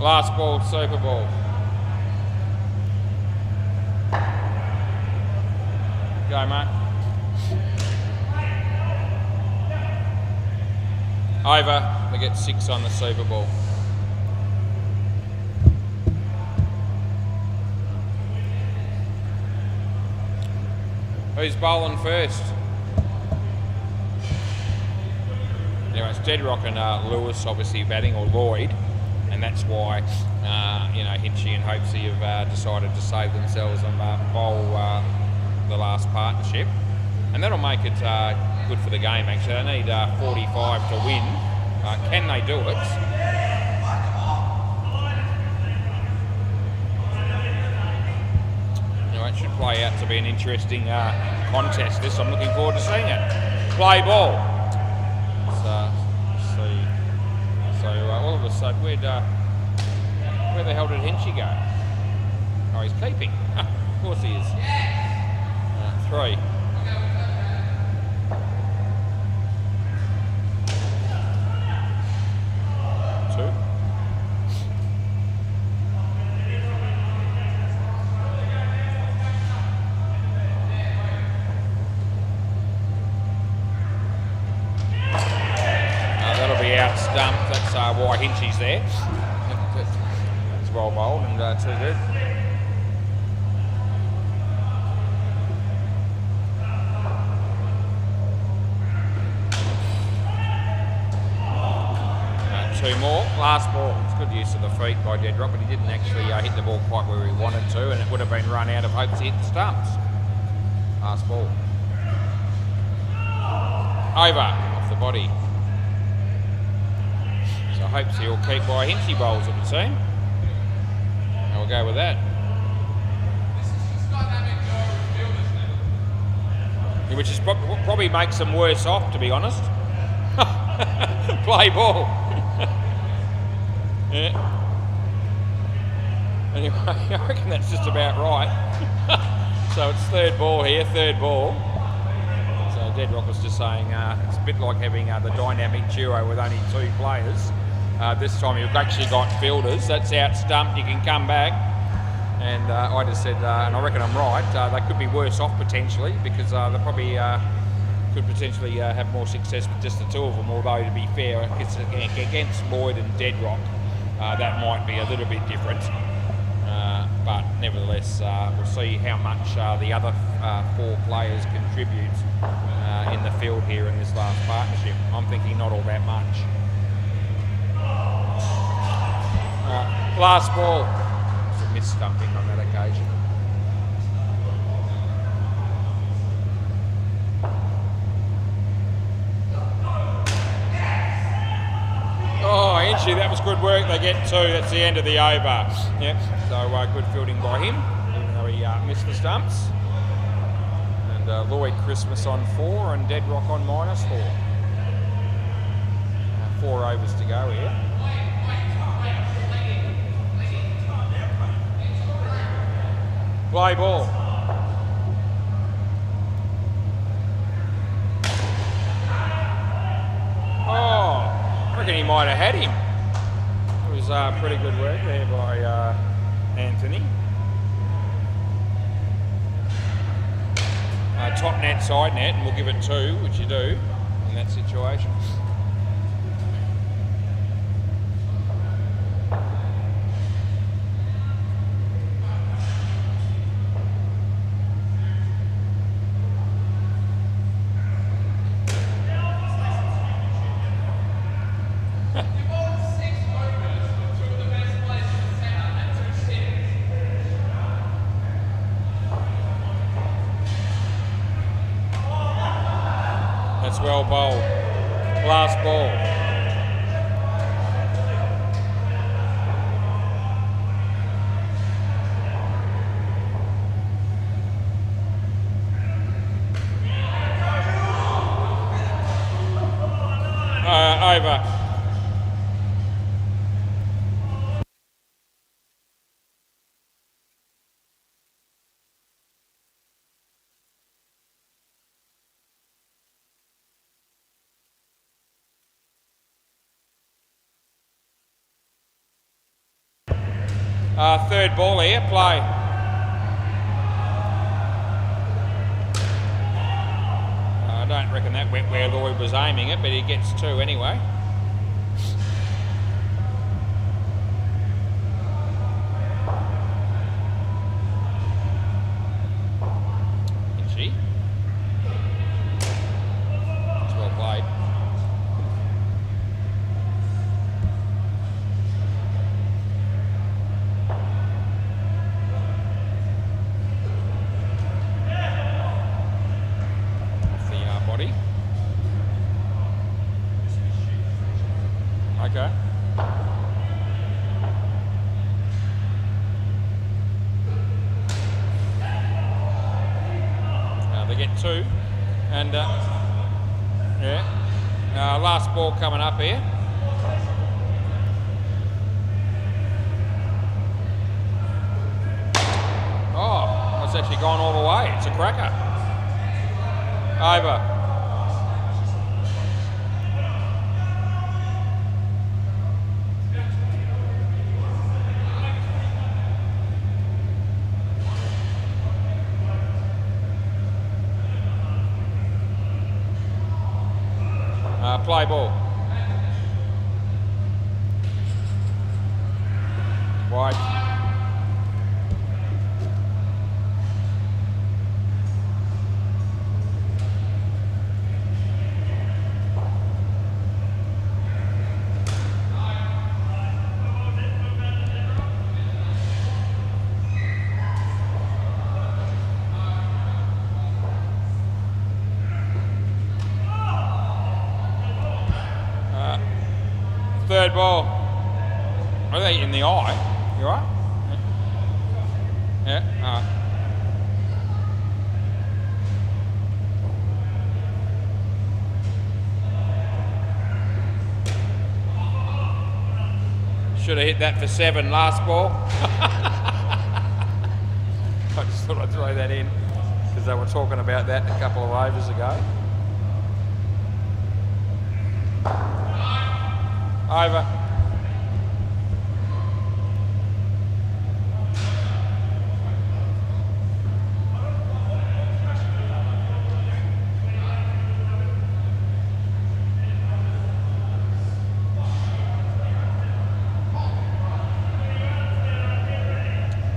Last ball, Super Ball. Go, mate. Over. We get 6 on the Super Ball. Who's bowling first? Anyway, it's Deadrock and Lewis obviously batting, or Lloyd, and that's why Hinchy and Hopesy have decided to save themselves and bowl the last partnership, and that'll make it good for the game. Actually, they need 45 to win. Can they do it? It should play out to be an interesting contest. This, I'm looking forward to seeing it. Play ball. So all of a sudden, where the hell did Hinchy go? Oh, he's keeping. Of course he is. 3. Stump. That's why Hinchy's there. It's well bowled and too good. Two more. Last ball. It's good use of the feet by Deadrock, but he didn't actually hit the ball quite where he wanted to, and it would have been run out of hopes to hit the stumps. Last ball. Over. Off the body. I hope he'll keep by Hinchy bowls, it would seem. And we'll go with that. Which is probably makes them worse off, to be honest. Play ball. Yeah. Anyway, I reckon that's just about right. So it's third ball here, third ball. So Deadrock was just saying it's a bit like having the dynamic duo with only 2 players. This time you've actually got fielders. That's out stumped, you can come back. And I just said, and I reckon I'm right, they could be worse off potentially, because they probably could potentially have more success with just the 2 of them, although to be fair, against Lloyd and Deadrock, that might be a little bit different. But nevertheless, we'll see how much the other 4 players contribute in the field here in this last partnership. I'm thinking not all that much. Last ball. It's a miss-stumping on that occasion. Oh, Hinchy, that was good work. They get 2. That's the end of the over. Yep. So good fielding by him, even though he missed the stumps. And Lloyd Christmas on 4 and Deadrock on -4. 4 overs to go here. Play ball. Oh, I reckon he might have had him. It was pretty good work there by Anthony. Top net, side net, and we'll give it 2, which you do in that situation. Well bowled. Last ball. Over. Third ball here, play. I don't reckon that went where Lloyd was aiming it, but he gets 2 anyway. Itchy. It's well played. Body. Okay. They get 2, and yeah. Last ball coming up here. Oh, that's actually gone all the way. It's a cracker. Over. Play ball. Wide. Third ball. Are they in the eye? You all right? Yeah. All right. Should have hit that for 7 last ball. I just thought I'd throw that in because they were talking about that a couple of overs ago. Over.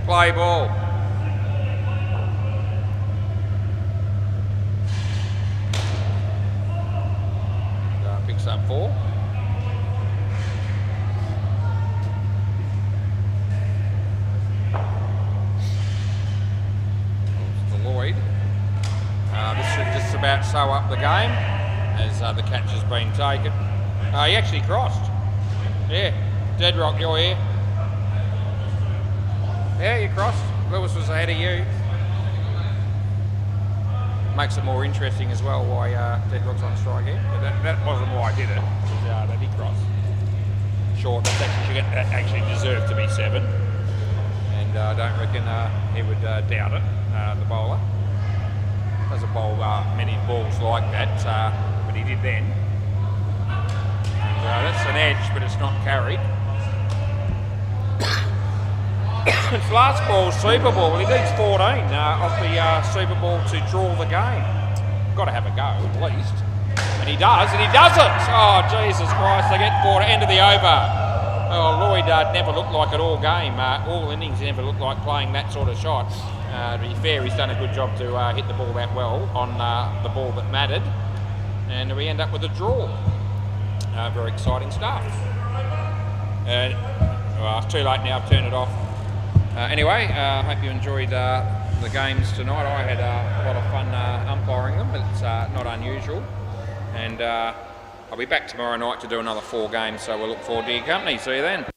Play ball. Picks up 4. This should just about sew up the game as the catch has been taken. He actually crossed. Yeah, Dead Rock, you're here. Yeah, you crossed. Lewis was ahead of you. Makes it more interesting as well why Dead Rock's on strike here. But that wasn't why I did it. That he crossed. Short, that actually deserved to be 7. And I don't reckon he would doubt it, the bowler. Doesn't bowl many balls like that, but he did then. And, that's an edge, but it's not carried. It's last ball's Super Ball. He needs 14 off the Super Ball to draw the game. Got to have a go at least. And he does it. Oh, Jesus Christ, they get 4 end of the over. Oh, Lloyd never looked like it all game. All innings, he never looked like playing that sort of shot. To be fair, he's done a good job to hit the ball that well on the ball that mattered. And we end up with a draw. Very exciting stuff. Well, it's too late now, I've turned it off. Anyway, I hope you enjoyed the games tonight. I had a lot of fun umpiring them, but it's not unusual. And I'll be back tomorrow night to do another 4 games, so we'll look forward to your company. See you then.